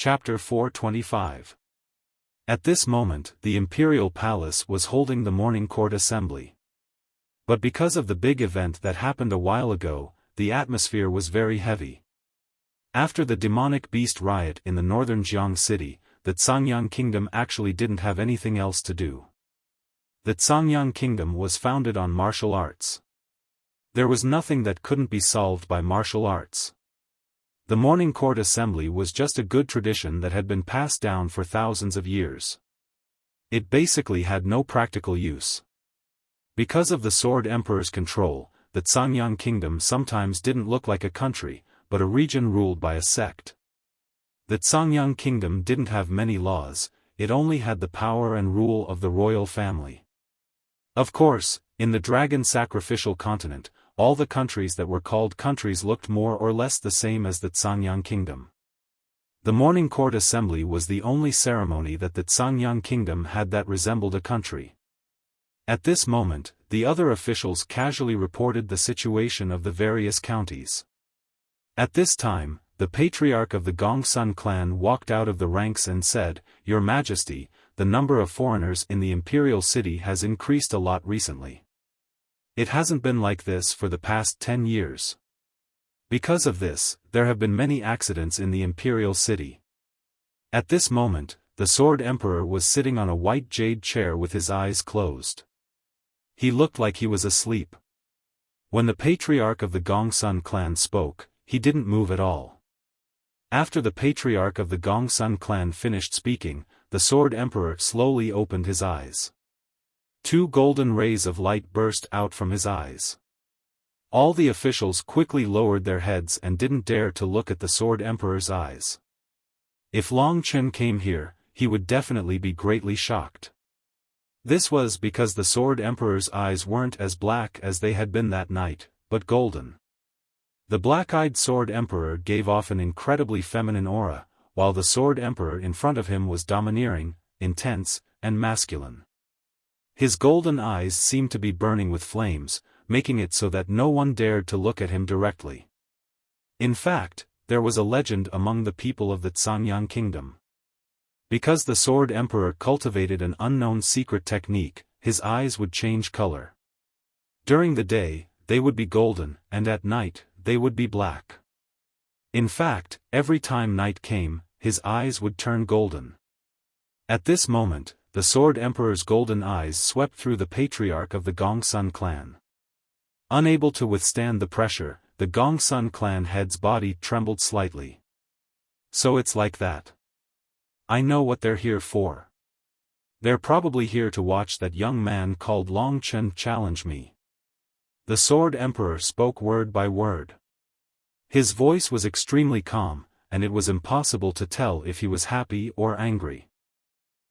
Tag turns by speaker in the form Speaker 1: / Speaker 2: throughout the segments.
Speaker 1: Chapter 425. At this moment, the imperial palace was holding the morning court assembly. But because of the big event that happened a while ago, the atmosphere was very heavy. After the demonic beast riot in the northern Jiang city, the Cangyang kingdom actually didn't have anything else to do. The Cangyang kingdom was founded on martial arts. There was nothing that couldn't be solved by martial arts. The morning court assembly was just a good tradition that had been passed down for thousands of years. It basically had no practical use. Because of the Sword Emperor's control, the Cangyang kingdom sometimes didn't look like a country, but a region ruled by a sect. The Cangyang kingdom didn't have many laws, it only had the power and rule of the royal family. Of course, in the dragon sacrificial continent, all the countries that were called countries looked more or less the same as the Cangyang kingdom. The morning court assembly was the only ceremony that the Cangyang kingdom had that resembled a country. At this moment, the other officials casually reported the situation of the various counties. At this time, the patriarch of the Gongsun clan walked out of the ranks and said, "Your Majesty, the number of foreigners in the imperial city has increased a lot recently. It hasn't been like this for the past 10 years. Because of this, there have been many accidents in the imperial city." At this moment, the Sword Emperor was sitting on a white jade chair with his eyes closed. He looked like he was asleep. When the patriarch of the Gongsun clan spoke, he didn't move at all. After the patriarch of the Gongsun clan finished speaking, the Sword Emperor slowly opened his eyes. 2 golden rays of light burst out from his eyes. All the officials quickly lowered their heads and didn't dare to look at the Sword Emperor's eyes. If Long Chen came here, he would definitely be greatly shocked. This was because the Sword Emperor's eyes weren't as black as they had been that night, but golden. The black-eyed Sword Emperor gave off an incredibly feminine aura, while the Sword Emperor in front of him was domineering, intense, and masculine. His golden eyes seemed to be burning with flames, making it so that no one dared to look at him directly. In fact, there was a legend among the people of the Cangyang kingdom. Because the Sword Emperor cultivated an unknown secret technique, his eyes would change color. During the day, they would be golden, and at night, they would be black. In fact, every time night came, his eyes would turn golden. At this moment, the Sword Emperor's golden eyes swept through the patriarch of the Gongsun clan. Unable to withstand the pressure, the Gongsun clan head's body trembled slightly. So it's like that. I know what they're here for. They're probably here to watch that young man called Long Chen challenge me. The Sword Emperor spoke word by word. His voice was extremely calm, and it was impossible to tell if he was happy or angry.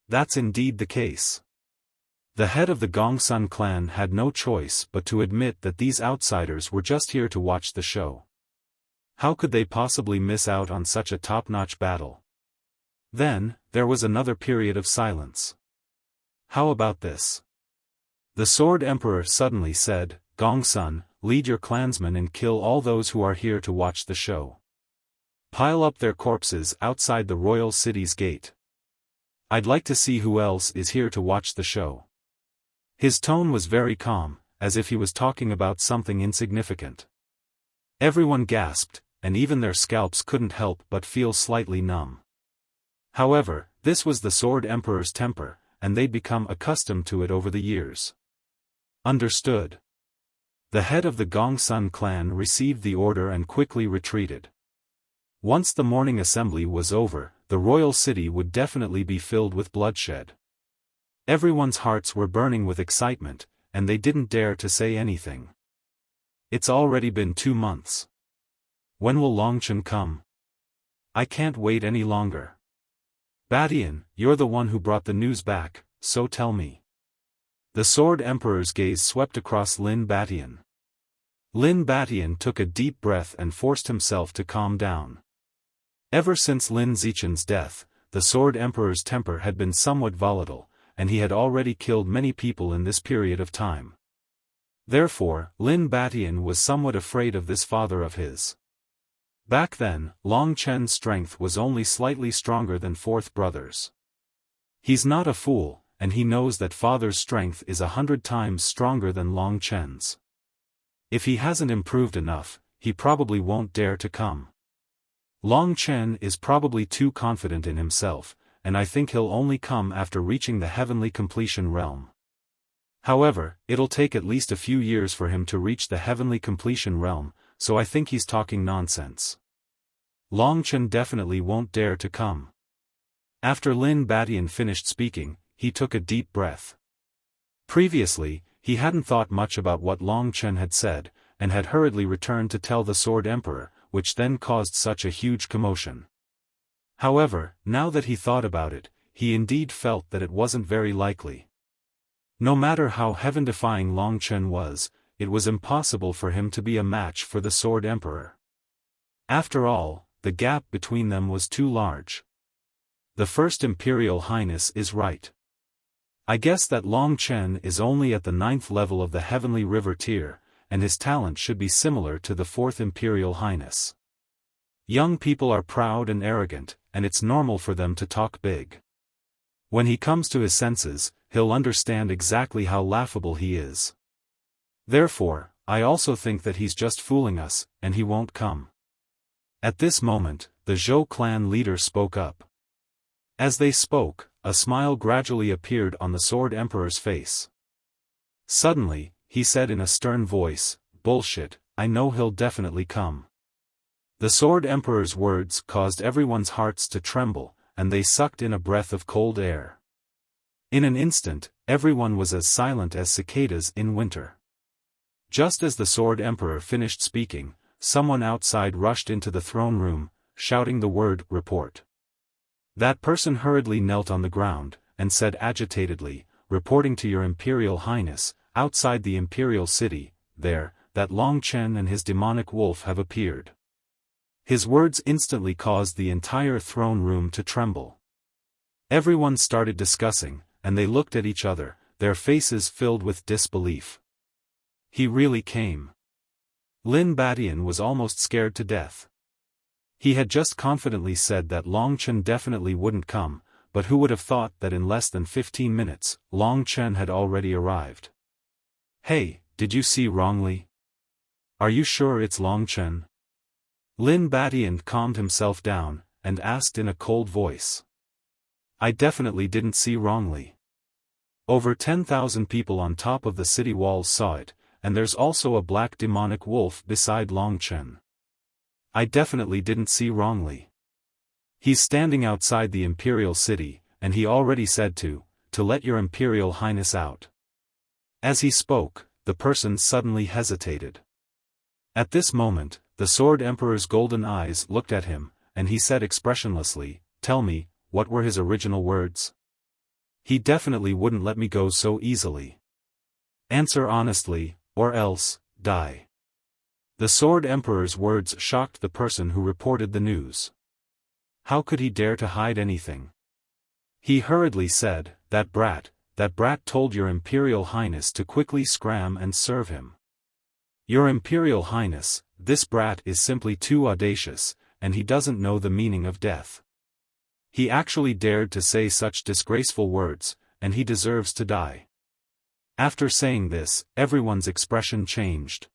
Speaker 1: That's indeed the case. The head of the Gongsun clan had no choice but to admit that these outsiders were just here to watch the show. How could they possibly miss out on such a top-notch battle? Then, there was another period of silence. How about this? The Sword Emperor suddenly said, "Gongsun, lead your clansmen and kill all those who are here to watch the show. Pile up their corpses outside the royal city's gate. I'd like to see who else is here to watch the show." His tone was very calm, as if he was talking about something insignificant. Everyone gasped, and even their scalps couldn't help but feel slightly numb. However, this was the Sword Emperor's temper, and they'd become accustomed to it over the years. Understood. The head of the Gongsun clan received the order and quickly retreated. Once the morning assembly was over, the royal city would definitely be filled with bloodshed. Everyone's hearts were burning with excitement, and they didn't dare to say anything. It's already been 2 months. When will Long Chen come? I can't wait any longer. Batian, you're the one who brought the news back, so tell me. The Sword Emperor's gaze swept across Lin Batian. Lin Batian took a deep breath and forced himself to calm down. Ever since Lin Zichen's death, the Sword Emperor's temper had been somewhat volatile, and he had already killed many people in this period of time. Therefore, Lin Batian was somewhat afraid of this father of his. Back then, Long Chen's strength was only slightly stronger than fourth brother's. He's not a fool, and he knows that father's strength is 100 times stronger than Long Chen's. If he hasn't improved enough, he probably won't dare to come. Long Chen is probably too confident in himself, and I think he'll only come after reaching the heavenly completion realm. However, it'll take at least a few years for him to reach the heavenly completion realm, so I think he's talking nonsense. Long Chen definitely won't dare to come. After Lin Badian finished speaking, he took a deep breath. Previously, he hadn't thought much about what Long Chen had said, and had hurriedly returned to tell the Sword Emperor, which then caused such a huge commotion. However, now that he thought about it, he indeed felt that it wasn't very likely. No matter how heaven-defying Long Chen was, it was impossible for him to be a match for the Sword Emperor. After all, the gap between them was too large. The First Imperial Highness is right. I guess that Long Chen is only at the 9th level of the Heavenly River tier, and his talent should be similar to the Fourth Imperial Highness. Young people are proud and arrogant, and it's normal for them to talk big. When he comes to his senses, he'll understand exactly how laughable he is. Therefore, I also think that he's just fooling us, and he won't come. At this moment, the Zhou clan leader spoke up. As they spoke, a smile gradually appeared on the Sword Emperor's face. Suddenly, he said in a stern voice, "Bullshit, I know he'll definitely come." The Sword Emperor's words caused everyone's hearts to tremble, and they sucked in a breath of cold air. In an instant, everyone was as silent as cicadas in winter. Just as the Sword Emperor finished speaking, someone outside rushed into the throne room, shouting the word "report." That person hurriedly knelt on the ground, and said agitatedly, "Reporting to your Imperial Highness, outside the Imperial City, that Long Chen and his demonic wolf have appeared." His words instantly caused the entire throne room to tremble. Everyone started discussing, and they looked at each other, their faces filled with disbelief. He really came. Lin Badian was almost scared to death. He had just confidently said that Long Chen definitely wouldn't come, but who would have thought that in less than 15 minutes, Long Chen had already arrived? "Hey, did you see wrongly? Are you sure it's Long Chen?" Lin Badian calmed himself down, and asked in a cold voice. "I definitely didn't see wrongly. Over 10,000 people on top of the city walls saw it, and there's also a black demonic wolf beside Long Chen. I definitely didn't see wrongly. He's standing outside the Imperial City, and he already said to let your Imperial Highness out." As he spoke, the person suddenly hesitated. At this moment, the Sword Emperor's golden eyes looked at him, and he said expressionlessly, "Tell me, what were his original words? He definitely wouldn't let me go so easily. Answer honestly, or else, die." The Sword Emperor's words shocked the person who reported the news. How could he dare to hide anything? He hurriedly said, that brat told your Imperial Highness to quickly scram and serve him. Your Imperial Highness, this brat is simply too audacious, and he doesn't know the meaning of death. He actually dared to say such disgraceful words, and he deserves to die." After saying this, everyone's expression changed.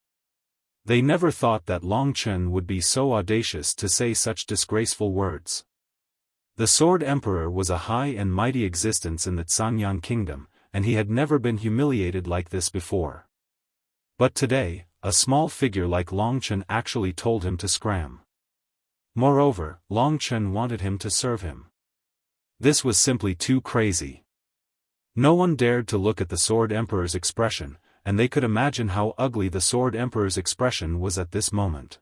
Speaker 1: They never thought that Long Chen would be so audacious to say such disgraceful words. The Sword Emperor was a high and mighty existence in the Zhangyan Kingdom, and he had never been humiliated like this before. But today, a small figure like Long Chen actually told him to scram. Moreover, Long Chen wanted him to serve him. This was simply too crazy. No one dared to look at the Sword Emperor's expression, and they could imagine how ugly the Sword Emperor's expression was at this moment.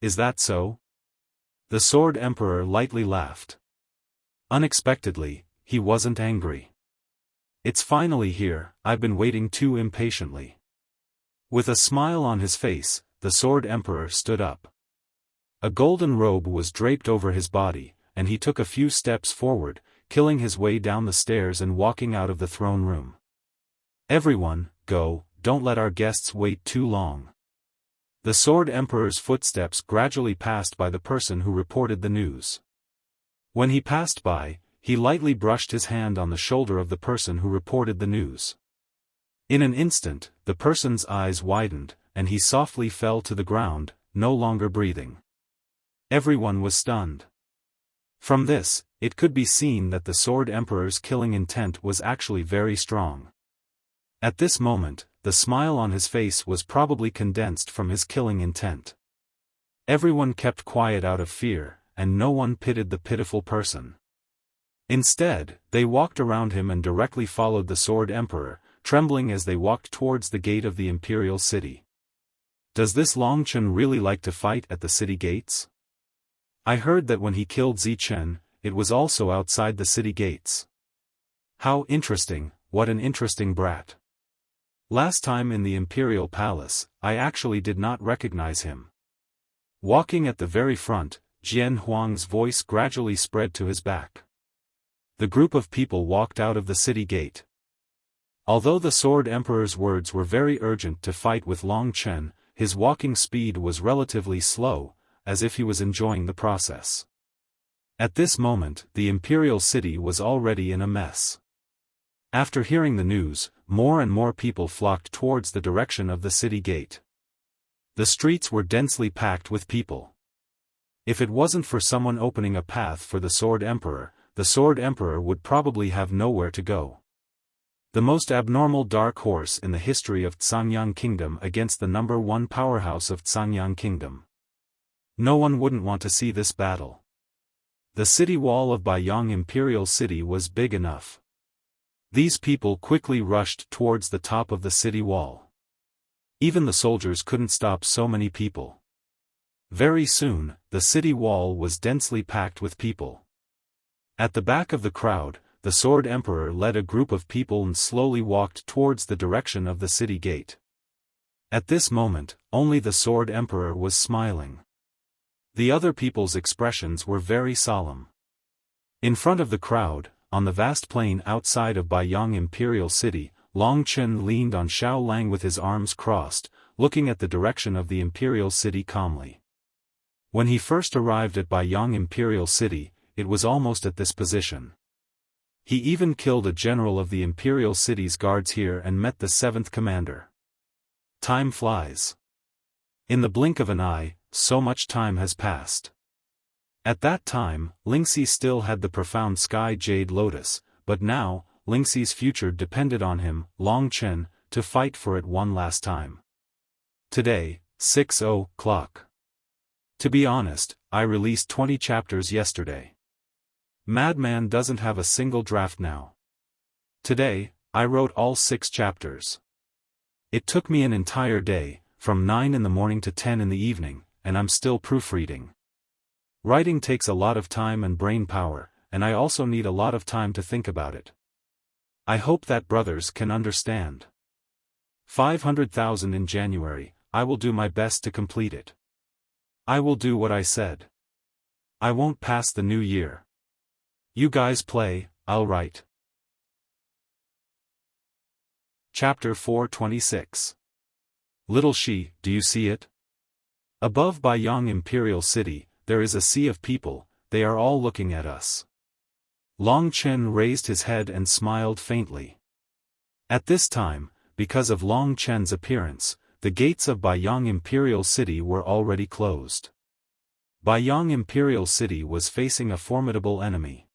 Speaker 1: "Is that so?" The Sword Emperor lightly laughed. Unexpectedly, he wasn't angry. "It's finally here, I've been waiting too impatiently." With a smile on his face, the Sword Emperor stood up. A golden robe was draped over his body, and he took a few steps forward, killing his way down the stairs and walking out of the throne room. "Everyone, go, don't let our guests wait too long." The Sword Emperor's footsteps gradually passed by the person who reported the news. When he passed by, he lightly brushed his hand on the shoulder of the person who reported the news. In an instant, the person's eyes widened, and he softly fell to the ground, no longer breathing. Everyone was stunned. From this, it could be seen that the Sword Emperor's killing intent was actually very strong. At this moment, the smile on his face was probably condensed from his killing intent. Everyone kept quiet out of fear, and no one pitied the pitiful person. Instead, they walked around him and directly followed the Sword Emperor, trembling as they walked towards the gate of the imperial city. Does this Long Chen really like to fight at the city gates? I heard that when he killed Zichen, it was also outside the city gates. How interesting, what an interesting brat. Last time in the imperial palace, I actually did not recognize him. Walking at the very front, Jian Huang's voice gradually spread to his back. The group of people walked out of the city gate. Although the Sword Emperor's words were very urgent to fight with Long Chen, his walking speed was relatively slow, as if he was enjoying the process. At this moment, the imperial city was already in a mess. After hearing the news, more and more people flocked towards the direction of the city gate. The streets were densely packed with people. If it wasn't for someone opening a path for the Sword Emperor would probably have nowhere to go. The most abnormal dark horse in the history of Xiangyang Kingdom against the #1 powerhouse of Xiangyang Kingdom. No one wouldn't want to see this battle. The city wall of Baiyang Imperial City was big enough. These people quickly rushed towards the top of the city wall. Even the soldiers couldn't stop so many people. Very soon, the city wall was densely packed with people. At the back of the crowd, the Sword Emperor led a group of people and slowly walked towards the direction of the city gate. At this moment, only the Sword Emperor was smiling. The other people's expressions were very solemn. In front of the crowd, on the vast plain outside of Baiyang Imperial City, Long Chen leaned on Xiao Lang with his arms crossed, looking at the direction of the Imperial City calmly. When he first arrived at Baiyang Imperial City, it was almost at this position. He even killed a general of the Imperial City's guards here and met the 7th commander. Time flies. In the blink of an eye, so much time has passed. At that time, Lingxi still had the profound Sky Jade Lotus, but now, Lingxi's future depended on him, Long Chen, to fight for it one last time. Today, 6:00. To be honest, I released 20 chapters yesterday. Madman doesn't have a single draft now. Today, I wrote all 6 chapters. It took me an entire day, from 9 in the morning to 10 in the evening, and I'm still proofreading. Writing takes a lot of time and brain power, and I also need a lot of time to think about it. I hope that brothers can understand. 500,000 in January, I will do my best to complete it. I will do what I said. I won't pass the new year. You guys play, I'll write. Chapter 426. Little Shi, do you see it? Above Baiyang Imperial City, there is a sea of people, they are all looking at us. Long Chen raised his head and smiled faintly. At this time, because of Long Chen's appearance, the gates of Baiyang Imperial City were already closed. Baiyang Imperial City was facing a formidable enemy.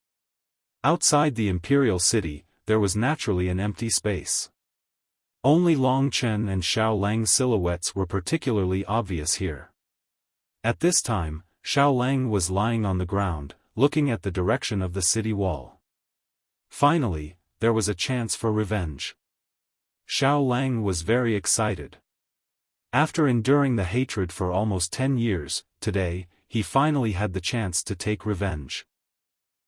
Speaker 1: Outside the Imperial City, there was naturally an empty space. Only Long Chen and Xiao Lang's silhouettes were particularly obvious here. At this time, Xiao Lang was lying on the ground, looking at the direction of the city wall. Finally, there was a chance for revenge. Xiao Lang was very excited. After enduring the hatred for almost 10 years, today, he finally had the chance to take revenge.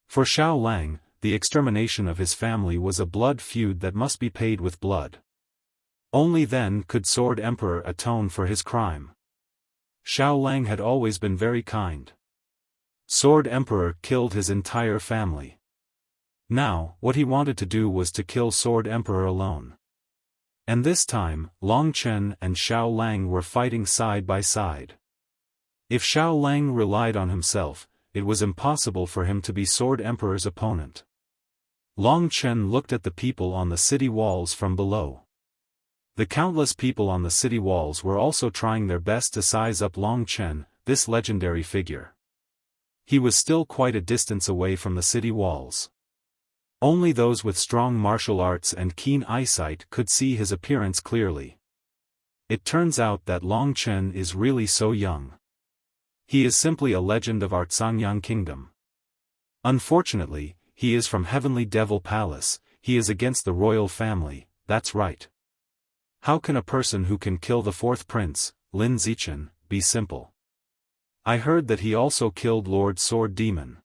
Speaker 1: For Xiao Lang, the extermination of his family was a blood feud that must be paid with blood. Only then could Sword Emperor atone for his crime. Xiao Lang had always been very kind. Sword Emperor killed his entire family. Now, what he wanted to do was to kill Sword Emperor alone. And this time, Long Chen and Xiao Lang were fighting side by side. If Xiao Lang relied on himself, it was impossible for him to be Sword Emperor's opponent. Long Chen looked at the people on the city walls from below. The countless people on the city walls were also trying their best to size up Long Chen, this legendary figure. He was still quite a distance away from the city walls. Only those with strong martial arts and keen eyesight could see his appearance clearly. It turns out that Long Chen is really so young. He is simply a legend of Artsangyang Kingdom. Unfortunately, he is from Heavenly Devil Palace. He is against the royal family, that's right. How can a person who can kill the fourth prince, Lin Zichen, be simple? I heard that he also killed Lord Sword Demon.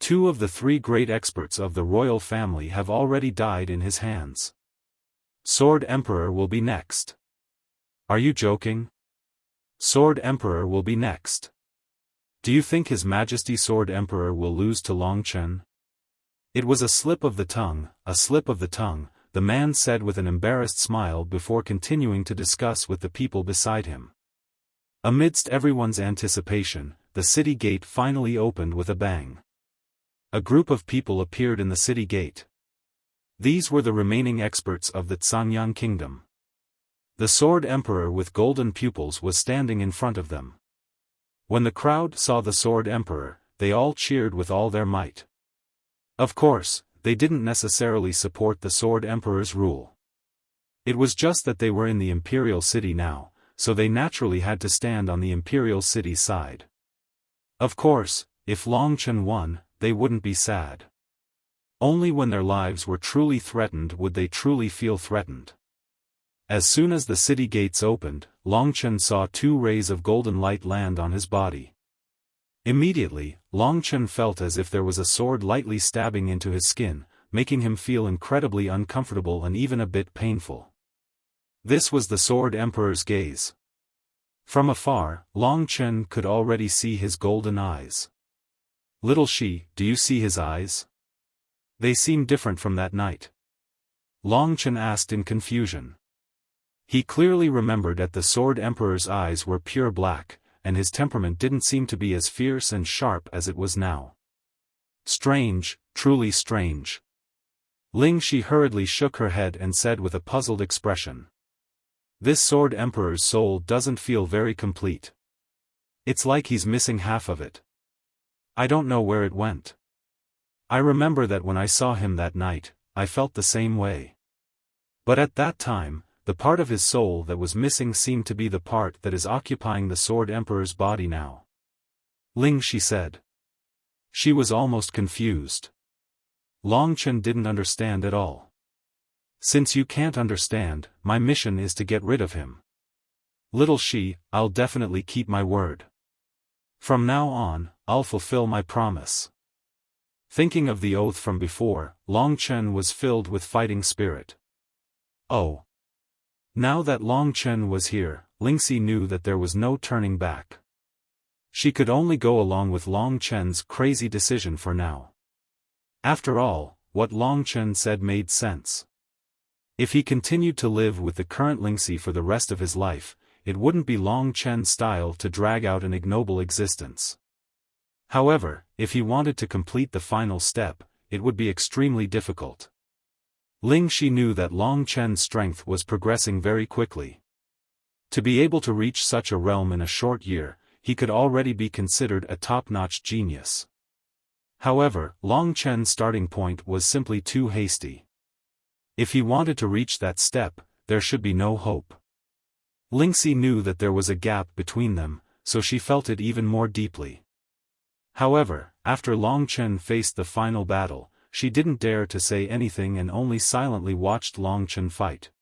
Speaker 1: 2 of the 3 great experts of the royal family have already died in his hands. Sword Emperor will be next. Are you joking? Sword Emperor will be next. Do you think His Majesty Sword Emperor will lose to Long Chen? It was a slip of the tongue, the man said with an embarrassed smile before continuing to discuss with the people beside him. Amidst everyone's anticipation, the city gate finally opened with a bang. A group of people appeared in the city gate. These were the remaining experts of the Artsangyang Kingdom. The Sword Emperor with golden pupils was standing in front of them. When the crowd saw the Sword Emperor, they all cheered with all their might. Of course, they didn't necessarily support the Sword Emperor's rule. It was just that they were in the Imperial City now, so they naturally had to stand on the Imperial City side. Of course, if Long Chen won, they wouldn't be sad. Only when their lives were truly threatened would they truly feel threatened. As soon as the city gates opened, Long Chen saw 2 rays of golden light land on his body. Immediately, Long Chen felt as if there was a sword lightly stabbing into his skin, making him feel incredibly uncomfortable and even a bit painful. This was the Sword Emperor's gaze. From afar, Long Chen could already see his golden eyes. Little Shi, do you see his eyes? They seem different from that night. Long Chen asked in confusion. He clearly remembered that the Sword Emperor's eyes were pure black, and his temperament didn't seem to be as fierce and sharp as it was now. Strange, truly strange. Ling Shi hurriedly shook her head and said with a puzzled expression. This Sword Emperor's soul doesn't feel very complete. It's like he's missing half of it. I don't know where it went. I remember that when I saw him that night, I felt the same way. But at that time, the part of his soul that was missing seemed to be the part that is occupying the Sword Emperor's body now. Ling Shi said. She was almost confused. Long Chen didn't understand at all. Since you can't understand, my mission is to get rid of him. Little Shi, I'll definitely keep my word. From now on, I'll fulfill my promise. Thinking of the oath from before, Long Chen was filled with fighting spirit. Oh. Now that Long Chen was here, Lingxi knew that there was no turning back. She could only go along with Long Chen's crazy decision for now. After all, what Long Chen said made sense. If he continued to live with the current Lingxi for the rest of his life, it wouldn't be Long Chen's style to drag out an ignoble existence. However, if he wanted to complete the final step, it would be extremely difficult. Ling Shi knew that Long Chen's strength was progressing very quickly. To be able to reach such a realm in a short year, he could already be considered a top-notch genius. However, Long Chen's starting point was simply too hasty. If he wanted to reach that step, there should be no hope. Lingxi knew that there was a gap between them, so she felt it even more deeply. However, after Long Chen faced the final battle, she didn't dare to say anything and only silently watched Long Chen fight.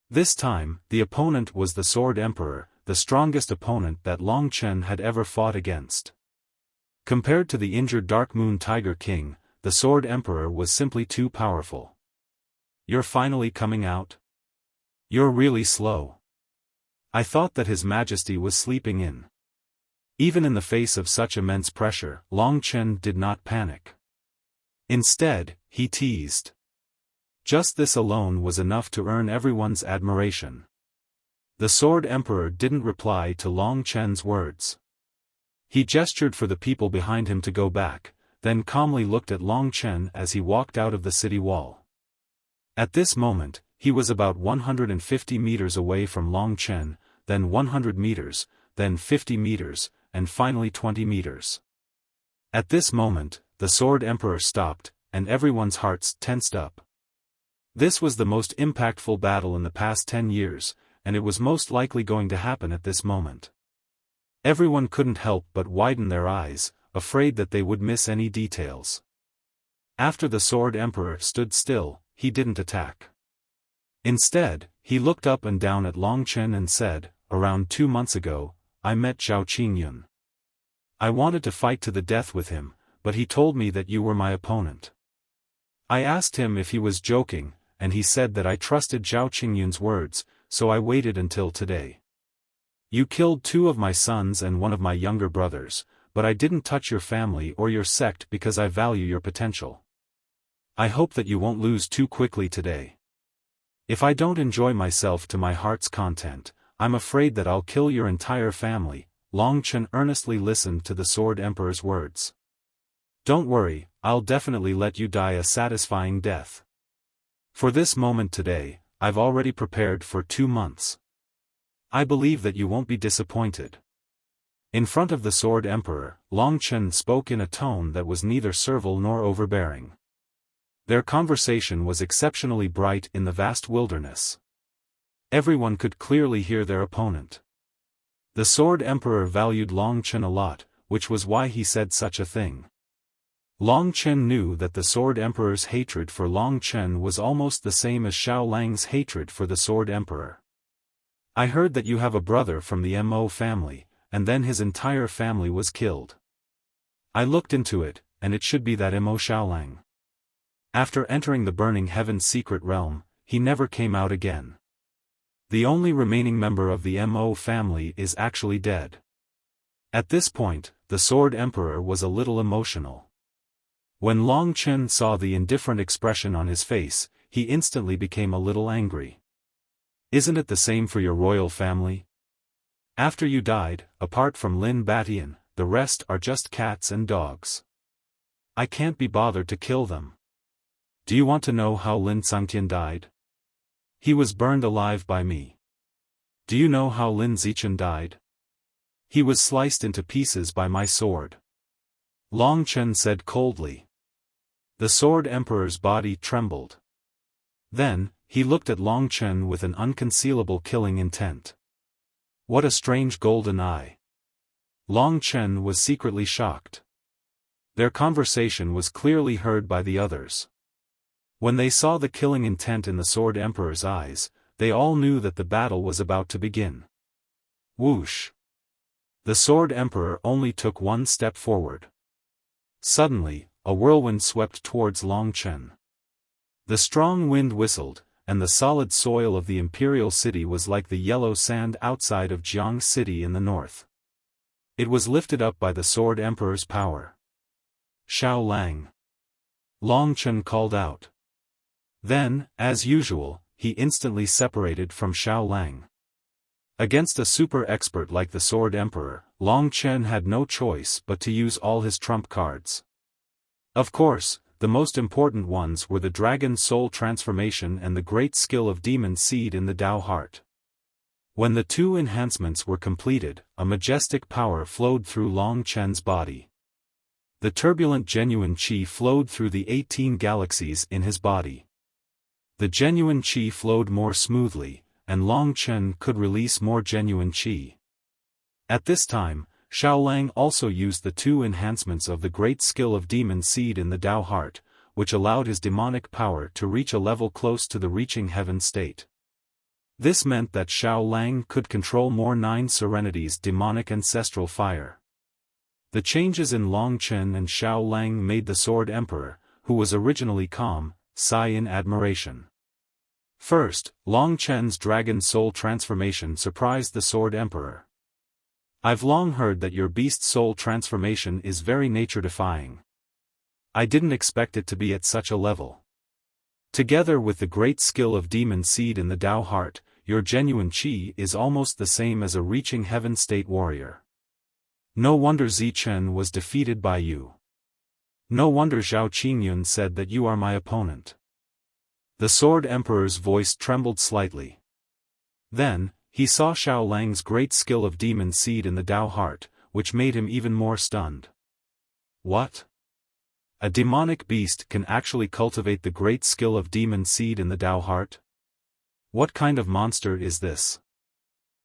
Speaker 1: This time, the opponent was the Sword Emperor, the strongest opponent that Long Chen had ever fought against. Compared to the injured Dark Moon Tiger King, the Sword Emperor was simply too powerful. You're finally coming out? You're really slow. I thought that His Majesty was sleeping in. Even in the face of such immense pressure, Long Chen did not panic. Instead, he teased. Just this alone was enough to earn everyone's admiration. The Sword Emperor didn't reply to Long Chen's words. He gestured for the people behind him to go back, then calmly looked at Long Chen as he walked out of the city wall. At this moment, he was about 150 meters away from Long Chen, then 100 meters, then 50 meters, and finally 20 meters. At this moment, the Sword Emperor stopped, and everyone's hearts tensed up. This was the most impactful battle in the past 10 years, and it was most likely going to happen at this moment. Everyone couldn't help but widen their eyes, afraid that they would miss any details. After the Sword Emperor stood still, he didn't attack. Instead, he looked up and down at Long Chen and said, "Around 2 months ago, I met Zhao Qingyun. I wanted to fight to the death with him, but he told me that you were my opponent. I asked him if he was joking, and he said that I trusted Zhao Qingyun's words, so I waited until today. You killed 2 of my sons and 1 of my younger brothers, but I didn't touch your family or your sect because I value your potential. I hope that you won't lose too quickly today. If I don't enjoy myself to my heart's content, I'm afraid that I'll kill your entire family." Long Chen earnestly listened to the Sword Emperor's words. "Don't worry, I'll definitely let you die a satisfying death. For this moment today, I've already prepared for 2 months. I believe that you won't be disappointed." In front of the Sword Emperor, Long Chen spoke in a tone that was neither servile nor overbearing. Their conversation was exceptionally bright in the vast wilderness. Everyone could clearly hear their opponent. The Sword Emperor valued Long Chen a lot, which was why he said such a thing. Long Chen knew that the Sword Emperor's hatred for Long Chen was almost the same as Xiao Lang's hatred for the Sword Emperor. "I heard that you have a brother from the Mo family, and then his entire family was killed. I looked into it, and it should be that Mo Xiaolang. After entering the Burning Heaven's secret realm, he never came out again. The only remaining member of the Mo family is actually dead." At this point, the Sword Emperor was a little emotional. When Long Chen saw the indifferent expression on his face, he instantly became a little angry. "Isn't it the same for your royal family? After you died, apart from Lin Batian, the rest are just cats and dogs. I can't be bothered to kill them. Do you want to know how Lin Sangtian died? He was burned alive by me. Do you know how Lin Zichen died? He was sliced into pieces by my sword." Long Chen said coldly. The Sword Emperor's body trembled. Then, he looked at Long Chen with an unconcealable killing intent. What a strange golden eye. Long Chen was secretly shocked. Their conversation was clearly heard by the others. When they saw the killing intent in the Sword Emperor's eyes, they all knew that the battle was about to begin. Whoosh! The Sword Emperor only took 1 step forward. Suddenly, a whirlwind swept towards Long Chen. The strong wind whistled, and the solid soil of the imperial city was like the yellow sand outside of Jiang City in the north. It was lifted up by the Sword Emperor's power. "Xiao Lang!" Long Chen called out. Then, as usual, he instantly separated from Xiao Lang. Against a super expert like the Sword Emperor, Long Chen had no choice but to use all his trump cards. Of course, the most important ones were the Dragon Soul Transformation and the great skill of Demon Seed in the Dao Heart. When the 2 enhancements were completed, a majestic power flowed through Long Chen's body. The turbulent genuine qi flowed through the 18 galaxies in his body. The genuine qi flowed more smoothly, and Long Chen could release more genuine qi. At this time, Xiao Lang also used the 2 enhancements of the great skill of Demon Seed in the Dao Heart, which allowed his demonic power to reach a level close to the reaching heaven state. This meant that Xiao Lang could control more 9 Serenity's demonic ancestral fire. The changes in Long Chen and Xiao Lang made the Sword Emperor, who was originally calm, sigh in admiration. First, Long Chen's Dragon Soul Transformation surprised the Sword Emperor. "I've long heard that your Beast Soul Transformation is very nature-defying. I didn't expect it to be at such a level. Together with the great skill of demon seed in the Tao heart, your genuine qi is almost the same as a reaching heaven state warrior. No wonder Zichen was defeated by you. No wonder Zhao Qingyun said that you are my opponent. The Sword Emperor's voice trembled slightly. Then, he saw Xiao Lang's great skill of demon seed in the Tao heart, which made him even more stunned. What? A demonic beast can actually cultivate the great skill of demon seed in the Tao heart? What kind of monster is this?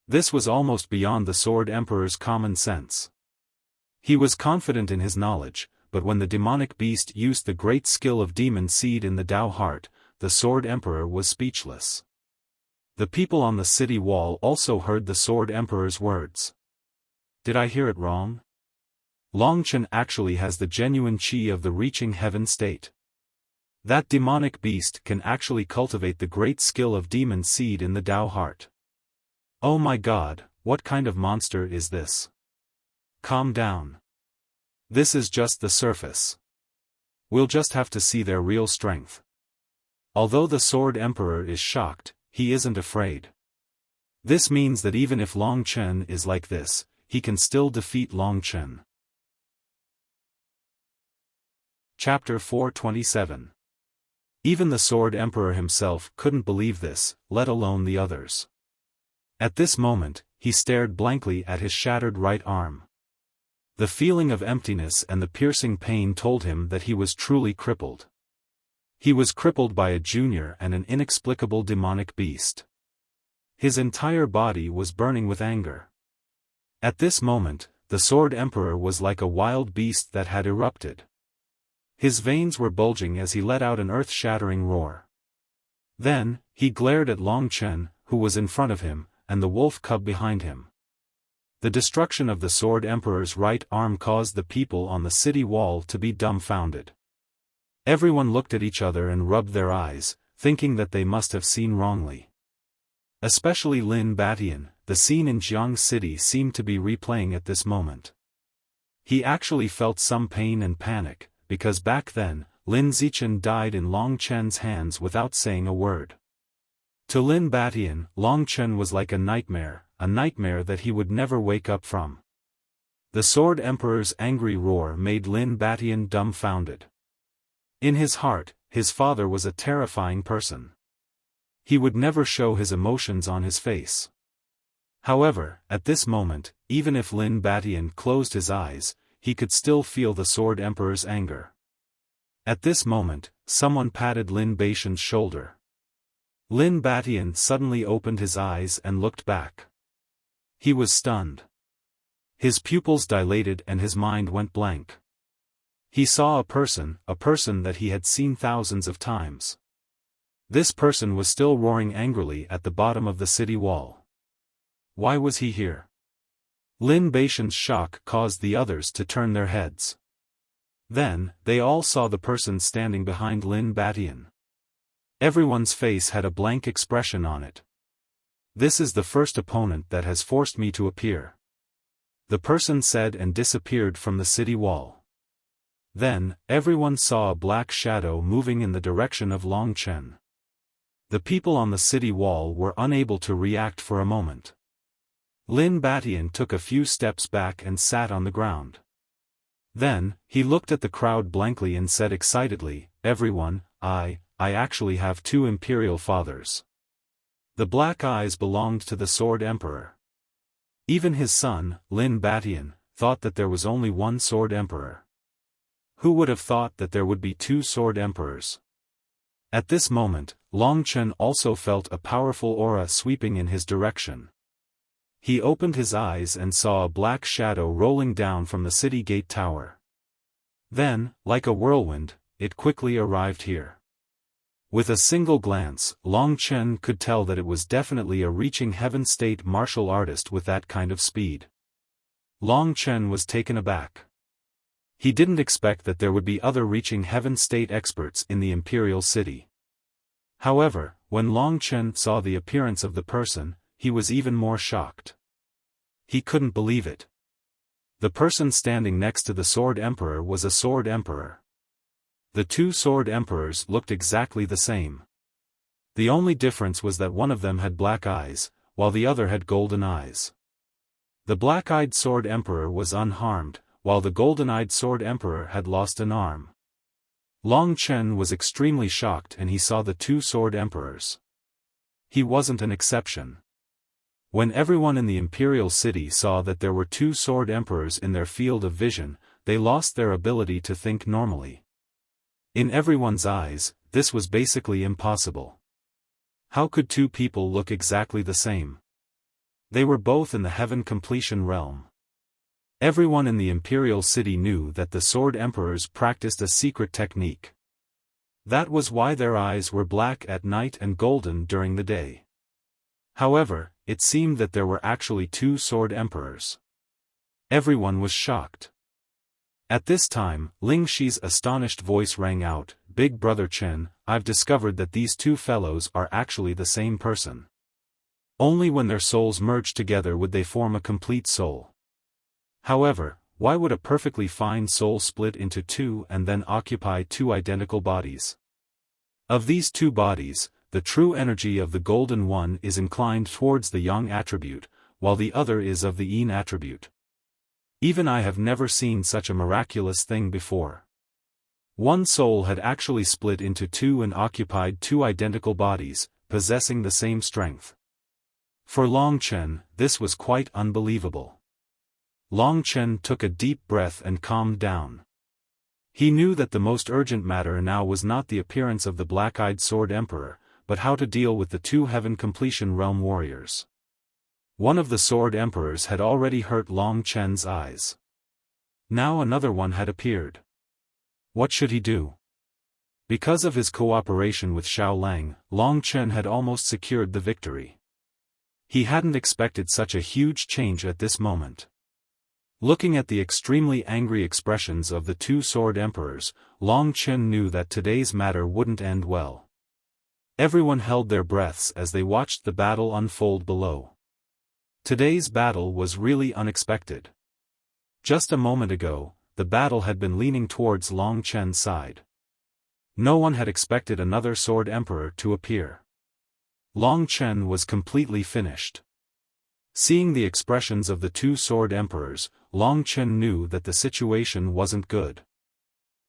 Speaker 1: This was almost beyond the Sword Emperor's common sense. He was confident in his knowledge, but when the demonic beast used the great skill of demon seed in the Tao heart, the Sword Emperor was speechless. The people on the city wall also heard the Sword Emperor's words. Did I hear it wrong? Longchen actually has the genuine qi of the reaching heaven state. That demonic beast can actually cultivate the great skill of demon seed in the Tao heart. Oh my God, what kind of monster is this? Calm down. This is just the surface. We'll just have to see their real strength. Although the Sword Emperor is shocked, he isn't afraid. This means that even if Longchen is like this, he can still defeat Longchen. Chapter 427. Even the Sword Emperor himself couldn't believe this, let alone the others. At this moment, he stared blankly at his shattered right arm. The feeling of emptiness and the piercing pain told him that he was truly crippled. He was crippled by a junior and an inexplicable demonic beast. His entire body was burning with anger. At this moment, the Sword Emperor was like a wild beast that had erupted. His veins were bulging as he let out an earth-shattering roar. Then, he glared at Longchen, who was in front of him, and the wolf cub behind him. The destruction of the Sword Emperor's right arm caused the people on the city wall to be dumbfounded. Everyone looked at each other and rubbed their eyes, thinking that they must have seen wrongly. Especially Lin Batian, the scene in Jiang City seemed to be replaying at this moment. He actually felt some pain and panic, because back then, Lin Zichen died in Longchen's hands without saying a word. To Lin Batian, Longchen was like a nightmare that he would never wake up from. The Sword Emperor's angry roar made Lin Batian dumbfounded. In his heart, his father was a terrifying person. He would never show his emotions on his face. However, at this moment, even if Lin Batian closed his eyes, he could still feel the Sword Emperor's anger. At this moment, someone patted Lin Batian's shoulder. Lin Batian suddenly opened his eyes and looked back. He was stunned. His pupils dilated and his mind went blank. He saw a person that he had seen thousands of times. This person was still roaring angrily at the bottom of the city wall. Why was he here? Lin Batian's shock caused the others to turn their heads. Then, they all saw the person standing behind Lin Batian. Everyone's face had a blank expression on it. This is the first opponent that has forced me to appear. The person said and disappeared from the city wall. Then, everyone saw a black shadow moving in the direction of Longchen. The people on the city wall were unable to react for a moment. Lin Batian took a few steps back and sat on the ground. Then, he looked at the crowd blankly and said excitedly, "Everyone, I actually have two imperial fathers." The black eyes belonged to the Sword Emperor. Even his son, Lin Batian, thought that there was only one Sword Emperor. Who would have thought that there would be two Sword Emperors? At this moment, Longchen also felt a powerful aura sweeping in his direction. He opened his eyes and saw a black shadow rolling down from the city gate tower. Then, like a whirlwind, it quickly arrived here. With a single glance, Longchen could tell that it was definitely a reaching heaven state martial artist with that kind of speed. Longchen was taken aback. He didn't expect that there would be other reaching heaven state experts in the imperial city. However, when Longchen saw the appearance of the person, he was even more shocked. He couldn't believe it. The person standing next to the Sword Emperor was a Sword Emperor. The two sword emperors looked exactly the same. The only difference was that one of them had black eyes, while the other had golden eyes. The black-eyed sword emperor was unharmed, while the golden-eyed sword emperor had lost an arm. Long Chen was extremely shocked and he saw the two sword emperors. He wasn't an exception. When everyone in the imperial city saw that there were two sword emperors in their field of vision, they lost their ability to think normally. In everyone's eyes, this was basically impossible. How could two people look exactly the same? They were both in the heaven completion realm. Everyone in the imperial city knew that the sword emperors practiced a secret technique. That was why their eyes were black at night and golden during the day. However, it seemed that there were actually two sword emperors. Everyone was shocked. At this time, Ling Shi's astonished voice rang out, "Big Brother Chen, I've discovered that these two fellows are actually the same person. Only when their souls merge together would they form a complete soul. However, why would a perfectly fine soul split into two and then occupy two identical bodies? Of these two bodies, the true energy of the golden one is inclined towards the yang attribute, while the other is of the yin attribute. Even I have never seen such a miraculous thing before." One soul had actually split into two and occupied two identical bodies, possessing the same strength. For Long Chen, this was quite unbelievable. Long Chen took a deep breath and calmed down. He knew that the most urgent matter now was not the appearance of the black-eyed sword emperor, but how to deal with the two heaven completion realm warriors. One of the sword emperors had already hurt Long Chen's eyes. Now another one had appeared. What should he do? Because of his cooperation with Xiao Lang, Long Chen had almost secured the victory. He hadn't expected such a huge change at this moment. Looking at the extremely angry expressions of the two sword emperors, Long Chen knew that today's matter wouldn't end well. Everyone held their breaths as they watched the battle unfold below. Today's battle was really unexpected. Just a moment ago, the battle had been leaning towards Long Chen's side. No one had expected another sword emperor to appear. Long Chen was completely finished. Seeing the expressions of the two sword emperors, Long Chen knew that the situation wasn't good.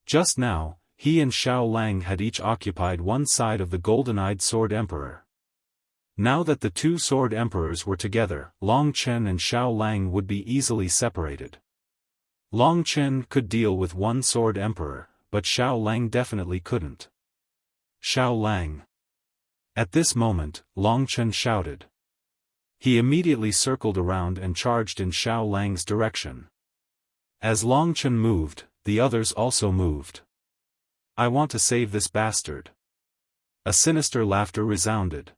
Speaker 1: Just now, he and Xiao Lang had each occupied one side of the golden-eyed sword emperor. Now that the two sword emperors were together, Long Chen and Xiao Lang would be easily separated. Long Chen could deal with one sword emperor, but Xiao Lang definitely couldn't. Xiao Lang. At this moment, Long Chen shouted. He immediately circled around and charged in Xiao Lang's direction. As Long Chen moved, the others also moved. "I want to save this bastard." A sinister laughter resounded.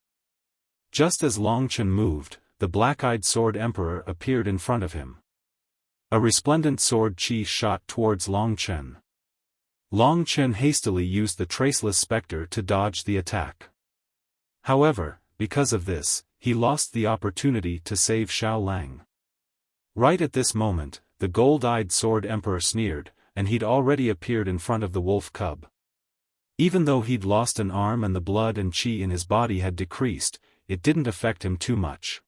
Speaker 1: Just as Long Chen moved, the black-eyed sword emperor appeared in front of him. A resplendent sword chi shot towards Long Chen. Long Chen hastily used the traceless specter to dodge the attack. However, because of this, he lost the opportunity to save Xiao Lang. Right at this moment, the gold-eyed sword emperor sneered, and he'd already appeared in front of the wolf cub. Even though he'd lost an arm and the blood and chi in his body had decreased, it didn't affect him too much.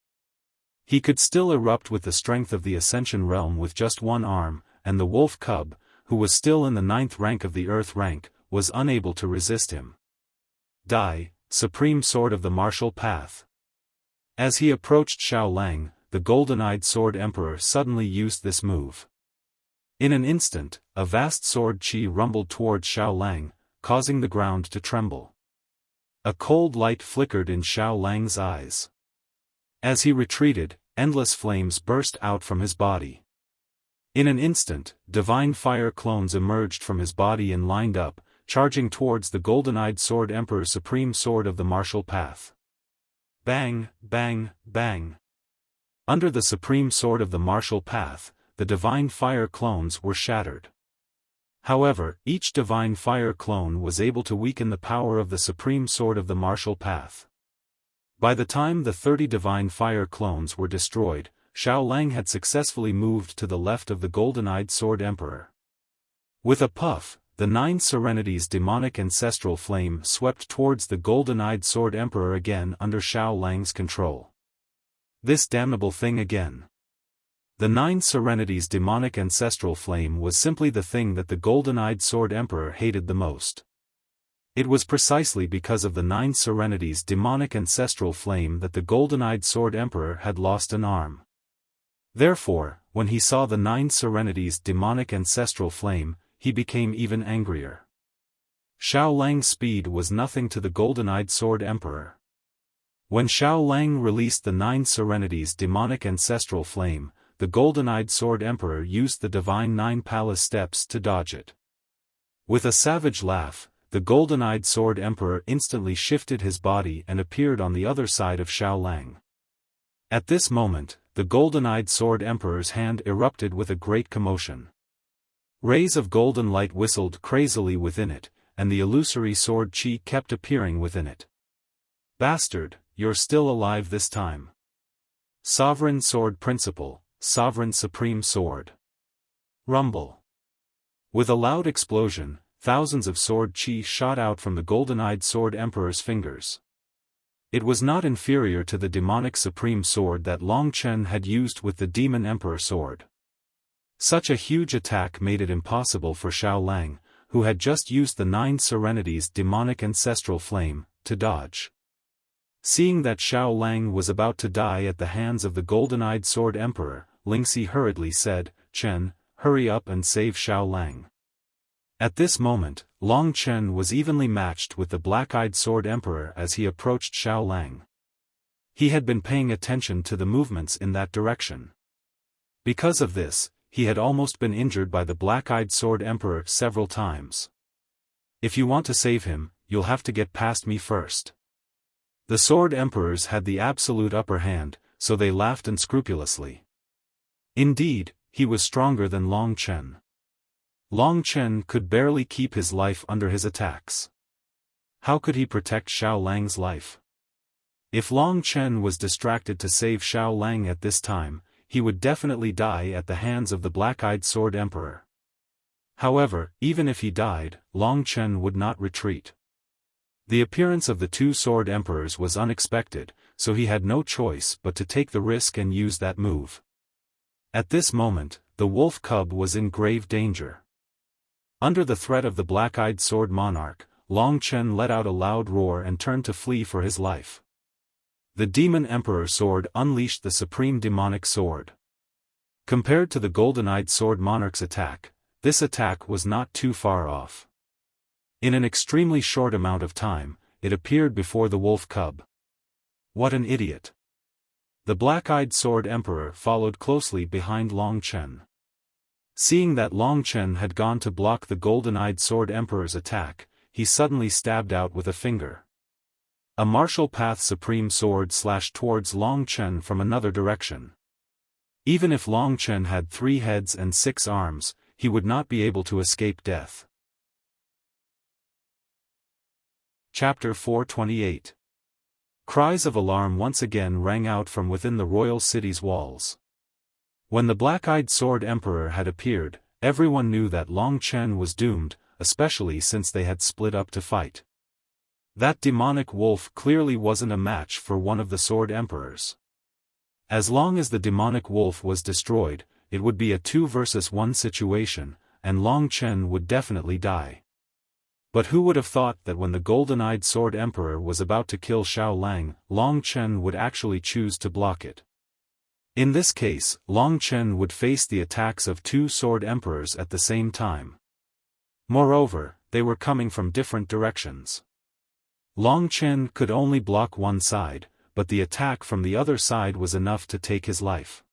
Speaker 1: He could still erupt with the strength of the Ascension realm with just one arm, and the wolf cub, who was still in the 9th rank of the Earth rank, was unable to resist him. Die, Supreme Sword of the Martial Path. As he approached Xiao Lang, the golden-eyed sword emperor suddenly used this move. In an instant, a vast sword chi rumbled toward Xiao Lang, causing the ground to tremble. A cold light flickered in Xiao Lang's eyes. As he retreated, endless flames burst out from his body. In an instant, divine fire clones emerged from his body and lined up, charging towards the golden-eyed sword emperor's supreme sword of the martial path. Bang, bang, bang. Under the supreme sword of the martial path, the divine fire clones were shattered. However, each divine fire clone was able to weaken the power of the supreme sword of the martial path. By the time the 30 divine fire clones were destroyed, Xiao Lang had successfully moved to the left of the golden-eyed sword emperor. With a puff, the Nine Serenities demonic ancestral flame swept towards the golden-eyed Sword Emperor again under Xiao Lang's control. This damnable thing again. The Nine Serenities demonic ancestral flame was simply the thing that the golden-eyed Sword Emperor hated the most. It was precisely because of the Nine Serenities demonic ancestral flame that the golden-eyed Sword Emperor had lost an arm. Therefore, when he saw the Nine Serenities demonic ancestral flame, he became even angrier. Xiao Lang's speed was nothing to the golden-eyed Sword Emperor. When Xiao Lang released the Nine Serenities demonic ancestral flame, the golden-eyed Sword Emperor used the divine Nine Palace steps to dodge it. With a savage laugh, the golden-eyed Sword Emperor instantly shifted his body and appeared on the other side of Xiao Lang. At this moment, the golden-eyed Sword Emperor's hand erupted with a great commotion. Rays of golden light whistled crazily within it, and the illusory sword chi kept appearing within it. Bastard, you're still alive this time. Sovereign Sword Principle, Sovereign Supreme Sword. Rumble. With a loud explosion, thousands of sword chi shot out from the golden-eyed Sword Emperor's fingers. It was not inferior to the demonic supreme sword that Long Chen had used with the Demon Emperor sword. Such a huge attack made it impossible for Xiao Lang, who had just used the Nine Serenities demonic ancestral flame, to dodge. Seeing that Xiao Lang was about to die at the hands of the golden-eyed Sword Emperor, Lingxi hurriedly said, "Chen, hurry up and save Xiao Lang." At this moment, Long Chen was evenly matched with the black-eyed Sword Emperor as he approached Xiao Lang. He had been paying attention to the movements in that direction. Because of this, he had almost been injured by the black-eyed Sword Emperor several times. "If you want to save him, you'll have to get past me first." The Sword Emperors had the absolute upper hand, so they laughed unscrupulously. Indeed, he was stronger than Long Chen. Long Chen could barely keep his life under his attacks. How could he protect Xiao Lang's life? If Long Chen was distracted to save Xiao Lang at this time, he would definitely die at the hands of the black-eyed Sword Emperor. However, even if he died, Long Chen would not retreat. The appearance of the two Sword Emperors was unexpected, so he had no choice but to take the risk and use that move. At this moment, the wolf cub was in grave danger. Under the threat of the black-eyed Sword Monarch, Long Chen let out a loud roar and turned to flee for his life. The Demon Emperor sword unleashed the supreme demonic sword. Compared to the golden-eyed Sword Monarch's attack, this attack was not too far off. In an extremely short amount of time, it appeared before the wolf cub. What an idiot! The black-eyed Sword Emperor followed closely behind Long Chen. Seeing that Long Chen had gone to block the golden-eyed Sword Emperor's attack, he suddenly stabbed out with a finger. A martial path supreme sword slashed towards Long Chen from another direction. Even if Long Chen had 3 heads and 6 arms, he would not be able to escape death. Chapter 428. Cries of alarm once again rang out from within the royal city's walls. When the black-eyed Sword Emperor had appeared, everyone knew that Long Chen was doomed, especially since they had split up to fight. That demonic wolf clearly wasn't a match for one of the Sword Emperors. As long as the demonic wolf was destroyed, it would be a 2 versus 1 situation, and Long Chen would definitely die. But who would have thought that when the golden-eyed Sword Emperor was about to kill Xiao Lang, Long Chen would actually choose to block it. In this case, Long Chen would face the attacks of 2 Sword Emperors at the same time. Moreover, they were coming from different directions. Long Chen could only block one side, but the attack from the other side was enough to take his life.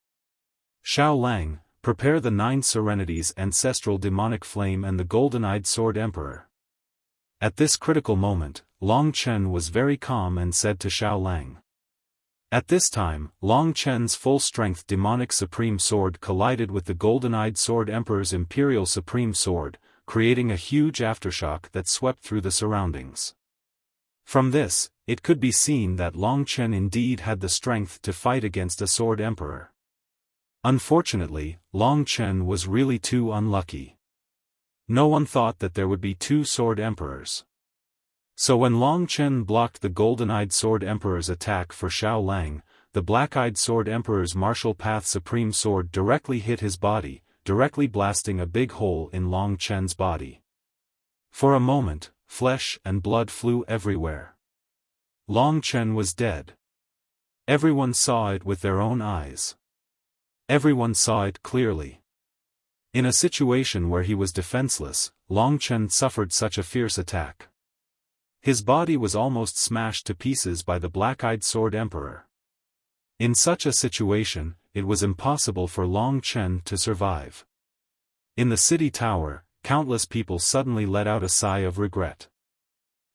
Speaker 1: Xiao Lang, prepare the 9 Serenities ancestral demonic flame and the golden-eyed Sword Emperor. At this critical moment, Long Chen was very calm and said to Xiao Lang. At this time, Long Chen's full-strength demonic supreme sword collided with the golden-eyed Sword Emperor's imperial supreme sword, creating a huge aftershock that swept through the surroundings. From this, it could be seen that Long Chen indeed had the strength to fight against a Sword Emperor. Unfortunately, Long Chen was really too unlucky. No one thought that there would be two Sword Emperors. So when Long Chen blocked the Golden-Eyed Sword Emperor's attack for Xiao Lang, the Black-Eyed Sword Emperor's Martial Path Supreme Sword directly hit his body, directly blasting a big hole in Long Chen's body. For a moment, flesh and blood flew everywhere. Long Chen was dead. Everyone saw it with their own eyes. Everyone saw it clearly. In a situation where he was defenseless, Long Chen suffered such a fierce attack. His body was almost smashed to pieces by the Black-Eyed Sword Emperor. In such a situation, it was impossible for Long Chen to survive. In the city tower, countless people suddenly let out a sigh of regret.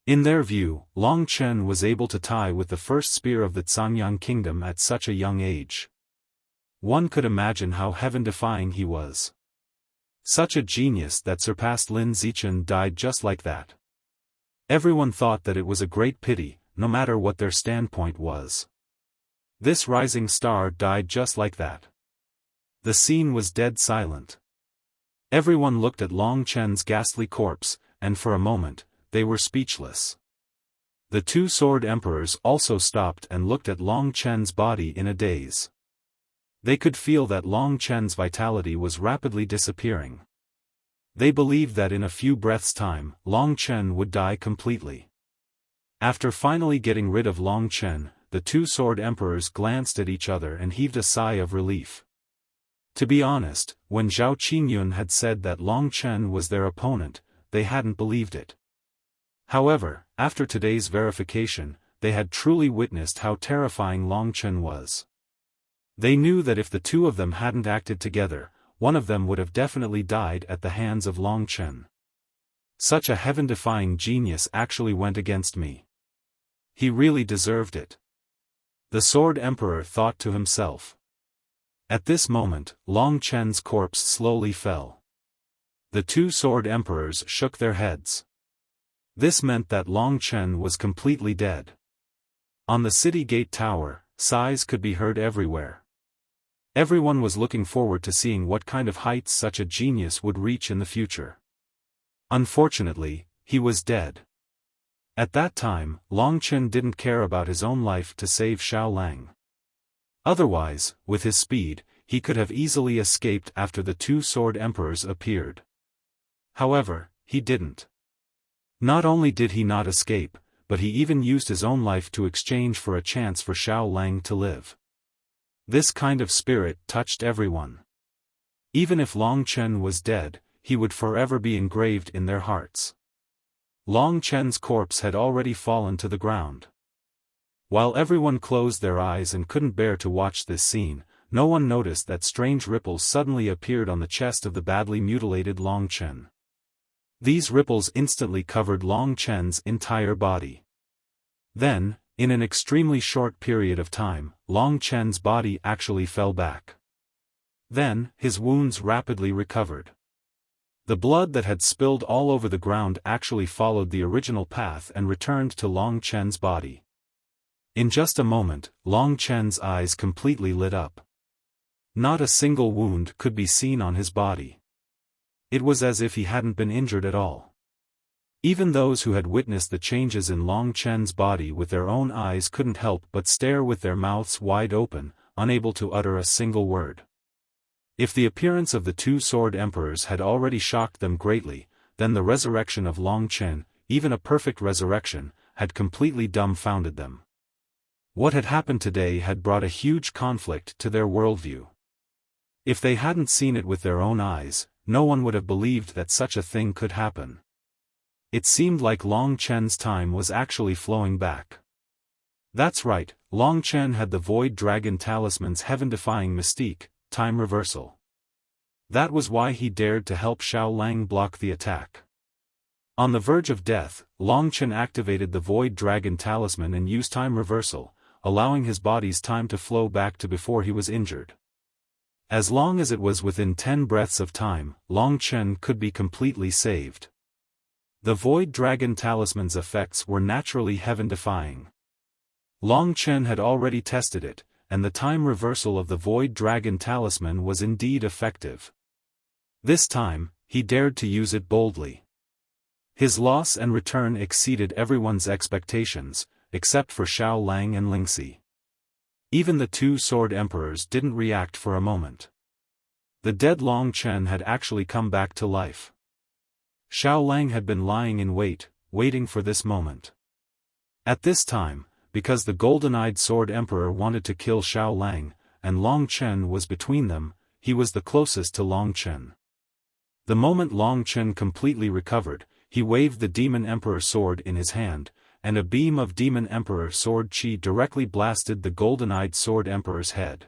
Speaker 1: In their view, Long Chen was able to tie with the first spear of the Zhangyang kingdom at such a young age. One could imagine how heaven-defying he was. Such a genius that surpassed Lin Zichen died just like that. Everyone thought that it was a great pity, no matter what their standpoint was. This rising star died just like that. The scene was dead silent. Everyone looked at Long Chen's ghastly corpse, and for a moment, they were speechless. The two Sword Emperors also stopped and looked at Long Chen's body in a daze. They could feel that Long Chen's vitality was rapidly disappearing. They believed that in a few breaths' time, Long Chen would die completely. After finally getting rid of Long Chen, the two Sword Emperors glanced at each other and heaved a sigh of relief. To be honest, when Zhao Qingyun had said that Long Chen was their opponent, they hadn't believed it. However, after today's verification, they had truly witnessed how terrifying Long Chen was. They knew that if the two of them hadn't acted together, one of them would have definitely died at the hands of Long Chen. Such a heaven-defying genius actually went against me. He really deserved it. The Sword Emperor thought to himself. At this moment, Long Chen's corpse slowly fell. The two Sword Emperors shook their heads. This meant that Long Chen was completely dead. On the city gate tower, sighs could be heard everywhere. Everyone was looking forward to seeing what kind of heights such a genius would reach in the future. Unfortunately, he was dead. At that time, Long Chen didn't care about his own life to save Xiao Lang. Otherwise, with his speed, he could have easily escaped after the two Sword Emperors appeared. However, he didn't. Not only did he not escape, but he even used his own life to exchange for a chance for Xiao Lang to live. This kind of spirit touched everyone. Even if Long Chen was dead, he would forever be engraved in their hearts. Long Chen's corpse had already fallen to the ground. While everyone closed their eyes and couldn't bear to watch this scene, no one noticed that strange ripples suddenly appeared on the chest of the badly mutilated Long Chen. These ripples instantly covered Long Chen's entire body. Then, in an extremely short period of time, Long Chen's body actually fell back. Then, his wounds rapidly recovered. The blood that had spilled all over the ground actually followed the original path and returned to Long Chen's body. In just a moment, Long Chen's eyes completely lit up. Not a single wound could be seen on his body. It was as if he hadn't been injured at all. Even those who had witnessed the changes in Long Chen's body with their own eyes couldn't help but stare with their mouths wide open, unable to utter a single word. If the appearance of the two Sword Emperors had already shocked them greatly, then the resurrection of Long Chen, even a perfect resurrection, had completely dumbfounded them. What had happened today had brought a huge conflict to their worldview. If they hadn't seen it with their own eyes, no one would have believed that such a thing could happen. It seemed like Long Chen's time was actually flowing back. That's right, Long Chen had the Void Dragon Talisman's heaven-defying mystique, time reversal. That was why he dared to help Xiao Lang block the attack. On the verge of death, Long Chen activated the Void Dragon Talisman and used time reversal, allowing his body's time to flow back to before he was injured. As long as it was within 10 breaths of time, Long Chen could be completely saved. The Void Dragon Talisman's effects were naturally heaven-defying. Long Chen had already tested it, and the time reversal of the Void Dragon Talisman was indeed effective. This time, he dared to use it boldly. His loss and return exceeded everyone's expectations, except for Xiao Lang and Lingxi. Even the two sword emperors didn't react for a moment. The dead Long Chen had actually come back to life. Xiao Lang had been lying in wait, waiting for this moment. At this time, because the golden-eyed sword emperor wanted to kill Xiao Lang, and Long Chen was between them, he was the closest to Long Chen. The moment Long Chen completely recovered, he waved the demon emperor sword in his hand, and a beam of demon emperor sword chi directly blasted the golden-eyed sword emperor's head.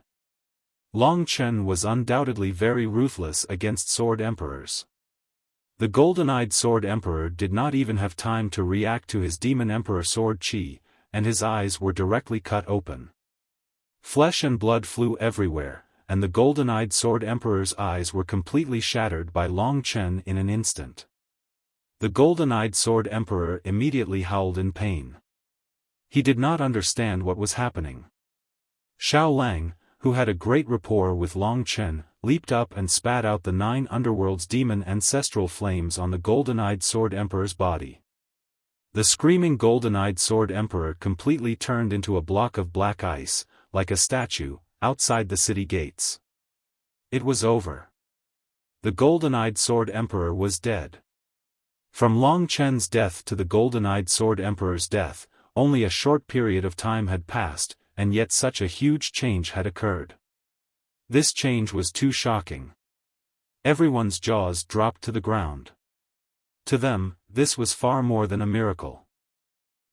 Speaker 1: Long Chen was undoubtedly very ruthless against sword emperors. The golden-eyed sword emperor did not even have time to react to his demon emperor sword chi, and his eyes were directly cut open. Flesh and blood flew everywhere, and the golden-eyed sword emperor's eyes were completely shattered by Long Chen in an instant. The golden-eyed sword emperor immediately howled in pain. He did not understand what was happening. Xiao Lang, who had a great rapport with Long Chen, leaped up and spat out the 9 underworld's demon ancestral flames on the golden-eyed sword emperor's body. The screaming golden-eyed sword emperor completely turned into a block of black ice, like a statue, outside the city gates. It was over. The golden-eyed sword emperor was dead. From Long Chen's death to the golden-eyed sword emperor's death, only a short period of time had passed, and yet such a huge change had occurred. This change was too shocking. Everyone's jaws dropped to the ground. To them, this was far more than a miracle.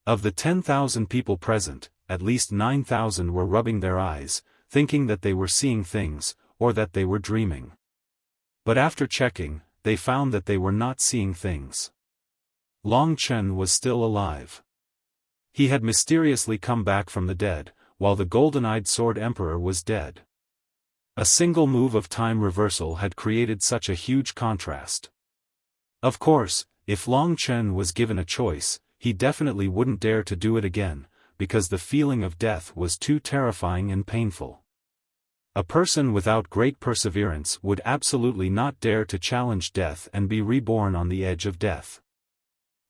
Speaker 1: Of the 10,000 people present, at least 9,000 were rubbing their eyes, thinking that they were seeing things, or that they were dreaming. But after checking, they found that they were not seeing things. Long Chen was still alive. He had mysteriously come back from the dead, while the golden-eyed sword emperor was dead. A single move of time reversal had created such a huge contrast. Of course, if Long Chen was given a choice, he definitely wouldn't dare to do it again, because the feeling of death was too terrifying and painful. A person without great perseverance would absolutely not dare to challenge death and be reborn on the edge of death.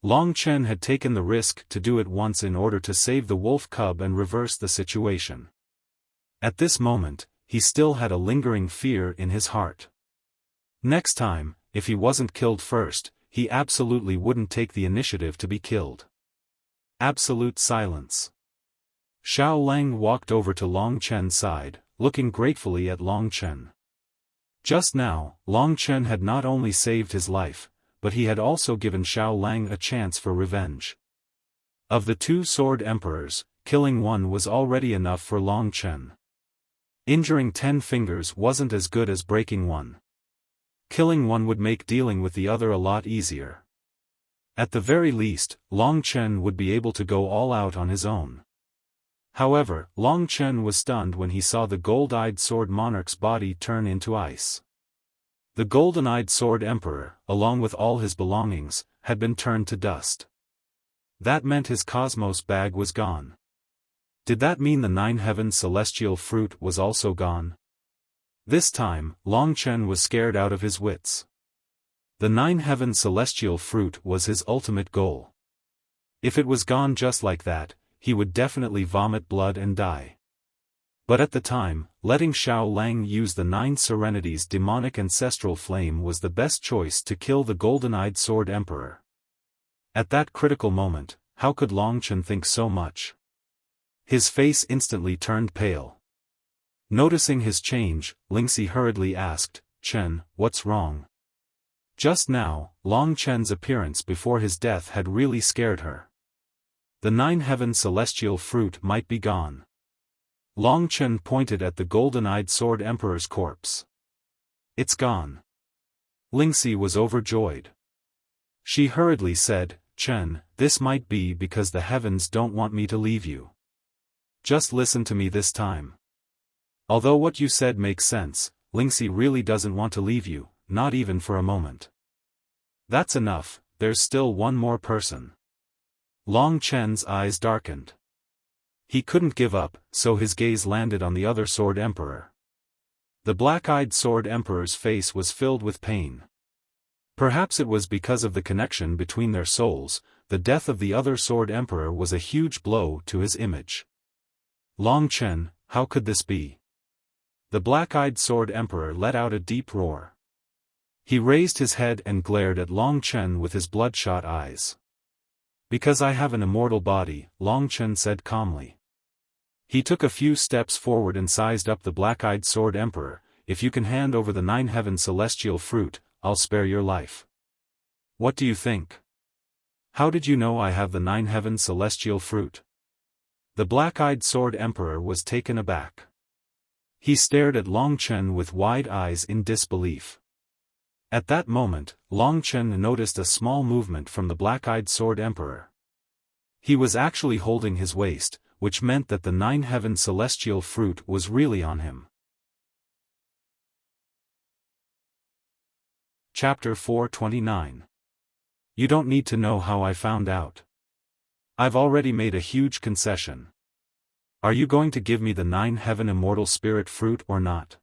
Speaker 1: Long Chen had taken the risk to do it once in order to save the wolf cub and reverse the situation. At this moment, he still had a lingering fear in his heart. Next time, if he wasn't killed first, he absolutely wouldn't take the initiative to be killed. Absolute silence. Xiao Lang walked over to Long Chen's side, looking gratefully at Long Chen. Just now, Long Chen had not only saved his life, but he had also given Xiao Lang a chance for revenge. Of the two sword emperors, killing one was already enough for Long Chen. Injuring 10 fingers wasn't as good as breaking one. Killing one would make dealing with the other a lot easier. At the very least, Long Chen would be able to go all out on his own. However, Long Chen was stunned when he saw the gold-eyed sword monarch's body turn into ice. The golden-eyed sword emperor, along with all his belongings, had been turned to dust. That meant his cosmos bag was gone. Did that mean the 9 heaven celestial fruit was also gone? This time, Long Chen was scared out of his wits. The 9 heaven celestial fruit was his ultimate goal. If it was gone just like that, he would definitely vomit blood and die. But at the time, letting Xiao Lang use the 9 Serenity's demonic ancestral flame was the best choice to kill the golden-eyed sword emperor. At that critical moment, how could Long Chen think so much? His face instantly turned pale. Noticing his change, Lingxi hurriedly asked, "Chen, what's wrong?" Just now, Long Chen's appearance before his death had really scared her. The 9 heaven celestial fruit might be gone. Long Chen pointed at the golden-eyed sword emperor's corpse. "It's gone." Lingxi was overjoyed. She hurriedly said, "Chen, this might be because the heavens don't want me to leave you. Just listen to me this time. Although what you said makes sense, Lingxi really doesn't want to leave you, not even for a moment." "That's enough, there's still one more person." Long Chen's eyes darkened. He couldn't give up, so his gaze landed on the other sword emperor. The black-eyed sword emperor's face was filled with pain. Perhaps it was because of the connection between their souls. The death of the other Sword Emperor was a huge blow to his image. Long Chen, how could this be? The black-eyed Sword Emperor let out a deep roar. He raised his head and glared at Long Chen with his bloodshot eyes. Because I have an immortal body, Long Chen said calmly. He took a few steps forward and sized up the black-eyed Sword Emperor. If you can hand over the 9 heaven celestial fruit, I'll spare your life. What do you think? How did you know I have the 9 heaven celestial fruit? The black-eyed Sword Emperor was taken aback. He stared at Long Chen with wide eyes in disbelief. At that moment, Long Chen noticed a small movement from the black-eyed Sword Emperor. He was actually holding his waist, which meant that the 9 heaven celestial fruit was really on him. Chapter 429. You don't need to know how I found out. I've already made a huge concession. Are you going to give me the 9 heaven immortal spirit fruit or not?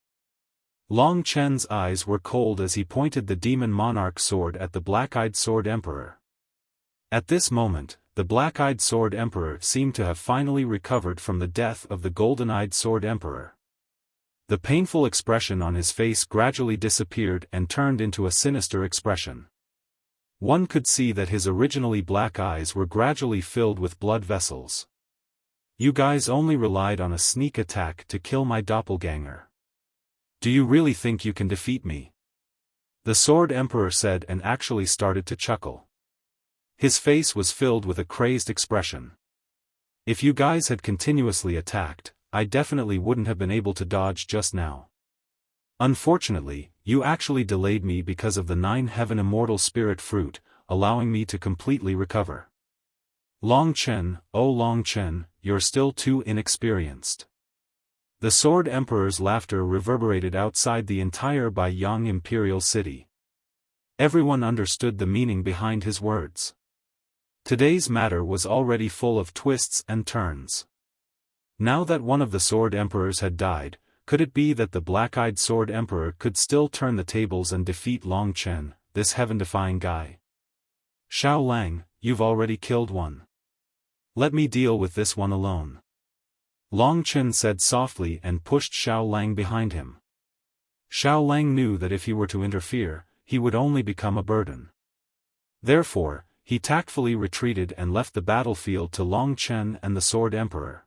Speaker 1: Long Chen's eyes were cold as he pointed the demon monarch sword at the black-eyed Sword Emperor. At this moment, the black-eyed Sword Emperor seemed to have finally recovered from the death of the golden-eyed Sword Emperor. The painful expression on his face gradually disappeared and turned into a sinister expression. One could see that his originally black eyes were gradually filled with blood vessels. You guys only relied on a sneak attack to kill my doppelganger. Do you really think you can defeat me? The Sword Emperor said and actually started to chuckle. His face was filled with a crazed expression. If you guys had continuously attacked, I definitely wouldn't have been able to dodge just now. Unfortunately, you actually delayed me because of the 9 heaven immortal spirit fruit, allowing me to completely recover. Long Chen, oh Long Chen, you're still too inexperienced. The Sword Emperor's laughter reverberated outside the entire Baiyang imperial city. Everyone understood the meaning behind his words. Today's matter was already full of twists and turns. Now that one of the Sword Emperors had died, could it be that the black-eyed Sword Emperor could still turn the tables and defeat Long Chen, this heaven-defying guy? Xiao Lang, you've already killed one. Let me deal with this one alone. Long Chen said softly and pushed Xiao Lang behind him. Xiao Lang knew that if he were to interfere, he would only become a burden. Therefore, he tactfully retreated and left the battlefield to Long Chen and the Sword Emperor.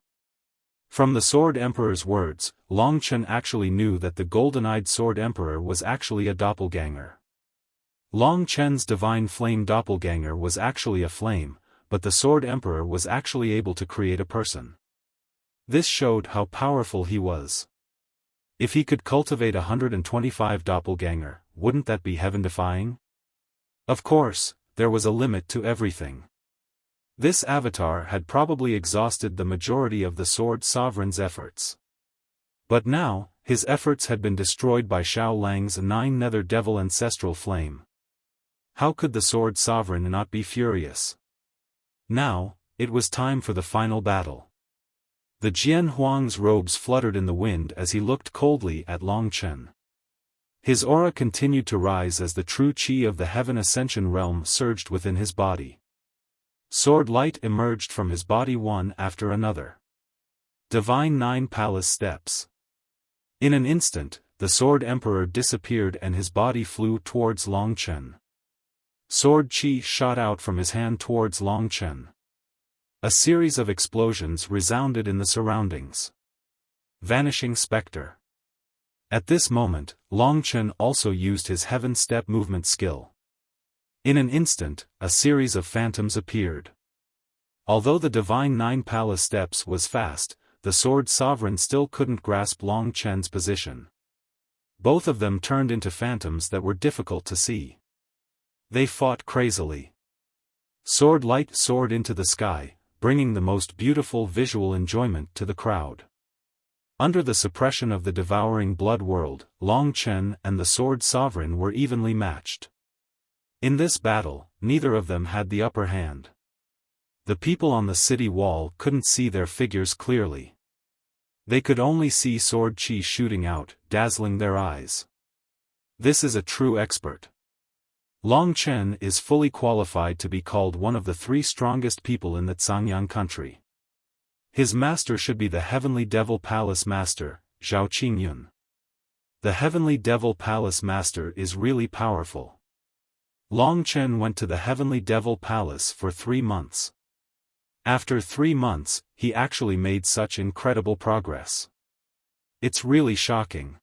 Speaker 1: From the Sword Emperor's words, Long Chen actually knew that the golden-eyed Sword Emperor was actually a doppelganger. Long Chen's divine flame doppelganger was actually a flame, but the Sword Emperor was actually able to create a person. This showed how powerful he was. If he could cultivate 125 doppelganger, wouldn't that be heaven-defying? Of course, there was a limit to everything. This avatar had probably exhausted the majority of the Sword Sovereign's efforts. But now, his efforts had been destroyed by Xiao Lang's 9 Nether Devil Ancestral Flame. How could the Sword Sovereign not be furious? Now, it was time for the final battle. The Jian Huang's robes fluttered in the wind as he looked coldly at Long Chen. His aura continued to rise as the true qi of the Heaven Ascension realm surged within his body. Sword light emerged from his body one after another. Divine 9 Palace Steps. In an instant, the Sword Emperor disappeared and his body flew towards Long Chen. Sword qi shot out from his hand towards Long Chen. A series of explosions resounded in the surroundings. Vanishing Spectre. At this moment, Long Chen also used his Heaven Step movement skill. In an instant, a series of phantoms appeared. Although the Divine 9 Palace Steps was fast, the Sword Sovereign still couldn't grasp Long Chen's position. Both of them turned into phantoms that were difficult to see. They fought crazily. Sword light soared into the sky, bringing the most beautiful visual enjoyment to the crowd. Under the suppression of the devouring blood world, Long Chen and the Sword Sovereign were evenly matched. In this battle, neither of them had the upper hand. The people on the city wall couldn't see their figures clearly. They could only see sword qi shooting out, dazzling their eyes. This is a true expert. Long Chen is fully qualified to be called one of the 3 strongest people in the Zhangyang country. His master should be the Heavenly Devil Palace Master, Zhao Qingyun. The Heavenly Devil Palace Master is really powerful. Long Chen went to the Heavenly Devil Palace for 3 months. After 3 months, he actually made such incredible progress. It's really shocking.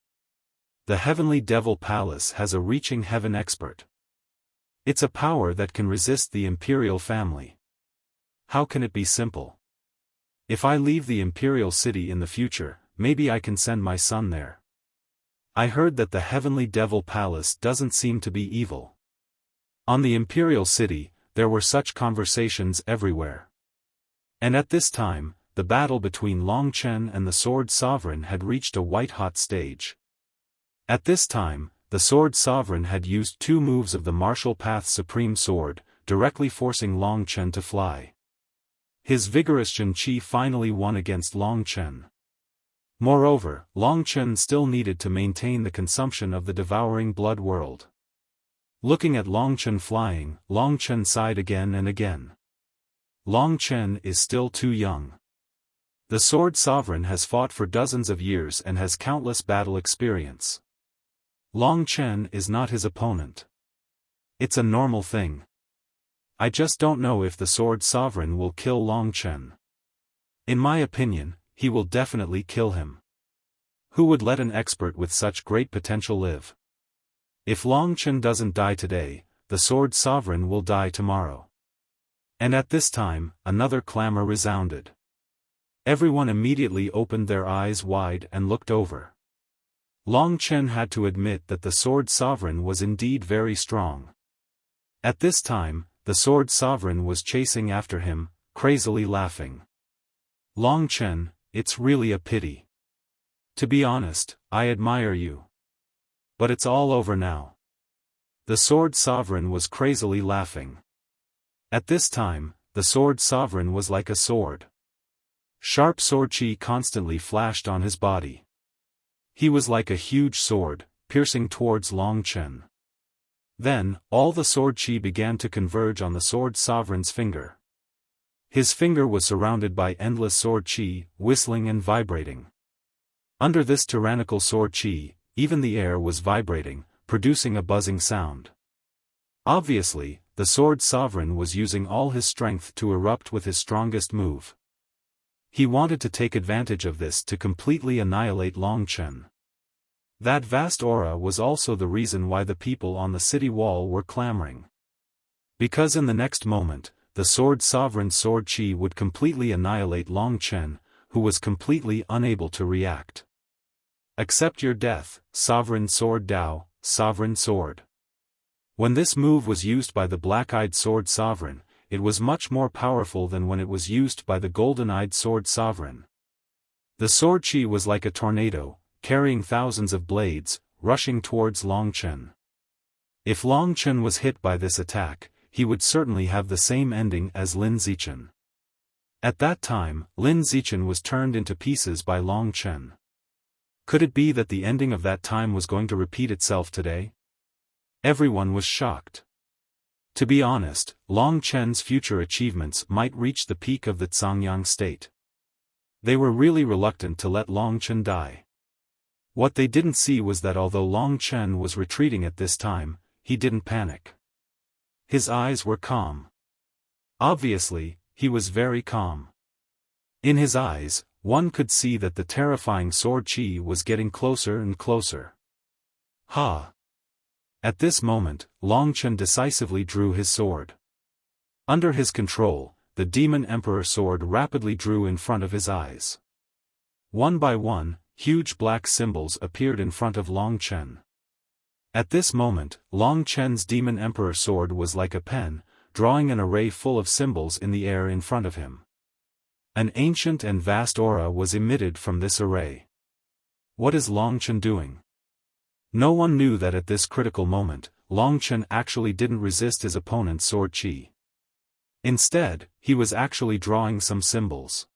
Speaker 1: The Heavenly Devil Palace has a reaching heaven expert. It's a power that can resist the imperial family. How can it be simple? If I leave the imperial city in the future, maybe I can send my son there. I heard that the Heavenly Devil Palace doesn't seem to be evil. On the imperial city, there were such conversations everywhere. And at this time, the battle between Long Chen and the Sword Sovereign had reached a white-hot stage. At this time, the Sword Sovereign had used 2 moves of the Martial Path Supreme Sword, directly forcing Long Chen to fly. His vigorous Jin Qi finally won against Long Chen. Moreover, Long Chen still needed to maintain the consumption of the devouring blood world. Looking at Long Chen flying, Long Chen sighed again and again. Long Chen is still too young. The Sword Sovereign has fought for dozens of years and has countless battle experience. Long Chen is not his opponent. It's a normal thing. I just don't know if the Sword Sovereign will kill Long Chen. In my opinion, he will definitely kill him. Who would let an expert with such great potential live? If Long Chen doesn't die today, the Sword Sovereign will die tomorrow. And at this time, another clamor resounded. Everyone immediately opened their eyes wide and looked over. Long Chen had to admit that the Sword Sovereign was indeed very strong. At this time, the Sword Sovereign was chasing after him, crazily laughing. Long Chen, it's really a pity. To be honest, I admire you. But it's all over now. The Sword Sovereign was crazily laughing. At this time, the Sword Sovereign was like a sword. Sharp sword chi constantly flashed on his body. He was like a huge sword, piercing towards Long Chen. Then, all the sword chi began to converge on the Sword Sovereign's finger. His finger was surrounded by endless sword chi, whistling and vibrating. Under this tyrannical sword chi, even the air was vibrating, producing a buzzing sound. Obviously, the Sword Sovereign was using all his strength to erupt with his strongest move. He wanted to take advantage of this to completely annihilate Long Chen. That vast aura was also the reason why the people on the city wall were clamoring. Because in the next moment, the Sword Sovereign's sword chi would completely annihilate Long Chen, who was completely unable to react. Accept your death, Sovereign Sword Dao, Sovereign Sword. When this move was used by the black-eyed Sword Sovereign, it was much more powerful than when it was used by the golden-eyed Sword Sovereign. The sword chi was like a tornado, carrying thousands of blades, rushing towards Long Chen. If Long Chen was hit by this attack, he would certainly have the same ending as Lin Zichen. At that time, Lin Zichen was turned into pieces by Long Chen. Could it be that the ending of that time was going to repeat itself today? Everyone was shocked. To be honest, Long Chen's future achievements might reach the peak of the Zhangyang state. They were really reluctant to let Long Chen die. What they didn't see was that although Long Chen was retreating at this time, he didn't panic. His eyes were calm. Obviously, he was very calm. In his eyes, one could see that the terrifying sword chi was getting closer and closer. Ha! At this moment, Long Chen decisively drew his sword. Under his control, the Demon Emperor sword rapidly drew in front of his eyes. One by one, huge black symbols appeared in front of Long Chen. At this moment, Long Chen's Demon Emperor sword was like a pen, drawing an array full of symbols in the air in front of him. An ancient and vast aura was emitted from this array. What is Long Chen doing? No one knew that at this critical moment, Long Chen actually didn't resist his opponent's sword chi. Instead, he was actually drawing some symbols.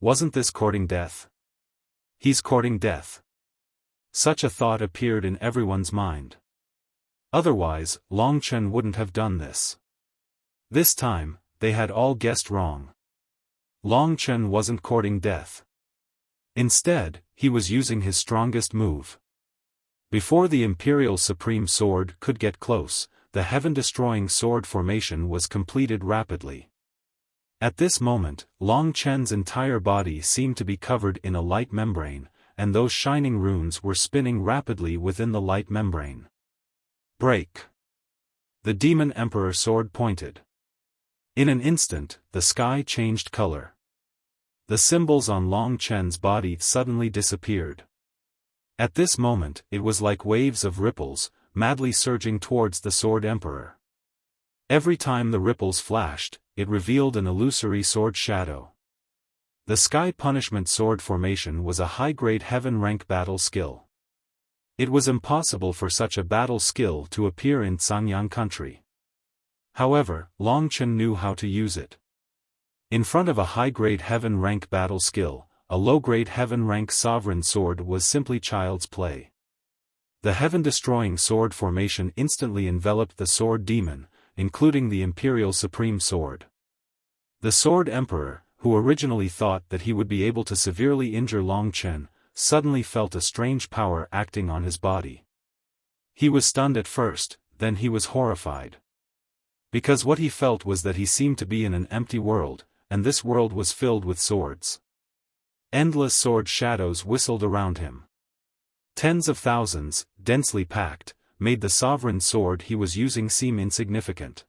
Speaker 1: Wasn't this courting death? He's courting death. Such a thought appeared in everyone's mind. Otherwise, Long Chen wouldn't have done this. This time, they had all guessed wrong. Long Chen wasn't courting death. Instead, he was using his strongest move. Before the Imperial Supreme Sword could get close, the heaven-destroying sword formation was completed rapidly. At this moment, Long Chen's entire body seemed to be covered in a light membrane, and those shining runes were spinning rapidly within the light membrane. Break! The Demon Emperor sword pointed. In an instant, the sky changed color. The symbols on Long Chen's body suddenly disappeared. At this moment, it was like waves of ripples, madly surging towards the Sword Emperor. Every time the ripples flashed, it revealed an illusory sword shadow. The Sky Punishment Sword formation was a high-grade heaven-rank battle skill. It was impossible for such a battle skill to appear in Cangyang country. However, Long Chen knew how to use it. In front of a high-grade heaven-rank battle skill, a low-grade heaven-rank sovereign sword was simply child's play. The heaven-destroying sword formation instantly enveloped the sword demon, including the Imperial Supreme Sword. The Sword Emperor, who originally thought that he would be able to severely injure Long Chen, suddenly felt a strange power acting on his body. He was stunned at first, then he was horrified. Because what he felt was that he seemed to be in an empty world, and this world was filled with swords. Endless sword shadows whistled around him. Tens of thousands, densely packed, made the sovereign sword he was using seem insignificant.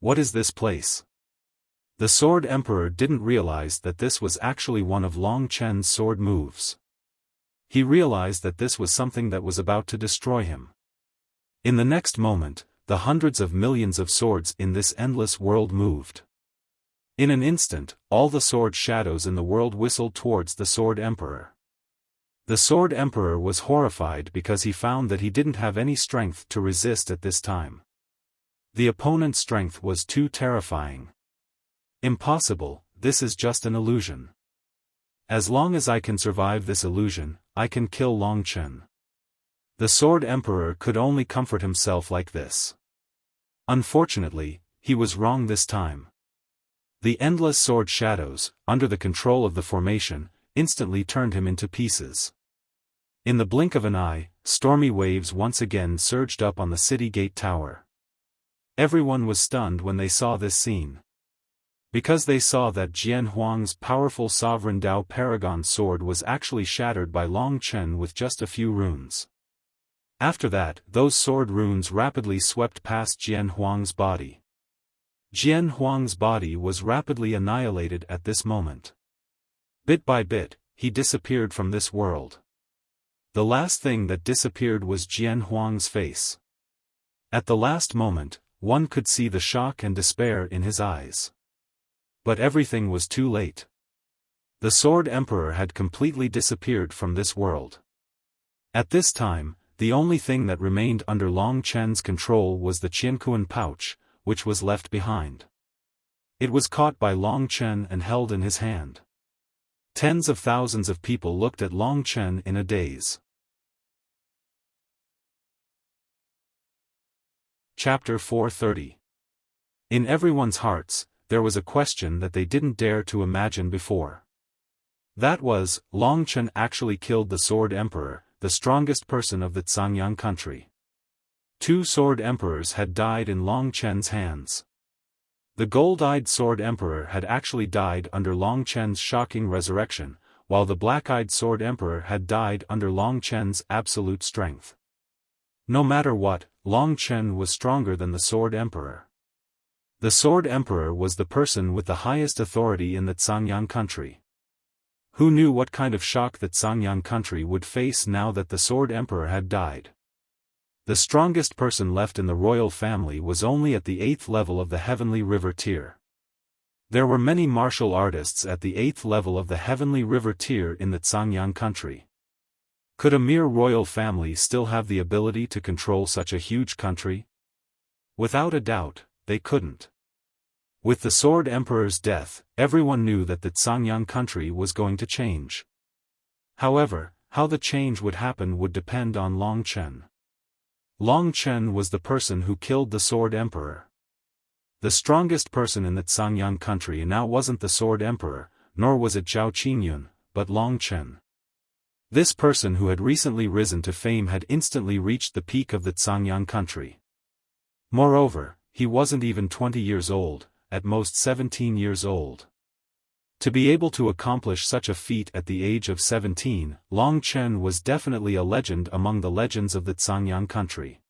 Speaker 1: What is this place? The Sword Emperor didn't realize that this was actually one of Long Chen's sword moves. He realized that this was something that was about to destroy him. In the next moment, the hundreds of millions of swords in this endless world moved. In an instant, all the sword shadows in the world whistled towards the Sword Emperor. The Sword Emperor was horrified because he found that he didn't have any strength to resist at this time. The opponent's strength was too terrifying. Impossible, this is just an illusion. As long as I can survive this illusion, I can kill Long Chen. The Sword Emperor could only comfort himself like this. Unfortunately, he was wrong this time. The endless sword shadows, under the control of the formation, instantly turned him into pieces. In the blink of an eye, stormy waves once again surged up on the city gate tower. Everyone was stunned when they saw this scene. Because they saw that Jian Huang's powerful Sovereign Dao Paragon sword was actually shattered by Long Chen with just a few runes. After that, those sword runes rapidly swept past Jian Huang's body. Jian Huang's body was rapidly annihilated at this moment. Bit by bit, he disappeared from this world. The last thing that disappeared was Jian Huang's face. At the last moment, one could see the shock and despair in his eyes. But everything was too late. The Sword Emperor had completely disappeared from this world. At this time, the only thing that remained under Long Chen's control was the Qiankuan pouch, which was left behind. It was caught by Long Chen and held in his hand. Tens of thousands of people looked at Long Chen in a daze. Chapter 430. In everyone's hearts, there was a question that they didn't dare to imagine before. That was, Long Chen actually killed the Sword Emperor, the strongest person of the Cangyang country. 2 Sword Emperors had died in Long Chen's hands. The gold-eyed Sword Emperor had actually died under Long Chen's shocking resurrection, while the black-eyed Sword Emperor had died under Long Chen's absolute strength. No matter what, Long Chen was stronger than the Sword Emperor. The Sword Emperor was the person with the highest authority in the Cangyang country. Who knew what kind of shock the Cangyang country would face now that the Sword Emperor had died? The strongest person left in the royal family was only at the 8th level of the Heavenly River tier. There were many martial artists at the 8th level of the Heavenly River tier in the Cangyang country. Could a mere royal family still have the ability to control such a huge country? Without a doubt, they couldn't. With the Sword Emperor's death, everyone knew that the Cangyang country was going to change. However, how the change would happen would depend on Long Chen. Long Chen was the person who killed the Sword Emperor. The strongest person in the Xiangyang country now wasn't the Sword Emperor, nor was it Zhao Qingyun, but Long Chen. This person who had recently risen to fame had instantly reached the peak of the Xiangyang country. Moreover, he wasn't even 20 years old, at most 17 years old. To be able to accomplish such a feat at the age of 17, Long Chen was definitely a legend among the legends of the Xiangyang country.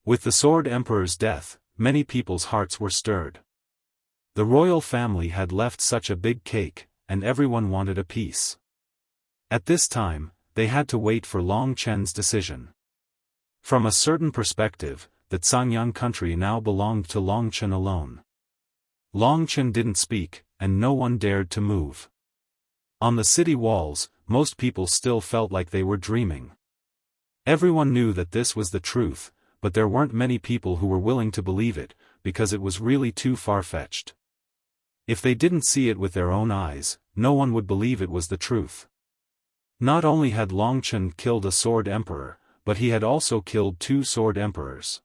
Speaker 1: With the Sword Emperor's death, many people's hearts were stirred. The royal family had left such a big cake, and everyone wanted a piece. At this time, they had to wait for Long Chen's decision. From a certain perspective, the Xiangyang country now belonged to Long Chen alone. Long Chen didn't speak, and no one dared to move. On the city walls, most people still felt like they were dreaming. Everyone knew that this was the truth, but there weren't many people who were willing to believe it, because it was really too far-fetched. If they didn't see it with their own eyes, no one would believe it was the truth. Not only had Long Chen killed a Sword Emperor, but he had also killed 2 Sword Emperors.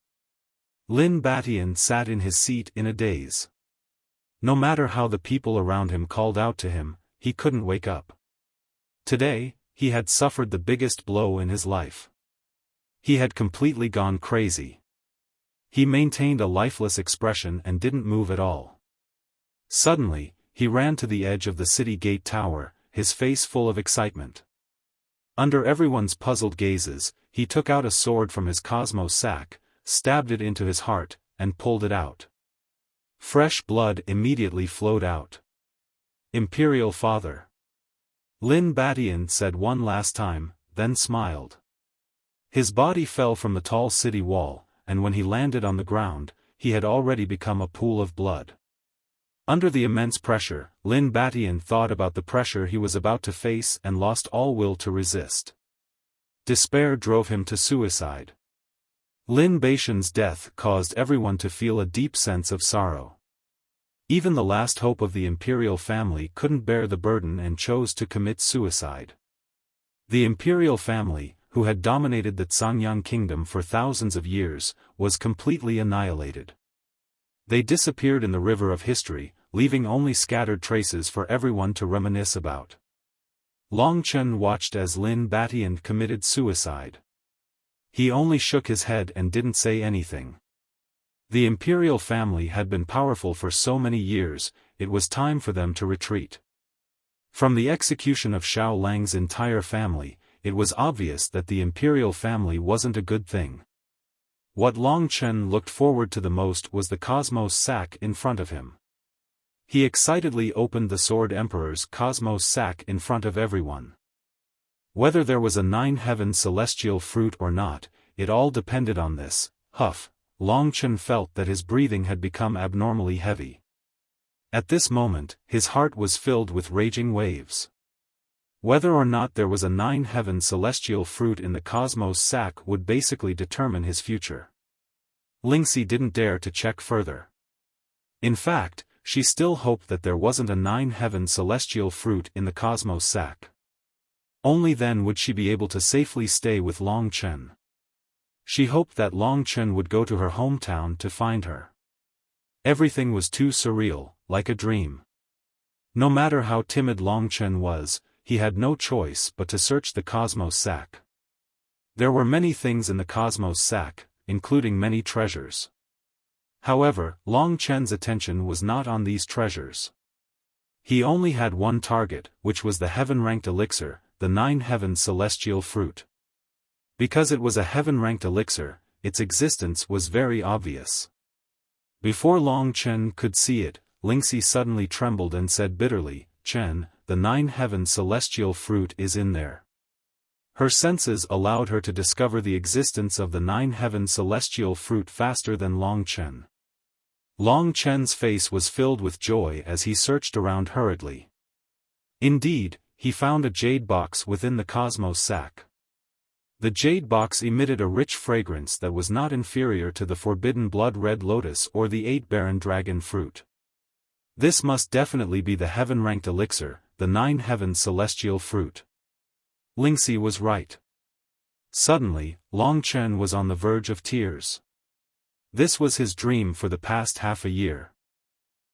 Speaker 1: Lin Batian sat in his seat in a daze. No matter how the people around him called out to him, he couldn't wake up. Today, he had suffered the biggest blow in his life. He had completely gone crazy. He maintained a lifeless expression and didn't move at all. Suddenly, he ran to the edge of the city gate tower, his face full of excitement. Under everyone's puzzled gazes, he took out a sword from his cosmos sack, stabbed it into his heart, and pulled it out. Fresh blood immediately flowed out. Imperial Father. Lin Batian said one last time, then smiled. His body fell from the tall city wall, and when he landed on the ground, he had already become a pool of blood. Under the immense pressure, Lin Batian thought about the pressure he was about to face and lost all will to resist. Despair drove him to suicide. Lin Batian's death caused everyone to feel a deep sense of sorrow. Even the last hope of the imperial family couldn't bear the burden and chose to commit suicide. The imperial family, who had dominated the Xiangyang kingdom for thousands of years, was completely annihilated. They disappeared in the river of history, leaving only scattered traces for everyone to reminisce about. Long Chen watched as Lin Batian committed suicide. He only shook his head and didn't say anything. The imperial family had been powerful for so many years, it was time for them to retreat. From the execution of Xiao Lang's entire family, it was obvious that the imperial family wasn't a good thing. What Long Chen looked forward to the most was the cosmos sack in front of him. He excitedly opened the Sword Emperor's cosmos sack in front of everyone. Whether there was a 9-heaven celestial fruit or not, it all depended on this. Huff, Long Chen felt that his breathing had become abnormally heavy. At this moment, his heart was filled with raging waves. Whether or not there was a 9-heaven celestial fruit in the cosmos sack would basically determine his future. Lingxi didn't dare to check further. In fact, she still hoped that there wasn't a 9-heaven celestial fruit in the cosmos sack. Only then would she be able to safely stay with Long Chen. She hoped that Long Chen would go to her hometown to find her. Everything was too surreal, like a dream. No matter how timid Long Chen was, he had no choice but to search the cosmos sack. There were many things in the cosmos sack, including many treasures. However, Long Chen's attention was not on these treasures. He only had one target, which was the heaven-ranked elixir, the 9-heaven celestial fruit. Because it was a heaven-ranked elixir, its existence was very obvious. Before Long Chen could see it, Lingxi suddenly trembled and said bitterly, "Chen, the 9-heaven celestial fruit is in there." Her senses allowed her to discover the existence of the 9-heaven celestial fruit faster than Long Chen. Long Chen's face was filled with joy as he searched around hurriedly. Indeed, he found a jade box within the cosmos sack. The jade box emitted a rich fragrance that was not inferior to the forbidden blood-red lotus or the 8-barren dragon fruit. This must definitely be the heaven-ranked elixir, the 9-heaven celestial fruit. Lingxi was right. Suddenly, Long Chen was on the verge of tears. This was his dream for the past half a year.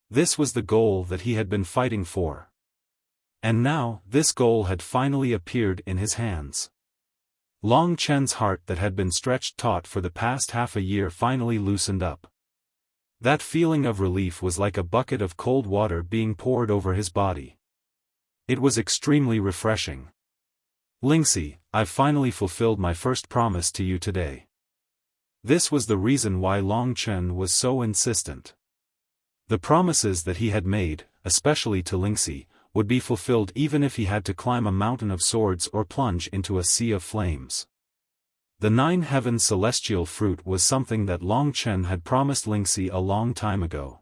Speaker 1: This was the goal that he had been fighting for. And now, this goal had finally appeared in his hands. Long Chen's heart that had been stretched taut for the past half a year finally loosened up. That feeling of relief was like a bucket of cold water being poured over his body. It was extremely refreshing. Lingxi, I've finally fulfilled my first promise to you today. This was the reason why Long Chen was so insistent. The promises that he had made, especially to Lingxi, would be fulfilled even if he had to climb a mountain of swords or plunge into a sea of flames. The 9 heaven celestial fruit was something that Long Chen had promised Lingxi a long time ago.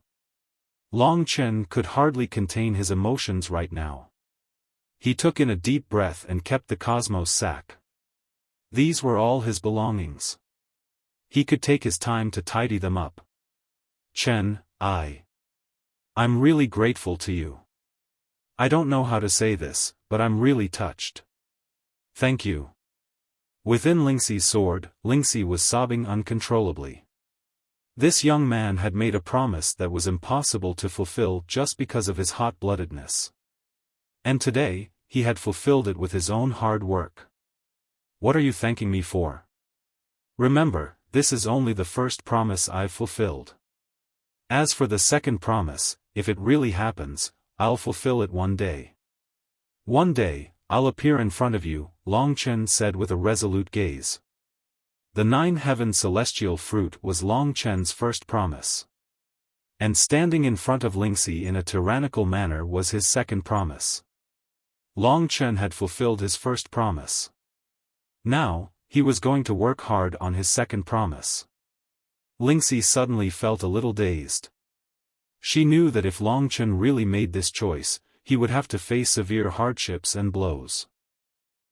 Speaker 1: Long Chen could hardly contain his emotions right now. He took in a deep breath and kept the cosmos sack. These were all his belongings. He could take his time to tidy them up. Chen, I'm really grateful to you. I don't know how to say this, but I'm really touched. Thank you. Within Lingxi's sword, Lingxi was sobbing uncontrollably. This young man had made a promise that was impossible to fulfill just because of his hot-bloodedness. And today, he had fulfilled it with his own hard work. What are you thanking me for? Remember, this is only the first promise I've fulfilled. As for the second promise, if it really happens, I'll fulfill it one day. One day, I'll appear in front of you, Long Chen said with a resolute gaze. The 9 heaven celestial fruit was Long Chen's first promise. And standing in front of Lingxi in a tyrannical manner was his second promise. Long Chen had fulfilled his first promise. Now, he was going to work hard on his second promise. Lingxi suddenly felt a little dazed. She knew that if Long Chen really made this choice, he would have to face severe hardships and blows.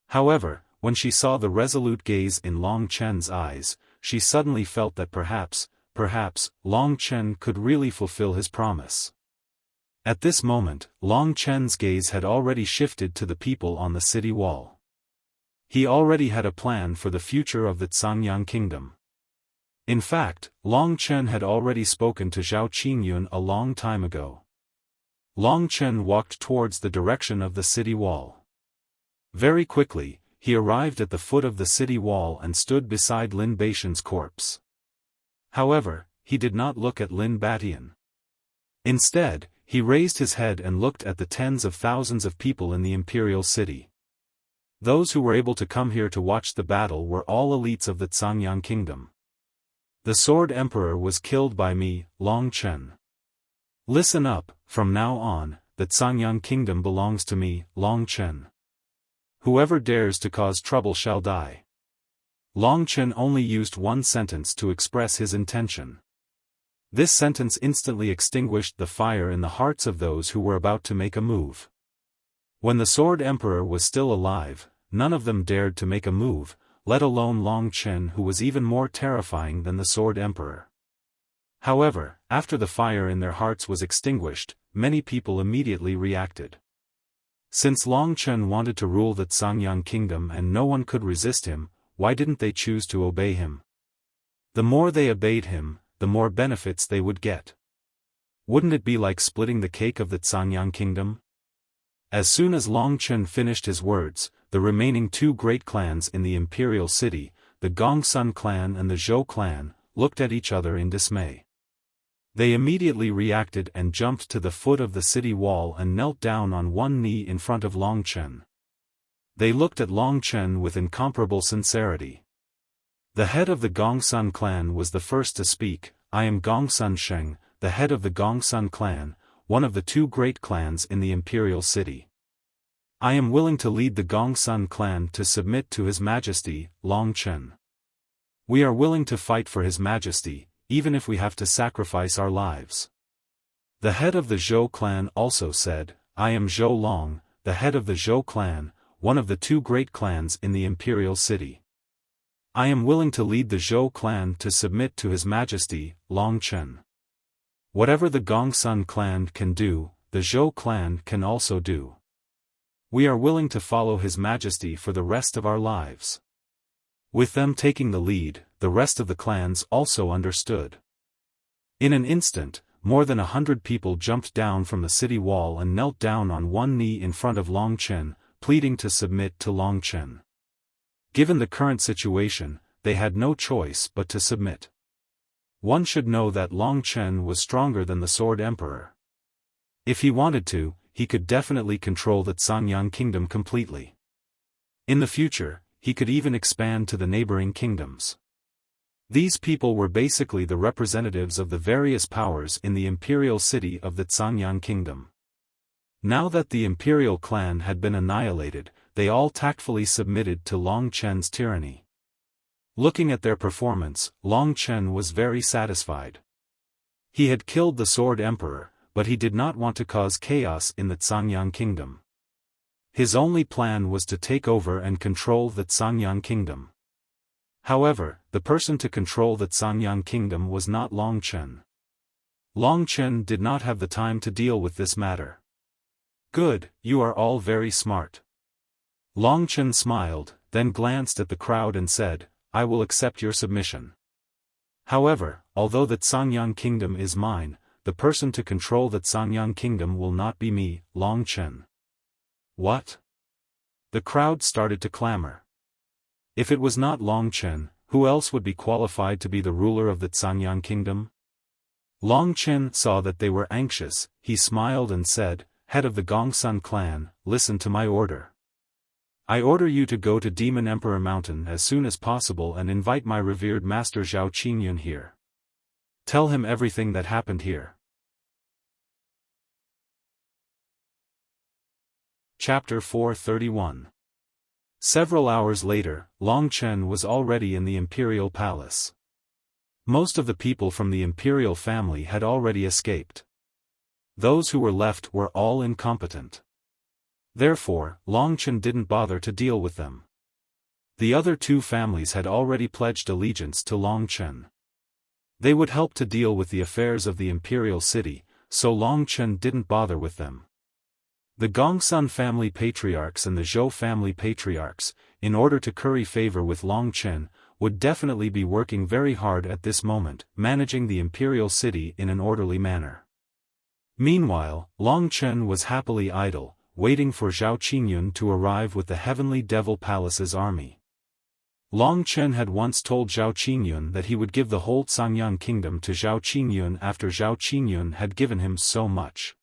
Speaker 1: However, when she saw the resolute gaze in Long Chen's eyes, she suddenly felt that perhaps, Long Chen could really fulfill his promise. At this moment, Long Chen's gaze had already shifted to the people on the city wall. He already had a plan for the future of the Zhangyang kingdom. In fact, Long Chen had already spoken to Zhao Qingyun a long time ago. Long Chen walked towards the direction of the city wall. Very quickly, he arrived at the foot of the city wall and stood beside Lin Batian's corpse. However, he did not look at Lin Batian. Instead, he raised his head and looked at the tens of thousands of people in the imperial city. Those who were able to come here to watch the battle were all elites of the Zhangyang kingdom. The Sword Emperor was killed by me, Long Chen. Listen up, from now on, the Zhangyang kingdom belongs to me, Long Chen. Whoever dares to cause trouble shall die. Long Chen only used one sentence to express his intention. This sentence instantly extinguished the fire in the hearts of those who were about to make a move. When the Sword Emperor was still alive, none of them dared to make a move, let alone Long Chen, who was even more terrifying than the Sword Emperor. However, after the fire in their hearts was extinguished, many people immediately reacted. Since Long Chen wanted to rule the Zhangyang kingdom and no one could resist him, why didn't they choose to obey him? The more they obeyed him, the more benefits they would get. Wouldn't it be like splitting the cake of the Zhangyang kingdom? As soon as Long Chen finished his words, the remaining 2 great clans in the imperial city, the Gongsun clan and the Zhou clan, looked at each other in dismay. They immediately reacted and jumped to the foot of the city wall and knelt down on one knee in front of Long Chen. They looked at Long Chen with incomparable sincerity. The head of the Gongsun clan was the first to speak. I am Gongsun Sheng, the head of the Gongsun clan, one of the 2 great clans in the imperial city. I am willing to lead the Gongsun clan to submit to His Majesty, Long Chen. We are willing to fight for His Majesty, even if we have to sacrifice our lives. The head of the Zhou clan also said, I am Zhou Long, the head of the Zhou clan, one of the 2 great clans in the imperial city. I am willing to lead the Zhou clan to submit to His Majesty, Long Chen. Whatever the Gongsun clan can do, the Zhou clan can also do. We are willing to follow His Majesty for the rest of our lives. With them taking the lead, the rest of the clans also understood. In an instant, more than 100 people jumped down from the city wall and knelt down on one knee in front of Long Chen, pleading to submit to Long Chen. Given the current situation, they had no choice but to submit. One should know that Long Chen was stronger than the Sword Emperor. If he wanted to, he could definitely control the Sanyang kingdom completely. In the future, he could even expand to the neighboring kingdoms. These people were basically the representatives of the various powers in the imperial city of the Sanyang kingdom. Now that the imperial clan had been annihilated, they all tactfully submitted to Long Chen's tyranny. Looking at their performance, Long Chen was very satisfied. He had killed the Sword Emperor, but he did not want to cause chaos in the Sanyang kingdom. His only plan was to take over and control the Sanyang kingdom. However, the person to control the Sanyang kingdom was not Long Chen. Long Chen did not have the time to deal with this matter. Good, you are all very smart. Long Chen smiled, then glanced at the crowd and said, I will accept your submission. However, although the Sanyang kingdom is mine, the person to control the Sanyang kingdom will not be me, Long Chen. What? The crowd started to clamor. If it was not Long Chen, who else would be qualified to be the ruler of the Sanyang kingdom? Long Chen saw that they were anxious, he smiled and said, Head of the Gongsun clan, listen to my order. I order you to go to Demon Emperor Mountain as soon as possible and invite my revered master Zhao Qingyun here. Tell him everything that happened here. Chapter 431. Several hours later, Long Chen was already in the imperial palace. Most of the people from the imperial family had already escaped. Those who were left were all incompetent. Therefore, Long Chen didn't bother to deal with them. The other two families had already pledged allegiance to Long Chen. They would help to deal with the affairs of the imperial city, so Long Chen didn't bother with them. The Gongsun family patriarchs and the Zhou family patriarchs, in order to curry favor with Long Chen, would definitely be working very hard at this moment, managing the imperial city in an orderly manner. Meanwhile, Long Chen was happily idle, waiting for Zhao Qingyun to arrive with the Heavenly Devil Palace's army. Long Chen had once told Zhao Qingyun that he would give the whole Sanyang kingdom to Zhao Qingyun after Zhao Qingyun had given him so much.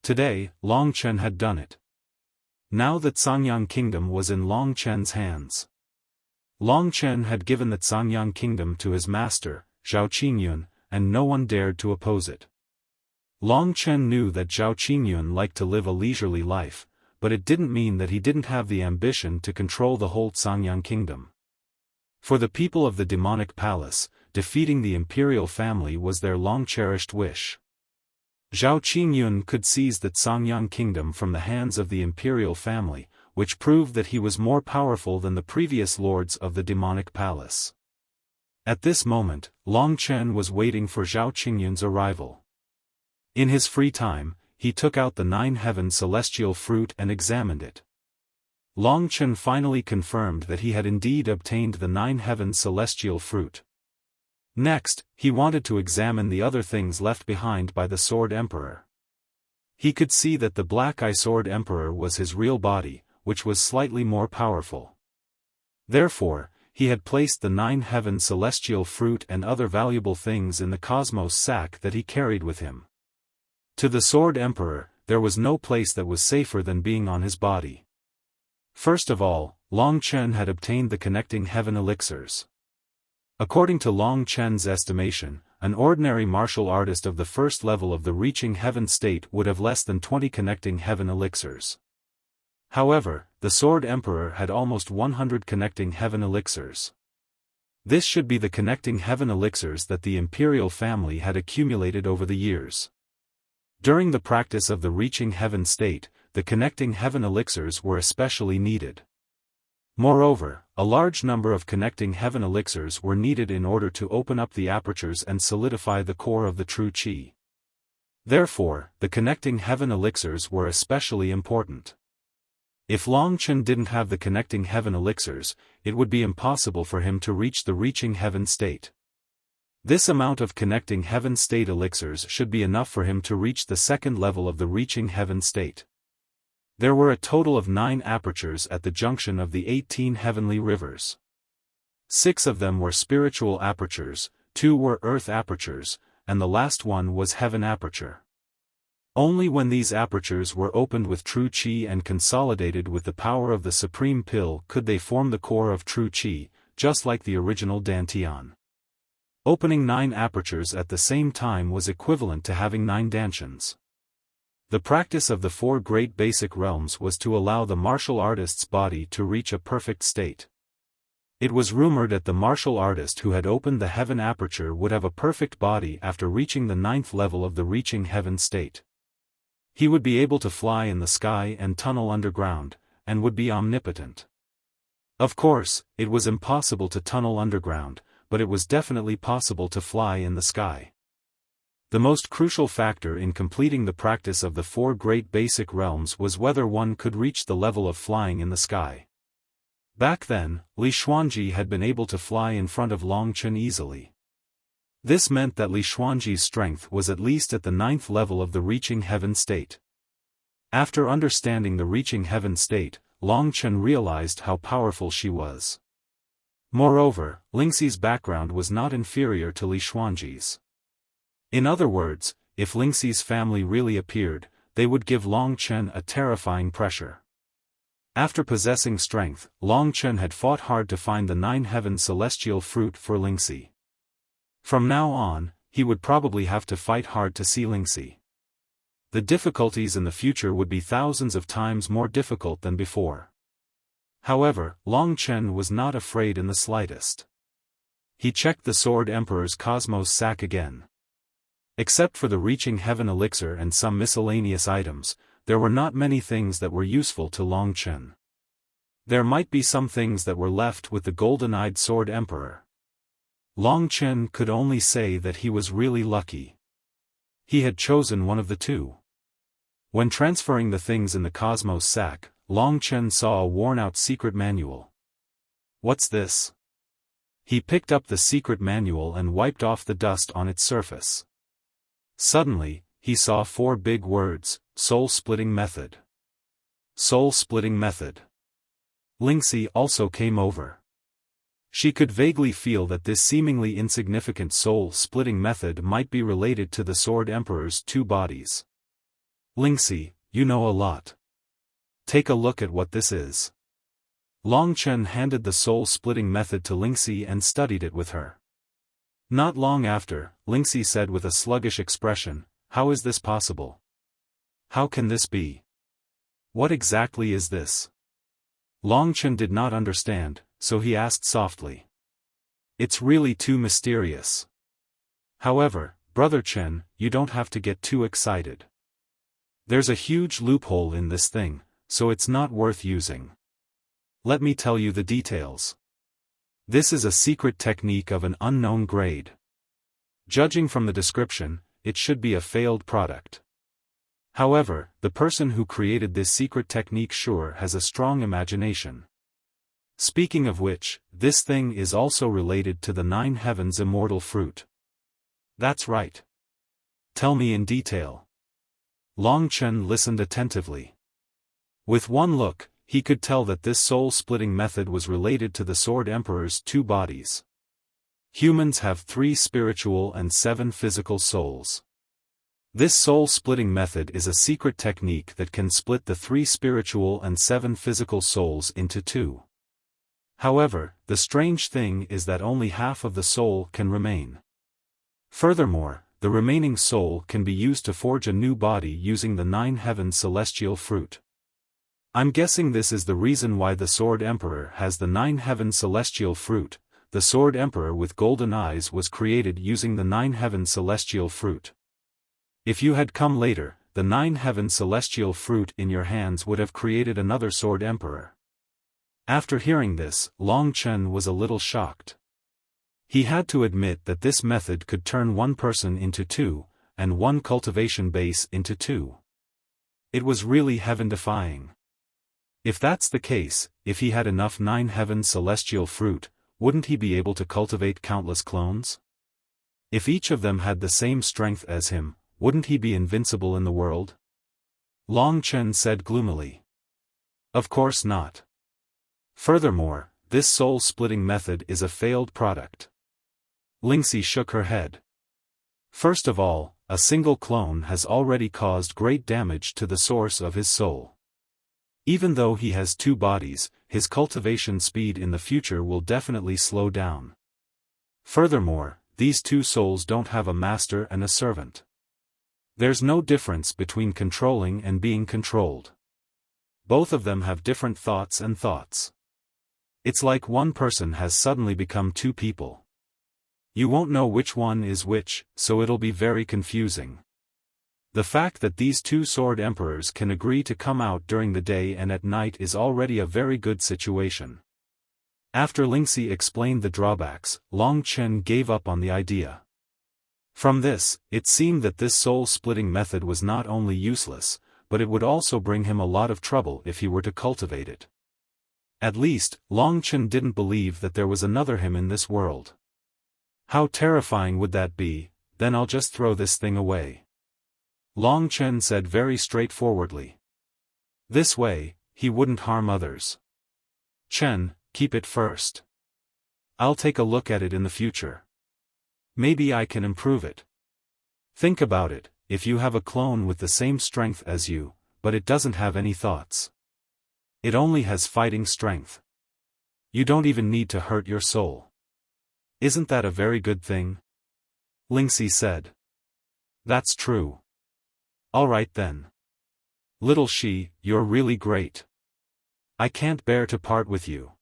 Speaker 1: Today, Long Chen had done it. Now that Sanyang kingdom was in Long Chen's hands. Long Chen had given the Sanyang kingdom to his master, Zhao Qingyun, and no one dared to oppose it. Long Chen knew that Zhao Qingyun liked to live a leisurely life, but it didn't mean that he didn't have the ambition to control the whole Sanyang kingdom. For the people of the demonic palace, defeating the imperial family was their long-cherished wish. Zhao Qingyun could seize the Sanyang kingdom from the hands of the imperial family, which proved that he was more powerful than the previous lords of the demonic palace. At this moment, Long Chen was waiting for Zhao Qingyun's arrival. In his free time, he took out the 9-heaven celestial fruit and examined it. Long Chen finally confirmed that he had indeed obtained the 9-heaven celestial fruit. Next, he wanted to examine the other things left behind by the Sword Emperor. He could see that the Black-Eye Sword Emperor was his real body, which was slightly more powerful. Therefore, he had placed the 9-heaven celestial fruit and other valuable things in the cosmos sack that he carried with him. To the Sword Emperor, there was no place that was safer than being on his body. First of all, Long Chen had obtained the connecting heaven elixirs. According to Long Chen's estimation, an ordinary martial artist of the first level of the reaching heaven state would have less than 20 connecting heaven elixirs. However, the Sword Emperor had almost 100 connecting heaven elixirs. This should be the connecting heaven elixirs that the imperial family had accumulated over the years. During the practice of the reaching heaven state, the connecting heaven elixirs were especially needed. Moreover, a large number of connecting heaven elixirs were needed in order to open up the apertures and solidify the core of the true Qi. Therefore, the connecting heaven elixirs were especially important. If Long Chen didn't have the connecting heaven elixirs, it would be impossible for him to reach the reaching heaven state. This amount of connecting heaven state elixirs should be enough for him to reach the second level of the reaching heaven state. There were a total of 9 apertures at the junction of the 18 heavenly rivers. 6 of them were spiritual apertures, 2 were earth apertures, and the last one was heaven aperture. Only when these apertures were opened with true qi and consolidated with the power of the supreme pill could they form the core of true qi, just like the original dantian. Opening 9 apertures at the same time was equivalent to having 9 dantians. The practice of the 4 great basic realms was to allow the martial artist's body to reach a perfect state. It was rumored that the martial artist who had opened the heaven aperture would have a perfect body after reaching the 9th level of the reaching heaven state. He would be able to fly in the sky and tunnel underground, and would be omnipotent. Of course, it was impossible to tunnel underground, but it was definitely possible to fly in the sky. The most crucial factor in completing the practice of the 4 great basic realms was whether one could reach the level of flying in the sky. Back then, Li Xuanji had been able to fly in front of Long Chen easily. This meant that Li Xuanji's strength was at least at the 9th level of the reaching heaven state. After understanding the reaching heaven state, Long Chen realized how powerful she was. Moreover, Lingxi's background was not inferior to Li Xuanji's. In other words, if Lingxi's family really appeared, they would give Long Chen a terrifying pressure. After possessing strength, Long Chen had fought hard to find the 9 heaven celestial fruit for Lingxi. From now on, he would probably have to fight hard to see Lingxi. The difficulties in the future would be thousands of times more difficult than before. However, Long Chen was not afraid in the slightest. He checked the Sword Emperor's Cosmos sack again. Except for the reaching heaven elixir and some miscellaneous items, there were not many things that were useful to Long Chen. There might be some things that were left with the golden-eyed Sword Emperor. Long Chen could only say that he was really lucky. He had chosen one of the 2. When transferring the things in the Cosmos sack, Long Chen saw a worn-out secret manual. What's this? He picked up the secret manual and wiped off the dust on its surface. Suddenly, he saw 4 big words: soul-splitting method. Soul-splitting method. Lingxi also came over. She could vaguely feel that this seemingly insignificant soul-splitting method might be related to the Sword Emperor's 2 bodies. Lingxi, you know a lot. Take a look at what this is. Long Chen handed the soul-splitting method to Lingxi and studied it with her. Not long after, Lingxi said with a sluggish expression, "How is this possible? How can this be? What exactly is this?" Long Chen did not understand, so he asked softly. "It's really too mysterious. However, Brother Chen, you don't have to get too excited. There's a huge loophole in this thing, so it's not worth using. Let me tell you the details. This is a secret technique of an unknown grade. Judging from the description, it should be a failed product. However, the person who created this secret technique sure has a strong imagination. Speaking of which, this thing is also related to the 9 heavens immortal fruit." "That's right. Tell me in detail." Long Chen listened attentively. With one look, he could tell that this soul-splitting method was related to the Sword Emperor's 2 bodies. Humans have 3 spiritual and 7 physical souls. This soul-splitting method is a secret technique that can split the 3 spiritual and 7 physical souls into 2. However, the strange thing is that only half of the soul can remain. Furthermore, the remaining soul can be used to forge a new body using the 9 heaven celestial fruit. I'm guessing this is the reason why the Sword Emperor has the 9 heaven celestial fruit. The Sword Emperor with golden eyes was created using the 9 heaven celestial fruit. If you had come later, the 9 heaven celestial fruit in your hands would have created another Sword Emperor. After hearing this, Long Chen was a little shocked. He had to admit that this method could turn one person into 2, and one cultivation base into 2. It was really heaven-defying. If that's the case, if he had enough nine heaven celestial fruit, wouldn't he be able to cultivate countless clones? If each of them had the same strength as him, wouldn't he be invincible in the world? Long Chen said gloomily. Of course not. Furthermore, this soul-splitting method is a failed product. Lingxi shook her head. First of all, a single clone has already caused great damage to the source of his soul. Even though he has two bodies, his cultivation speed in the future will definitely slow down. Furthermore, these two souls don't have a master and a servant. There's no difference between controlling and being controlled. Both of them have different thoughts and thoughts. It's like one person has suddenly become two people. You won't know which one is which, so it'll be very confusing. The fact that these two sword emperors can agree to come out during the day and at night is already a very good situation. After Lingxi explained the drawbacks, Long Chen gave up on the idea. From this, it seemed that this soul-splitting method was not only useless, but it would also bring him a lot of trouble if he were to cultivate it. At least, Long Chen didn't believe that there was another him in this world. How terrifying would that be? Then I'll just throw this thing away. Long Chen said very straightforwardly. This way, he wouldn't harm others. Chen, keep it first. I'll take a look at it in the future. Maybe I can improve it. Think about it, if you have a clone with the same strength as you, but it doesn't have any thoughts. It only has fighting strength. You don't even need to hurt your soul. Isn't that a very good thing? Lingxi said. That's true. Alright then. Little Shi, you're really great. I can't bear to part with you.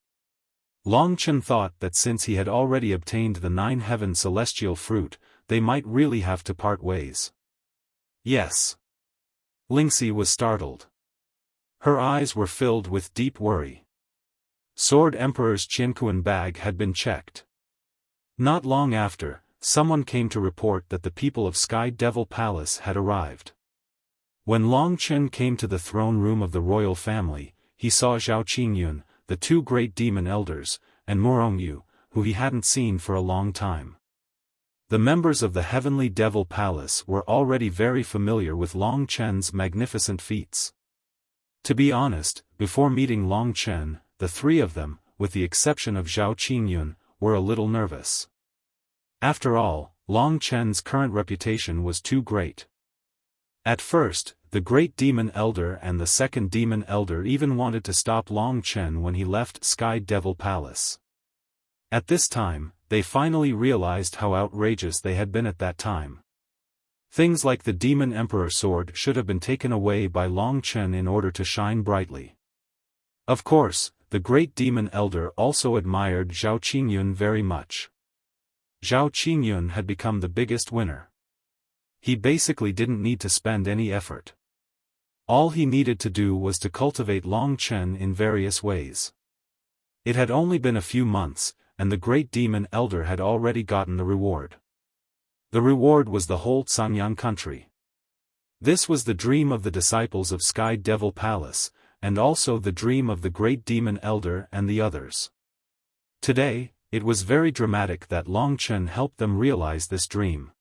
Speaker 1: Long Chen thought that since he had already obtained the nine heaven celestial fruit, they might really have to part ways. Yes. Lingxi was startled. Her eyes were filled with deep worry. Sword Emperor's Qianquan bag had been checked. Not long after, someone came to report that the people of Sky Devil Palace had arrived. When Long Chen came to the throne room of the royal family, he saw Zhao Qingyun, the two great demon elders, and Morongyu, who he hadn't seen for a long time. The members of the Heavenly Devil Palace were already very familiar with Long Chen's magnificent feats. To be honest, before meeting Long Chen, the three of them, with the exception of Zhao Qingyun, were a little nervous. After all, Long Chen's current reputation was too great. At first, the Great Demon Elder and the Second Demon Elder even wanted to stop Long Chen when he left Sky Devil Palace. At this time, they finally realized how outrageous they had been at that time. Things like the Demon Emperor sword should have been taken away by Long Chen in order to shine brightly. Of course, the Great Demon Elder also admired Zhao Qingyun very much. Zhao Qingyun had become the biggest winner. He basically didn't need to spend any effort. All he needed to do was to cultivate Long Chen in various ways. It had only been a few months, and the Great Demon Elder had already gotten the reward. The reward was the whole Sangyang country. This was the dream of the disciples of Sky Devil Palace, and also the dream of the Great Demon Elder and the others. Today, it was very dramatic that Long Chen helped them realize this dream.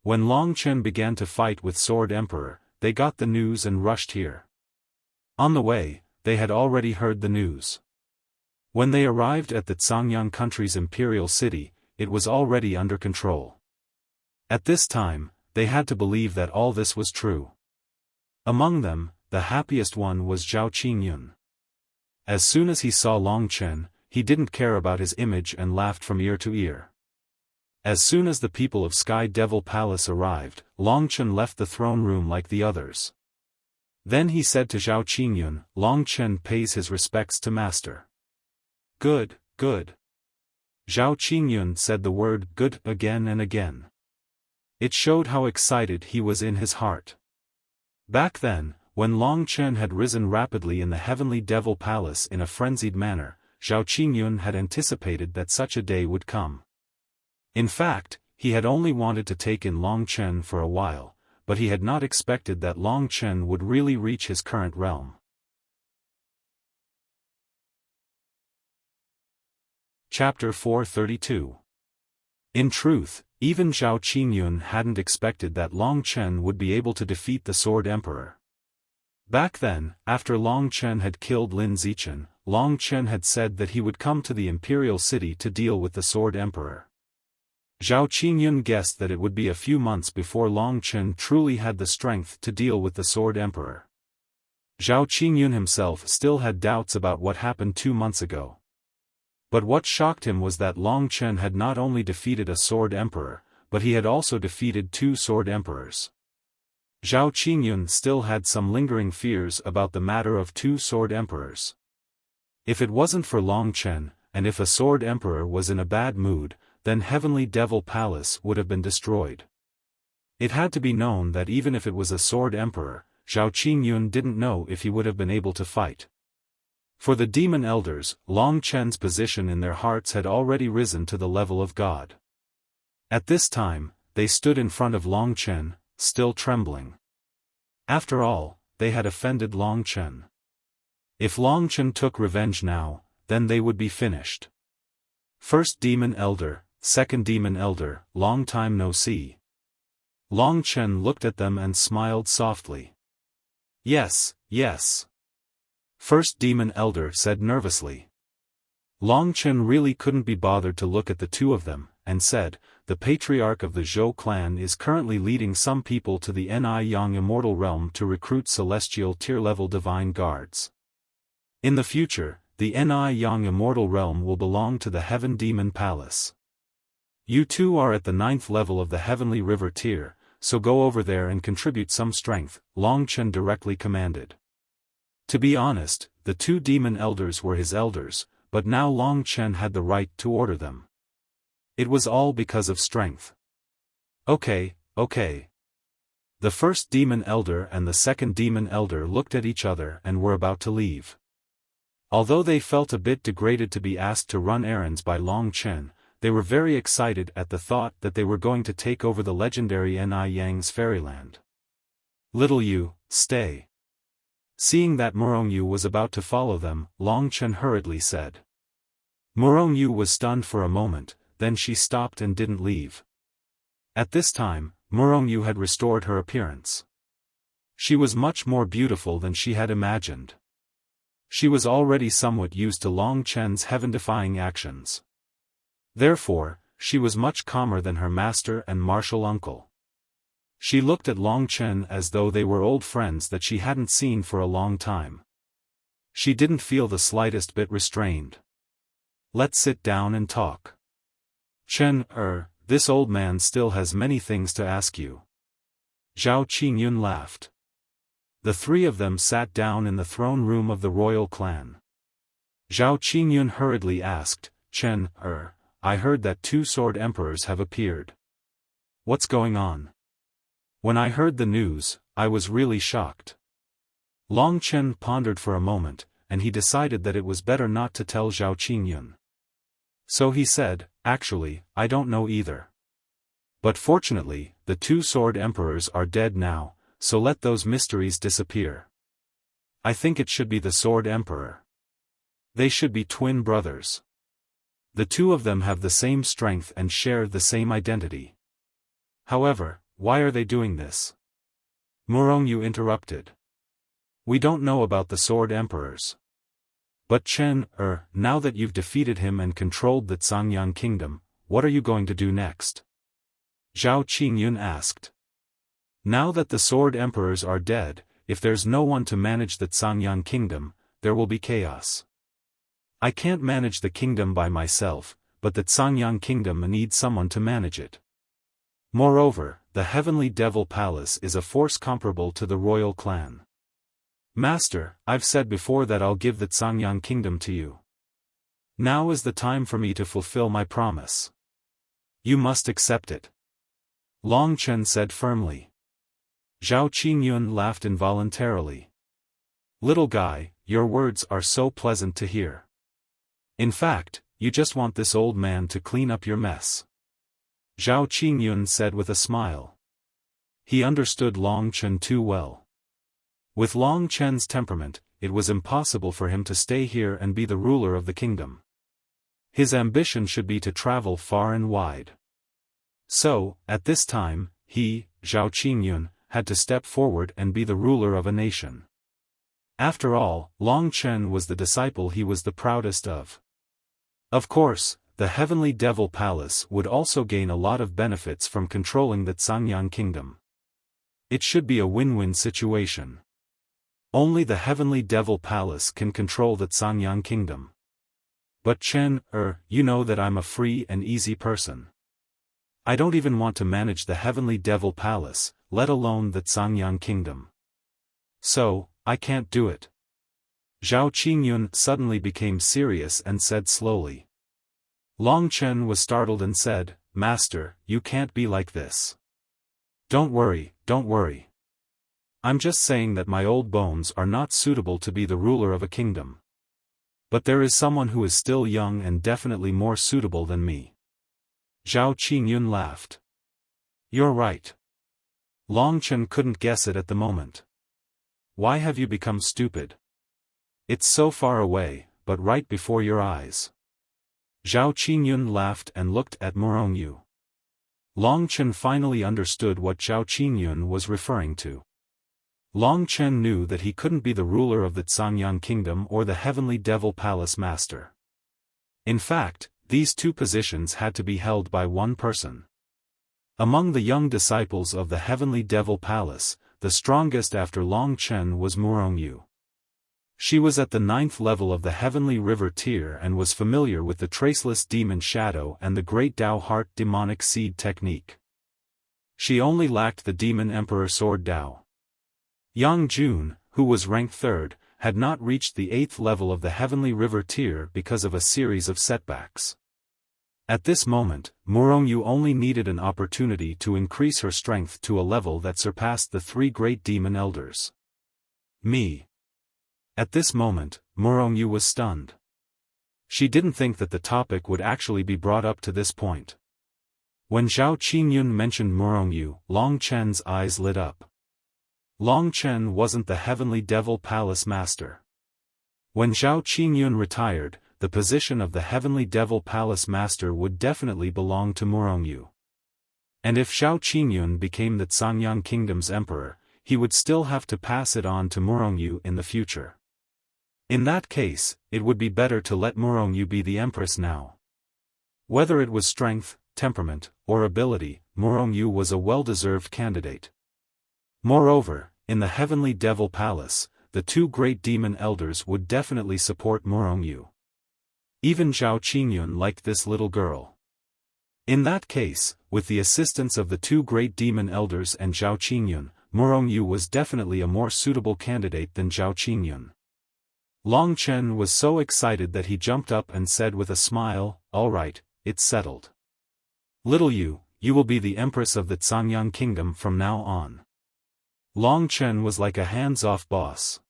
Speaker 1: When Long Chen began to fight with Sword Emperor, they got the news and rushed here. On the way, they had already heard the news. When they arrived at the Sangyang country's imperial city, it was already under control. At this time, they had to believe that all this was true. Among them, the happiest one was Zhao Qingyun. As soon as he saw Long Chen, he didn't care about his image and laughed from ear to ear. As soon as the people of Sky Devil Palace arrived, Long Chen left the throne room like the others. Then he said to Zhao Qingyun, Long Chen pays his respects to master. Good, good. Zhao Qingyun said the word good again and again. It showed how excited he was in his heart. Back then, when Long Chen had risen rapidly in the Heavenly Devil Palace in a frenzied manner, Zhao Qingyun had anticipated that such a day would come. In fact, he had only wanted to take in Long Chen for a while, but he had not expected that Long Chen would really reach his current realm. Chapter 432. In truth, even Zhao Qingyun hadn't expected that Long Chen would be able to defeat the Sword Emperor. Back then, after Long Chen had killed Lin Zichen, Long Chen had said that he would come to the imperial city to deal with the Sword Emperor. Zhao Qingyun guessed that it would be a few months before Long Chen truly had the strength to deal with the Sword Emperor. Zhao Qingyun himself still had doubts about what happened 2 months ago. But what shocked him was that Long Chen had not only defeated a Sword Emperor, but he had also defeated 2 Sword Emperors. Zhao Qingyun still had some lingering fears about the matter of 2 Sword Emperors. If it wasn't for Long Chen, and if a Sword Emperor was in a bad mood, then Heavenly Devil Palace would have been destroyed. It had to be known that even if it was a Sword Emperor, Zhao Qingyun didn't know if he would have been able to fight. For the Demon Elders, Long Chen's position in their hearts had already risen to the level of God. At this time, they stood in front of Long Chen, still trembling. After all, they had offended Long Chen. If Long Chen took revenge now, then they would be finished. First Demon Elder, second Demon Elder, long time no see. Long Chen looked at them and smiled softly. Yes, yes. First Demon Elder said nervously. Long Chen really couldn't be bothered to look at the 2 of them, and said, the patriarch of the Zhou clan is currently leading some people to the Ni Yang Immortal Realm to recruit celestial tier-level divine guards. In the future, the Ni Yang Immortal Realm will belong to the Heaven Demon Palace. You 2 are at the 9th level of the Heavenly River tier, so go over there and contribute some strength, Long Chen directly commanded. To be honest, the 2 Demon Elders were his elders, but now Long Chen had the right to order them. It was all because of strength. Okay. The first Demon Elder and the second Demon Elder looked at each other and were about to leave. Although they felt a bit degraded to be asked to run errands by Long Chen, they were very excited at the thought that they were going to take over the legendary Ni Yang's fairyland. Little Yu, stay. Seeing that Murongyu was about to follow them, Long Chen hurriedly said. Murongyu was stunned for a moment, then she stopped and didn't leave. At this time, Murongyu had restored her appearance. She was much more beautiful than she had imagined. She was already somewhat used to Long Chen's heaven-defying actions. Therefore, she was much calmer than her master and martial uncle. She looked at Long Chen as though they were old friends that she hadn't seen for a long time. She didn't feel the slightest bit restrained. Let's sit down and talk. Chen, this old man still has many things to ask you. Zhao Qingyun laughed. The 3 of them sat down in the throne room of the royal clan. Zhao Qingyun hurriedly asked, Chen, I heard that 2 Sword Emperors have appeared. What's going on? When I heard the news, I was really shocked. Long Chen pondered for a moment, and he decided that it was better not to tell Zhao Qingyun. So he said, actually, I don't know either. But fortunately, the 2 Sword Emperors are dead now, so let those mysteries disappear. I think it should be the Sword Emperor. They should be twin brothers. The 2 of them have the same strength and share the same identity. However, why are they doing this? Murongyu interrupted. We don't know about the Sword Emperors. But Chen, now that you've defeated him and controlled the Zhangyang Kingdom, what are you going to do next? Zhao Qingyun asked. Now that the Sword Emperors are dead, if there's no one to manage the Zhangyang Kingdom, there will be chaos. I can't manage the kingdom by myself, but the Zhangyang Kingdom needs someone to manage it. Moreover, the Heavenly Devil Palace is a force comparable to the royal clan. Master, I've said before that I'll give the Zhangyang Kingdom to you. Now is the time for me to fulfill my promise. You must accept it. Long Chen said firmly. Zhao Qingyun laughed involuntarily. Little guy, your words are so pleasant to hear. In fact, you just want this old man to clean up your mess. Zhao Qingyun said with a smile. He understood Long Chen too well. With Long Chen's temperament, it was impossible for him to stay here and be the ruler of the kingdom. His ambition should be to travel far and wide. So, at this time, he, Zhao Qingyun, had to step forward and be the ruler of a nation. After all, Long Chen was the disciple he was the proudest of. Of course, the Heavenly Devil Palace would also gain a lot of benefits from controlling the Cangyang Kingdom. It should be a win-win situation. Only the Heavenly Devil Palace can control the Cangyang Kingdom. But Chen, you know that I'm a free and easy person. I don't even want to manage the Heavenly Devil Palace, let alone the Cangyang Kingdom. So, I can't do it. Zhao Qingyun suddenly became serious and said slowly. Long Chen was startled and said, Master, you can't be like this. Don't worry, don't worry. I'm just saying that my old bones are not suitable to be the ruler of a kingdom. But there is someone who is still young and definitely more suitable than me. Zhao Qingyun laughed. You're right. Long Chen couldn't guess it at the moment. Why have you become stupid? It's so far away, but right before your eyes. Zhao Qingyun laughed and looked at Morongyu. Long Chen finally understood what Zhao Qingyun was referring to. Long Chen knew that he couldn't be the ruler of the Cangyang Kingdom or the Heavenly Devil Palace Master. In fact, these two positions had to be held by one person. Among the young disciples of the Heavenly Devil Palace, the strongest after Long Chen was Morongyu. She was at the 9th level of the Heavenly River tier and was familiar with the Traceless Demon Shadow and the Great Dao Heart Demonic Seed technique. She only lacked the Demon Emperor Sword Dao. Yang Jun, who was ranked 3rd, had not reached the 8th level of the Heavenly River tier because of a series of setbacks. At this moment, Morongyu only needed an opportunity to increase her strength to a level that surpassed the 3 great demon elders. Me. At this moment, Morongyu was stunned. She didn't think that the topic would actually be brought up to this point. When Zhao Qingyun mentioned Morongyu, Long Chen's eyes lit up. Long Chen wasn't the Heavenly Devil Palace Master. When Zhao Qingyun retired, the position of the Heavenly Devil Palace Master would definitely belong to Morongyu. And if Zhao Qingyun became the Cangyang Kingdom's emperor, he would still have to pass it on to Morongyu in the future. In that case, it would be better to let Morongyu be the empress now. Whether it was strength, temperament, or ability, Morongyu was a well-deserved candidate. Moreover, in the Heavenly Devil Palace, the 2 great demon elders would definitely support Morongyu. Even Zhao Qingyun liked this little girl. In that case, with the assistance of the 2 great demon elders and Zhao Qingyun, Morongyu was definitely a more suitable candidate than Zhao Qingyun. Long Chen was so excited that he jumped up and said with a smile, "All right, it's settled. Little you will be the empress of the Cangyang Kingdom from now on." Long Chen was like a hands-off boss.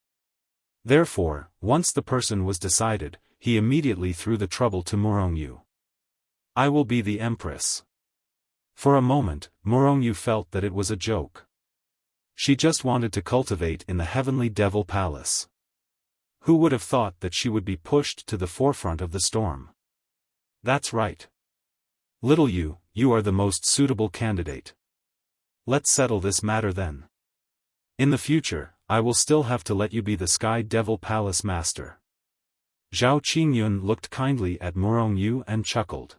Speaker 1: Therefore, once the person was decided, he immediately threw the trouble to Morongyu. "I will be the empress." For a moment, Morongyu felt that it was a joke. She just wanted to cultivate in the Heavenly Devil Palace. Who would have thought that she would be pushed to the forefront of the storm? That's right. Little you are the most suitable candidate. Let's settle this matter then. In the future, I will still have to let you be the Sky Devil Palace Master. Zhao Qingyun looked kindly at Morongyu and chuckled.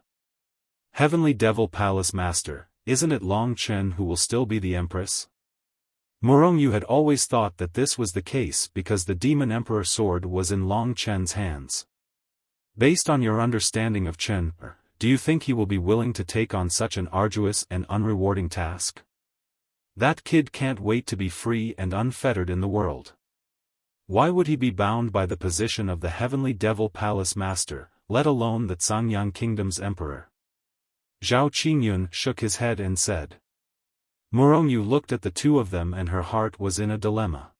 Speaker 1: Heavenly Devil Palace Master, isn't it Long Chen who will still be the empress? Morongyu had always thought that this was the case because the Demon Emperor sword was in Long Chen's hands. Based on your understanding of Chen, do you think he will be willing to take on such an arduous and unrewarding task? That kid can't wait to be free and unfettered in the world. Why would he be bound by the position of the Heavenly Devil Palace Master, let alone the Cangyang Kingdom's emperor? Zhao Qingyun shook his head and said. Morongyu looked at the 2 of them and her heart was in a dilemma.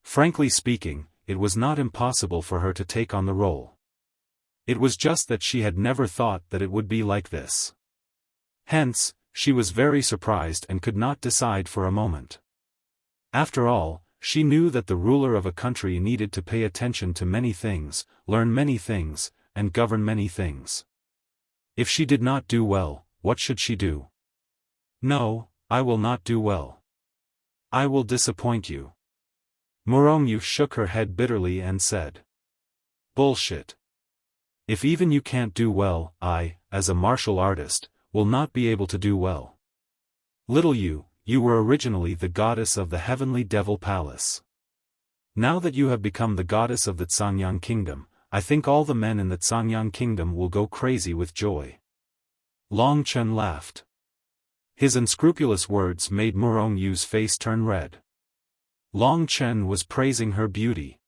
Speaker 1: Frankly speaking, it was not impossible for her to take on the role. It was just that she had never thought that it would be like this. Hence, she was very surprised and could not decide for a moment. After all, she knew that the ruler of a country needed to pay attention to many things, learn many things, and govern many things. If she did not do well, what should she do? No, I will not do well. I will disappoint you. Murongyu shook her head bitterly and said. Bullshit. If even you can't do well, I, as a martial artist, will not be able to do well. Little you were originally the goddess of the heavenly devil palace. Now that you have become the goddess of the Zhangyang kingdom, I think all the men in the Zhangyang kingdom will go crazy with joy. Long Chen laughed. His unscrupulous words made Murongyu's face turn red. Long Chen was praising her beauty.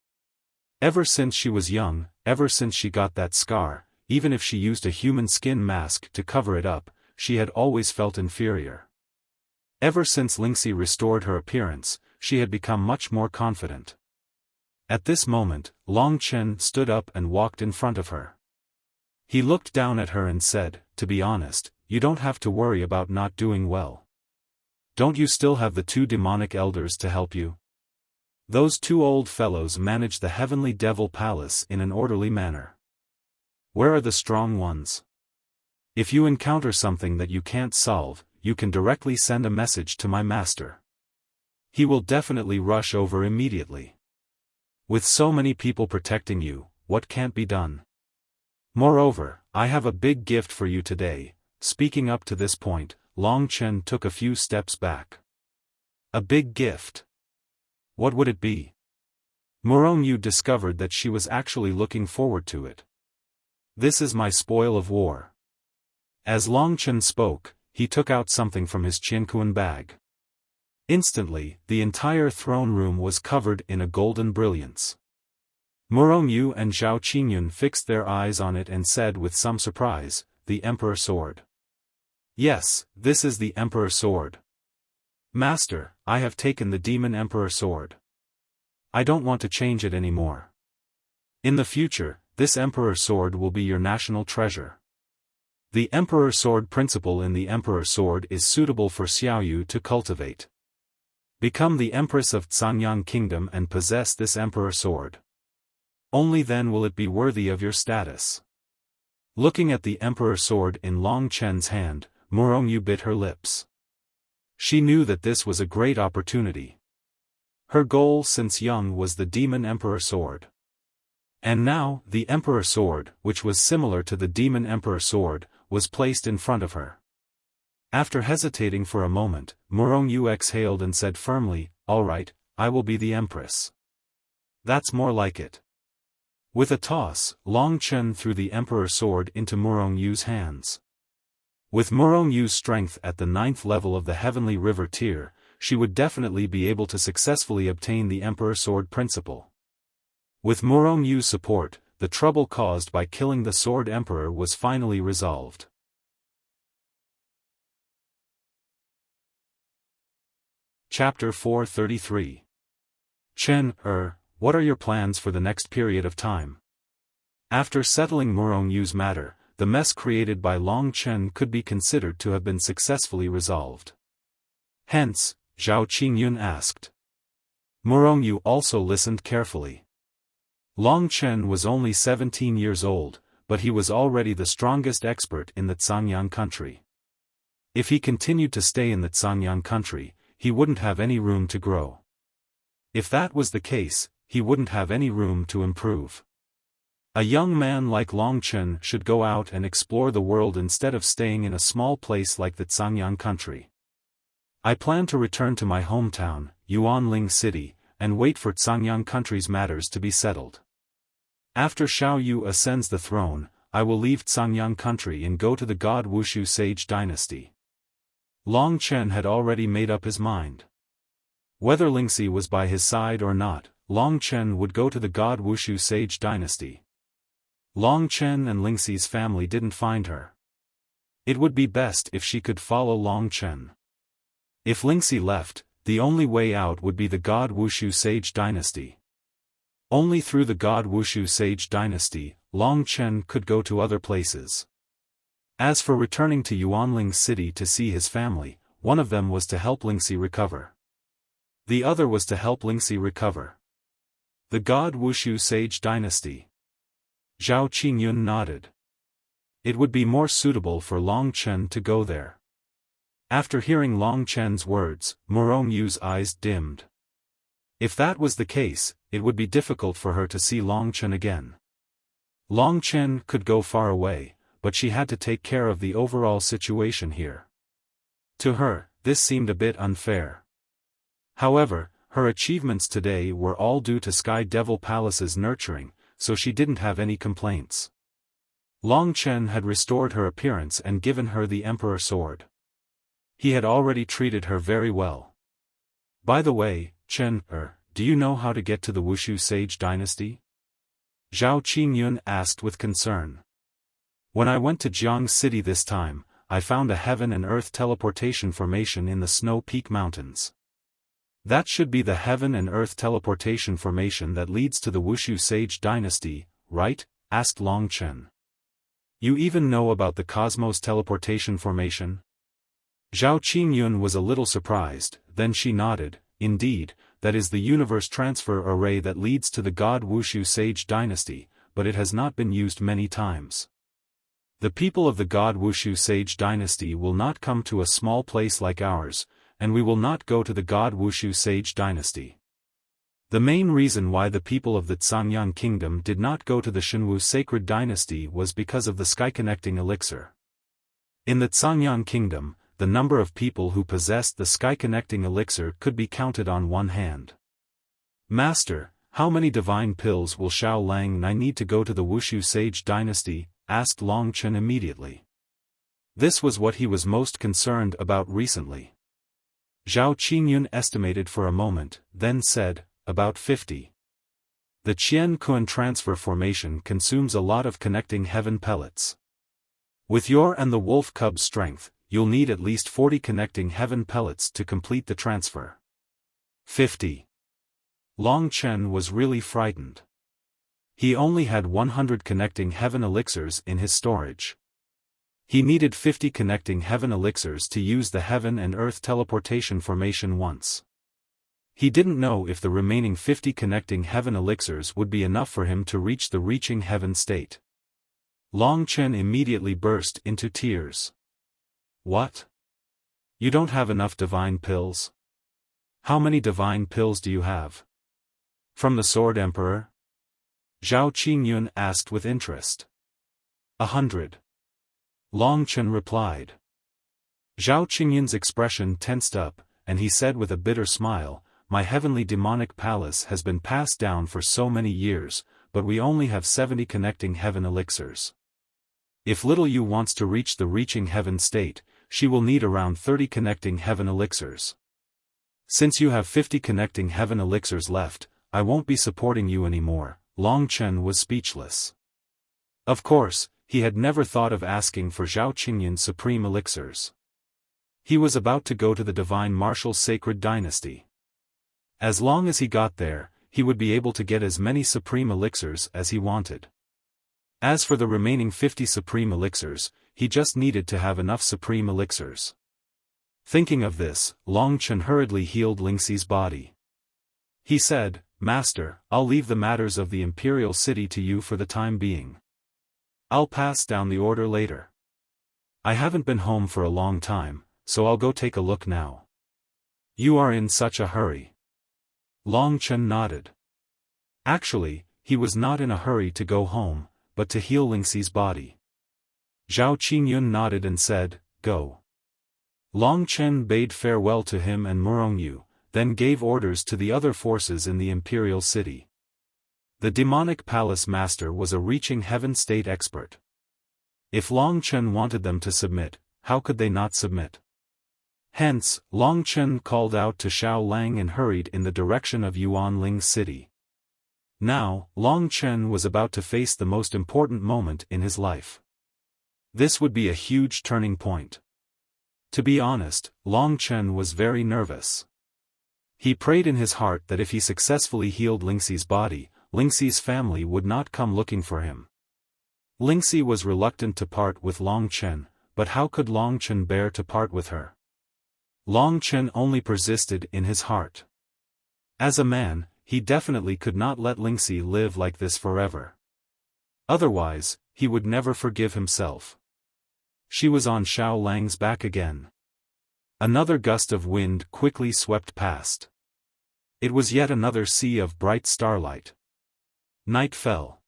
Speaker 1: Ever since she was young, ever since she got that scar, even if she used a human skin mask to cover it up, she had always felt inferior. Ever since Lingxi restored her appearance, she had become much more confident. At this moment, Long Chen stood up and walked in front of her. He looked down at her and said, "To be honest, you don't have to worry about not doing well. Don't you still have the 2 demonic elders to help you? Those 2 old fellows manage the heavenly devil palace in an orderly manner. Where are the strong ones? If you encounter something that you can't solve, you can directly send a message to my master. He will definitely rush over immediately. With so many people protecting you, what can't be done? Moreover, I have a big gift for you today." Speaking up to this point, Long Chen took a few steps back. A big gift? What would it be? Murongyu discovered that she was actually looking forward to it. This is my spoil of war. As Long Chen spoke, he took out something from his Qianquan bag. Instantly, the entire throne room was covered in a golden brilliance. Murongyu and Zhao Qingyun fixed their eyes on it and said with some surprise, "The Emperor Sword." "Yes, this is the Emperor Sword. Master, I have taken the Demon Emperor Sword. I don't want to change it anymore. In the future, this Emperor Sword will be your national treasure. The Emperor Sword principle in the Emperor Sword is suitable for Xiaoyu to cultivate. Become the Empress of Zhangyang Kingdom and possess this Emperor Sword. Only then will it be worthy of your status." Looking at the Emperor Sword in Long Chen's hand, Murongyu bit her lips. She knew that this was a great opportunity. Her goal since young was the Demon Emperor Sword. And now, the Emperor Sword, which was similar to the Demon Emperor Sword, was placed in front of her. After hesitating for a moment, Murongyu exhaled and said firmly, "All right, I will be the Empress. That's more like it." With a toss, Long Chen threw the Emperor Sword into Murongyu's hands. With Murongyu's strength at the 9th level of the Heavenly River tier, she would definitely be able to successfully obtain the Emperor Sword principle. With Murongyu's support, the trouble caused by killing the Sword Emperor was finally resolved. Chapter 433. Chen, what are your plans for the next period of time? After settling Murongyu's matter, the mess created by Long Chen could be considered to have been successfully resolved. Hence, Zhao Qingyun asked. Murongyu also listened carefully. Long Chen was only 17 years old, but he was already the strongest expert in the Zhangyang country. If he continued to stay in the Zhangyang country, he wouldn't have any room to grow. If that was the case, he wouldn't have any room to improve. A young man like Long Chen should go out and explore the world instead of staying in a small place like the Zhangyang country. I plan to return to my hometown, Yuanling City, and wait for Zhangyang country's matters to be settled. After Xiao Yu ascends the throne, I will leave Zhangyang country and go to the god Wuxia sage dynasty. Long Chen had already made up his mind. Whether Lingxi was by his side or not, Long Chen would go to the god Wuxia sage dynasty. Long Chen and Lingxi's family didn't find her. It would be best if she could follow Long Chen. If Lingxi left, the only way out would be the god Wuxia sage dynasty. Only through the god Wuxia sage dynasty, Long Chen could go to other places. As for returning to Yuanling City to see his family, one of them was to help Lingxi recover. The other was to help Lingxi recover the god Wuxia sage dynasty. Zhao Qingyun nodded. It would be more suitable for Long Chen to go there. After hearing Long Chen's words, Murong Yu's eyes dimmed. If that was the case, it would be difficult for her to see Long Chen again. Long Chen could go far away, but she had to take care of the overall situation here. To her, this seemed a bit unfair. However, her achievements today were all due to Sky Devil Palace's nurturing, so she didn't have any complaints. Long Chen had restored her appearance and given her the Emperor Sword. He had already treated her very well. By the way, Chen, do you know how to get to the Wuxia Sage Dynasty? Zhao Qingyun asked with concern. When I went to Jiang City this time, I found a heaven and earth teleportation formation in the Snow Peak Mountains. That should be the heaven and earth teleportation formation that leads to the Wuxia Sage Dynasty, right? Asked Long Chen. You even know about the Cosmos teleportation formation? Zhao Qingyun was a little surprised, then she nodded. Indeed, that is the universe transfer array that leads to the God Wuxia Sage Dynasty, but it has not been used many times. The people of the God Wuxia Sage Dynasty will not come to a small place like ours, and we will not go to the God Wuxia Sage Dynasty. The main reason why the people of the Zhangyang Kingdom did not go to the Shenwu Sacred Dynasty was because of the Sky-Connecting Elixir. In the Zhangyang Kingdom, the number of people who possessed the Sky-Connecting Elixir could be counted on one hand. Master, how many divine pills will Xiao Lang and I need to go to the Wuxia Sage Dynasty? Asked Long Chen immediately. This was what he was most concerned about recently. Zhao Qingyun estimated for a moment, then said, about 50. The Qian Kun transfer formation consumes a lot of connecting heaven pellets. With your and the wolf cub's strength, you'll need at least 40 connecting heaven pellets to complete the transfer. 50. Long Chen was really frightened. He only had 100 connecting heaven elixirs in his storage. He needed 50 connecting heaven elixirs to use the heaven and earth teleportation formation once. He didn't know if the remaining 50 connecting heaven elixirs would be enough for him to reach the reaching heaven state. Long Chen immediately burst into tears. What? You don't have enough divine pills? How many divine pills do you have? From the Sword Emperor? Zhao Qingyun asked with interest. 100. Long Chen replied. Zhao Qingyun's expression tensed up, and he said with a bitter smile, my heavenly demonic palace has been passed down for so many years, but we only have 70 connecting heaven elixirs. If little Yu wants to reach the reaching heaven state, she will need around 30 connecting heaven elixirs. Since you have 50 connecting heaven elixirs left, I won't be supporting you anymore. Long Chen was speechless. Of course, he had never thought of asking for Zhao Qingyun's supreme elixirs. He was about to go to the Divine Martial Sacred Dynasty. As long as he got there, he would be able to get as many supreme elixirs as he wanted. As for the remaining 50 supreme elixirs, he just needed to have enough supreme elixirs. Thinking of this, Long Chen hurriedly healed Lingxi's body. He said, Master, I'll leave the matters of the imperial city to you for the time being. I'll pass down the order later. I haven't been home for a long time, so I'll go take a look now. You are in such a hurry. Long Chen nodded. Actually, he was not in a hurry to go home, but to heal Lingxi's body. Zhao Qingyun nodded and said, Go. Long Chen bade farewell to him and Murong Yu, then gave orders to the other forces in the imperial city. The demonic palace master was a reaching heaven state expert. If Long Chen wanted them to submit, how could they not submit? Hence, Long Chen called out to Xiao Lang and hurried in the direction of Yuanling City. Now, Long Chen was about to face the most important moment in his life. This would be a huge turning point. To be honest, Long Chen was very nervous. He prayed in his heart that if he successfully healed Lingxi's body, Lingxi's family would not come looking for him. Lingxi was reluctant to part with Long Chen, but how could Long Chen bear to part with her? Long Chen only persisted in his heart. As a man, he definitely could not let Lingxi live like this forever. Otherwise, he would never forgive himself. She was on Xiao Lang's back again. Another gust of wind quickly swept past. It was yet another sea of bright starlight. Night fell.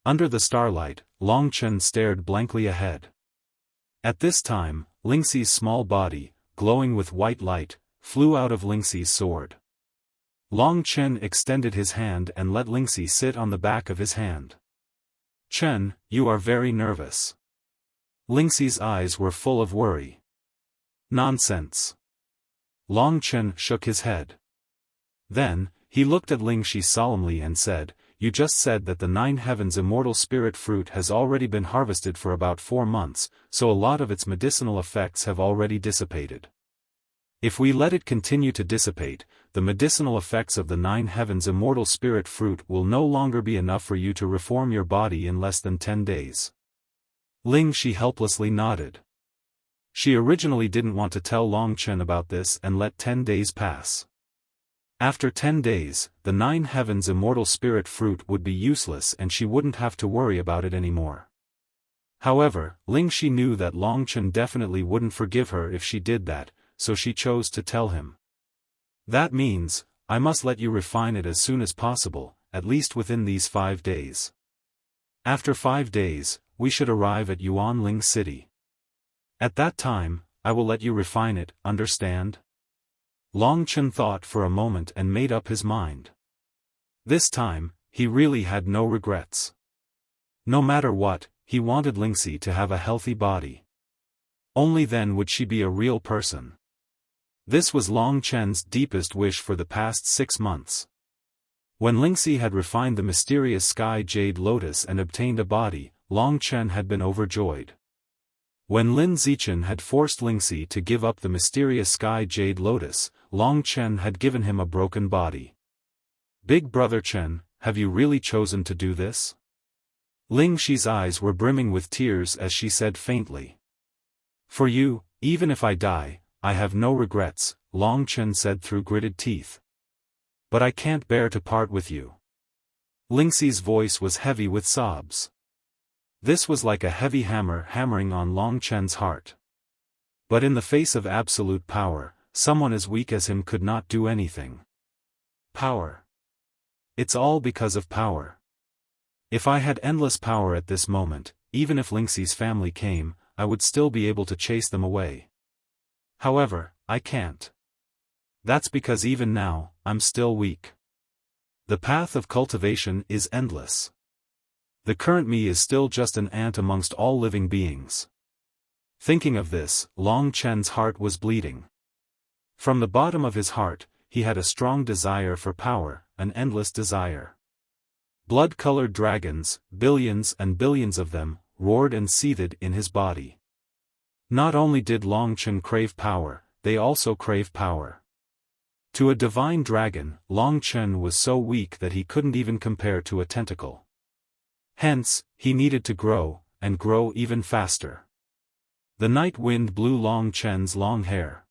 Speaker 1: Under the starlight, Long Chen stared blankly ahead. At this time, Lingxi's small body, glowing with white light, flew out of Lingxi's sword. Long Chen extended his hand and let Lingxi sit on the back of his hand. "Chen, you are very nervous." Lingxi's eyes were full of worry. "Nonsense." Long Chen shook his head. Then, he looked at Lingxi solemnly and said, "You just said that the 9 heavens immortal spirit fruit has already been harvested for about 4 months, so a lot of its medicinal effects have already dissipated. If we let it continue to dissipate, the medicinal effects of the 9 heavens immortal spirit fruit will no longer be enough for you to reform your body in less than 10 days. Lingxi helplessly nodded. She originally didn't want to tell Long Chen about this and let 10 days pass. After 10 days, the 9 heavens immortal spirit fruit would be useless and she wouldn't have to worry about it anymore. However, Lingxi knew that Long Chen definitely wouldn't forgive her if she did that, so she chose to tell him. "That means, I must let you refine it as soon as possible, at least within these 5 days. After 5 days, we should arrive at Yuanling City. At that time, I will let you refine it, understand?" Long Chen thought for a moment and made up his mind. This time, he really had no regrets. No matter what, he wanted Lingxi to have a healthy body. Only then would she be a real person. This was Long Chen's deepest wish for the past 6 months. When Lingxi had refined the mysterious sky jade lotus and obtained a body, Long Chen had been overjoyed. When Lin Zichen had forced Lingxi to give up the mysterious sky jade lotus, Long Chen had given him a broken body. "Big brother Chen, have you really chosen to do this?" Lingxi's eyes were brimming with tears as she said faintly. "For you, even if I die, I have no regrets," Long Chen said through gritted teeth. "But I can't bear to part with you." Lingxi's voice was heavy with sobs. This was like a heavy hammer hammering on Long Chen's heart. But in the face of absolute power, someone as weak as him could not do anything. Power. It's all because of power. If I had endless power at this moment, even if Lingxi's family came, I would still be able to chase them away. However, I can't. That's because even now, I'm still weak. The path of cultivation is endless. The current me is still just an ant amongst all living beings. Thinking of this, Long Chen's heart was bleeding. From the bottom of his heart, he had a strong desire for power, an endless desire. Blood-colored dragons, billions and billions of them, roared and seethed in his body. Not only did Long Chen crave power, they also crave power. To a divine dragon, Long Chen was so weak that he couldn't even compare to a tentacle. Hence, he needed to grow, and grow even faster. The night wind blew Long Chen's long hair.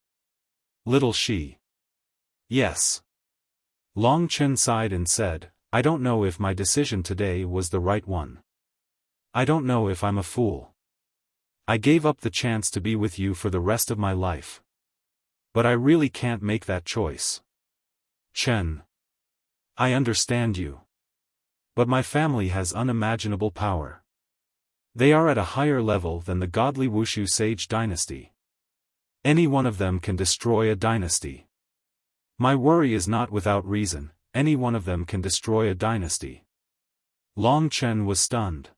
Speaker 1: "Little she." "Yes." Long Chen sighed and said, "I don't know if my decision today was the right one. I don't know if I'm a fool. I gave up the chance to be with you for the rest of my life. But I really can't make that choice. Chen. I understand you. But my family has unimaginable power. They are at a higher level than the godly Wuxia sage dynasty. Any one of them can destroy a dynasty. My worry is not without reason, any one of them can destroy a dynasty." Long Chen was stunned.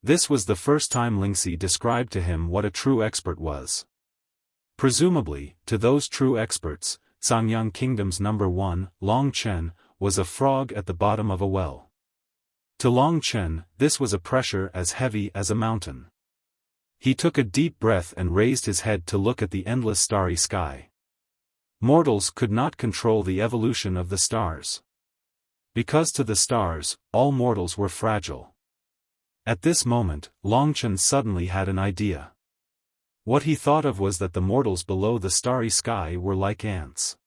Speaker 1: This was the first time Lingxi described to him what a true expert was. Presumably, to those true experts, Cangyang Kingdom's number 1, Long Chen, was a frog at the bottom of a well. To Long Chen, this was a pressure as heavy as a mountain. He took a deep breath and raised his head to look at the endless starry sky. Mortals could not control the evolution of the stars. Because to the stars, all mortals were fragile. At this moment, Long Chen suddenly had an idea. What he thought of was that the mortals below the starry sky were like ants.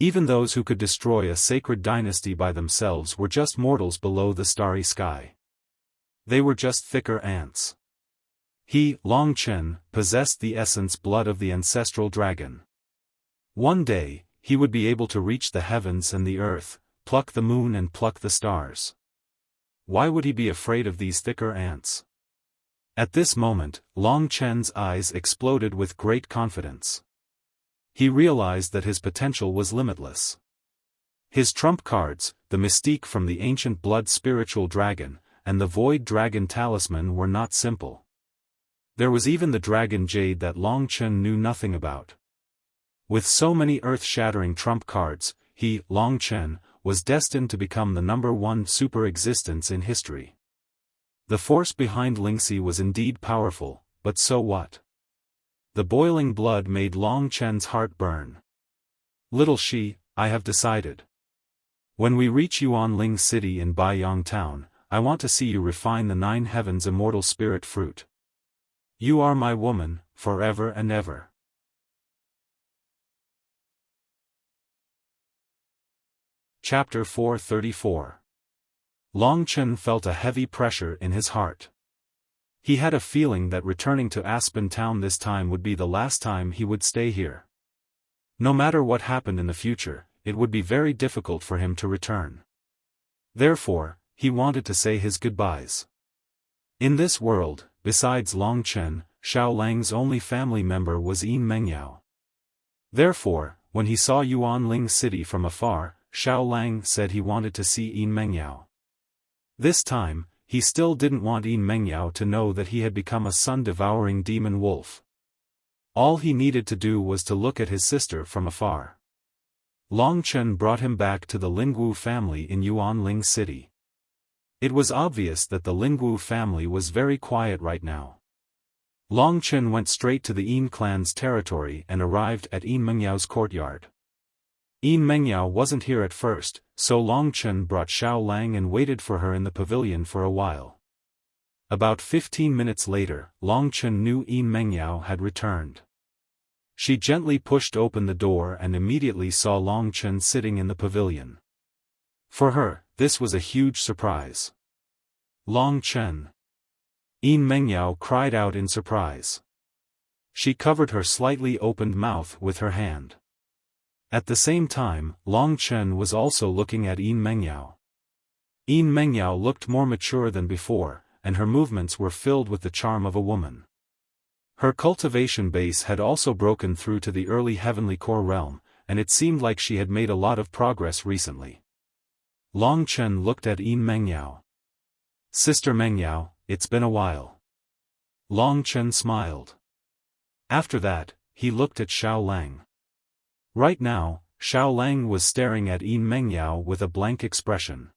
Speaker 1: Even those who could destroy a sacred dynasty by themselves were just mortals below the starry sky. They were just thicker ants. He, Long Chen, possessed the essence blood of the ancestral dragon. One day, he would be able to reach the heavens and the earth, pluck the moon and pluck the stars. Why would he be afraid of these thicker ants? At this moment, Long Chen's eyes exploded with great confidence. He realized that his potential was limitless. His trump cards, the mystique from the ancient blood spiritual dragon, and the void dragon talisman were not simple. There was even the dragon jade that Long Chen knew nothing about. With so many earth-shattering trump cards, he, Long Chen, was destined to become the #1 super existence in history. The force behind Lingxi was indeed powerful, but so what? The boiling blood made Long Chen's heart burn. Little Shi, I have decided. When we reach Yuanling City in Baiyang Town, I want to see you refine the 9 heavens immortal spirit fruit. You are my woman, forever and ever. Chapter 434. Long Chen felt a heavy pressure in his heart. He had a feeling that returning to Aspen Town this time would be the last time he would stay here. No matter what happened in the future, it would be very difficult for him to return. Therefore, he wanted to say his goodbyes. In this world, besides Long Chen, Xiao Lang's only family member was Yin Mengyao. Therefore, when he saw Yuanling City from afar, Xiao Lang said he wanted to see Yin Mengyao. This time, he still didn't want Yin Mengyao to know that he had become a sun-devouring demon wolf. All he needed to do was to look at his sister from afar. Long Chen brought him back to the Lingwu family in Yuanling City. It was obvious that the Lingwu family was very quiet right now. Long Chen went straight to the Yin clan's territory and arrived at Yin Mengyao's courtyard. Yin Mengyao wasn't here at first, so Long Chen brought Xiao Lang and waited for her in the pavilion for a while. About 15 minutes later, Long Chen knew Yin Mengyao had returned. She gently pushed open the door and immediately saw Long Chen sitting in the pavilion. For her, this was a huge surprise. Long Chen. Yin Mengyao cried out in surprise. She covered her slightly opened mouth with her hand. At the same time, Long Chen was also looking at Yin Mengyao. Yin Mengyao looked more mature than before, and her movements were filled with the charm of a woman. Her cultivation base had also broken through to the early heavenly core realm, and it seemed like she had made a lot of progress recently. Long Chen looked at Yin Mengyao. Sister Mengyao, it's been a while. Long Chen smiled. After that, he looked at Xiao Lang. Right now, Xiao Lang was staring at Yin Mengyao with a blank expression.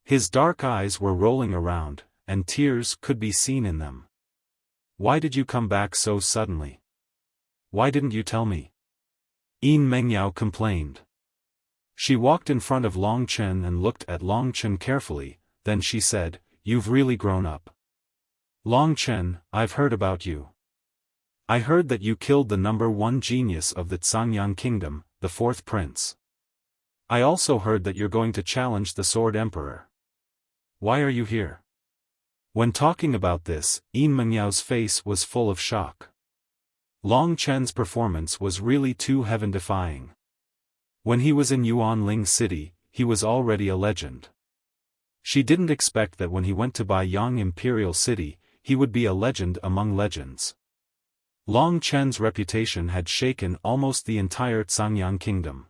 Speaker 1: His dark eyes were rolling around, and tears could be seen in them. Why did you come back so suddenly? Why didn't you tell me? Yin Mengyao complained. She walked in front of Long Chen and looked at Long Chen carefully, then she said, You've really grown up. Long Chen, I've heard about you. I heard that you killed the #1 genius of the Cangyang Kingdom, the 4th prince. I also heard that you're going to challenge the Sword Emperor. Why are you here? When talking about this, Yin Mengyao's face was full of shock. Long Chen's performance was really too heaven-defying. When he was in Yuanling City, he was already a legend. She didn't expect that when he went to Baiyang Imperial City, he would be a legend among legends. Long Chen's reputation had shaken almost the entire Cangyang Kingdom.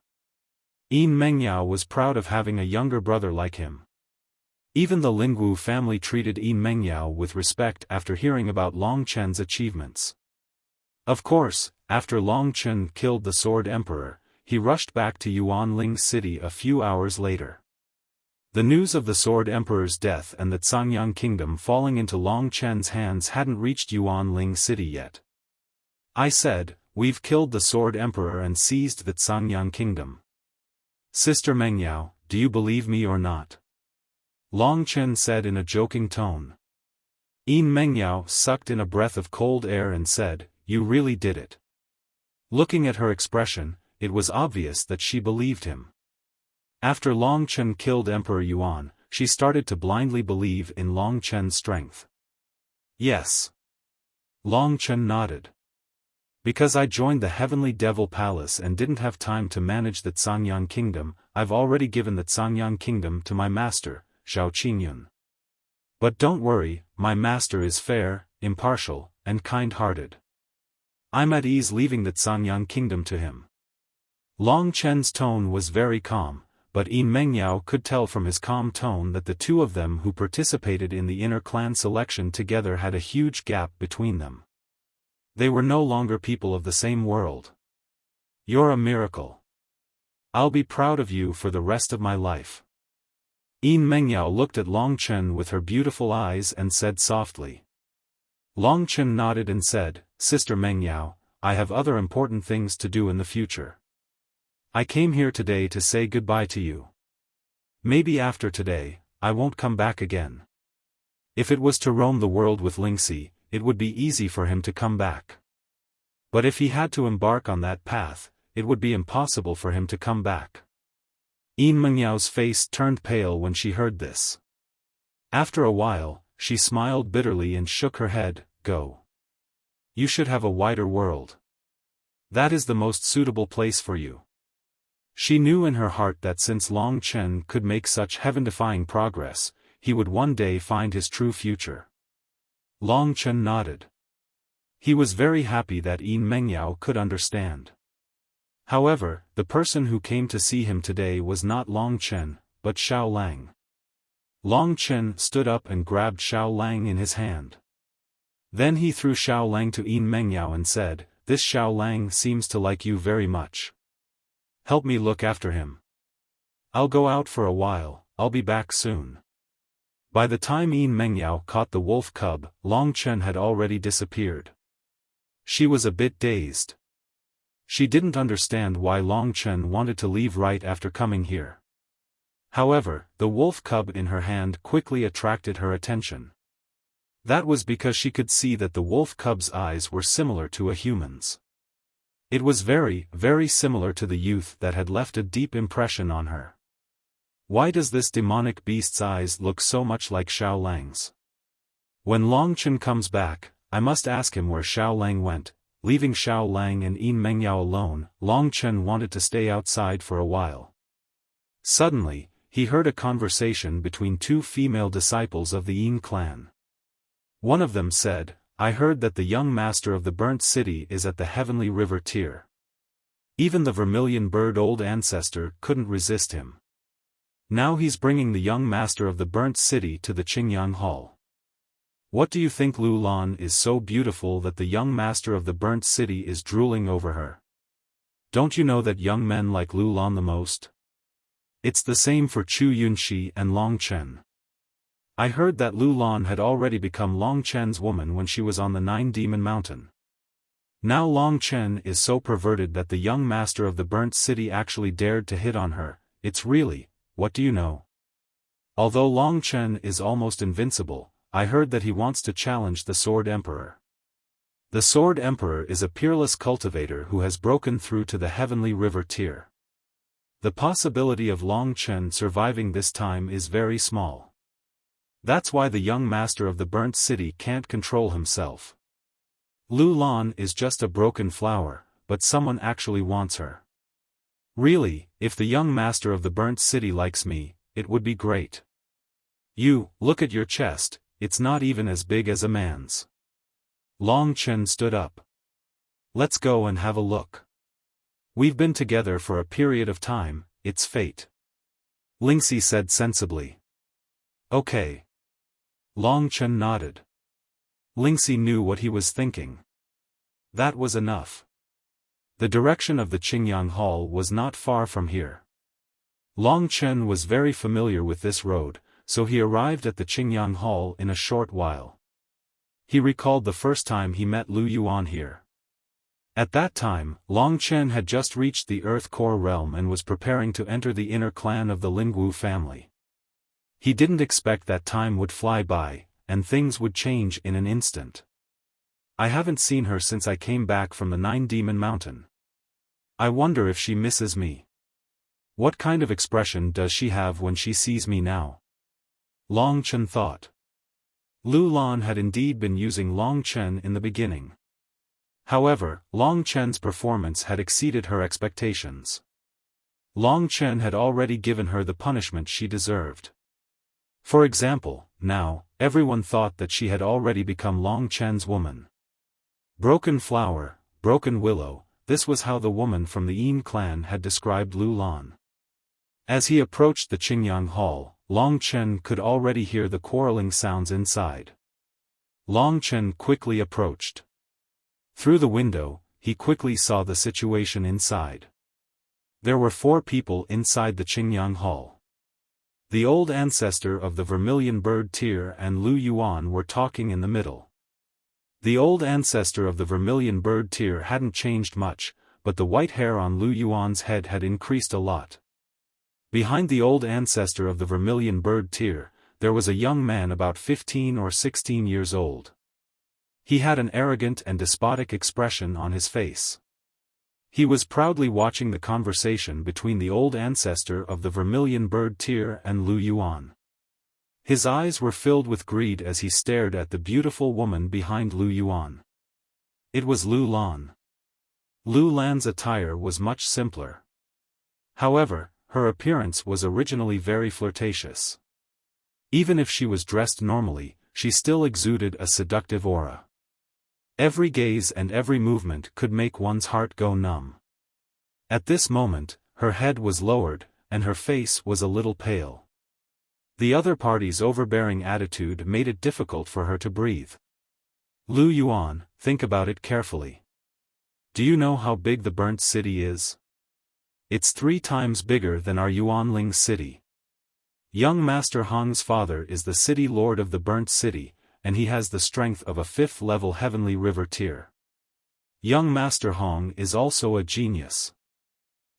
Speaker 1: Yin Mengyao was proud of having a younger brother like him. Even the Lingwu family treated Yin Mengyao with respect after hearing about Long Chen's achievements. Of course, after Long Chen killed the Sword Emperor, he rushed back to Yuanling City a few hours later. The news of the Sword Emperor's death and the Cangyang Kingdom falling into Long Chen's hands hadn't reached Yuanling City yet. I said, we've killed the Sword Emperor and seized the Cangyang Kingdom. Sister Mengyao, do you believe me or not? Long Chen said in a joking tone. Yin Mengyao sucked in a breath of cold air and said, You really did it. Looking at her expression, it was obvious that she believed him. After Long Chen killed Emperor Yuan, she started to blindly believe in Long Chen's strength. Yes. Long Chen nodded. Because I joined the Heavenly Devil Palace and didn't have time to manage the Cangyang Kingdom, I've already given the Cangyang Kingdom to my master, Xiao Qingyun. But don't worry, my master is fair, impartial, and kind-hearted. I'm at ease leaving the Cangyang Kingdom to him. Long Chen's tone was very calm, but Yin Mengyao could tell from his calm tone that the two of them who participated in the inner clan selection together had a huge gap between them. They were no longer people of the same world. You're a miracle. I'll be proud of you for the rest of my life. Yin Mengyao looked at Long Chen with her beautiful eyes and said softly. Long Chen nodded and said, Sister Mengyao, I have other important things to do in the future. I came here today to say goodbye to you. Maybe after today, I won't come back again. If it was to roam the world with Lingxi, it would be easy for him to come back. But if he had to embark on that path, it would be impossible for him to come back. Yin Mengyao's face turned pale when she heard this. After a while, she smiled bitterly and shook her head. Go. You should have a wider world. That is the most suitable place for you. She knew in her heart that since Long Chen could make such heaven-defying progress, he would one day find his true future. Long Chen nodded. He was very happy that Yin Mengyao could understand. However, the person who came to see him today was not Long Chen, but Xiao Lang. Long Chen stood up and grabbed Xiao Lang in his hand. Then he threw Xiao Lang to Yin Mengyao and said, This Xiao Lang seems to like you very much. Help me look after him. I'll go out for a while, I'll be back soon. By the time Yin Mengyao caught the wolf cub, Long Chen had already disappeared. She was a bit dazed. She didn't understand why Long Chen wanted to leave right after coming here. However, the wolf cub in her hand quickly attracted her attention. That was because she could see that the wolf cub's eyes were similar to a human's. It was very, very similar to the youth that had left a deep impression on her. Why does this demonic beast's eyes look so much like Xiao Lang's? When Long Chen comes back, I must ask him where Xiao Lang went. Leaving Xiao Lang and Yin Mengyao alone, Long Chen wanted to stay outside for a while. Suddenly, he heard a conversation between two female disciples of the Yin clan. One of them said, I heard that the young master of the burnt city is at the heavenly river tier. Even the vermilion bird old ancestor couldn't resist him. Now he's bringing the young master of the burnt city to the Qingyang Hall. What do you think Lu Lan is so beautiful that the young master of the burnt city is drooling over her? Don't you know that young men like Lu Lan the most? It's the same for Chu Yunxi and Long Chen. I heard that Lu Lan had already become Long Chen's woman when she was on the Nine-Demon Mountain. Now Long Chen is so perverted that the young master of the burnt city actually dared to hit on her. It's really, what do you know? Although Long Chen is almost invincible, I heard that he wants to challenge the Sword Emperor. The Sword Emperor is a peerless cultivator who has broken through to the heavenly river tier. The possibility of Long Chen surviving this time is very small. That's why the young master of the burnt city can't control himself. Lu Lan is just a broken flower, but someone actually wants her. Really, if the young master of the burnt city likes me, it would be great. You, look at your chest, it's not even as big as a man's. Long Chen stood up. Let's go and have a look. We've been together for a period of time, it's fate. Lingxi said sensibly. Okay. Long Chen nodded. Lingxi knew what he was thinking. That was enough. The direction of the Qingyang Hall was not far from here. Long Chen was very familiar with this road, so he arrived at the Qingyang Hall in a short while. He recalled the first time he met Lu Yuan here. At that time, Long Chen had just reached the Earth Core realm and was preparing to enter the inner clan of the Lingwu family. He didn't expect that time would fly by, and things would change in an instant. I haven't seen her since I came back from the Nine-Demon Mountain. I wonder if she misses me. What kind of expression does she have when she sees me now? Long Chen thought. Lu Lan had indeed been using Long Chen in the beginning. However, Long Chen's performance had exceeded her expectations. Long Chen had already given her the punishment she deserved. For example, now, everyone thought that she had already become Long Chen's woman. Broken flower, broken willow, this was how the woman from the Yin clan had described Lu Lan. As he approached the Qingyang Hall, Long Chen could already hear the quarreling sounds inside. Long Chen quickly approached. Through the window, he quickly saw the situation inside. There were 4 people inside the Qingyang Hall. The old ancestor of the Vermilion Bird Tier and Lu Yuan were talking in the middle. The old ancestor of the Vermilion Bird Tier hadn't changed much, but the white hair on Lu Yuan's head had increased a lot. Behind the old ancestor of the Vermilion Bird Tier, there was a young man about 15 or 16 years old. He had an arrogant and despotic expression on his face. He was proudly watching the conversation between the old ancestor of the Vermilion Bird Tier and Lu Yuan. His eyes were filled with greed as he stared at the beautiful woman behind Lu Yuan. It was Lu Lan. Lu Lan's attire was much simpler. However, her appearance was originally very flirtatious. Even if she was dressed normally, she still exuded a seductive aura. Every gaze and every movement could make one's heart go numb. At this moment, her head was lowered, and her face was a little pale. The other party's overbearing attitude made it difficult for her to breathe. Lu Yuan, think about it carefully. Do you know how big the burnt city is? It's 3 times bigger than our Yuanling city. Young Master Hong's father is the city lord of the burnt city, and he has the strength of a 5th-level heavenly river tier. Young Master Hong is also a genius.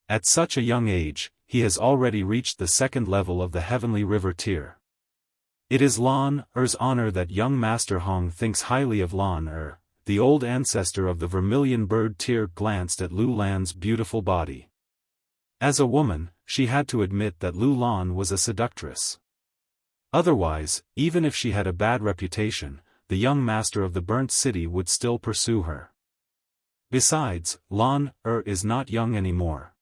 Speaker 1: At such a young age, he has already reached the 2nd level of the heavenly river tier. It is Lan Er's honor that young Master Hong thinks highly of Lan Er. The old ancestor of the Vermilion Bird Tier glanced at Lu Lan's beautiful body. As a woman, she had to admit that Lu Lan was a seductress. Otherwise, even if she had a bad reputation, the young master of the burnt city would still pursue her. Besides, Lan Er is not young anymore.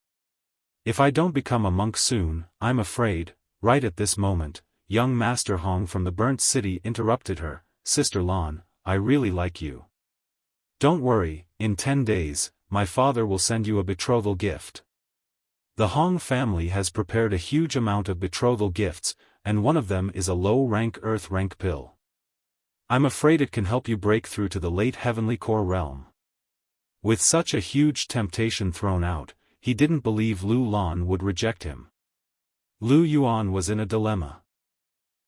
Speaker 1: If I don't become a monk soon, I'm afraid. Right at this moment, young Master Hong from the burnt city interrupted her. Sister Lan, I really like you. Don't worry, in 10 days, my father will send you a betrothal gift. The Hong family has prepared a huge amount of betrothal gifts, and one of them is a low-rank earth rank pill. I'm afraid it can help you break through to the late heavenly core realm. With such a huge temptation thrown out, he didn't believe Lu Lan would reject him. Lu Yuan was in a dilemma.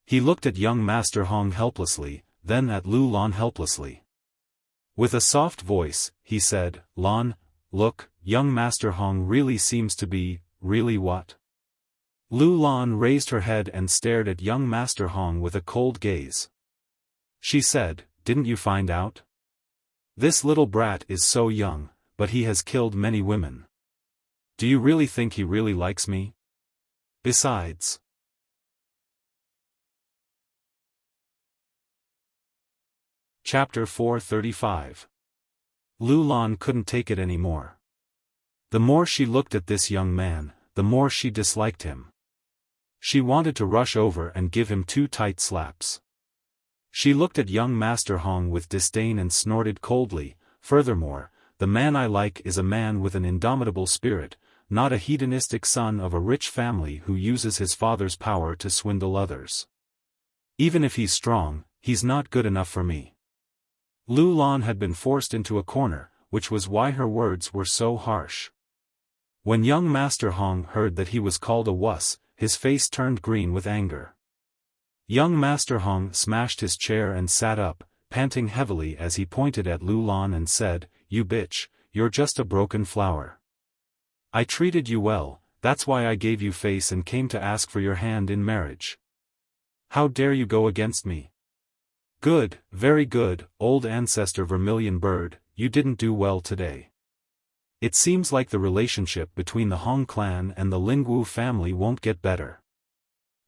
Speaker 1: He looked at young Master Hong helplessly, then at Lu Lan helplessly. With a soft voice, he said, Lan, look, young Master Hong really seems to be, really what? Lu Lan raised her head and stared at young Master Hong with a cold gaze. She said, didn't you find out? This little brat is so young, but he has killed many women. Do you really think he really likes me? Besides. Chapter 435. Lu Lan couldn't take it anymore. The more she looked at this young man, the more she disliked him. She wanted to rush over and give him 2 tight slaps. She looked at young Master Hong with disdain and snorted coldly, furthermore, the man I like is a man with an indomitable spirit, not a hedonistic son of a rich family who uses his father's power to swindle others. Even if he's strong, he's not good enough for me. Lu Lan had been forced into a corner, which was why her words were so harsh. When young Master Hong heard that he was called a wuss, his face turned green with anger. Young Master Hong smashed his chair and sat up, panting heavily as he pointed at Lu Lan and said, You bitch, you're just a broken flower. I treated you well, that's why I gave you face and came to ask for your hand in marriage. How dare you go against me? Good, very good, old ancestor Vermilion Bird, you didn't do well today. It seems like the relationship between the Hong clan and the Lingwu family won't get better.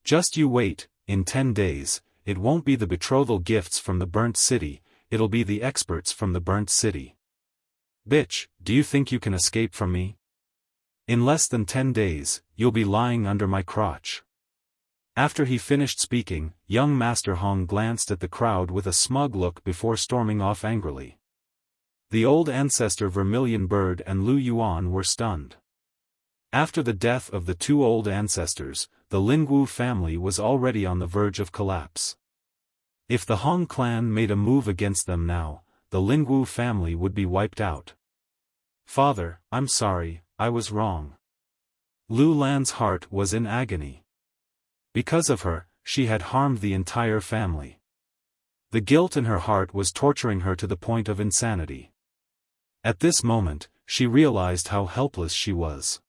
Speaker 1: Just you wait, in 10 days, it won't be the betrothal gifts from the burnt city, it'll be the experts from the burnt city. Bitch, do you think you can escape from me? In less than 10 days, you'll be lying under my crotch. After he finished speaking, young Master Hong glanced at the crowd with a smug look before storming off angrily. The old ancestor Vermilion Bird and Lu Yuan were stunned. After the death of the two old ancestors, the Lingwu family was already on the verge of collapse. If the Hong clan made a move against them now, the Lingwu family would be wiped out. Father, I'm sorry, I was wrong. Lu Lan's heart was in agony. Because of her, she had harmed the entire family. The guilt in her heart was torturing her to the point of insanity. At this moment, she realized how helpless she was.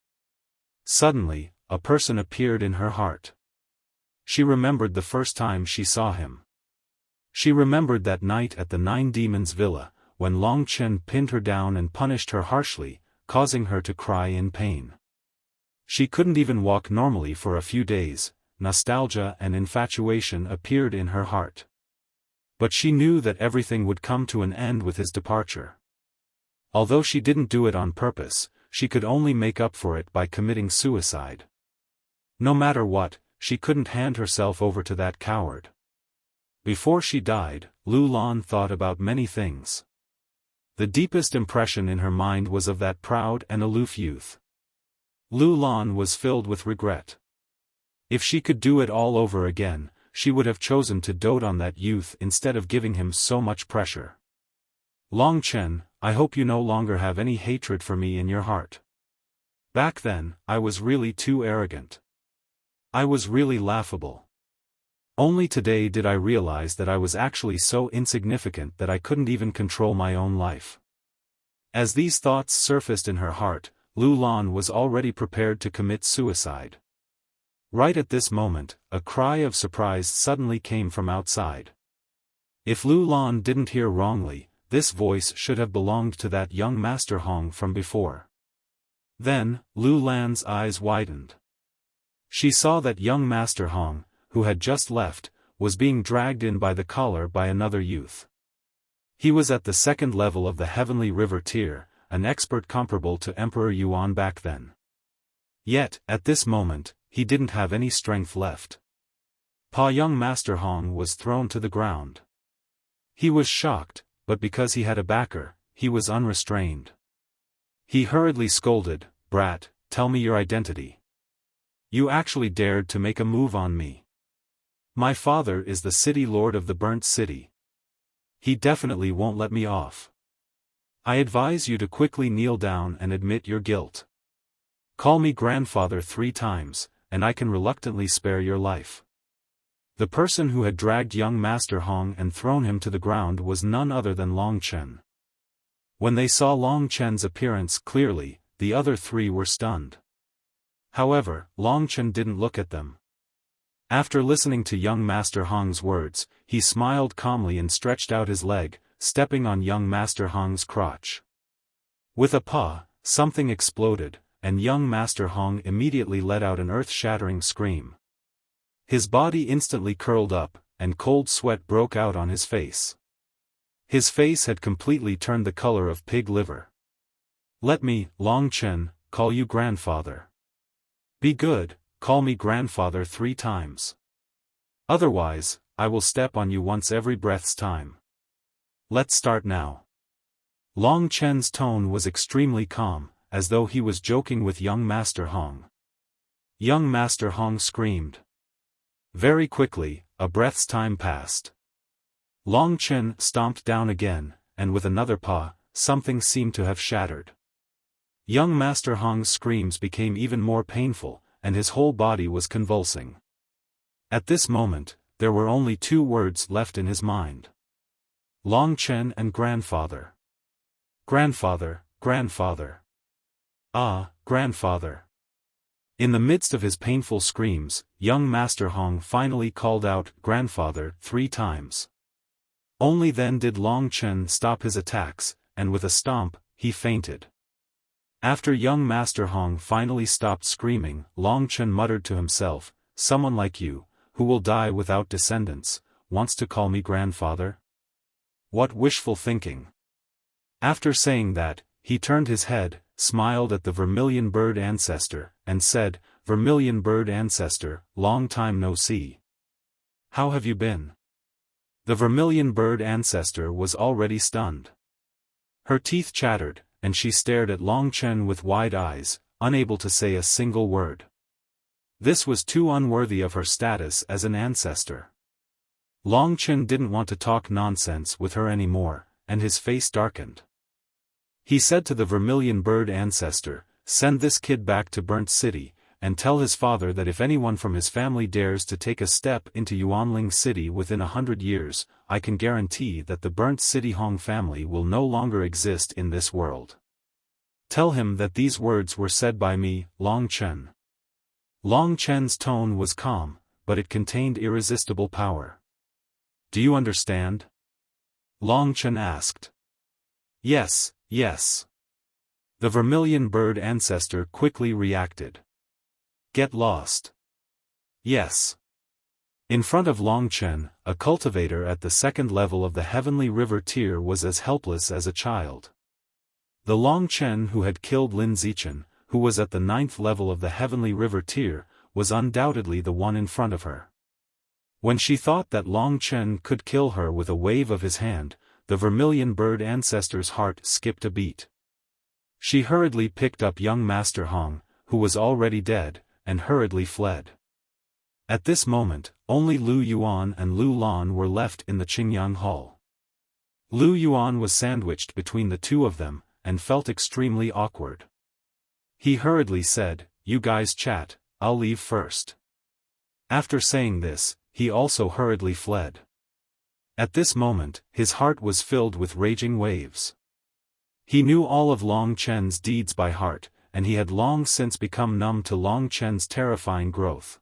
Speaker 1: Suddenly, a person appeared in her heart. She remembered the first time she saw him. She remembered that night at the Nine Demons Villa, when Long Chen pinned her down and punished her harshly, causing her to cry in pain. She couldn't even walk normally for a few days. Nostalgia and infatuation appeared in her heart. But she knew that everything would come to an end with his departure. Although she didn't do it on purpose, she could only make up for it by committing suicide. No matter what, she couldn't hand herself over to that coward. Before she died, Lu Lan thought about many things. The deepest impression in her mind was of that proud and aloof youth. Lu Lan was filled with regret. If she could do it all over again, she would have chosen to dote on that youth instead of giving him so much pressure. Long Chen, I hope you no longer have any hatred for me in your heart. Back then, I was really too arrogant. I was really laughable. Only today did I realize that I was actually so insignificant that I couldn't even control my own life. As these thoughts surfaced in her heart, Lu Lan was already prepared to commit suicide. Right at this moment, a cry of surprise suddenly came from outside. If Lu Lan didn't hear wrongly, this voice should have belonged to that young Master Hong from before. Then, Lu Lan's eyes widened. She saw that young Master Hong, who had just left, was being dragged in by the collar by another youth. He was at the second level of the Heavenly River tier, an expert comparable to Emperor Yuan back then. Yet, at this moment, he didn't have any strength left. Young Master Hong was thrown to the ground. He was shocked, but because he had a backer, he was unrestrained. He hurriedly scolded, "Brat, tell me your identity. You actually dared to make a move on me. My father is the city lord of the burnt city. He definitely won't let me off. I advise you to quickly kneel down and admit your guilt. Call me grandfather 3 times, and I can reluctantly spare your life." The person who had dragged young Master Hong and thrown him to the ground was none other than Long Chen. When they saw Long Chen's appearance clearly, the other 3 were stunned. However, Long Chen didn't look at them. After listening to young Master Hong's words, he smiled calmly and stretched out his leg, stepping on young Master Hong's crotch. With a paw, something exploded, and young Master Hong immediately let out an earth-shattering scream. His body instantly curled up, and cold sweat broke out on his face. His face had completely turned the color of pig liver. "Let me, Long Chen, call you grandfather. Be good, call me grandfather 3 times. Otherwise, I will step on you once every breath's time. Let's start now." Long Chen's tone was extremely calm, as though he was joking with young Master Hong. Young Master Hong screamed. Very quickly, a breath's time passed. Long Chen stomped down again, and with another paw, something seemed to have shattered. Young Master Hong's screams became even more painful, and his whole body was convulsing. At this moment, there were only 2 words left in his mind. Long Chen and grandfather. Grandfather, grandfather. Ah, grandfather. In the midst of his painful screams, young Master Hong finally called out grandfather 3 times. Only then did Long Chen stop his attacks, and with a stomp, he fainted. After young Master Hong finally stopped screaming, Long Chen muttered to himself, "Someone like you, who will die without descendants, wants to call me grandfather? What wishful thinking. After saying that, he turned his head, smiled at the vermilion bird ancestor, and said, "Vermilion bird ancestor, long time no see. How have you been?" The vermilion bird ancestor was already stunned. Her teeth chattered, and she stared at Long Chen with wide eyes, unable to say a single word. This was too unworthy of her status as an ancestor. Long Chen didn't want to talk nonsense with her anymore, and his face darkened. He said to the vermilion bird ancestor, "Send this kid back to Burnt City, and tell his father that if anyone from his family dares to take a step into Yuanling City within 100 years, I can guarantee that the Burnt City Hong family will no longer exist in this world. Tell him that these words were said by me, Long Chen." Long Chen's tone was calm, but it contained irresistible power. "Do you understand?" Long Chen asked. "Yes, yes." The vermilion bird ancestor quickly reacted. "Get lost." "Yes." In front of Long Chen, a cultivator at the second level of the heavenly river tier was as helpless as a child. The Long Chen who had killed Lin Zichen, who was at the 9th level of the heavenly river tier, was undoubtedly the one in front of her. When she thought that Long Chen could kill her with a wave of his hand, the vermilion bird ancestor's heart skipped a beat. She hurriedly picked up young Master Hong, who was already dead, and hurriedly fled. At this moment, only Lu Yuan and Lu Lan were left in the Qingyang Hall. Lu Yuan was sandwiched between the two of them, and felt extremely awkward. He hurriedly said, "You guys chat, I'll leave first." After saying this, he also hurriedly fled. At this moment, his heart was filled with raging waves. He knew all of Long Chen's deeds by heart, and he had long since become numb to Long Chen's terrifying growth.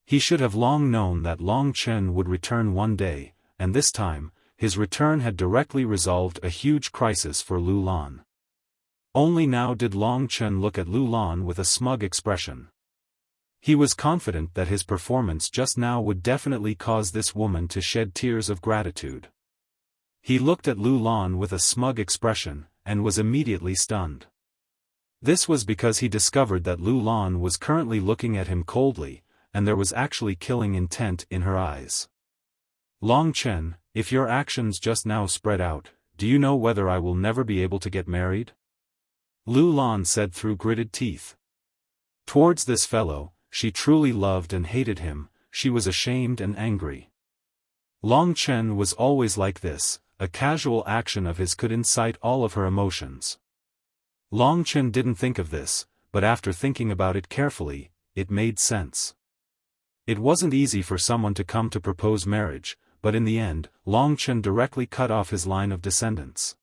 Speaker 1: He should have long known that Long Chen would return one day, and this time, his return had directly resolved a huge crisis for Lu Lan. Only now did Long Chen look at Lu Lan with a smug expression. He was confident that his performance just now would definitely cause this woman to shed tears of gratitude. He looked at Lu Lan with a smug expression, and was immediately stunned. This was because he discovered that Lu Lan was currently looking at him coldly, and there was actually killing intent in her eyes. "Long Chen, if your actions just now spread out, do you know whether I will never be able to get married?" Lu Lan said through gritted teeth. Towards this fellow, she truly loved and hated him, she was ashamed and angry. Long Chen was always like this, a casual action of his could incite all of her emotions. Long Chen didn't think of this, but after thinking about it carefully, it made sense. It wasn't easy for someone to come to propose marriage, but in the end, Long Chen directly cut off his line of descendants.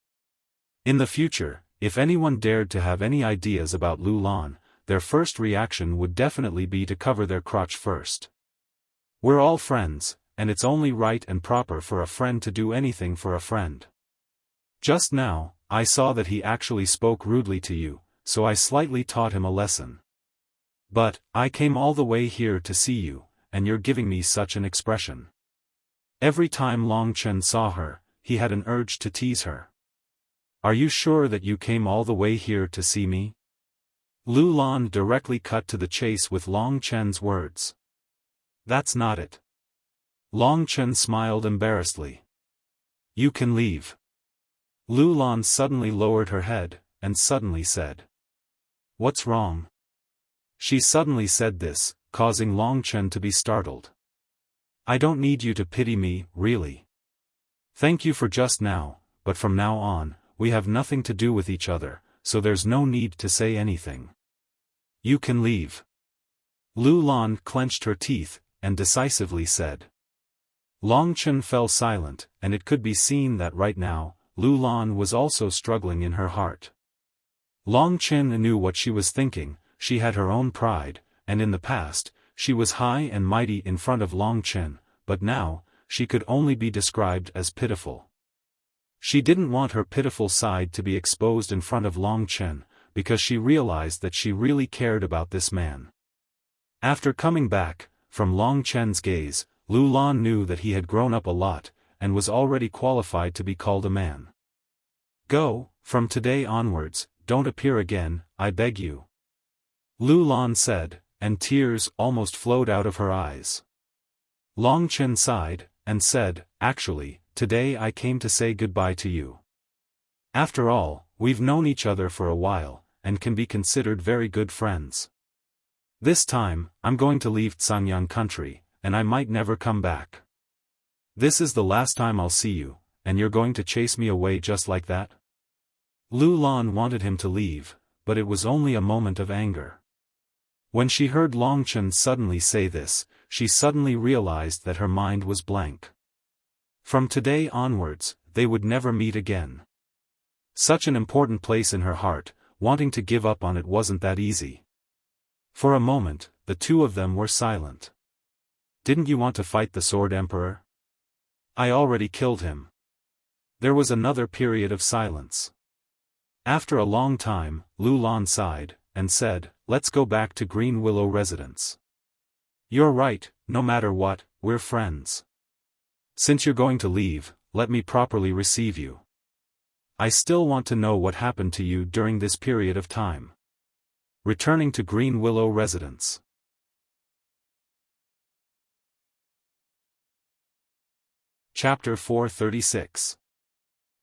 Speaker 1: In the future, if anyone dared to have any ideas about Lu Lan, their first reaction would definitely be to cover their crotch first. We're all friends, and it's only right and proper for a friend to do anything for a friend. Just now, I saw that he actually spoke rudely to you, so I slightly taught him a lesson. But, I came all the way here to see you, and you're giving me such an expression. Every time Long Chen saw her, he had an urge to tease her. Are you sure that you came all the way here to see me? Lu Lan directly cut to the chase with Long Chen's words. That's not it. Long Chen smiled embarrassedly. You can leave. Lu Lan suddenly lowered her head, and suddenly said. What's wrong? She suddenly said this, causing Long Chen to be startled. I don't need you to pity me, really. Thank you for just now, but from now on, we have nothing to do with each other, so there's no need to say anything. You can leave. Lu Lan clenched her teeth, and decisively said. Long Chen fell silent, and it could be seen that right now, Lu Lan was also struggling in her heart. Long Chen knew what she was thinking, she had her own pride, and in the past, she was high and mighty in front of Long Chen, but now, she could only be described as pitiful. She didn't want her pitiful side to be exposed in front of Long Chen, because she realized that she really cared about this man. After coming back, from Long Chen's gaze, Lu Lan knew that he had grown up a lot, and was already qualified to be called a man. Go, from today onwards, don't appear again, I beg you. Lu Lan said, and tears almost flowed out of her eyes. Long Chen sighed, and said, actually, today I came to say goodbye to you. After all, we've known each other for a while, and can be considered very good friends. This time, I'm going to leave Tsangyang country, and I might never come back. This is the last time I'll see you, and you're going to chase me away just like that? Lu Lan wanted him to leave, but it was only a moment of anger. When she heard Long Chen suddenly say this, she suddenly realized that her mind was blank. From today onwards, they would never meet again. Such an important place in her heart, wanting to give up on it wasn't that easy. For a moment, the two of them were silent. Didn't you want to fight the Sword Emperor? I already killed him. There was another period of silence. After a long time, Lu Lan sighed, and said, let's go back to Green Willow residence. You're right, no matter what, we're friends. Since you're going to leave, let me properly receive you. I still want to know what happened to you during this period of time. Returning to Green Willow residence. Chapter 436.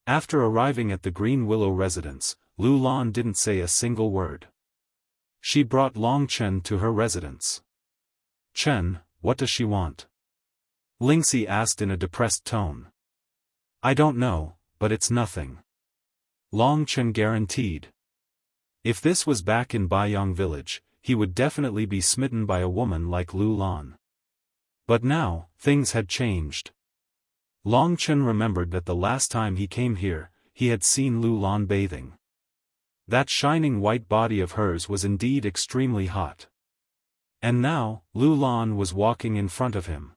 Speaker 1: After arriving at the Green Willow residence, Lu Lan didn't say a single word. She brought Long Chen to her residence. Chen, what does she want? Lingxi asked in a depressed tone. I don't know, but it's nothing. Long Chen guaranteed. If this was back in Baiyang village, he would definitely be smitten by a woman like Lu Lan. But now, things had changed. Long Chen remembered that the last time he came here, he had seen Lu Lan bathing. That shining white body of hers was indeed extremely hot. And now, Lu Lan was walking in front of him.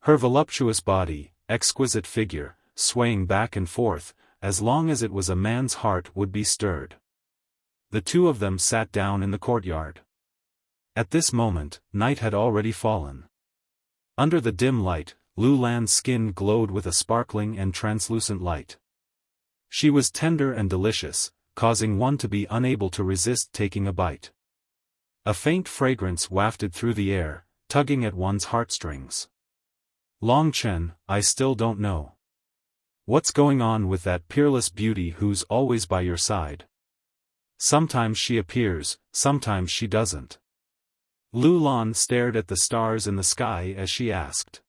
Speaker 1: Her voluptuous body, exquisite figure, swaying back and forth, as long as it was a man's heart would be stirred. The two of them sat down in the courtyard. At this moment, night had already fallen. Under the dim light, Lu Lan's skin glowed with a sparkling and translucent light. She was tender and delicious, causing one to be unable to resist taking a bite. A faint fragrance wafted through the air, tugging at one's heartstrings. Long Chen, I still don't know. What's going on with that peerless beauty who's always by your side? Sometimes she appears, sometimes she doesn't. Lu Lan stared at the stars in the sky as she asked.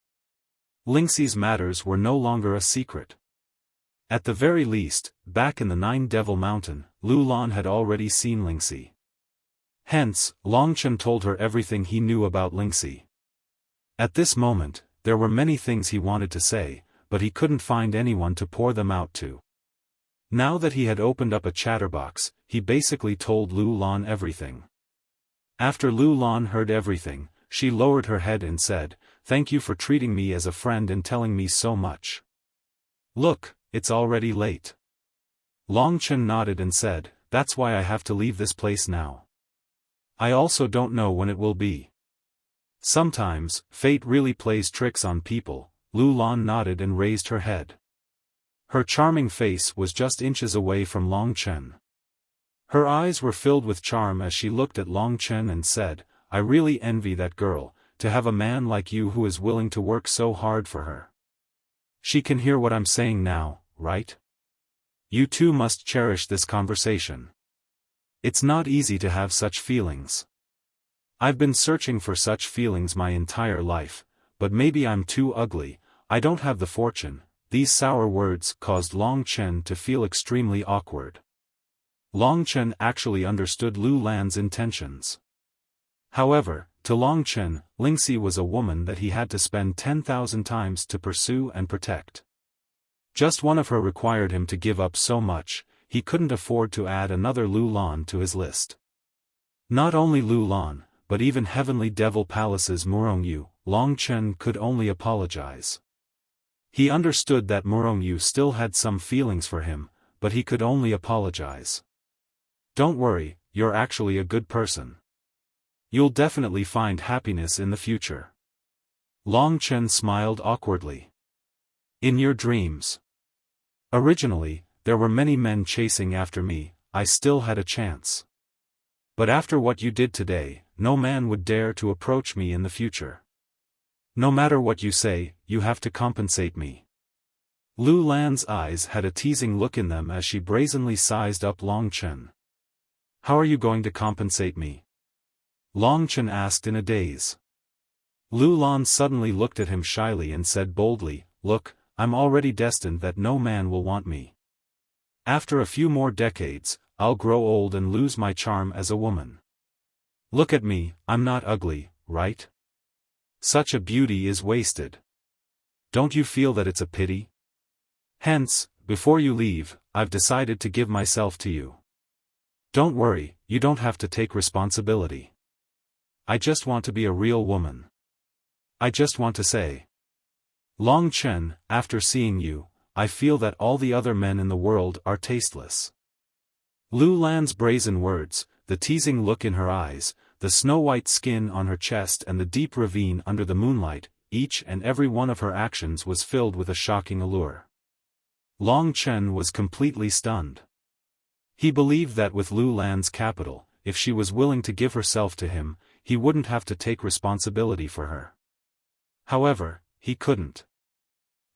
Speaker 1: Lingxi's matters were no longer a secret. At the very least, back in the Nine Devil Mountain, Lu Lan had already seen Lingxi. Hence, Long Chen told her everything he knew about Lingxi. At this moment, there were many things he wanted to say, but he couldn't find anyone to pour them out to. Now that he had opened up a chatterbox, he basically told Lu Lan everything. After Lu Lan heard everything, she lowered her head and said, "Thank you for treating me as a friend and telling me so much. Look, it's already late." Long Chen nodded and said, "That's why I have to leave this place now. I also don't know when it will be." Sometimes, fate really plays tricks on people. Lu Lan nodded and raised her head. Her charming face was just inches away from Long Chen. Her eyes were filled with charm as she looked at Long Chen and said, "I really envy that girl, to have a man like you who is willing to work so hard for her. She can hear what I'm saying now, right? You two must cherish this conversation. It's not easy to have such feelings. I've been searching for such feelings my entire life, but maybe I'm too ugly, I don't have the fortune." These sour words caused Long Chen to feel extremely awkward. Long Chen actually understood Lu Lan's intentions. However, to Long Chen, Lingxi was a woman that he had to spend 10,000 times to pursue and protect. Just one of her required him to give up so much, he couldn't afford to add another Lu Lan to his list. Not only Lu Lan, but even Heavenly Devil Palace's Murongyu, Long Chen could only apologize. He understood that Murongyu still had some feelings for him, but he could only apologize. "Don't worry, you're actually a good person. You'll definitely find happiness in the future. Long Chen smiled awkwardly. In your dreams. Originally, there were many men chasing after me, I still had a chance. But after what you did today, no man would dare to approach me in the future. No matter what you say, you have to compensate me. Lu Lan's eyes had a teasing look in them as she brazenly sized up Long Chen. How are you going to compensate me? Long Chen asked in a daze. Lu Lan suddenly looked at him shyly and said boldly, Look, I'm already destined that no man will want me. After a few more decades, I'll grow old and lose my charm as a woman. Look at me, I'm not ugly, right? Such a beauty is wasted. Don't you feel that it's a pity? Hence, before you leave, I've decided to give myself to you. Don't worry, you don't have to take responsibility. I just want to be a real woman. I just want to say. Long Chen, after seeing you, I feel that all the other men in the world are tasteless. Lu Lan's brazen words, the teasing look in her eyes, the snow-white skin on her chest and the deep ravine under the moonlight, each and every one of her actions was filled with a shocking allure. Long Chen was completely stunned. He believed that with Lu Lan's capital, if she was willing to give herself to him, he wouldn't have to take responsibility for her. However, he couldn't.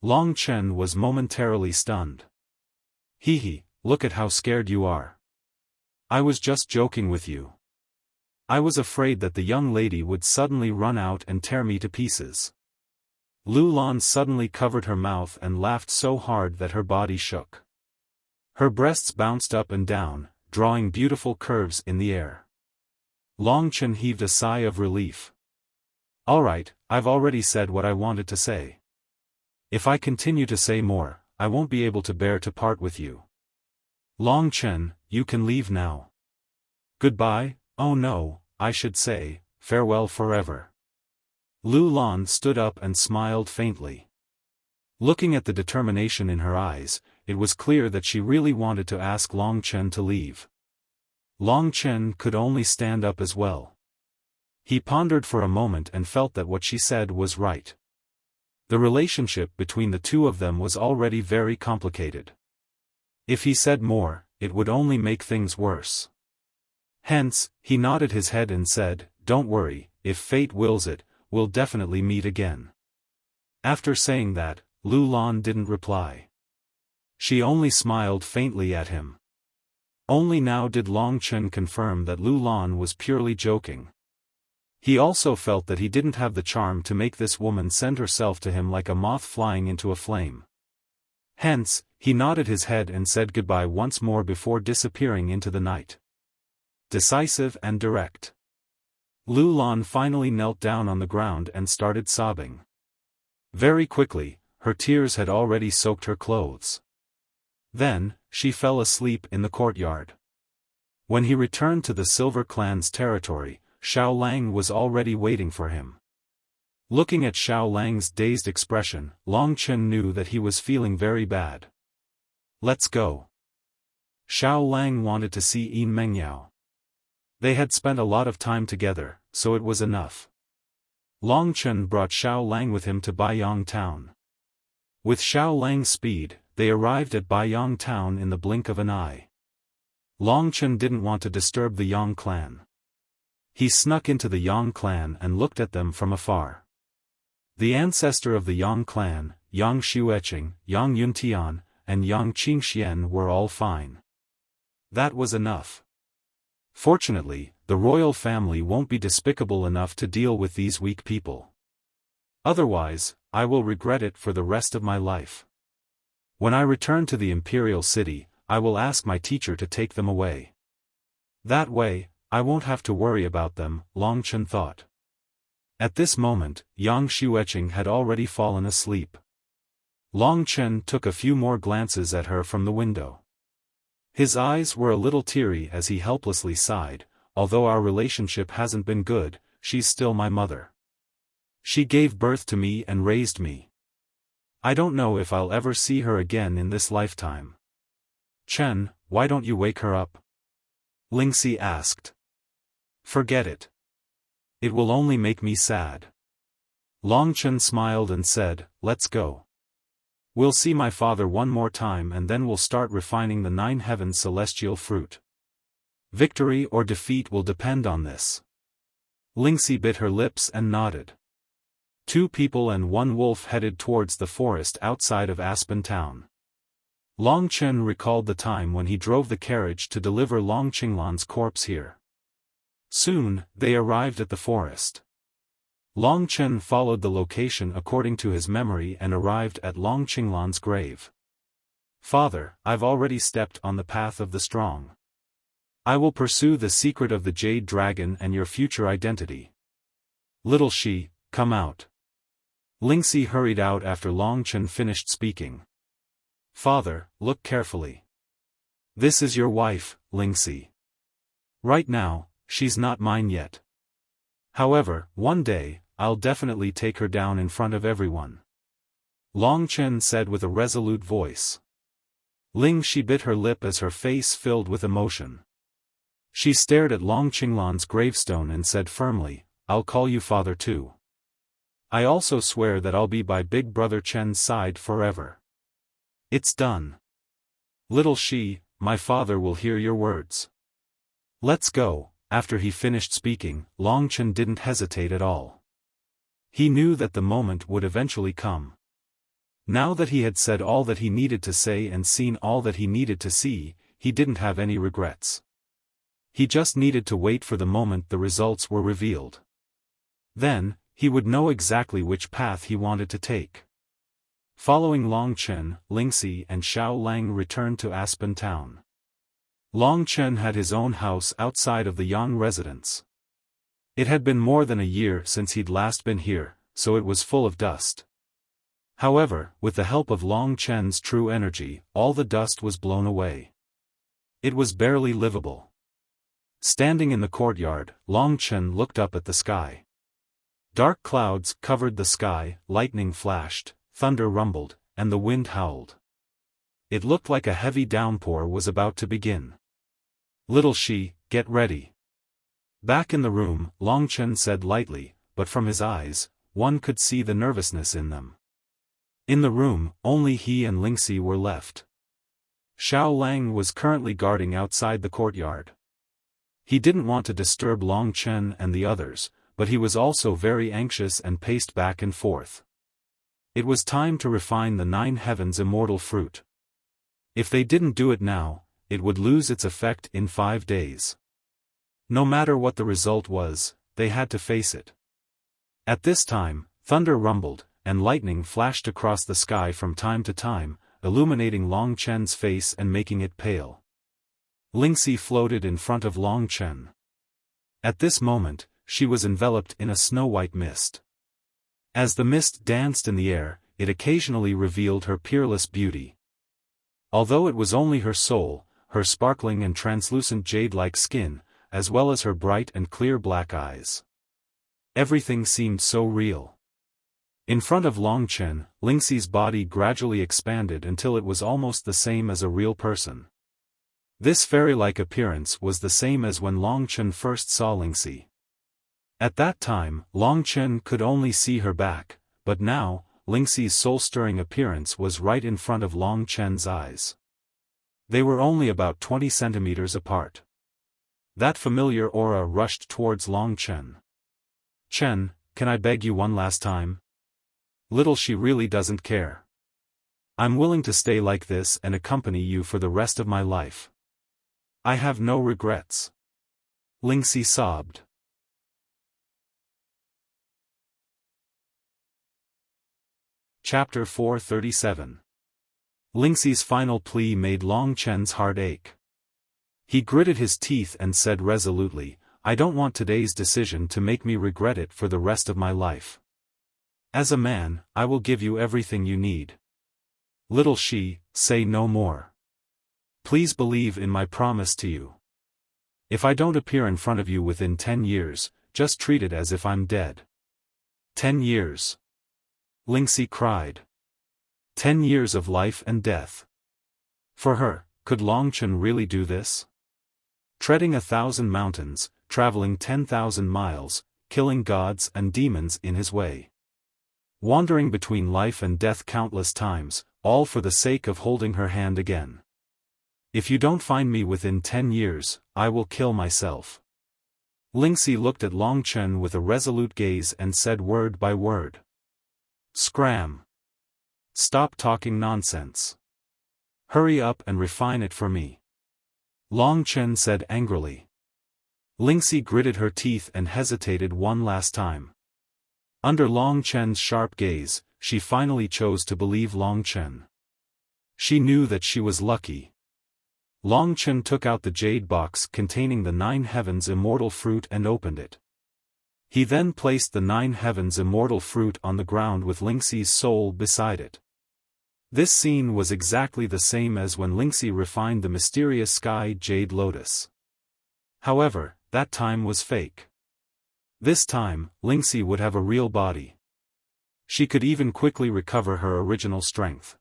Speaker 1: Long Chen was momentarily stunned. Hee, look at how scared you are. I was just joking with you. I was afraid that the young lady would suddenly run out and tear me to pieces. Lu Lan suddenly covered her mouth and laughed so hard that her body shook. Her breasts bounced up and down, drawing beautiful curves in the air. Long Chen heaved a sigh of relief. All right, I've already said what I wanted to say. If I continue to say more, I won't be able to bear to part with you. Long Chen, you can leave now. Goodbye, oh no, I should say, farewell forever. Lu Lan stood up and smiled faintly. Looking at the determination in her eyes, it was clear that she really wanted to ask Long Chen to leave. Long Chen could only stand up as well. He pondered for a moment and felt that what she said was right. The relationship between the two of them was already very complicated. If he said more, it would only make things worse. Hence, he nodded his head and said, Don't worry, if fate wills it, we'll definitely meet again. After saying that, Lu Lan didn't reply. She only smiled faintly at him. Only now did Long Chen confirm that Lu Lan was purely joking. He also felt that he didn't have the charm to make this woman send herself to him like a moth flying into a flame. Hence, he nodded his head and said goodbye once more before disappearing into the night. Decisive and direct. Lu Lan finally knelt down on the ground and started sobbing. Very quickly, her tears had already soaked her clothes. Then, she fell asleep in the courtyard. When he returned to the Silver Clan's territory, Xiao Lang was already waiting for him. Looking at Xiao Lang's dazed expression, Long Chen knew that he was feeling very bad. Let's go. Xiao Lang wanted to see Yin Mengyao. They had spent a lot of time together, so it was enough. Long Chen brought Xiao Lang with him to Baiyang Town. With Xiao Lang's speed, they arrived at Baiyang Town in the blink of an eye. Long Chen didn't want to disturb the Yang clan. He snuck into the Yang clan and looked at them from afar. The ancestor of the Yang clan, Yang Xueqing, Yang Yuntian, and Yang Qingxian were all fine. That was enough. Fortunately, the royal family won't be despicable enough to deal with these weak people. Otherwise, I will regret it for the rest of my life. When I return to the imperial city, I will ask my teacher to take them away. That way, I won't have to worry about them, Long Chen thought. At this moment, Yang Xueqing had already fallen asleep. Long Chen took a few more glances at her from the window. His eyes were a little teary as he helplessly sighed, although our relationship hasn't been good, she's still my mother. She gave birth to me and raised me. I don't know if I'll ever see her again in this lifetime. Chen, why don't you wake her up? Lingxi asked. Forget it. It will only make me sad. Long Chen smiled and said, let's go. We'll see my father one more time and then we'll start refining the 9 heavens celestial fruit. Victory or defeat will depend on this. Lingxi bit her lips and nodded. 2 people and 1 wolf headed towards the forest outside of Aspen Town. Long Chen recalled the time when he drove the carriage to deliver Long Qinglan's corpse here. Soon, they arrived at the forest. Long Chen followed the location according to his memory and arrived at Long Qinglan's grave. Father, I've already stepped on the path of the strong. I will pursue the secret of the Jade Dragon and your future identity. Little Shi, come out. Lingxi hurried out after Long Chen finished speaking. Father, look carefully. This is your wife, Lingxi. Right now, she's not mine yet. However, one day, I'll definitely take her down in front of everyone. Long Chen said with a resolute voice. Lingxi bit her lip as her face filled with emotion. She stared at Long Qinglan's gravestone and said firmly, I'll call you father too. I also swear that I'll be by Big Brother Chen's side forever. It's done. Little Shi, my father will hear your words. Let's go. After he finished speaking, Long Chen didn't hesitate at all. He knew that the moment would eventually come. Now that he had said all that he needed to say and seen all that he needed to see, he didn't have any regrets. He just needed to wait for the moment the results were revealed. Then, he would know exactly which path he wanted to take. Following Long Chen, Lingxi and Xiao Lang returned to Aspen Town. Long Chen had his own house outside of the Yang residence. It had been more than a year since he'd last been here, so it was full of dust. However, with the help of Long Chen's true energy, all the dust was blown away. It was barely livable. Standing in the courtyard, Long Chen looked up at the sky. Dark clouds covered the sky, lightning flashed, thunder rumbled, and the wind howled. It looked like a heavy downpour was about to begin. Little Shi, get ready. Back in the room, Long Chen said lightly, but from his eyes, one could see the nervousness in them. In the room, only he and Lingxi were left. Xiao Lang was currently guarding outside the courtyard. He didn't want to disturb Long Chen and the others, but he was also very anxious and paced back and forth. It was time to refine the 9 heavens immortal fruit. If they didn't do it now, it would lose its effect in 5 days. No matter what the result was, they had to face it. At this time, thunder rumbled, and lightning flashed across the sky from time to time, illuminating Long Chen's face and making it pale. Lingxi floated in front of Long Chen. At this moment, she was enveloped in a snow-white mist. As the mist danced in the air, it occasionally revealed her peerless beauty. Although it was only her soul, her sparkling and translucent jade-like skin, as well as her bright and clear black eyes. Everything seemed so real. In front of Long Chen, Lingxi's body gradually expanded until it was almost the same as a real person. This fairy-like appearance was the same as when Long Chen first saw Lingxi. At that time, Long Chen could only see her back, but now, Lingxi's soul-stirring appearance was right in front of Long Chen's eyes. They were only about 20 centimeters apart. That familiar aura rushed towards Long Chen. Chen, can I beg you one last time? Little She really doesn't care. I'm willing to stay like this and accompany you for the rest of my life. I have no regrets. Lingxi sobbed. Chapter 437. Lingxi's final plea made Long Chen's heart ache. He gritted his teeth and said resolutely, I don't want today's decision to make me regret it for the rest of my life. As a man, I will give you everything you need. Little She, say no more. Please believe in my promise to you. If I don't appear in front of you within 10 years, just treat it as if I'm dead. 10 years. Lingxi cried. 10 years of life and death. For her, could Long Chen really do this? Treading 1,000 mountains, traveling 10,000 miles, killing gods and demons in his way. Wandering between life and death countless times, all for the sake of holding her hand again. If you don't find me within 10 years, I will kill myself. Lingxi looked at Long Chen with a resolute gaze and said word by word. Scram! Stop talking nonsense. Hurry up and refine it for me. Long Chen said angrily. Lingxi gritted her teeth and hesitated one last time. Under Long Chen's sharp gaze, she finally chose to believe Long Chen. She knew that she was lucky. Long Chen took out the jade box containing the 9 heavens immortal fruit and opened it. He then placed the 9 heavens immortal fruit on the ground with Lingxi's soul beside it. This scene was exactly the same as when Lingxi refined the mysterious sky jade lotus. However, that time was fake. This time, Lingxi would have a real body. She could even quickly recover her original strength.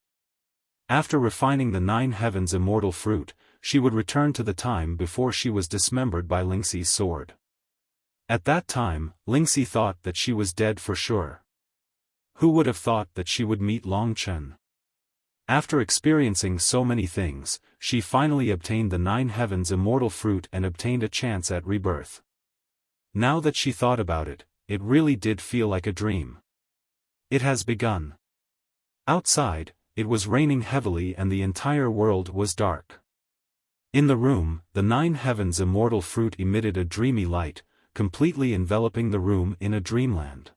Speaker 1: After refining the 9 heavens immortal fruit, she would return to the time before she was dismembered by Lingxi's sword. At that time, Lingxi thought that she was dead for sure. Who would have thought that she would meet Long Chen? After experiencing so many things, she finally obtained the 9 heavens immortal fruit and obtained a chance at rebirth. Now that she thought about it, it really did feel like a dream. It has begun. Outside, it was raining heavily and the entire world was dark. In the room, the 9 heavens immortal fruit emitted a dreamy light, completely enveloping the room in a dreamland.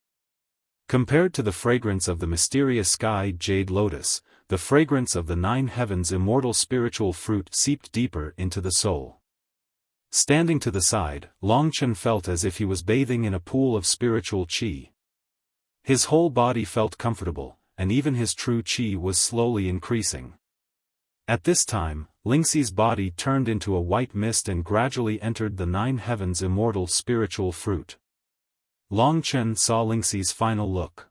Speaker 1: Compared to the fragrance of the mysterious sky jade lotus, the fragrance of the 9 heavens immortal spiritual fruit seeped deeper into the soul. Standing to the side, Long Chen felt as if he was bathing in a pool of spiritual qi. His whole body felt comfortable, and even his true qi was slowly increasing. At this time, Lingxi's body turned into a white mist and gradually entered the 9 heavens immortal spiritual fruit. Long Chen saw Lingxi's final look.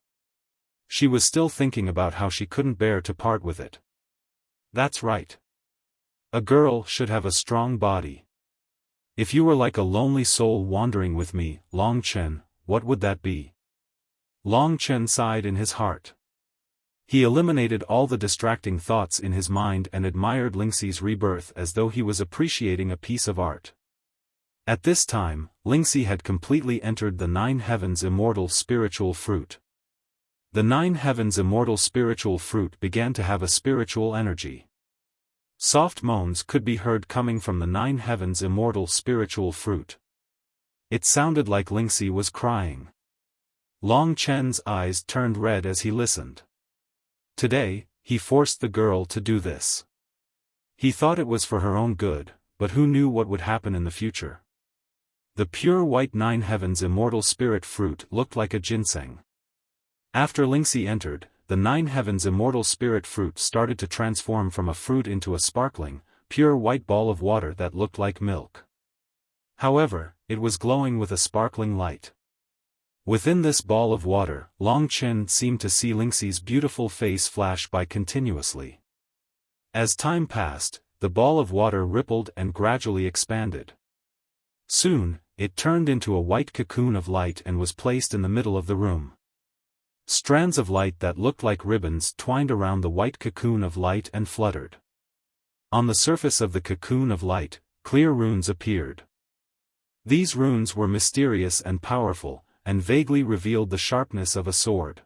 Speaker 1: She was still thinking about how she couldn't bear to part with it. That's right. A girl should have a strong body. If you were like a lonely soul wandering with me, Long Chen, what would that be? Long Chen sighed in his heart. He eliminated all the distracting thoughts in his mind and admired Lingxi's rebirth as though he was appreciating a piece of art. At this time, Lingxi had completely entered the 9 heavens immortal spiritual fruit. The 9 heavens immortal spiritual fruit began to have a spiritual energy. Soft moans could be heard coming from the 9 heavens immortal spiritual fruit. It sounded like Lingxi was crying. Long Chen's eyes turned red as he listened. Today, he forced the girl to do this. He thought it was for her own good, but who knew what would happen in the future? The pure white 9 heavens immortal spirit fruit looked like a ginseng. After Lingxi entered, the 9 heavens immortal spirit fruit started to transform from a fruit into a sparkling, pure white ball of water that looked like milk. However, it was glowing with a sparkling light. Within this ball of water, Long Chen seemed to see Lingxi's beautiful face flash by continuously. As time passed, the ball of water rippled and gradually expanded. Soon, it turned into a white cocoon of light and was placed in the middle of the room. Strands of light that looked like ribbons twined around the white cocoon of light and fluttered. On the surface of the cocoon of light, clear runes appeared. These runes were mysterious and powerful, and vaguely revealed the sharpness of a sword.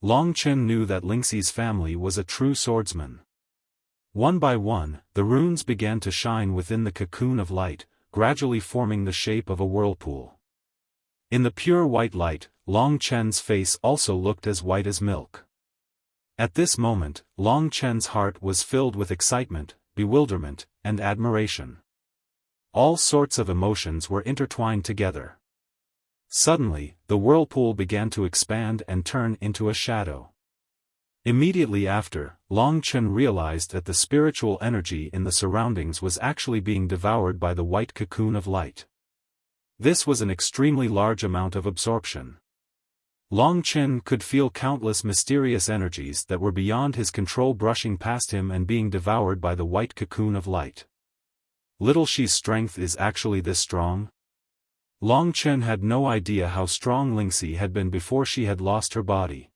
Speaker 1: Long Chen knew that Lingxi's family was a true swordsman. One by one, the runes began to shine within the cocoon of light, gradually forming the shape of a whirlpool. In the pure white light, Long Chen's face also looked as white as milk. At this moment, Long Chen's heart was filled with excitement, bewilderment, and admiration. All sorts of emotions were intertwined together. Suddenly, the whirlpool began to expand and turn into a shadow. Immediately after, Long Chen realized that the spiritual energy in the surroundings was actually being devoured by the white cocoon of light. This was an extremely large amount of absorption. Long Chen could feel countless mysterious energies that were beyond his control brushing past him and being devoured by the white cocoon of light. Little Xi's strength is actually this strong? Long Chen had no idea how strong Lingxi had been before she had lost her body.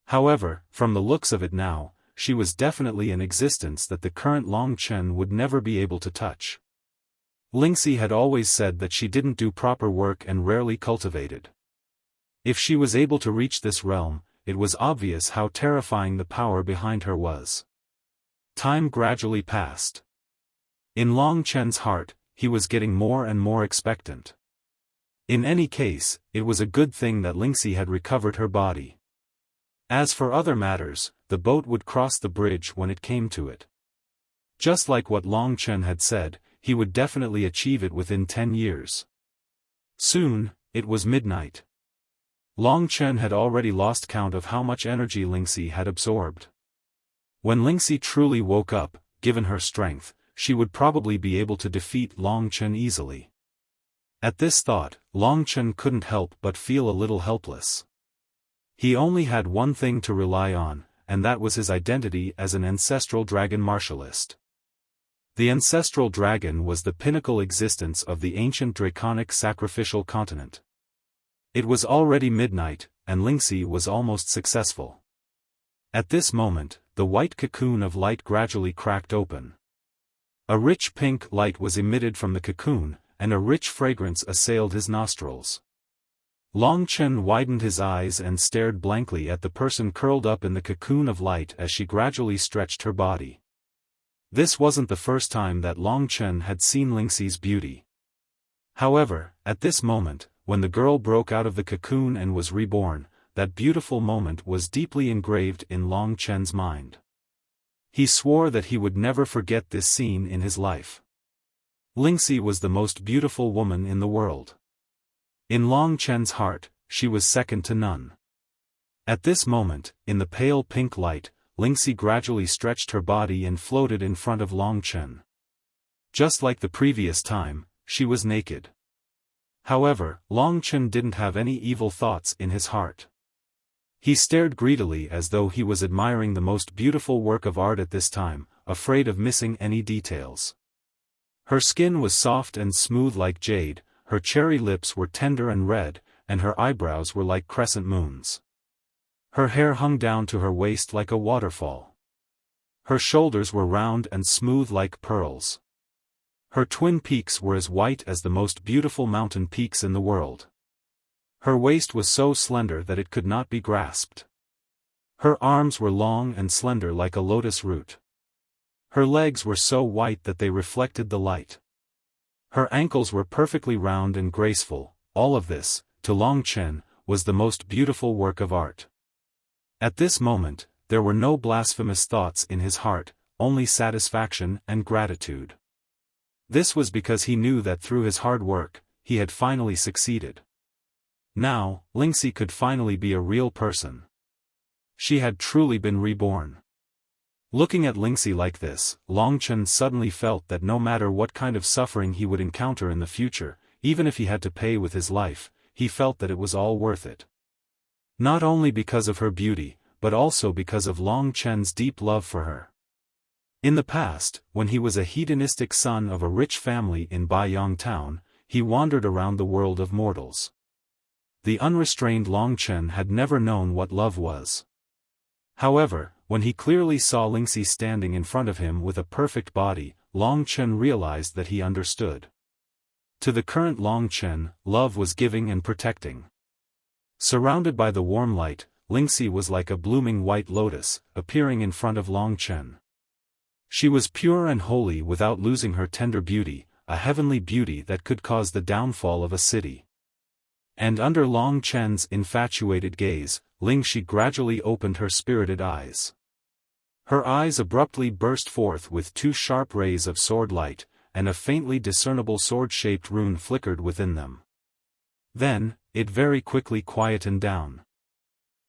Speaker 1: However, from the looks of it now, she was definitely an existence that the current Long Chen would never be able to touch. Lingxi had always said that she didn't do proper work and rarely cultivated. If she was able to reach this realm, it was obvious how terrifying the power behind her was. Time gradually passed. In Long Chen's heart, he was getting more and more expectant. In any case, it was a good thing that Lingxi had recovered her body. As for other matters, the boat would cross the bridge when it came to it. Just like what Long Chen had said, he would definitely achieve it within 10 years. Soon, it was midnight. Long Chen had already lost count of how much energy Lingxi had absorbed. When Lingxi truly woke up, given her strength, she would probably be able to defeat Long Chen easily. At this thought, Long Chen couldn't help but feel a little helpless. He only had one thing to rely on, and that was his identity as an ancestral dragon martialist. The ancestral dragon was the pinnacle existence of the ancient draconic sacrificial continent. It was already midnight, and Lingxi was almost successful. At this moment, the white cocoon of light gradually cracked open. A rich pink light was emitted from the cocoon, and a rich fragrance assailed his nostrils. Long Chen widened his eyes and stared blankly at the person curled up in the cocoon of light as she gradually stretched her body. This wasn't the first time that Long Chen had seen Lingxi's beauty. However, at this moment, when the girl broke out of the cocoon and was reborn, that beautiful moment was deeply engraved in Long Chen's mind. He swore that he would never forget this scene in his life. Lingxi was the most beautiful woman in the world. In Long Chen's heart, she was second to none. At this moment, in the pale pink light, Lingxi gradually stretched her body and floated in front of Long Chen. Just like the previous time, she was naked. However, Long Chen didn't have any evil thoughts in his heart. He stared greedily as though he was admiring the most beautiful work of art at this time, afraid of missing any details. Her skin was soft and smooth like jade, her cherry lips were tender and red, and her eyebrows were like crescent moons. Her hair hung down to her waist like a waterfall. Her shoulders were round and smooth like pearls. Her twin peaks were as white as the most beautiful mountain peaks in the world. Her waist was so slender that it could not be grasped. Her arms were long and slender like a lotus root. Her legs were so white that they reflected the light. Her ankles were perfectly round and graceful. All of this, to Long Chen, was the most beautiful work of art. At this moment, there were no blasphemous thoughts in his heart, only satisfaction and gratitude. This was because he knew that through his hard work, he had finally succeeded. Now, Lingxi could finally be a real person. She had truly been reborn. Looking at Lingxi like this, Long Chen suddenly felt that no matter what kind of suffering he would encounter in the future, even if he had to pay with his life, he felt that it was all worth it. Not only because of her beauty, but also because of Long Chen's deep love for her. In the past, when he was a hedonistic son of a rich family in Baiyang town, he wandered around the world of mortals. The unrestrained Long Chen had never known what love was. However, when he clearly saw Lingxi standing in front of him with a perfect body, Long Chen realized that he understood. To the current Long Chen, love was giving and protecting. Surrounded by the warm light, Lingxi was like a blooming white lotus, appearing in front of Long Chen. She was pure and holy without losing her tender beauty, a heavenly beauty that could cause the downfall of a city. And under Long Chen's infatuated gaze, Lingxi gradually opened her spirited eyes. Her eyes abruptly burst forth with two sharp rays of sword light, and a faintly discernible sword-shaped rune flickered within them. Then, it very quickly quietened down.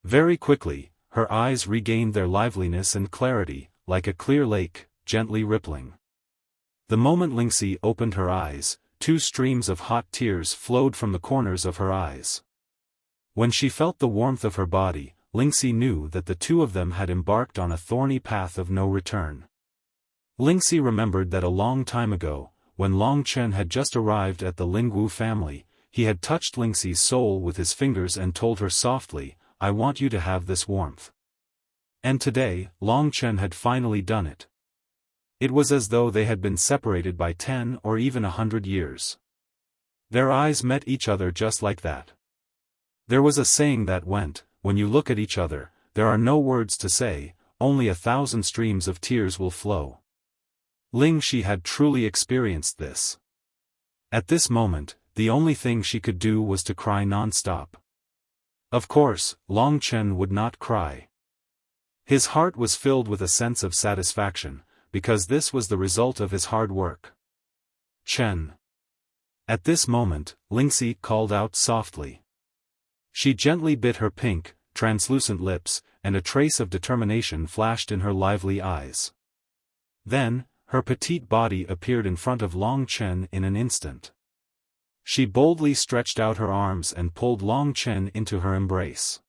Speaker 1: Very quickly, her eyes regained their liveliness and clarity, like a clear lake, gently rippling. The moment Lingxi opened her eyes, two streams of hot tears flowed from the corners of her eyes. When she felt the warmth of her body, Lingxi knew that the two of them had embarked on a thorny path of no return. Lingxi remembered that a long time ago, when Long Chen had just arrived at the Lingwu family, he had touched Lingxi's soul with his fingers and told her softly, "I want you to have this warmth." And today, Long Chen had finally done it. It was as though they had been separated by 10 or even 100 years. Their eyes met each other just like that. There was a saying that went, when you look at each other, there are no words to say, only 1,000 streams of tears will flow. Lingxi had truly experienced this. At this moment, the only thing she could do was to cry non-stop. Of course, Long Chen would not cry. His heart was filled with a sense of satisfaction, because this was the result of his hard work. "Chen." At this moment, Lingxi called out softly. She gently bit her pink, translucent lips, and a trace of determination flashed in her lively eyes. Then, her petite body appeared in front of Long Chen in an instant. She boldly stretched out her arms and pulled Long Chen into her embrace.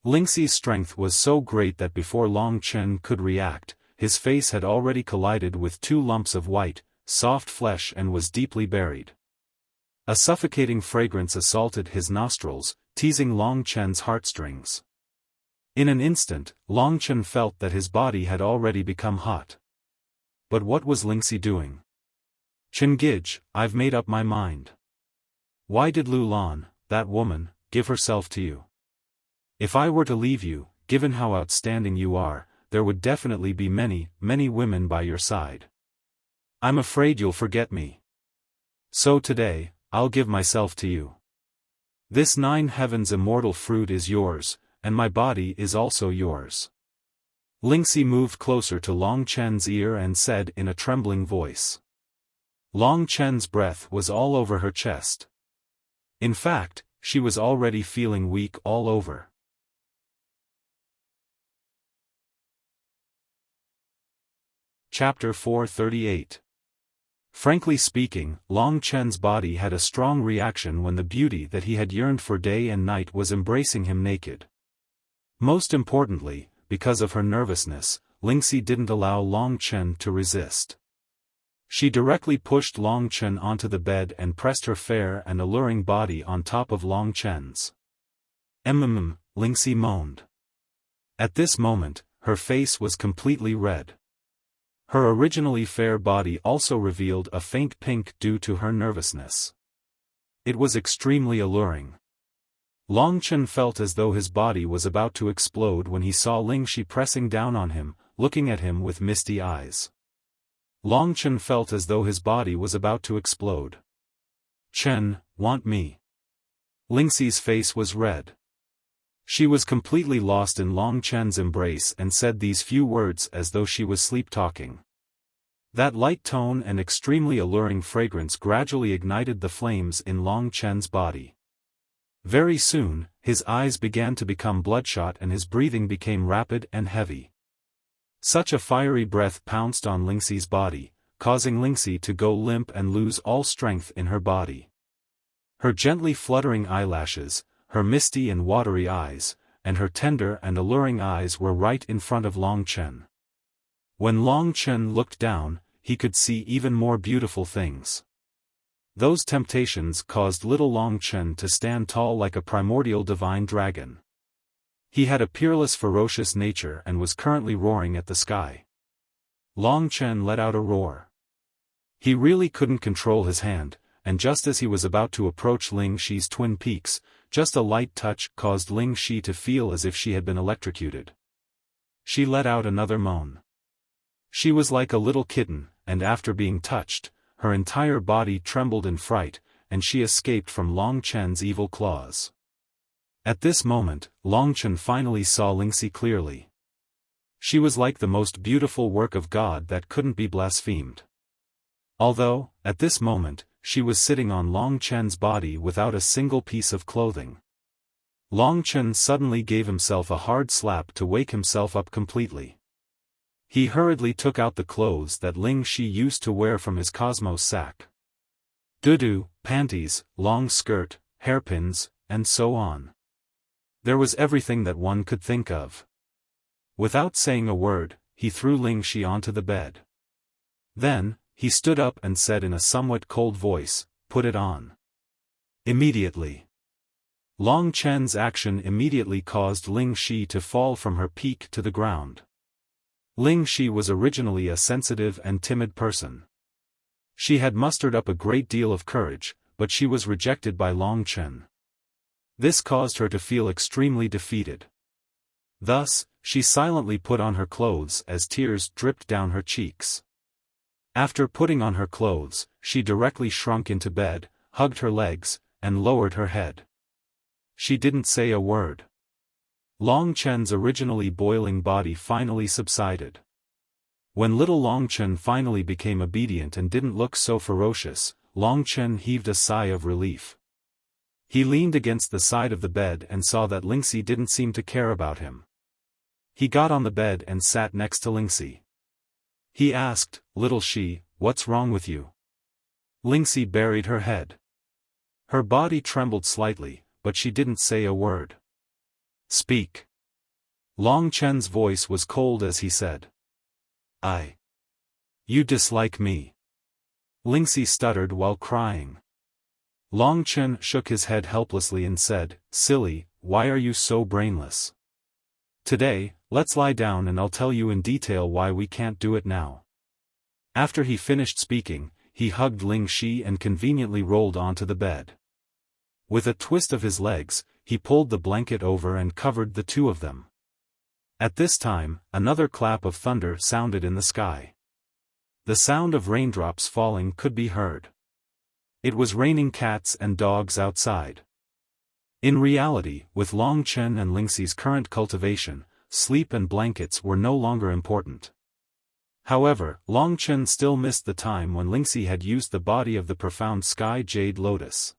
Speaker 1: Lingxi's strength was so great that before Long Chen could react, his face had already collided with 2 lumps of white, soft flesh and was deeply buried. A suffocating fragrance assaulted his nostrils, teasing Long Chen's heartstrings. In an instant, Long Chen felt that his body had already become hot. But what was Lingxi doing? "Chen Gij, I've made up my mind. Why did Lu Lan, that woman, give herself to you? If I were to leave you, given how outstanding you are, there would definitely be many, many women by your side. I'm afraid you'll forget me. So today, I'll give myself to you. This 9 heavens immortal fruit is yours, and my body is also yours." Lingxi moved closer to Long Chen's ear and said in a trembling voice. Long Chen's breath was all over her chest. In fact, she was already feeling weak all over. Chapter 438. Frankly speaking, Long Chen's body had a strong reaction when the beauty that he had yearned for day and night was embracing him naked. Most importantly, because of her nervousness, Lingxi didn't allow Long Chen to resist. She directly pushed Long Chen onto the bed and pressed her fair and alluring body on top of Long Chen's. Lingxi moaned. At this moment, her face was completely red. Her originally fair body also revealed a faint pink due to her nervousness. It was extremely alluring. Long Chen felt as though his body was about to explode when he saw Lingxi pressing down on him, looking at him with misty eyes. Long Chen felt as though his body was about to explode. "Chen, want me?" Lingxi's face was red. She was completely lost in Long Chen's embrace and said these few words as though she was sleep-talking. That light tone and extremely alluring fragrance gradually ignited the flames in Long Chen's body. Very soon, his eyes began to become bloodshot and his breathing became rapid and heavy. Such a fiery breath pounced on Lingxi's body, causing Lingxi to go limp and lose all strength in her body. Her gently fluttering eyelashes, her misty and watery eyes, and her tender and alluring eyes were right in front of Long Chen. When Long Chen looked down, he could see even more beautiful things. Those temptations caused little Long Chen to stand tall like a primordial divine dragon. He had a peerless ferocious nature and was currently roaring at the sky. Long Chen let out a roar. He really couldn't control his hand, and just as he was about to approach Lingxi's twin peaks, just a light touch caused Lingxi to feel as if she had been electrocuted. She let out another moan. She was like a little kitten, and after being touched, her entire body trembled in fright, and she escaped from Long Chen's evil claws. At this moment, Long Chen finally saw Lingxi clearly. She was like the most beautiful work of God that couldn't be blasphemed. Although, at this moment, she was sitting on Long Chen's body without a single piece of clothing. Long Chen suddenly gave himself a hard slap to wake himself up completely. He hurriedly took out the clothes that Lingxi used to wear from his cosmos sack. Dudu, panties, long skirt, hairpins, and so on. There was everything that one could think of. Without saying a word, he threw Lingxi onto the bed. Then, he stood up and said in a somewhat cold voice, "Put it on." Immediately. Long Chen's action immediately caused Ling Shi to fall from her peak to the ground. Ling Shi was originally a sensitive and timid person. She had mustered up a great deal of courage, but she was rejected by Long Chen. This caused her to feel extremely defeated. Thus, she silently put on her clothes as tears dripped down her cheeks. After putting on her clothes, she directly shrunk into bed, hugged her legs, and lowered her head. She didn't say a word. Long Chen's originally boiling body finally subsided. When little Long Chen finally became obedient and didn't look so ferocious, Long Chen heaved a sigh of relief. He leaned against the side of the bed and saw that Lingxi didn't seem to care about him. He got on the bed and sat next to Lingxi. He asked, "Little Shi, what's wrong with you?" Lingxi buried her head. Her body trembled slightly, but she didn't say a word. "Speak." Long Chen's voice was cold as he said. You dislike me." Lingxi stuttered while crying. Long Chen shook his head helplessly and said, "Silly, why are you so brainless? Today, let's lie down and I'll tell you in detail why we can't do it now." After he finished speaking, he hugged Ling Shi and conveniently rolled onto the bed. With a twist of his legs, he pulled the blanket over and covered the two of them. At this time, another clap of thunder sounded in the sky. The sound of raindrops falling could be heard. It was raining cats and dogs outside. In reality, with Long Chen and Lingxi's current cultivation, sleep and blankets were no longer important. However, Long Chen still missed the time when Lingxi had used the body of the profound sky jade lotus.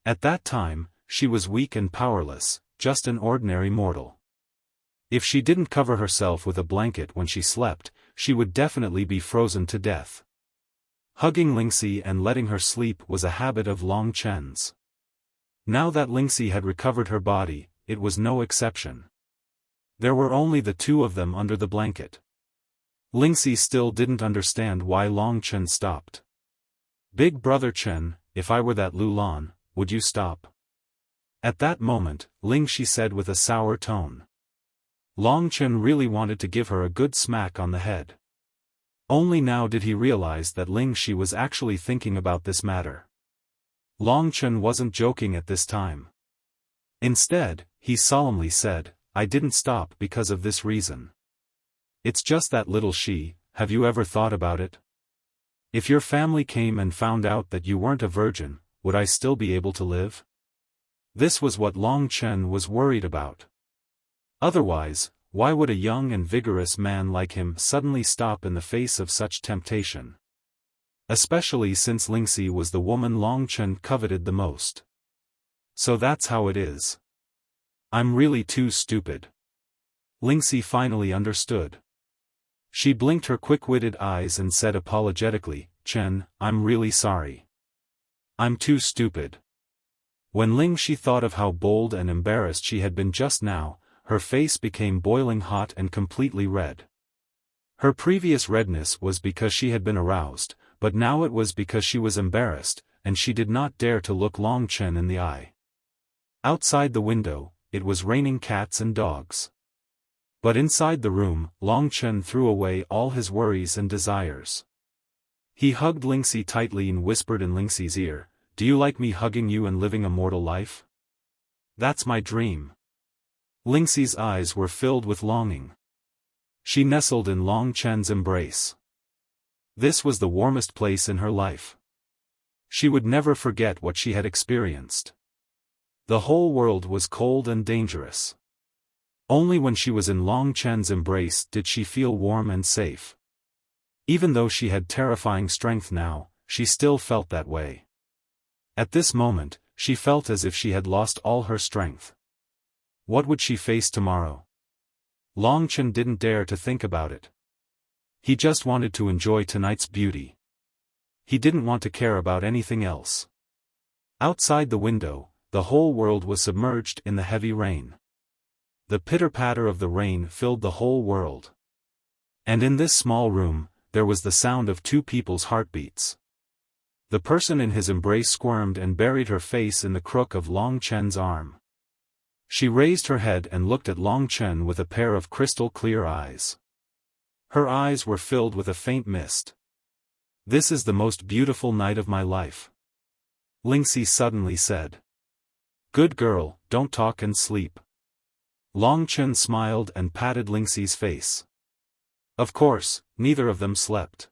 Speaker 1: At that time, she was weak and powerless, just an ordinary mortal. If she didn't cover herself with a blanket when she slept, she would definitely be frozen to death. Hugging Lingxi and letting her sleep was a habit of Long Chen's. Now that Lingxi had recovered her body, it was no exception. There were only the two of them under the blanket. Lingxi still didn't understand why Long Chen stopped. "Big brother Chen, if I were that Lulan, would you stop?" At that moment, Ling Shi said with a sour tone. Long Chen really wanted to give her a good smack on the head. Only now did he realize that Ling Shi was actually thinking about this matter. Long Chen wasn't joking at this time. Instead, he solemnly said, "I didn't stop because of this reason. It's just that little Shi, have you ever thought about it? If your family came and found out that you weren't a virgin, would I still be able to live?" This was what Long Chen was worried about. Otherwise, why would a young and vigorous man like him suddenly stop in the face of such temptation? Especially since Lingxi was the woman Long Chen coveted the most. So that's how it is. I'm really too stupid. Lingxi finally understood. She blinked her quick-witted eyes and said apologetically, "Chen, I'm really sorry. I'm too stupid." When Ling Shi thought of how bold and embarrassed she had been just now, her face became boiling hot and completely red. Her previous redness was because she had been aroused, but now it was because she was embarrassed, and she did not dare to look Long Chen in the eye. Outside the window, it was raining cats and dogs. But inside the room, Long Chen threw away all his worries and desires. He hugged Lingxi tightly and whispered in Lingxi's ear, "Do you like me hugging you and living a mortal life? That's my dream." Lingxi's eyes were filled with longing. She nestled in Long Chen's embrace. This was the warmest place in her life. She would never forget what she had experienced. The whole world was cold and dangerous. Only when she was in Long Chen's embrace did she feel warm and safe. Even though she had terrifying strength now, she still felt that way. At this moment, she felt as if she had lost all her strength. What would she face tomorrow? Long Chen didn't dare to think about it. He just wanted to enjoy tonight's beauty. He didn't want to care about anything else. Outside the window, the whole world was submerged in the heavy rain. The pitter-patter of the rain filled the whole world. And in this small room, there was the sound of two people's heartbeats. The person in his embrace squirmed and buried her face in the crook of Long Chen's arm. She raised her head and looked at Long Chen with a pair of crystal-clear eyes. Her eyes were filled with a faint mist. "This is the most beautiful night of my life," Lingxi suddenly said. "Good girl, don't talk and sleep." Long Chen smiled and patted Lingxi's face. Of course, neither of them slept.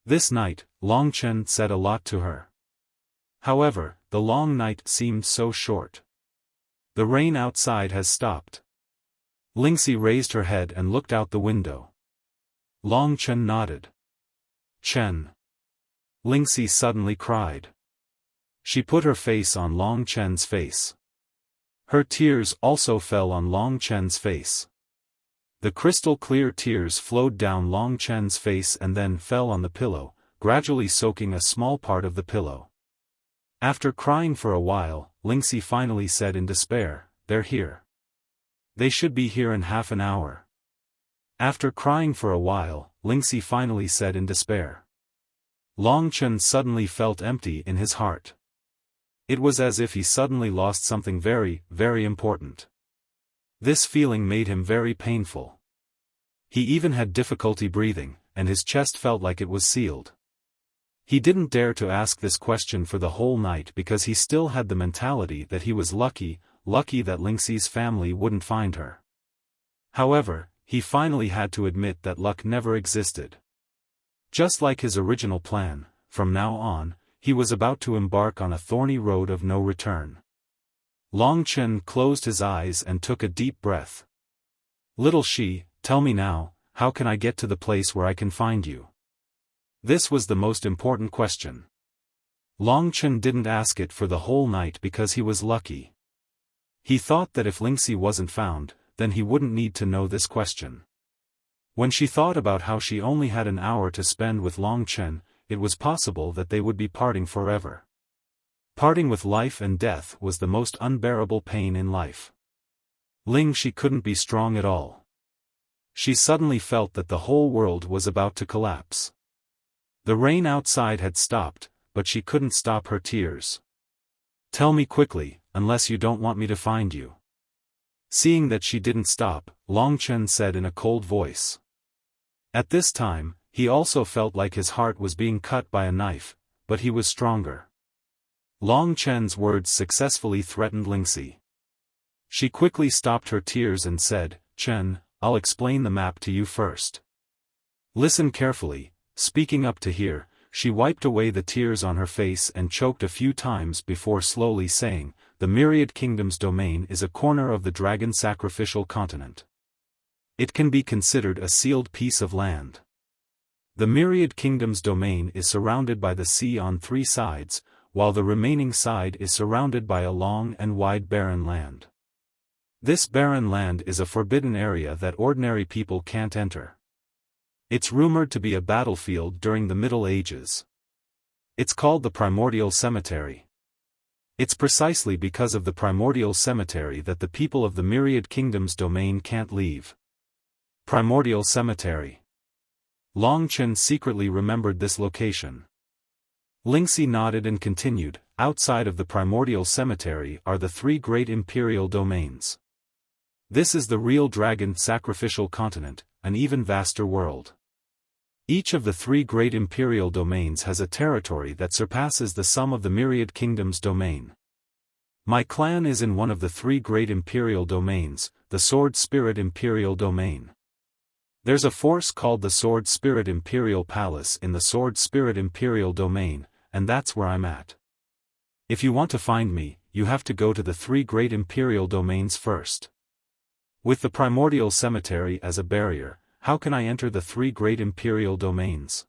Speaker 1: This night, Long Chen said a lot to her. However, the long night seemed so short. "The rain outside has stopped." Lingxi raised her head and looked out the window. Long Chen nodded. "Chen!" Lingxi suddenly cried. She put her face on Long Chen's face. Her tears also fell on Long Chen's face. The crystal-clear tears flowed down Long Chen's face and then fell on the pillow, gradually soaking a small part of the pillow. After crying for a while, Lingxi finally said in despair, "They're here. They should be here in half an hour." After crying for a while, Lingxi finally said in despair. Long Chen suddenly felt empty in his heart. It was as if he suddenly lost something very, very important. This feeling made him very painful. He even had difficulty breathing, and his chest felt like it was sealed. He didn't dare to ask this question for the whole night because he still had the mentality that he was lucky that Lingxi's family wouldn't find her. However, he finally had to admit that luck never existed. Just like his original plan, from now on, he was about to embark on a thorny road of no return. Long Chen closed his eyes and took a deep breath. "Little Shi, tell me now, how can I get to the place where I can find you?" This was the most important question. Long Chen didn't ask it for the whole night because he was lucky. He thought that if Lingxi wasn't found, then he wouldn't need to know this question. When she thought about how she only had an hour to spend with Long Chen, it was possible that they would be parting forever. Parting with life and death was the most unbearable pain in life. Lingxi couldn't be strong at all. She suddenly felt that the whole world was about to collapse. The rain outside had stopped, but she couldn't stop her tears. "Tell me quickly, unless you don't want me to find you." Seeing that she didn't stop, Long Chen said in a cold voice. At this time, he also felt like his heart was being cut by a knife, but he was stronger. Long Chen's words successfully threatened Lingxi. She quickly stopped her tears and said, "Chen, I'll explain the map to you first. Listen carefully." Speaking up to hear, she wiped away the tears on her face and choked a few times before slowly saying, "The Myriad Kingdom's domain is a corner of the dragon sacrificial continent. It can be considered a sealed piece of land. The Myriad Kingdom's domain is surrounded by the sea on 3 sides, while the remaining side is surrounded by a long and wide barren land. This barren land is a forbidden area that ordinary people can't enter. It's rumored to be a battlefield during the Middle Ages. It's called the Primordial Cemetery. It's precisely because of the Primordial Cemetery that the people of the Myriad Kingdom's domain can't leave." Primordial Cemetery. Long Chen secretly remembered this location. Lingxi nodded and continued, "Outside of the Primordial Cemetery are the 3 great imperial domains. This is the real dragon sacrificial continent, an even vaster world. Each of the 3 great imperial domains has a territory that surpasses the sum of the Myriad Kingdom's domain. My clan is in one of the 3 great imperial domains, the Sword Spirit Imperial Domain. There's a force called the Sword Spirit Imperial Palace in the Sword Spirit Imperial Domain, and that's where I'm at. If you want to find me, you have to go to the 3 great imperial domains first. With the Primordial Cemetery as a barrier, how can I enter the 3 great imperial domains?"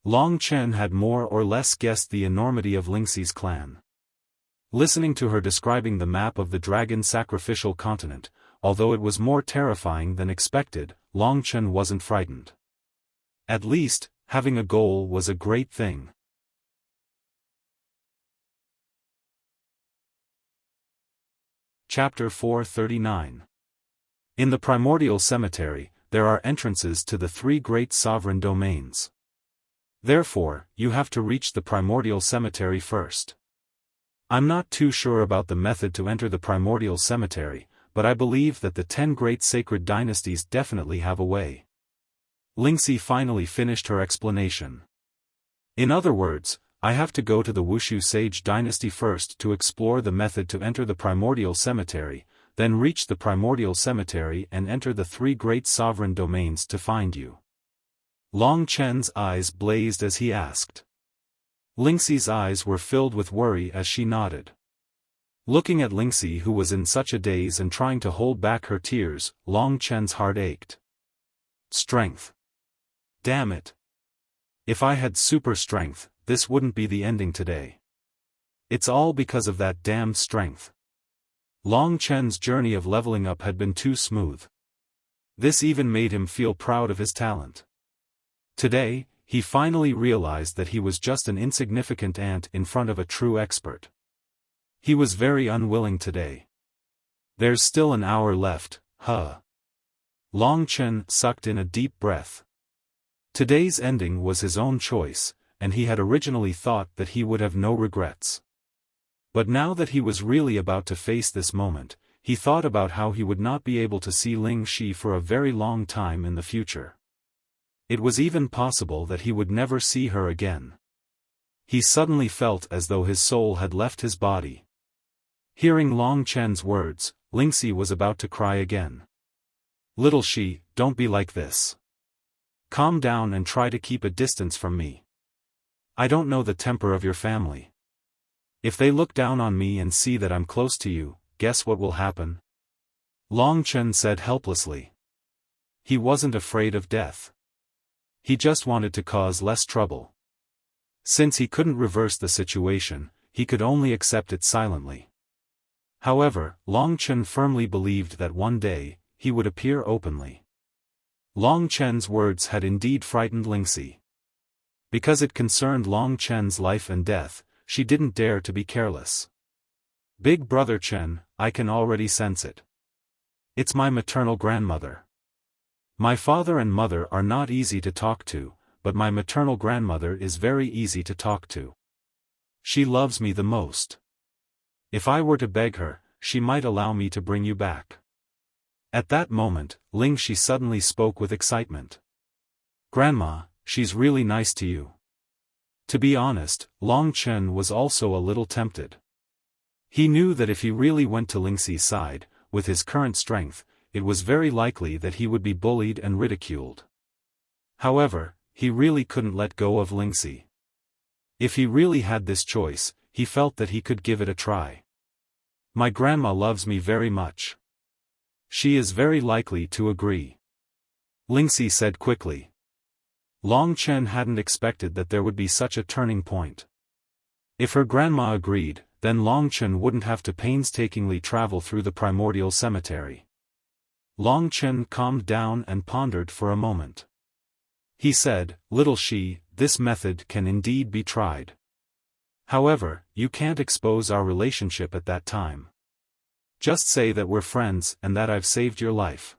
Speaker 1: Long Chen had more or less guessed the enormity of Lingxi's clan. Listening to her describing the map of the dragon sacrificial continent, although it was more terrifying than expected, Long Chen wasn't frightened. At least, having a goal was a great thing. Chapter 439. In the Primordial Cemetery, there are entrances to the 3 great sovereign domains. Therefore, you have to reach the primordial cemetery first. I'm not too sure about the method to enter the primordial cemetery, but I believe that the 10 great sacred dynasties definitely have a way. Lingxi finally finished her explanation. In other words, I have to go to the Wuxia sage dynasty first to explore the method to enter the primordial cemetery, then reach the primordial cemetery and enter the 3 great sovereign domains to find you. Long Chen's eyes blazed as he asked. Lingxi's eyes were filled with worry as she nodded. Looking at Lingxi, who was in such a daze and trying to hold back her tears, Long Chen's heart ached. Strength. Damn it. If I had super strength, this wouldn't be the ending today. It's all because of that damned strength. Long Chen's journey of leveling up had been too smooth. This even made him feel proud of his talent. Today, he finally realized that he was just an insignificant ant in front of a true expert. He was very unwilling today. There's still an hour left, huh? Long Chen sucked in a deep breath. Today's ending was his own choice, and he had originally thought that he would have no regrets. But now that he was really about to face this moment, he thought about how he would not be able to see Ling Shi for a very long time in the future. It was even possible that he would never see her again. He suddenly felt as though his soul had left his body. Hearing Long Chen's words, Lingxi was about to cry again. Little Shi, don't be like this. Calm down and try to keep a distance from me. I don't know the temper of your family. If they look down on me and see that I'm close to you, guess what will happen? Long Chen said helplessly. He wasn't afraid of death. He just wanted to cause less trouble. Since he couldn't reverse the situation, he could only accept it silently. However, Long Chen firmly believed that one day, he would appear openly. Long Chen's words had indeed frightened Lingxi. Because it concerned Long Chen's life and death, she didn't dare to be careless. Big brother Chen, I can already sense it. It's my maternal grandmother. My father and mother are not easy to talk to, but my maternal grandmother is very easy to talk to. She loves me the most. If I were to beg her, she might allow me to bring you back. At that moment, Ling Shi suddenly spoke with excitement. Grandma, she's really nice to you. To be honest, Long Chen was also a little tempted. He knew that if he really went to Lingxi's side, with his current strength, it was very likely that he would be bullied and ridiculed. However, he really couldn't let go of Lingxi. If he really had this choice, he felt that he could give it a try. My grandma loves me very much. She is very likely to agree. Lingxi said quickly. Long Chen hadn't expected that there would be such a turning point. If her grandma agreed, then Long Chen wouldn't have to painstakingly travel through the primordial cemetery. Long Chen calmed down and pondered for a moment. He said, Little Shi, this method can indeed be tried. However, you can't expose our relationship at that time. Just say that we're friends and that I've saved your life.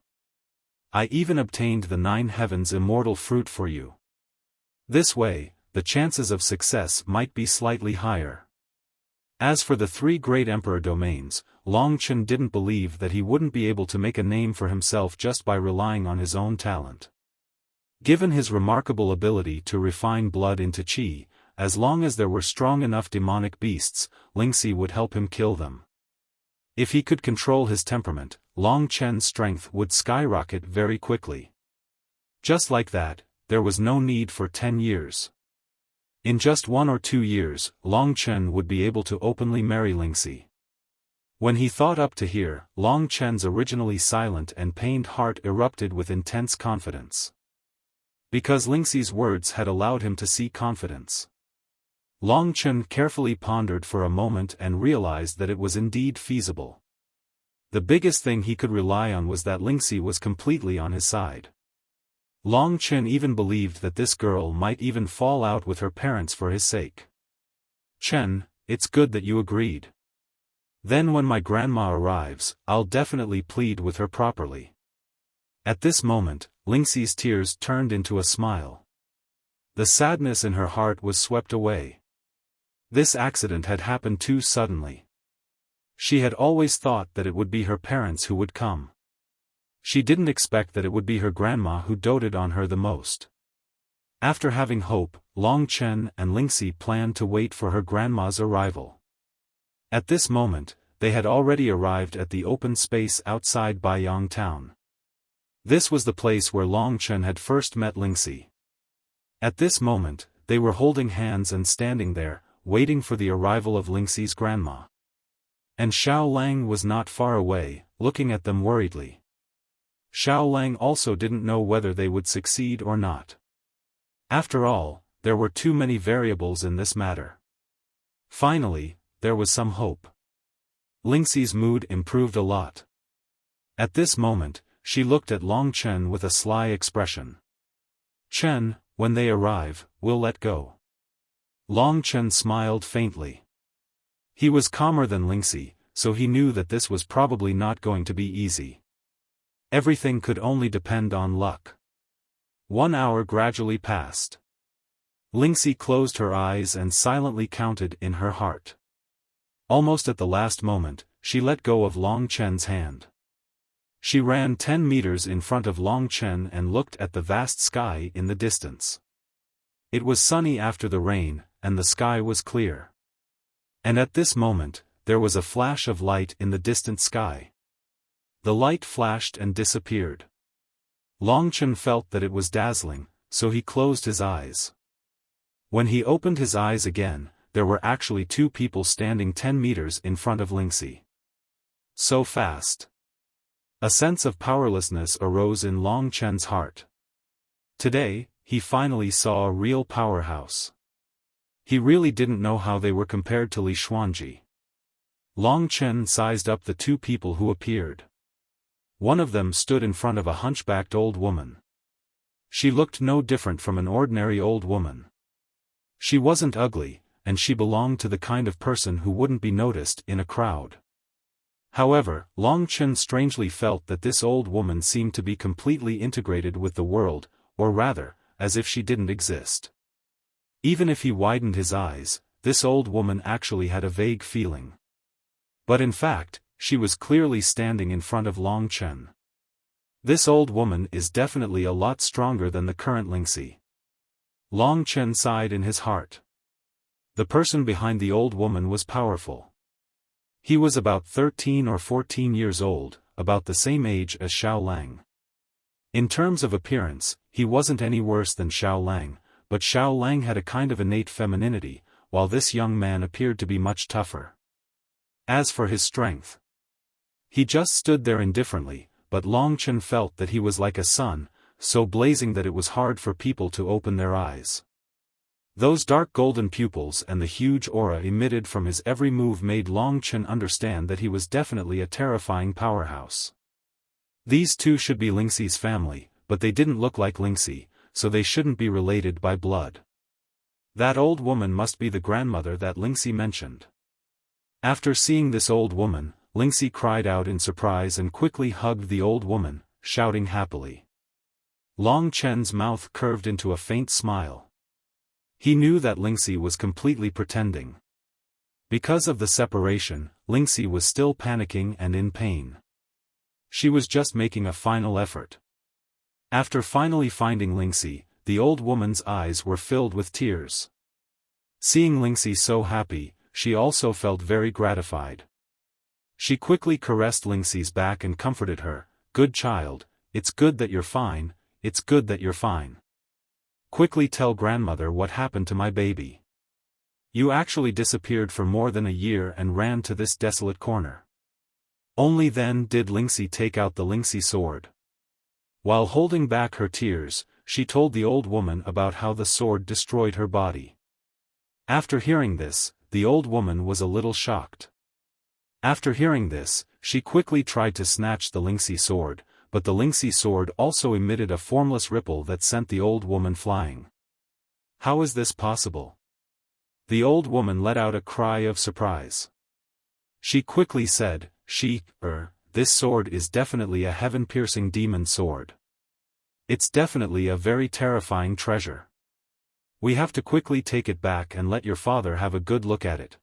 Speaker 1: I even obtained the 9 heavens immortal fruit for you. This way, the chances of success might be slightly higher. As for the 3 great emperor domains, Long Chen didn't believe that he wouldn't be able to make a name for himself just by relying on his own talent. Given his remarkable ability to refine blood into qi, as long as there were strong enough demonic beasts, Lingxi would help him kill them. If he could control his temperament, Long Chen's strength would skyrocket very quickly. Just like that, there was no need for 10 years. In just 1 or 2 years, Long Chen would be able to openly marry Lingxi. When he thought up to here, Long Chen's originally silent and pained heart erupted with intense confidence. Because Lingxi's words had allowed him to see confidence. Long Chen carefully pondered for a moment and realized that it was indeed feasible. The biggest thing he could rely on was that Lingxi was completely on his side. Long Chen even believed that this girl might even fall out with her parents for his sake. Chen, it's good that you agreed. Then when my grandma arrives, I'll definitely plead with her properly. At this moment, Lingxi's tears turned into a smile. The sadness in her heart was swept away. This accident had happened too suddenly. She had always thought that it would be her parents who would come. She didn't expect that it would be her grandma who doted on her the most. After having hope, Long Chen and Lingxi planned to wait for her grandma's arrival. At this moment, they had already arrived at the open space outside Baiyang town. This was the place where Long Chen had first met Lingxi. At this moment, they were holding hands and standing there, waiting for the arrival of Lingxi's grandma. And Xiao Lang was not far away, looking at them worriedly. Xiao Lang also didn't know whether they would succeed or not. After all, there were too many variables in this matter. Finally, there was some hope. Lingxi's mood improved a lot. At this moment, she looked at Long Chen with a sly expression. "Chen, when they arrive, we'll let go." Long Chen smiled faintly. He was calmer than Lingxi, so he knew that this was probably not going to be easy. Everything could only depend on luck. 1 hour gradually passed. Lingxi closed her eyes and silently counted in her heart. Almost at the last moment, she let go of Long Chen's hand. She ran 10 meters in front of Long Chen and looked at the vast sky in the distance. It was sunny after the rain, and the sky was clear. And at this moment, there was a flash of light in the distant sky. The light flashed and disappeared. Long Chen felt that it was dazzling, so he closed his eyes. When he opened his eyes again, there were actually 2 people standing 10 meters in front of Lingxi. So fast. A sense of powerlessness arose in Long Chen's heart. Today, he finally saw a real powerhouse. He really didn't know how they were compared to Li Xuanji. Long Chen sized up the 2 people who appeared. One of them stood in front of a hunchbacked old woman. She looked no different from an ordinary old woman. She wasn't ugly, and she belonged to the kind of person who wouldn't be noticed in a crowd. However, Long Chen strangely felt that this old woman seemed to be completely integrated with the world, or rather, as if she didn't exist. Even if he widened his eyes, this old woman actually had a vague feeling. But in fact, she was clearly standing in front of Long Chen. This old woman is definitely a lot stronger than the current Lingxi. Long Chen sighed in his heart. The person behind the old woman was powerful. He was about 13 or 14 years old, about the same age as Xiao Lang. In terms of appearance, he wasn't any worse than Xiao Lang, but Xiao Lang had a kind of innate femininity, while this young man appeared to be much tougher. As for his strength, he just stood there indifferently, but Long Chen felt that he was like a sun, so blazing that it was hard for people to open their eyes. Those dark golden pupils and the huge aura emitted from his every move made Long Chen understand that he was definitely a terrifying powerhouse. These 2 should be Lingxi's family, but they didn't look like Lingxi, so they shouldn't be related by blood. That old woman must be the grandmother that Lingxi mentioned. After seeing this old woman, Lingxi cried out in surprise and quickly hugged the old woman, shouting happily. Long Chen's mouth curved into a faint smile. He knew that Lingxi was completely pretending. Because of the separation, Lingxi was still panicking and in pain. She was just making a final effort. After finally finding Lingxi, the old woman's eyes were filled with tears. Seeing Lingxi so happy, she also felt very gratified. She quickly caressed Lingxi's back and comforted her. "Good child, it's good that you're fine, it's good that you're fine. Quickly tell grandmother what happened to my baby. You actually disappeared for more than a year and ran to this desolate corner." Only then did Lingxi take out the Lingxi sword. While holding back her tears, she told the old woman about how the sword destroyed her body. After hearing this, the old woman was a little shocked. After hearing this, she quickly tried to snatch the Lingxi sword, but the Lingxi sword also emitted a formless ripple that sent the old woman flying. How is this possible? The old woman let out a cry of surprise. She quickly said, This sword is definitely a heaven-piercing demon sword. It's definitely a very terrifying treasure. We have to quickly take it back and let your father have a good look at it.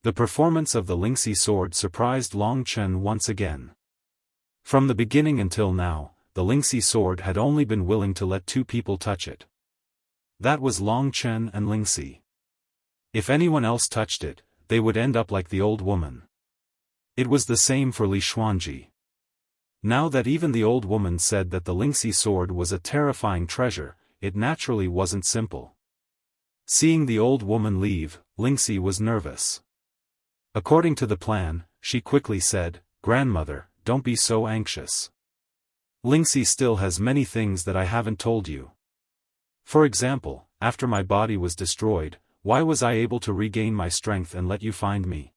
Speaker 1: The performance of the Lingxi sword surprised Long Chen once again. From the beginning until now, the Lingxi sword had only been willing to let two people touch it. That was Long Chen and Lingxi. If anyone else touched it, they would end up like the old woman. It was the same for Li Xuanji. Now that even the old woman said that the Lingxi sword was a terrifying treasure, it naturally wasn't simple. Seeing the old woman leave, Lingxi was nervous. According to the plan, she quickly said, "Grandmother, don't be so anxious. Lingxi still has many things that I haven't told you. For example, after my body was destroyed, why was I able to regain my strength and let you find me?"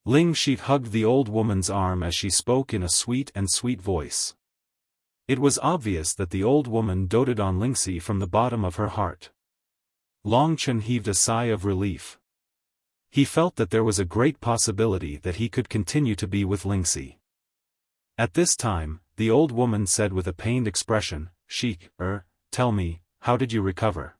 Speaker 1: Ling Shi hugged the old woman's arm as she spoke in a sweet voice. It was obvious that the old woman doted on Lingxi from the bottom of her heart. Long Chen heaved a sigh of relief. He felt that there was a great possibility that he could continue to be with Lingxi. At this time, the old woman said with a pained expression, "Tell me, how did you recover?"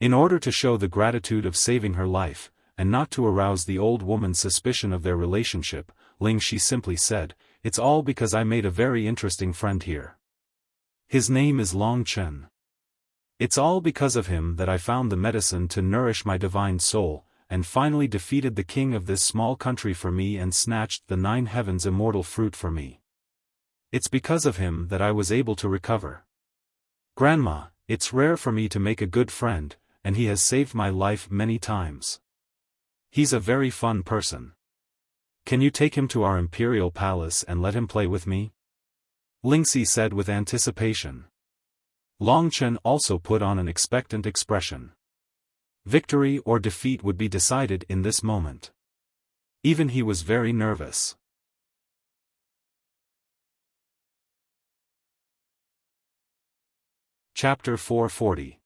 Speaker 1: In order to show the gratitude of saving her life, and not to arouse the old woman's suspicion of their relationship, Ling Shi simply said, "It's all because I made a very interesting friend here. His name is Long Chen. It's all because of him that I found the medicine to nourish my divine soul, and finally defeated the king of this small country for me and snatched the 9 heavens immortal fruit for me. It's because of him that I was able to recover. Grandma, it's rare for me to make a good friend, and he has saved my life many times. He's a very fun person. Can you take him to our imperial palace and let him play with me?" Lingxi said with anticipation. Long Chen also put on an expectant expression. Victory or defeat would be decided in this moment. Even he was very nervous. Chapter 440.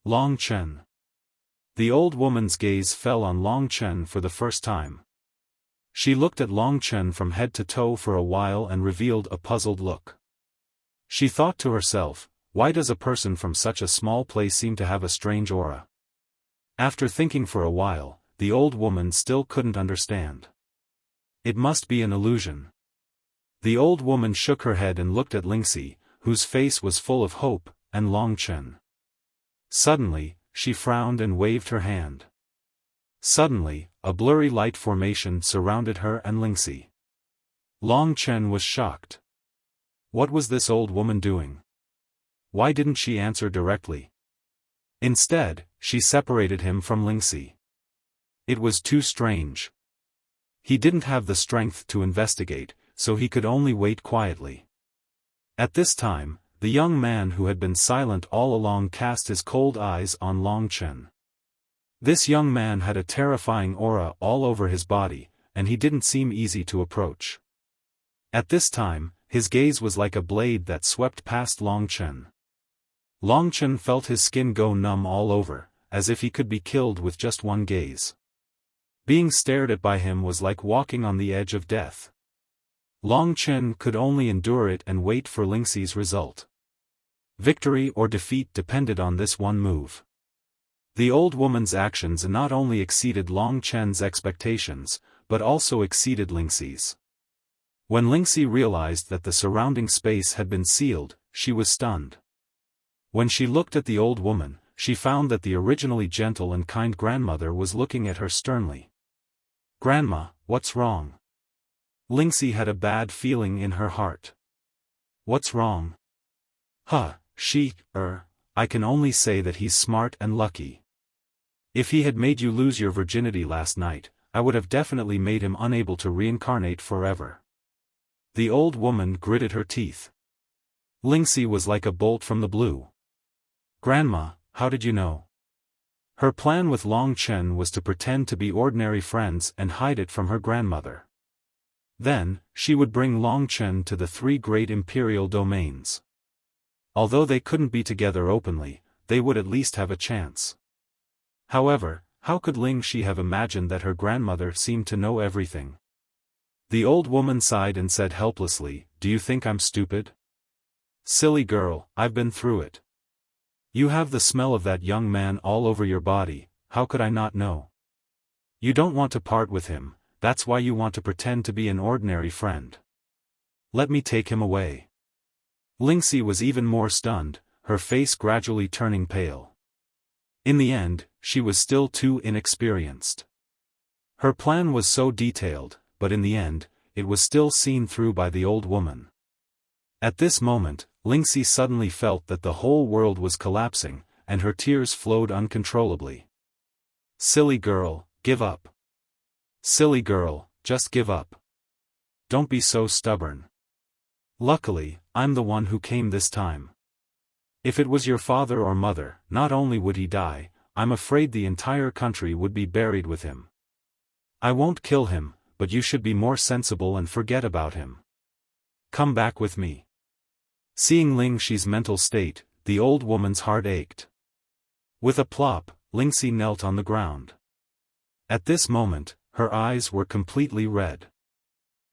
Speaker 1: Long Chen. The old woman's gaze fell on Long Chen for the first time. She looked at Long Chen from head to toe for a while and revealed a puzzled look. She thought to herself, why does a person from such a small place seem to have a strange aura? After thinking for a while, the old woman still couldn't understand. It must be an illusion. The old woman shook her head and looked at Lingxi, whose face was full of hope, and Long Chen. Suddenly, she frowned and waved her hand. Suddenly, a blurry light formation surrounded her and Lingxi. Long Chen was shocked. What was this old woman doing? Why didn't she answer directly? Instead, she separated him from Lingxi. It was too strange. He didn't have the strength to investigate, so he could only wait quietly. At this time, the young man who had been silent all along cast his cold eyes on Long Chen. This young man had a terrifying aura all over his body, and he didn't seem easy to approach. At this time, his gaze was like a blade that swept past Long Chen. Long Chen felt his skin go numb all over, as if he could be killed with just one gaze. Being stared at by him was like walking on the edge of death. Long Chen could only endure it and wait for Lingxi's result. Victory or defeat depended on this one move. The old woman's actions not only exceeded Long Chen's expectations, but also exceeded Lingxi's. When Lingxi realized that the surrounding space had been sealed, she was stunned. When she looked at the old woman, she found that the originally gentle and kind grandmother was looking at her sternly. "Grandma, what's wrong?" Lingxi had a bad feeling in her heart. "What's wrong?" I can only say that he's smart and lucky. If he had made you lose your virginity last night, I would have definitely made him unable to reincarnate forever." The old woman gritted her teeth. Lingxi was like a bolt from the blue. "Grandma, how did you know?" Her plan with Long Chen was to pretend to be ordinary friends and hide it from her grandmother. Then, she would bring Long Chen to the 3 great imperial domains. Although they couldn't be together openly, they would at least have a chance. However, how could Ling Shi have imagined that her grandmother seemed to know everything? The old woman sighed and said helplessly, "Do you think I'm stupid?" "Silly girl, I've been through it. You have the smell of that young man all over your body, how could I not know? You don't want to part with him, that's why you want to pretend to be an ordinary friend. Let me take him away. Lingxi was even more stunned, her face gradually turning pale. In the end, she was still too inexperienced. Her plan was so detailed, but in the end, it was still seen through by the old woman. At this moment, Lingxi suddenly felt that the whole world was collapsing, and her tears flowed uncontrollably. Silly girl, give up. Silly girl, just give up. Don't be so stubborn. Luckily, I'm the one who came this time. If it was your father or mother, not only would he die, I'm afraid the entire country would be buried with him. I won't kill him, but you should be more sensible and forget about him. Come back with me. Seeing Lingxi's mental state, the old woman's heart ached. With a plop, Lingxi knelt on the ground. At this moment, her eyes were completely red.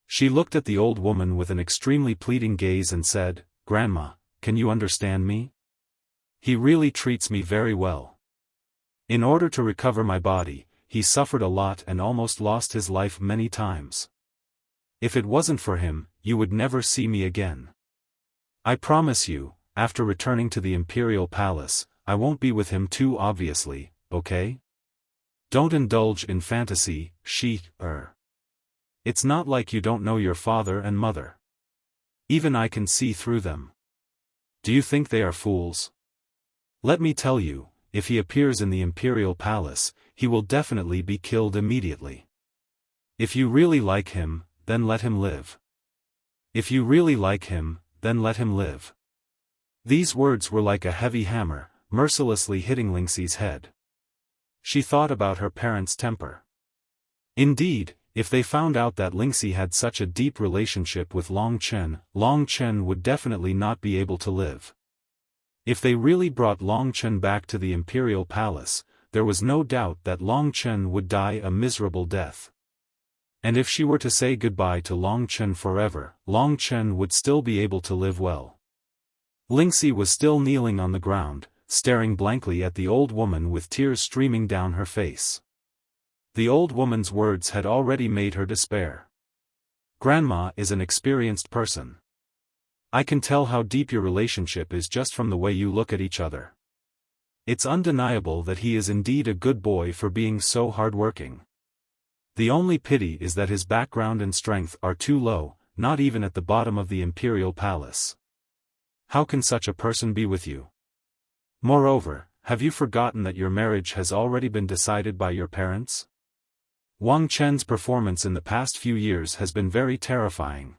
Speaker 1: She looked at the old woman with an extremely pleading gaze and said, "Grandma, can you understand me? He really treats me very well. In order to recover my body, he suffered a lot and almost lost his life many times. If it wasn't for him, you would never see me again. I promise you, after returning to the imperial palace, I won't be with him too obviously, okay? Don't indulge in fantasy, It's not like you don't know your father and mother. Even I can see through them. Do you think they are fools? Let me tell you, if he appears in the imperial palace, he will definitely be killed immediately. If you really like him, then let him live. If you really like him, then let him live." These words were like a heavy hammer, mercilessly hitting Lingxi's head. She thought about her parents' temper. Indeed, if they found out that Lingxi had such a deep relationship with Long Chen would definitely not be able to live. If they really brought Long Chen back to the imperial palace, there was no doubt that Long Chen would die a miserable death. And if she were to say goodbye to Long Chen forever, Long Chen would still be able to live well. Lingxi was still kneeling on the ground, staring blankly at the old woman with tears streaming down her face. The old woman's words had already made her despair. Grandma is an experienced person. I can tell how deep your relationship is just from the way you look at each other. It's undeniable that he is indeed a good boy for being so hardworking. The only pity is that his background and strength are too low, not even at the bottom of the imperial palace. How can such a person be with you? Moreover, have you forgotten that your marriage has already been decided by your parents? Wang Chen's performance in the past few years has been very terrifying.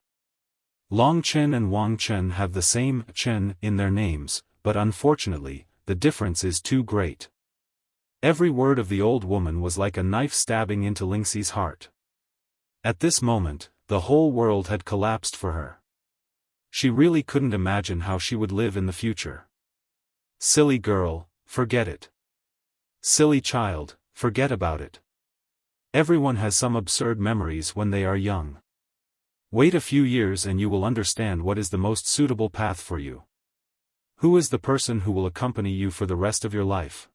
Speaker 1: Long Chen and Wang Chen have the same Chen in their names, but unfortunately, the difference is too great. Every word of the old woman was like a knife stabbing into Lingxi's heart. At this moment, the whole world had collapsed for her. She really couldn't imagine how she would live in the future. Silly girl, forget it. Silly child, forget about it. Everyone has some absurd memories when they are young. Wait a few years and you will understand what is the most suitable path for you. Who is the person who will accompany you for the rest of your life?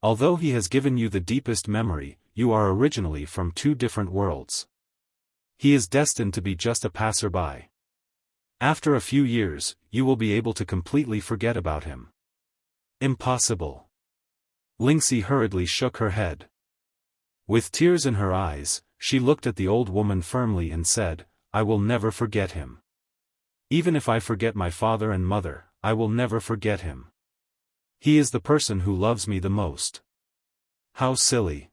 Speaker 1: Although he has given you the deepest memory, you are originally from two different worlds. He is destined to be just a passerby. After a few years, you will be able to completely forget about him. Impossible. Lingxi hurriedly shook her head. With tears in her eyes, she looked at the old woman firmly and said, "I will never forget him. Even if I forget my father and mother, I will never forget him. He is the person who loves me the most." How silly.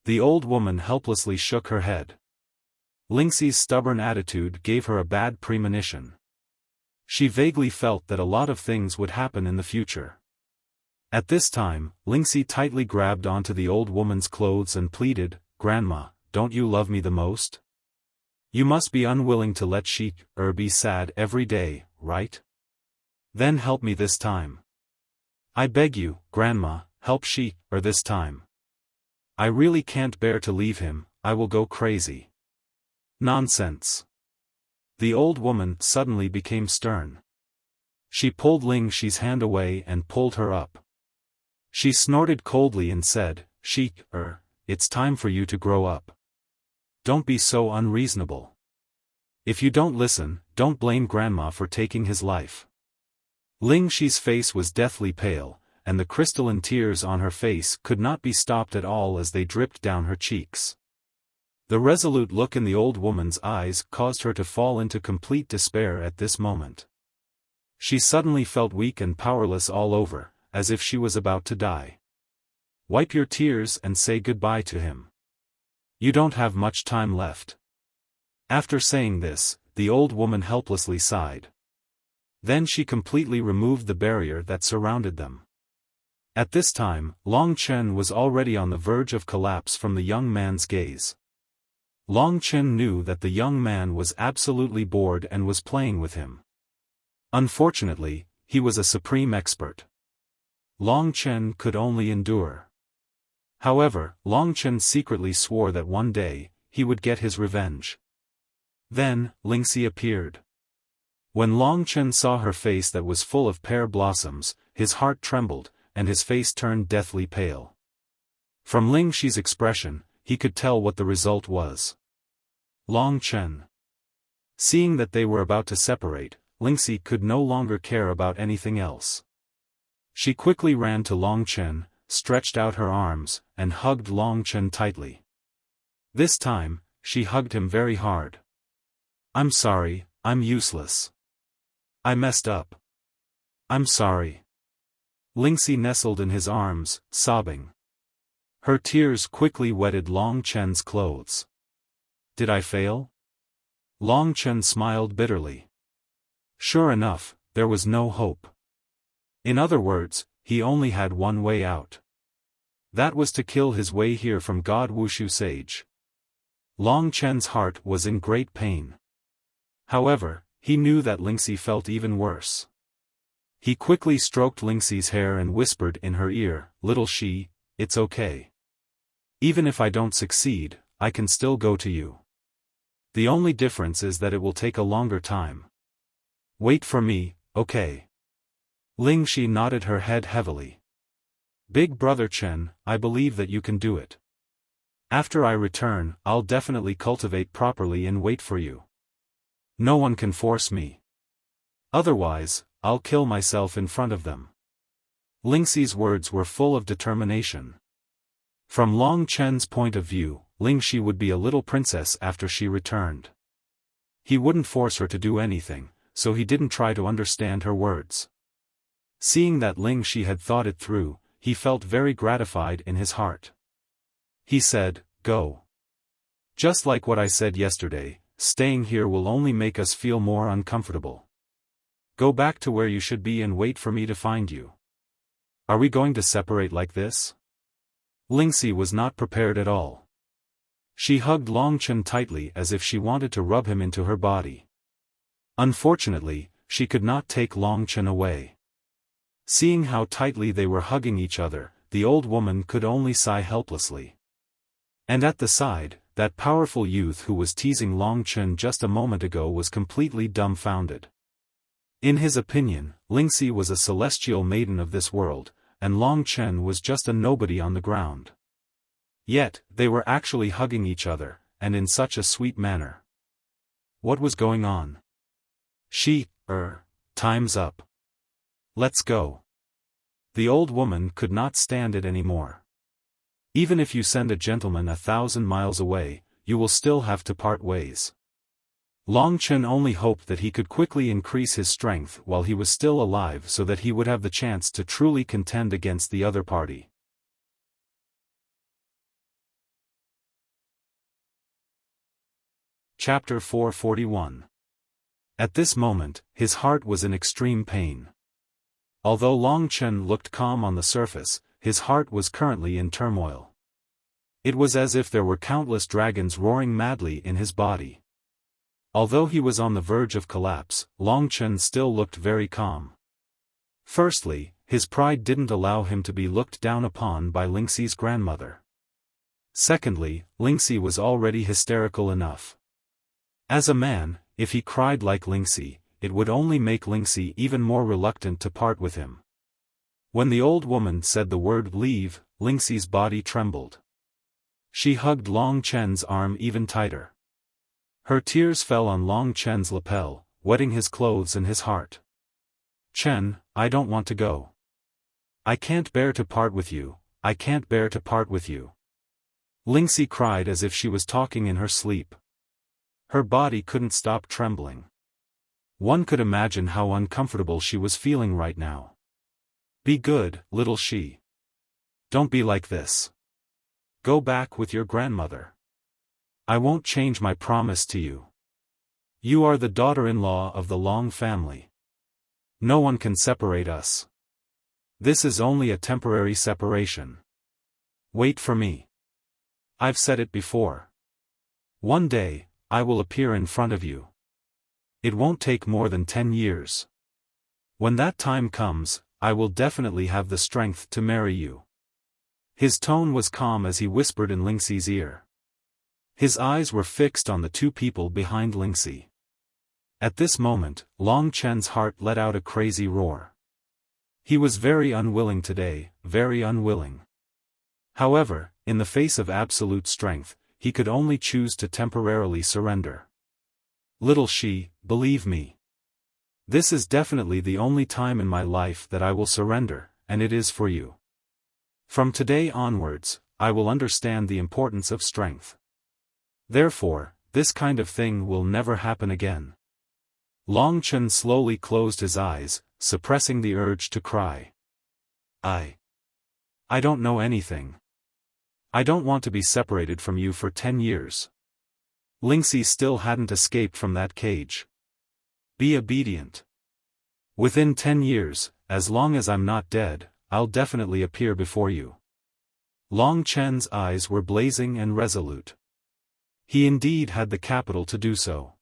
Speaker 1: The old woman helplessly shook her head. Lingxi's stubborn attitude gave her a bad premonition. She vaguely felt that a lot of things would happen in the future. At this time, Lingxi tightly grabbed onto the old woman's clothes and pleaded, "Grandma, don't you love me the most? You must be unwilling to let be sad every day, right? Then help me this time. I beg you, Grandma, help this time. I really can't bear to leave him, I will go crazy." Nonsense. The old woman suddenly became stern. She pulled Ling Xi's hand away and pulled her up. She snorted coldly and said, it's time for you to grow up. Don't be so unreasonable. If you don't listen, don't blame Grandma for taking his life. Ling Xi's face was deathly pale, and the crystalline tears on her face could not be stopped at all as they dripped down her cheeks. The resolute look in the old woman's eyes caused her to fall into complete despair at this moment. She suddenly felt weak and powerless all over, as if she was about to die. Wipe your tears and say goodbye to him. You don't have much time left. After saying this, the old woman helplessly sighed. Then she completely removed the barrier that surrounded them. At this time, Long Chen was already on the verge of collapse from the young man's gaze. Long Chen knew that the young man was absolutely bored and was playing with him. Unfortunately, he was a supreme expert. Long Chen could only endure. However, Long Chen secretly swore that one day, he would get his revenge. Then, Ling Xi appeared. When Long Chen saw her face that was full of pear blossoms, his heart trembled, and his face turned deathly pale. From Ling Xi's expression, he could tell what the result was. Long Chen. Seeing that they were about to separate, Ling Xi could no longer care about anything else. She quickly ran to Long Chen, stretched out her arms, and hugged Long Chen tightly. This time, she hugged him very hard. I'm sorry, I'm useless. I messed up. I'm sorry. Ling Xi nestled in his arms, sobbing. Her tears quickly wetted Long Chen's clothes. Did I fail? Long Chen smiled bitterly. Sure enough, there was no hope. In other words, he only had one way out. That was to kill his way here from God Wushu Sage. Long Chen's heart was in great pain. However, he knew that Ling Xi felt even worse. He quickly stroked Ling Xi's hair and whispered in her ear, "Little Xi, it's okay. Even if I don't succeed, I can still go to you. The only difference is that it will take a longer time. Wait for me, okay?" Ling Xi nodded her head heavily. "Big brother Chen, I believe that you can do it. After I return, I'll definitely cultivate properly and wait for you. No one can force me. Otherwise, I'll kill myself in front of them." Ling Xi's words were full of determination. From Long Chen's point of view, Ling Xi would be a little princess after she returned. He wouldn't force her to do anything, so he didn't try to understand her words. Seeing that Ling Xi had thought it through, he felt very gratified in his heart. He said, "Go. Just like what I said yesterday, staying here will only make us feel more uncomfortable. Go back to where you should be and wait for me to find you. Are we going to separate like this?" Ling Xi was not prepared at all. She hugged Long Chen tightly as if she wanted to rub him into her body. Unfortunately, she could not take Long Chen away. Seeing how tightly they were hugging each other, the old woman could only sigh helplessly. And at the side, that powerful youth who was teasing Long Chen just a moment ago was completely dumbfounded. In his opinion, Ling Xi was a celestial maiden of this world, and Long Chen was just a nobody on the ground. Yet, they were actually hugging each other, and in such a sweet manner. What was going on? Time's up. Let's go. The old woman could not stand it anymore. Even if you send a gentleman 1,000 miles away, you will still have to part ways. Long Chen only hoped that he could quickly increase his strength while he was still alive so that he would have the chance to truly contend against the other party. Chapter 441. At this moment, his heart was in extreme pain. Although Long Chen looked calm on the surface, his heart was currently in turmoil. It was as if there were countless dragons roaring madly in his body. Although he was on the verge of collapse, Long Chen still looked very calm. Firstly, his pride didn't allow him to be looked down upon by Ling Xi's grandmother. Secondly, Ling Xi was already hysterical enough. As a man, if he cried like Ling Xi, it would only make Lingxi even more reluctant to part with him. When the old woman said the word leave, Lingxi's body trembled. She hugged Long Chen's arm even tighter. Her tears fell on Long Chen's lapel, wetting his clothes and his heart. Chen, I don't want to go. I can't bear to part with you, I can't bear to part with you. Lingxi cried as if she was talking in her sleep. Her body couldn't stop trembling. One could imagine how uncomfortable she was feeling right now. Be good, little she. Don't be like this. Go back with your grandmother. I won't change my promise to you. You are the daughter-in-law of the Long family. No one can separate us. This is only a temporary separation. Wait for me. I've said it before. One day, I will appear in front of you. It won't take more than 10 years. When that time comes, I will definitely have the strength to marry you. His tone was calm as he whispered in Lingxi's ear. His eyes were fixed on the two people behind Lingxi. At this moment, Long Chen's heart let out a crazy roar. He was very unwilling today, very unwilling. However, in the face of absolute strength, he could only choose to temporarily surrender. Little she, believe me. This is definitely the only time in my life that I will surrender, and it is for you. From today onwards, I will understand the importance of strength. Therefore, this kind of thing will never happen again. Long Chen slowly closed his eyes, suppressing the urge to cry. I don't know anything. I don't want to be separated from you for 10 years. Lingxi still hadn't escaped from that cage. Be obedient. Within 10 years, as long as I'm not dead, I'll definitely appear before you. Long Chen's eyes were blazing and resolute. He indeed had the capital to do so.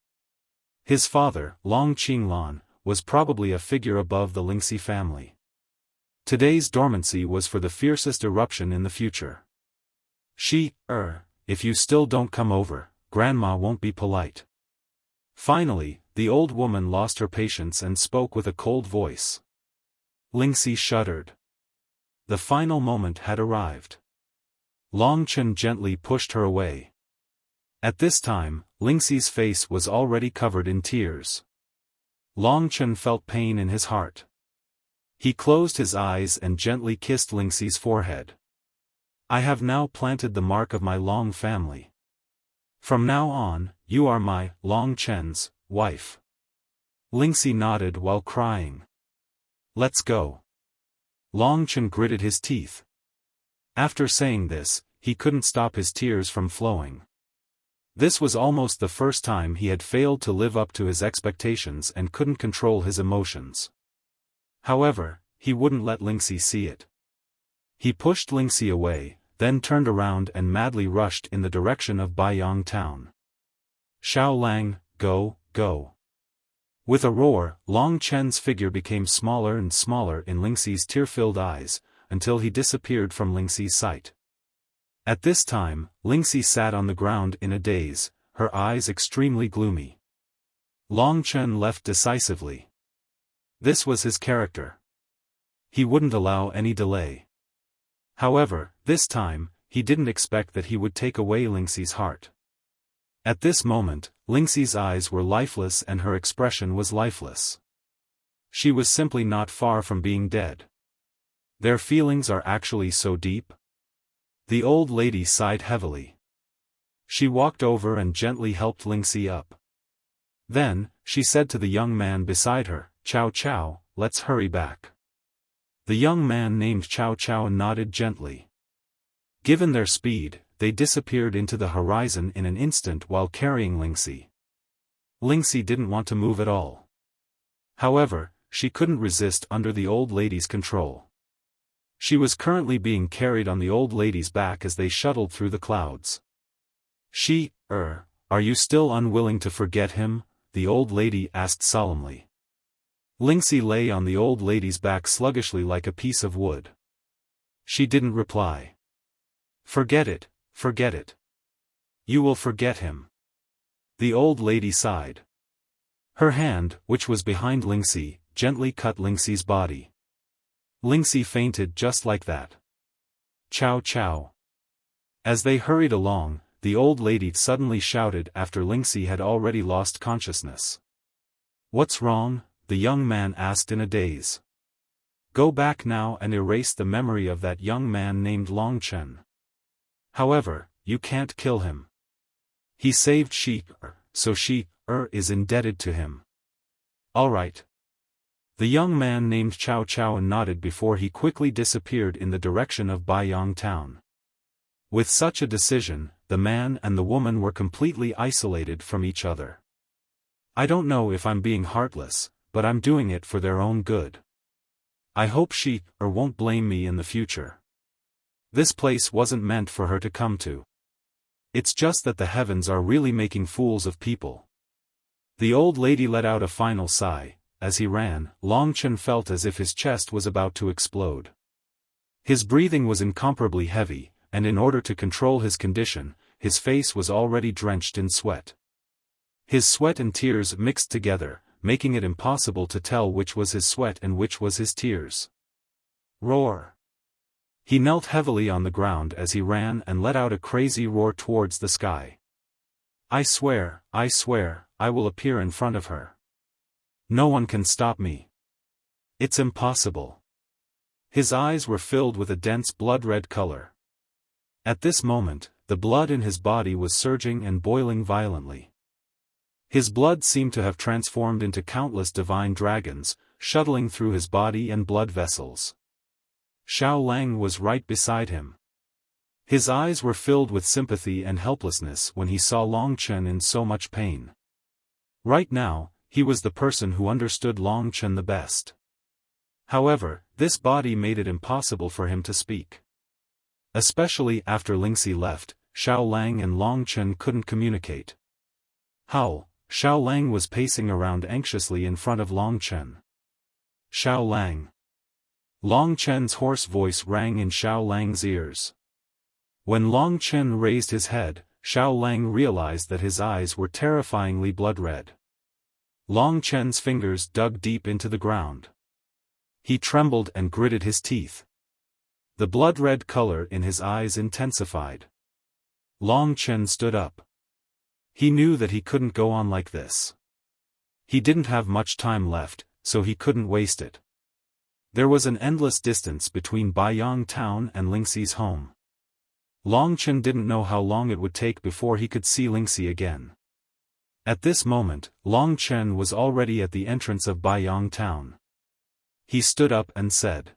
Speaker 1: His father, Long Qinglan, was probably a figure above the Lingxi family. Today's dormancy was for the fiercest eruption in the future. If you still don't come over, Grandma won't be polite. Finally, the old woman lost her patience and spoke with a cold voice. Lingxi shuddered. The final moment had arrived. Long Chen gently pushed her away. At this time, Lingxi's face was already covered in tears. Long Chen felt pain in his heart. He closed his eyes and gently kissed Lingxi's forehead. I have now planted the mark of my Long family. From now on, you are my, Long Chen's, wife. Lingxi nodded while crying. Let's go. Long Chen gritted his teeth. After saying this, he couldn't stop his tears from flowing. This was almost the first time he had failed to live up to his expectations and couldn't control his emotions. However, he wouldn't let Lingxi see it. He pushed Lingxi away, then turned around and madly rushed in the direction of Baiyang town. Xiao Lang, go, go. With a roar, Long Chen's figure became smaller and smaller in Lingxi's tear-filled eyes, until he disappeared from Lingxi's sight. At this time, Lingxi sat on the ground in a daze, her eyes extremely gloomy. Long Chen left decisively. This was his character. He wouldn't allow any delay. However, this time, he didn't expect that he would take away Lingxi's heart. At this moment, Lingxi's eyes were lifeless and her expression was lifeless. She was simply not far from being dead. Their feelings are actually so deep? The old lady sighed heavily. She walked over and gently helped Lingxi up. Then, she said to the young man beside her, Chow Chow, let's hurry back. The young man named Chow Chow nodded gently. Given their speed, they disappeared into the horizon in an instant while carrying Lingxi. Lingxi didn't want to move at all. However, she couldn't resist under the old lady's control. She was currently being carried on the old lady's back as they shuttled through the clouds. Are you still unwilling to forget him? The old lady asked solemnly. Lingxi lay on the old lady's back sluggishly like a piece of wood. She didn't reply. Forget it, forget it. You will forget him. The old lady sighed. Her hand, which was behind Lingxi, gently cut Lingxi's body. Lingxi fainted just like that. Chow chow. As they hurried along, the old lady suddenly shouted after Lingxi had already lost consciousness. "What's wrong?" the young man asked in a daze. "Go back now and erase the memory of that young man named Longchen. However, you can't kill him. He saved Shi-er, so Shi-er is indebted to him." "All right." The young man named Chow Chow nodded before he quickly disappeared in the direction of Baiyang town. With such a decision, the man and the woman were completely isolated from each other. "I don't know if I'm being heartless, but I'm doing it for their own good. I hope Shi-er won't blame me in the future. This place wasn't meant for her to come to. It's just that the heavens are really making fools of people." The old lady let out a final sigh. As he ran, Longchen felt as if his chest was about to explode. His breathing was incomparably heavy, and in order to control his condition, his face was already drenched in sweat. His sweat and tears mixed together, making it impossible to tell which was his sweat and which was his tears. Roar! He knelt heavily on the ground as he ran and let out a crazy roar towards the sky. I swear, I will appear in front of her. No one can stop me. It's impossible." His eyes were filled with a dense blood-red color. At this moment, the blood in his body was surging and boiling violently. His blood seemed to have transformed into countless divine dragons, shuttling through his body and blood vessels. Xiao Lang was right beside him. His eyes were filled with sympathy and helplessness when he saw Longchen in so much pain. Right now, he was the person who understood Longchen the best. However, this body made it impossible for him to speak. Especially after Lingxi left, Xiao Lang and Longchen couldn't communicate. Howl! Xiao Lang was pacing around anxiously in front of Longchen. "Xiao Lang." Longchen's hoarse voice rang in Xiao Lang's ears. When Longchen raised his head, Xiao Lang realized that his eyes were terrifyingly blood-red. Longchen's fingers dug deep into the ground. He trembled and gritted his teeth. The blood-red color in his eyes intensified. Longchen stood up. He knew that he couldn't go on like this. He didn't have much time left, so he couldn't waste it. There was an endless distance between Baiyang town and Lingxi's home. Longchen didn't know how long it would take before he could see Lingxi again. At this moment, Longchen was already at the entrance of Baiyang town. He stood up and said.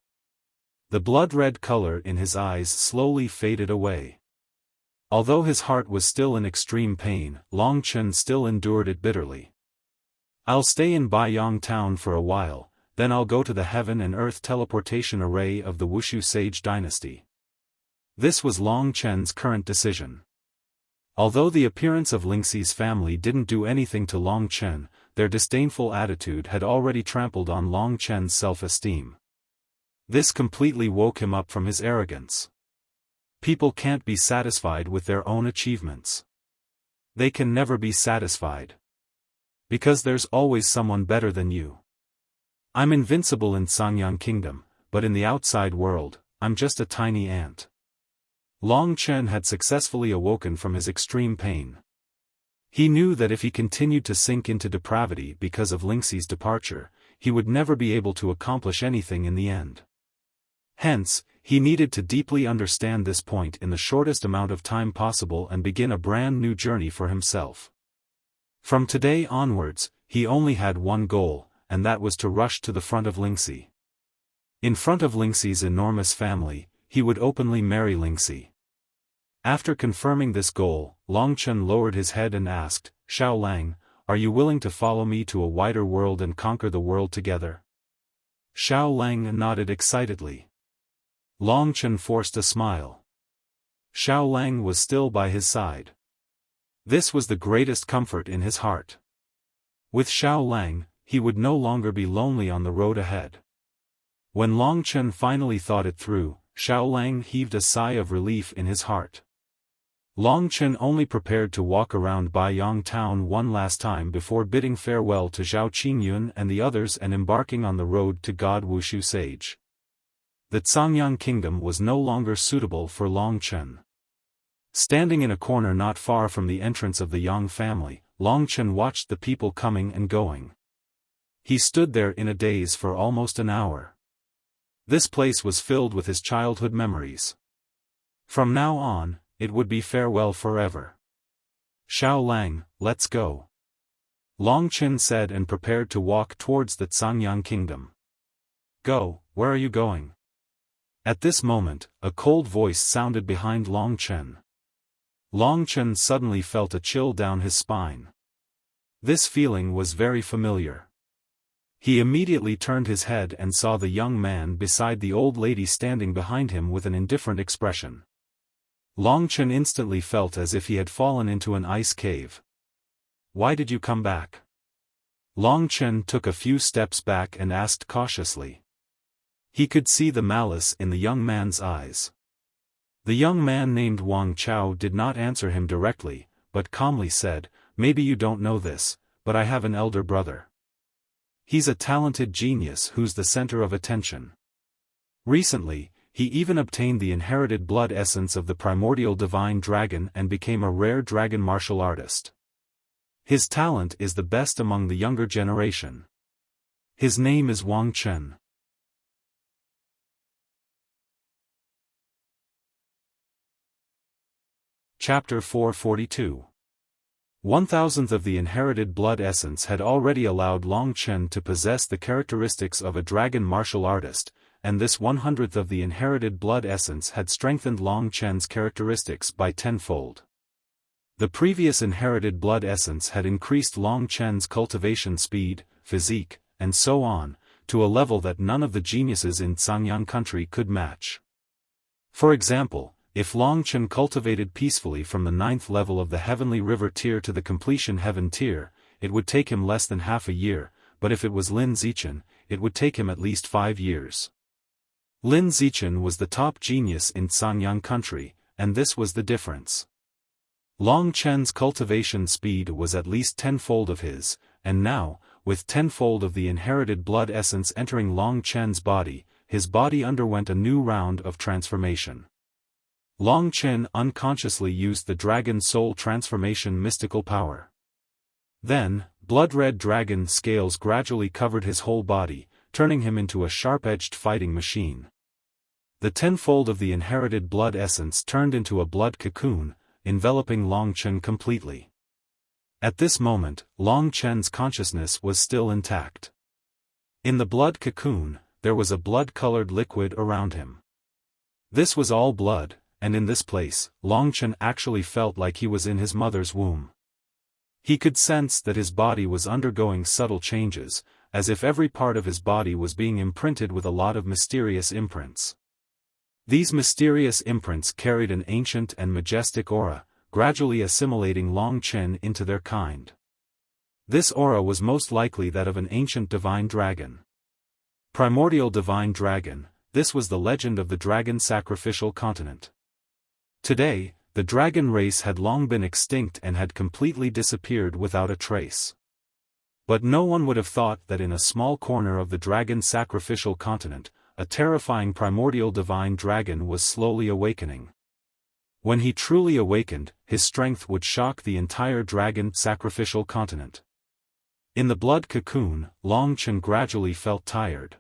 Speaker 1: The blood-red color in his eyes slowly faded away. Although his heart was still in extreme pain, Longchen still endured it bitterly. "I'll stay in Baiyang town for a while, then I'll go to the heaven and earth teleportation array of the Wuxia sage dynasty." This was Longchen's current decision. Although the appearance of Lingxi's family didn't do anything to Longchen, their disdainful attitude had already trampled on Longchen's self-esteem. This completely woke him up from his arrogance. People can't be satisfied with their own achievements. They can never be satisfied. Because there's always someone better than you. I'm invincible in Sangyang Kingdom, but in the outside world, I'm just a tiny ant. Longchen had successfully awoken from his extreme pain. He knew that if he continued to sink into depravity because of Lingxi's departure, he would never be able to accomplish anything in the end. Hence, he needed to deeply understand this point in the shortest amount of time possible and begin a brand new journey for himself. From today onwards, he only had one goal, and that was to rush to the front of Lingxi. In front of Lingxi's enormous family, he would openly marry Lingxi. After confirming this goal, Longchen lowered his head and asked, "Xiao Lang, are you willing to follow me to a wider world and conquer the world together?" Xiao Lang nodded excitedly. Longchen forced a smile. Xiao Lang was still by his side. This was the greatest comfort in his heart. With Xiao Lang, he would no longer be lonely on the road ahead. When Longchen finally thought it through, Xiao Lang heaved a sigh of relief in his heart. Long Chen only prepared to walk around Baiyang town one last time before bidding farewell to Zhao Qingyun and the others and embarking on the road to God Wushu Sage. The Cangyang kingdom was no longer suitable for Long Chen. Standing in a corner not far from the entrance of the Yang family, Long Chen watched the people coming and going. He stood there in a daze for almost an hour. This place was filled with his childhood memories. From now on, it would be farewell forever. Xiao Lang, let's go. Long Chen said and prepared to walk towards the Cangyang kingdom. Go, where are you going? At this moment, a cold voice sounded behind Long Chen. Long Chen suddenly felt a chill down his spine. This feeling was very familiar. He immediately turned his head and saw the young man beside the old lady standing behind him with an indifferent expression. Long Chen instantly felt as if he had fallen into an ice cave. Why did you come back? Long Chen took a few steps back and asked cautiously. He could see the malice in the young man's eyes. The young man named Wang Chao did not answer him directly, but calmly said, maybe you don't know this, but I have an elder brother. He's a talented genius who's the center of attention. Recently, he even obtained the inherited blood essence of the primordial divine dragon and became a rare dragon martial artist. His talent is the best among the younger generation. His name is Wang Chen. Chapter 442. 1,000th of the inherited blood essence had already allowed Long Chen to possess the characteristics of a dragon martial artist, and this 100th of the inherited blood essence had strengthened Long Chen's characteristics by tenfold. The previous inherited blood essence had increased Long Chen's cultivation speed, physique, and so on, to a level that none of the geniuses in Cangyang country could match. For example, if Long Chen cultivated peacefully from the 9th level of the Heavenly River tier to the completion Heaven tier, it would take him less than half a year, but if it was Lin Zichen, it would take him at least 5 years. Lin Zichen was the top genius in Cangyang country, and this was the difference. Long Chen's cultivation speed was at least tenfold of his, and now, with tenfold of the inherited blood essence entering Long Chen's body, his body underwent a new round of transformation. Long Chen unconsciously used the Dragon Soul transformation mystical power. Then, blood-red dragon scales gradually covered his whole body, turning him into a sharp-edged fighting machine. The tenfold of the inherited blood essence turned into a blood cocoon, enveloping Long Chen completely. At this moment, Long Chen's consciousness was still intact. In the blood cocoon, there was a blood-colored liquid around him. This was all blood, and in this place, Long Chen actually felt like he was in his mother's womb. He could sense that his body was undergoing subtle changes, as if every part of his body was being imprinted with a lot of mysterious imprints. These mysterious imprints carried an ancient and majestic aura, gradually assimilating Long Chen into their kind. This aura was most likely that of an ancient divine dragon. Primordial divine dragon, this was the legend of the dragon sacrificial continent. Today, the dragon race had long been extinct and had completely disappeared without a trace. But no one would have thought that in a small corner of the dragon sacrificial continent, a terrifying primordial divine dragon was slowly awakening. When he truly awakened, his strength would shock the entire dragon sacrificial continent. In the blood cocoon, Long Chen gradually felt tired.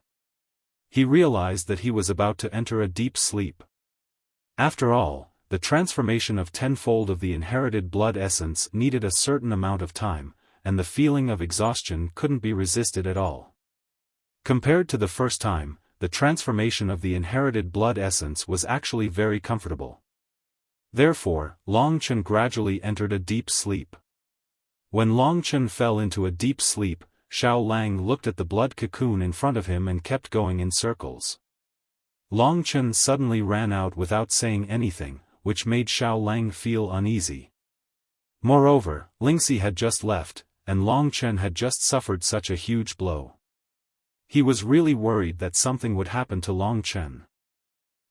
Speaker 1: He realized that he was about to enter a deep sleep. After all, the transformation of tenfold of the inherited blood essence needed a certain amount of time, and the feeling of exhaustion couldn't be resisted at all. Compared to the first time, the transformation of the inherited blood essence was actually very comfortable. Therefore, Long Chen gradually entered a deep sleep. When Long Chen fell into a deep sleep, Xiao Lang looked at the blood cocoon in front of him and kept going in circles. Long Chen suddenly ran out without saying anything, which made Xiao Lang feel uneasy. Moreover, Lingxi had just left, and Long Chen had just suffered such a huge blow. He was really worried that something would happen to Long Chen.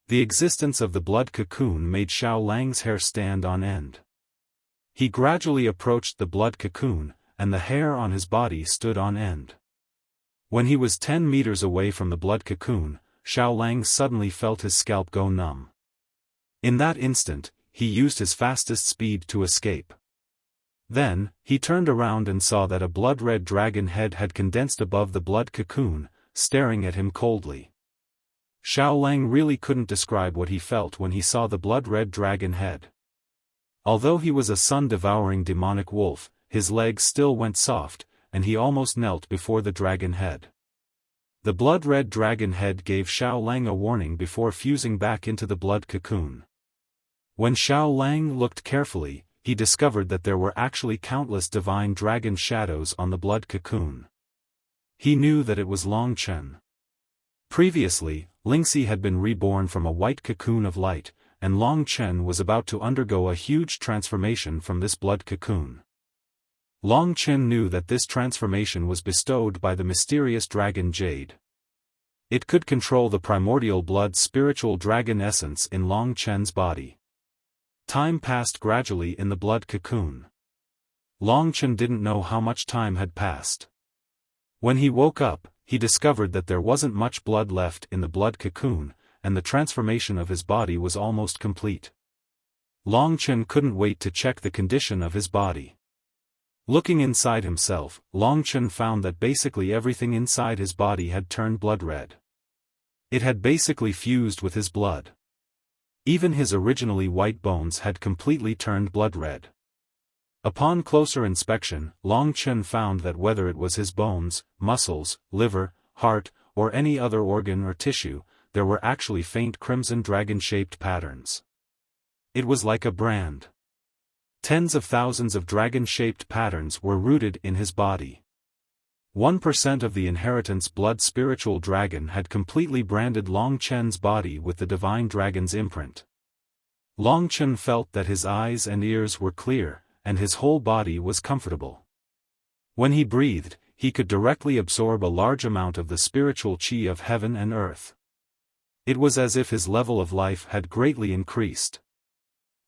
Speaker 1: The existence of the blood cocoon made Xiaolang's hair stand on end. He gradually approached the blood cocoon, and the hair on his body stood on end. When he was 10 meters away from the blood cocoon, Xiaolang suddenly felt his scalp go numb. In that instant, he used his fastest speed to escape. Then, he turned around and saw that a blood-red dragon head had condensed above the blood cocoon, staring at him coldly. Xiaolang really couldn't describe what he felt when he saw the blood-red dragon head. Although he was a sun-devouring demonic wolf, his legs still went soft, and he almost knelt before the dragon head. The blood-red dragon head gave Xiaolang a warning before fusing back into the blood cocoon. When Xiaolang looked carefully, he discovered that there were actually countless divine dragon shadows on the blood cocoon. He knew that it was Long Chen. Previously, Lingxi had been reborn from a white cocoon of light, and Long Chen was about to undergo a huge transformation from this blood cocoon. Long Chen knew that this transformation was bestowed by the mysterious dragon Jade. It could control the primordial blood spiritual dragon essence in Long Chen's body. Time passed gradually in the blood cocoon. Long Chen didn't know how much time had passed. When he woke up, he discovered that there wasn't much blood left in the blood cocoon, and the transformation of his body was almost complete. Long Chen couldn't wait to check the condition of his body. Looking inside himself, Long Chen found that basically everything inside his body had turned blood red. It had basically fused with his blood. Even his originally white bones had completely turned blood red. Upon closer inspection, Long Chen found that whether it was his bones, muscles, liver, heart, or any other organ or tissue, there were actually faint crimson dragon-shaped patterns. It was like a brand. Tens of thousands of dragon-shaped patterns were rooted in his body. 1% of the inheritance blood spiritual dragon had completely branded Long Chen's body with the divine dragon's imprint. Long Chen felt that his eyes and ears were clear, and his whole body was comfortable. When he breathed, he could directly absorb a large amount of the spiritual qi of heaven and earth. It was as if his level of life had greatly increased.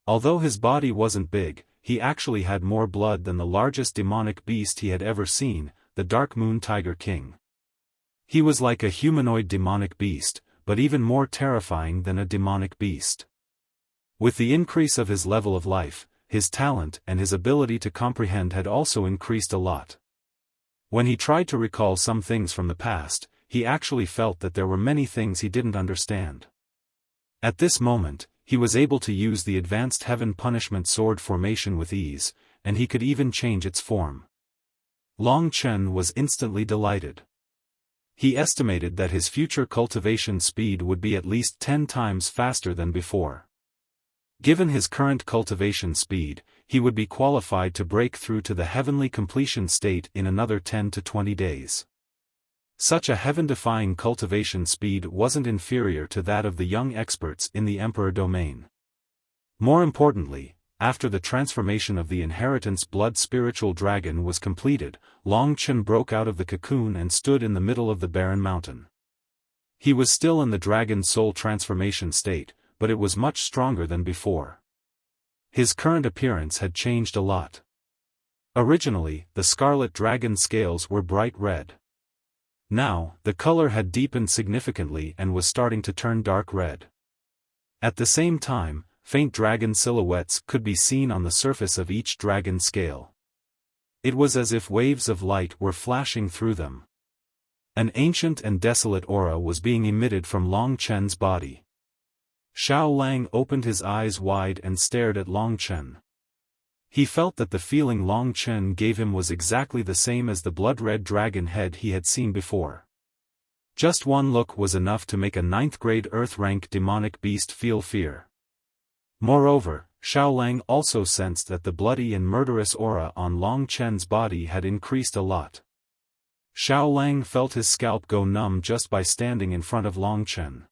Speaker 1: Although his body wasn't big, he actually had more blood than the largest demonic beast he had ever seen, the Dark Moon Tiger King. He was like a humanoid demonic beast, but even more terrifying than a demonic beast. With the increase of his level of life, his talent and his ability to comprehend had also increased a lot. When he tried to recall some things from the past, he actually felt that there were many things he didn't understand. At this moment, he was able to use the advanced heaven punishment sword formation with ease, and he could even change its form. Long Chen was instantly delighted. He estimated that his future cultivation speed would be at least 10 times faster than before. Given his current cultivation speed, he would be qualified to break through to the heavenly completion state in another 10 to 20 days. Such a heaven-defying cultivation speed wasn't inferior to that of the young experts in the Emperor domain. More importantly, after the transformation of the inheritance blood spiritual dragon was completed, Long Chen broke out of the cocoon and stood in the middle of the barren mountain. He was still in the dragon soul transformation state, but it was much stronger than before. His current appearance had changed a lot. Originally, the scarlet dragon scales were bright red. Now, the color had deepened significantly and was starting to turn dark red. At the same time, faint dragon silhouettes could be seen on the surface of each dragon scale. It was as if waves of light were flashing through them. An ancient and desolate aura was being emitted from Long Chen's body. Xiaolang opened his eyes wide and stared at Long Chen. He felt that the feeling Long Chen gave him was exactly the same as the blood-red dragon head he had seen before. Just one look was enough to make a 9th-grade Earth-rank demonic beast feel fear. Moreover, Xiaolang also sensed that the bloody and murderous aura on Long Chen's body had increased a lot. Xiaolang felt his scalp go numb just by standing in front of Long Chen.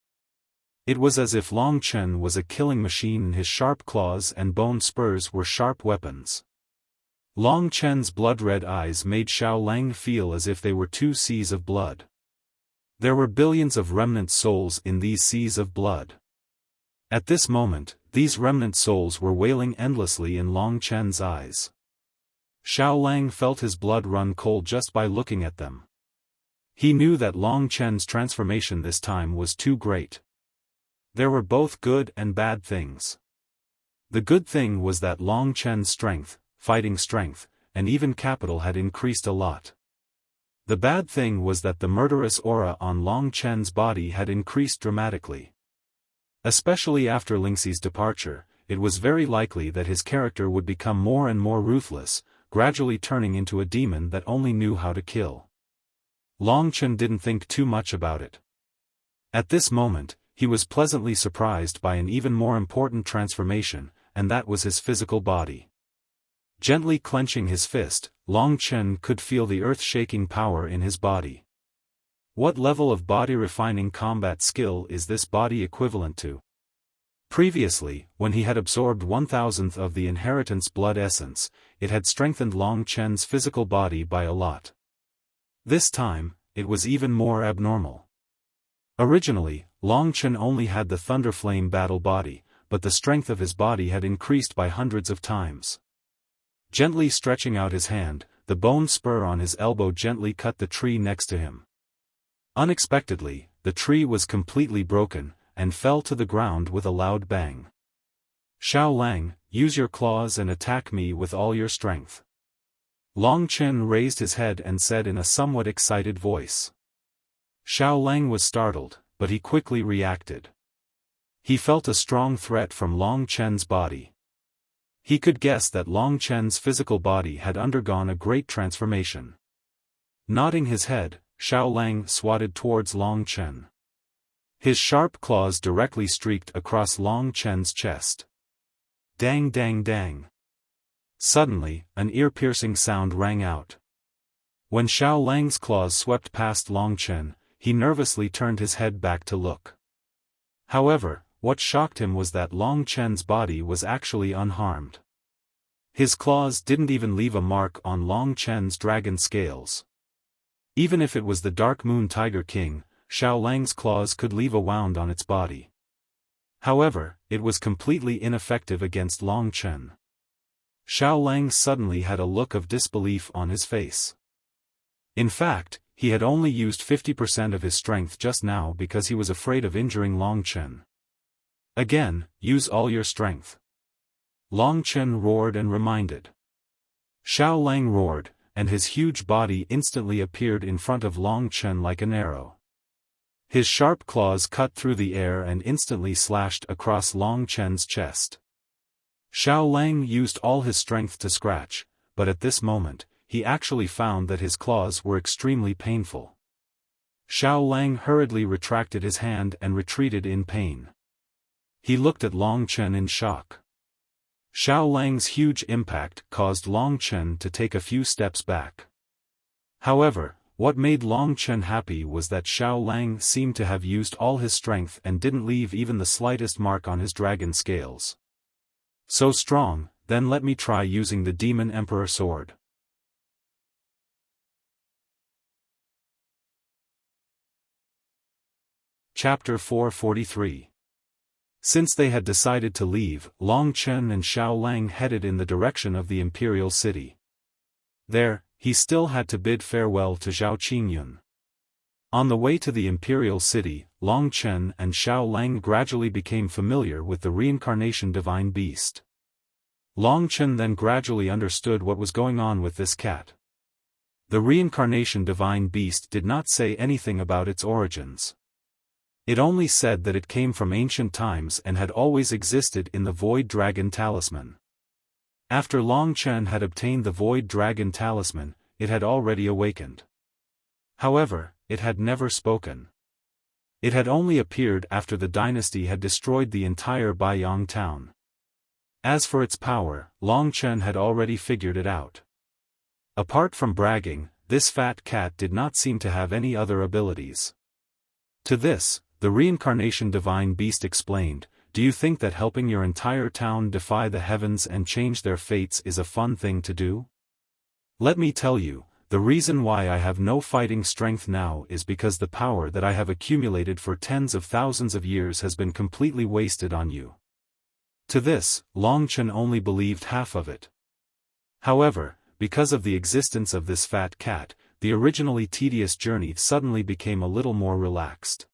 Speaker 1: It was as if Long Chen was a killing machine and his sharp claws and bone spurs were sharp weapons. Long Chen's blood-red eyes made Xiaolang feel as if they were 2 seas of blood. There were billions of remnant souls in these seas of blood. At this moment, these remnant souls were wailing endlessly in Long Chen's eyes. Xiao Lang felt his blood run cold just by looking at them. He knew that Long Chen's transformation this time was too great. There were both good and bad things. The good thing was that Long Chen's strength, fighting strength, and even capital had increased a lot. The bad thing was that the murderous aura on Long Chen's body had increased dramatically. Especially after Lingxi's departure, it was very likely that his character would become more and more ruthless, gradually turning into a demon that only knew how to kill. Long Chen didn't think too much about it. At this moment, he was pleasantly surprised by an even more important transformation, and that was his physical body. Gently clenching his fist, Long Chen could feel the earth-shaking power in his body. What level of body-refining combat skill is this body equivalent to? Previously, when he had absorbed 1,000th of the inheritance blood essence, it had strengthened Long Chen's physical body by a lot. This time, it was even more abnormal. Originally, Long Chen only had the Thunder Flame battle body, but the strength of his body had increased by hundreds of times. Gently stretching out his hand, the bone spur on his elbow gently cut the tree next to him. Unexpectedly, the tree was completely broken, and fell to the ground with a loud bang. Xiao Lang, use your claws and attack me with all your strength. Long Chen raised his head and said in a somewhat excited voice. Xiao Lang was startled, but he quickly reacted. He felt a strong threat from Long Chen's body. He could guess that Long Chen's physical body had undergone a great transformation. Nodding his head, Xiao Lang swatted towards Long Chen. His sharp claws directly streaked across Long Chen's chest. Dang dang dang. Suddenly, an ear-piercing sound rang out. When Xiao Lang's claws swept past Long Chen, he nervously turned his head back to look. However, what shocked him was that Long Chen's body was actually unharmed. His claws didn't even leave a mark on Long Chen's dragon scales. Even if it was the Dark Moon Tiger King, Xiao Lang's claws could leave a wound on its body. However, it was completely ineffective against Long Chen. Xiao Lang suddenly had a look of disbelief on his face. In fact, he had only used 50% of his strength just now because he was afraid of injuring Long Chen. Again, use all your strength. Long Chen roared and reminded. Xiao Lang roared, and his huge body instantly appeared in front of Long Chen like an arrow. His sharp claws cut through the air and instantly slashed across Long Chen's chest. Xiao Lang used all his strength to scratch, but at this moment, he actually found that his claws were extremely painful. Xiao Lang hurriedly retracted his hand and retreated in pain. He looked at Long Chen in shock. Xiao Lang's huge impact caused Long Chen to take a few steps back. However, what made Long Chen happy was that Xiao Lang seemed to have used all his strength and didn't leave even the slightest mark on his dragon scales. So strong, then let me try using the Demon Emperor sword. Chapter 443. Since they had decided to leave, Long Chen and Xiao Lang headed in the direction of the imperial city. There, he still had to bid farewell to Zhao Qingyun. On the way to the imperial city, Long Chen and Xiao Lang gradually became familiar with the reincarnation divine beast. Long Chen then gradually understood what was going on with this cat. The reincarnation divine beast did not say anything about its origins. It only said that it came from ancient times and had always existed in the Void Dragon Talisman. After Long Chen had obtained the Void Dragon Talisman, it had already awakened. However, it had never spoken. It had only appeared after the dynasty had destroyed the entire Baiyang town. As for its power, Long Chen had already figured it out. Apart from bragging, this fat cat did not seem to have any other abilities. To this, the reincarnation divine beast explained, "Do you think that helping your entire town defy the heavens and change their fates is a fun thing to do? Let me tell you, the reason why I have no fighting strength now is because the power that I have accumulated for tens of thousands of years has been completely wasted on you." To this, Long Chen only believed half of it. However, because of the existence of this fat cat, the originally tedious journey suddenly became a little more relaxed.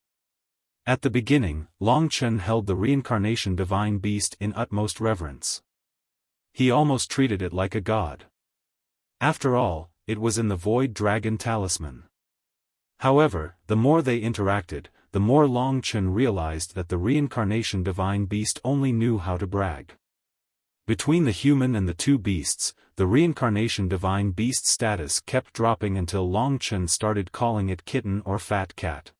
Speaker 1: At the beginning, Long Chen held the reincarnation divine beast in utmost reverence. He almost treated it like a god. After all, it was in the Void Dragon Talisman. However, the more they interacted, the more Long Chen realized that the reincarnation divine beast only knew how to brag. Between the human and the two beasts, the reincarnation divine beast status kept dropping until Long Chen started calling it kitten or fat cat.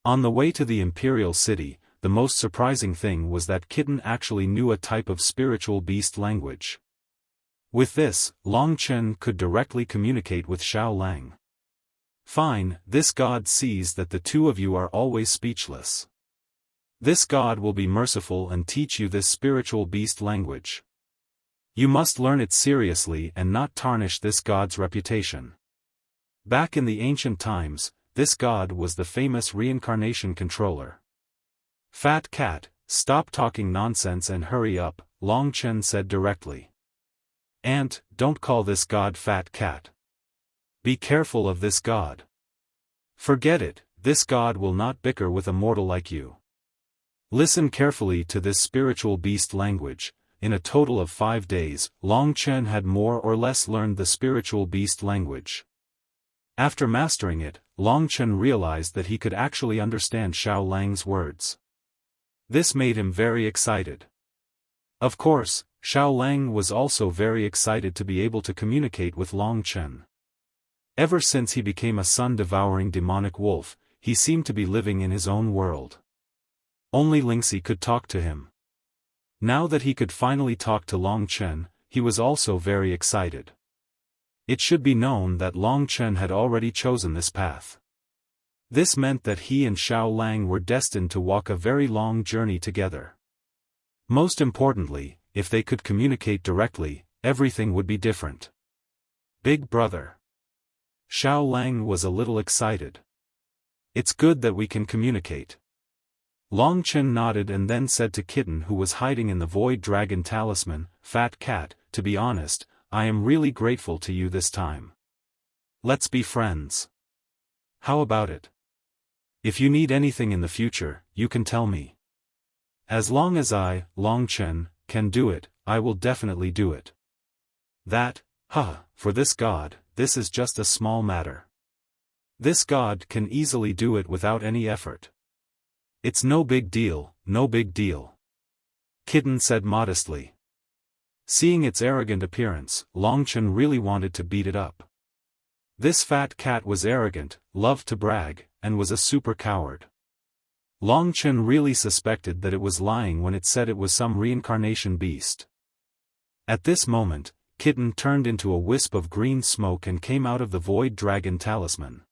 Speaker 1: On the way to the imperial city, the most surprising thing was that kitten actually knew a type of spiritual beast language. With this, Long Chen could directly communicate with Xiaolang. "Fine, this god sees that the two of you are always speechless. This god will be merciful and teach you this spiritual beast language. You must learn it seriously and not tarnish this god's reputation." Back in the ancient times, this god was the famous reincarnation controller. "Fat cat, stop talking nonsense and hurry up," Long Chen said directly. "Ant, don't call this god fat cat. Be careful of this god. Forget it, this god will not bicker with a mortal like you. Listen carefully to this spiritual beast language." In a total of 5 days, Long Chen had more or less learned the spiritual beast language. After mastering it, Long Chen realized that he could actually understand Xiaolang's words. This made him very excited. Of course, Xiaolang was also very excited to be able to communicate with Long Chen. Ever since he became a sun-devouring demonic wolf, he seemed to be living in his own world. Only Lingxi could talk to him. Now that he could finally talk to Long Chen, he was also very excited. It should be known that Long Chen had already chosen this path. This meant that he and Xiaolang were destined to walk a very long journey together. Most importantly, if they could communicate directly, everything would be different. "Big brother." Xiaolang was a little excited. "It's good that we can communicate." Long Chen nodded and then said to Kitten, who was hiding in the Void Dragon Talisman, "Fat cat, to be honest, I am really grateful to you this time. Let's be friends. How about it? If you need anything in the future, you can tell me. As long as I, Long Chen, can do it, I will definitely do it." "That, for this god, this is just a small matter. This god can easily do it without any effort. It's no big deal, no big deal," Kitten said modestly. Seeing its arrogant appearance, Long Chen really wanted to beat it up. This fat cat was arrogant, loved to brag, and was a super coward. Long Chen really suspected that it was lying when it said it was some reincarnation beast. At this moment, Kitten turned into a wisp of green smoke and came out of the Void Dragon Talisman.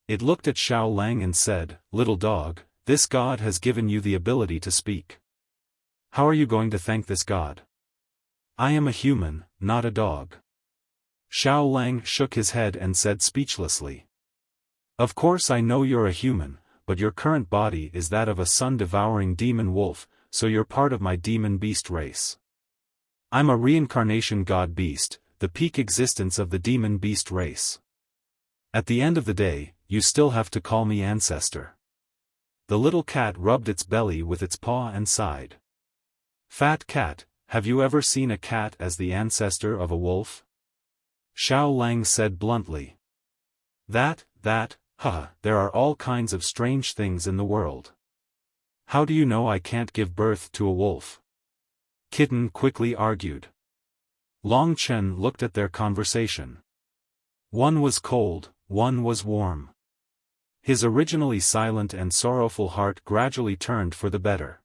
Speaker 1: It looked at Xiaolang and said, "Little dog, this god has given you the ability to speak. How are you going to thank this god? I am a human, not a dog." Xiaolang shook his head and said speechlessly, "Of course I know you're a human, but your current body is that of a sun-devouring demon wolf, so you're part of my demon beast race. I'm a reincarnation god beast, the peak existence of the demon beast race. At the end of the day, you still have to call me ancestor." The little cat rubbed its belly with its paw and sighed. "Fat cat, have you ever seen a cat as the ancestor of a wolf?" Xiaolang said bluntly. That, there are all kinds of strange things in the world. How do you know I can't give birth to a wolf?" Kitten quickly argued. Long Chen looked at their conversation. One was cold, one was warm. His originally silent and sorrowful heart gradually turned for the better.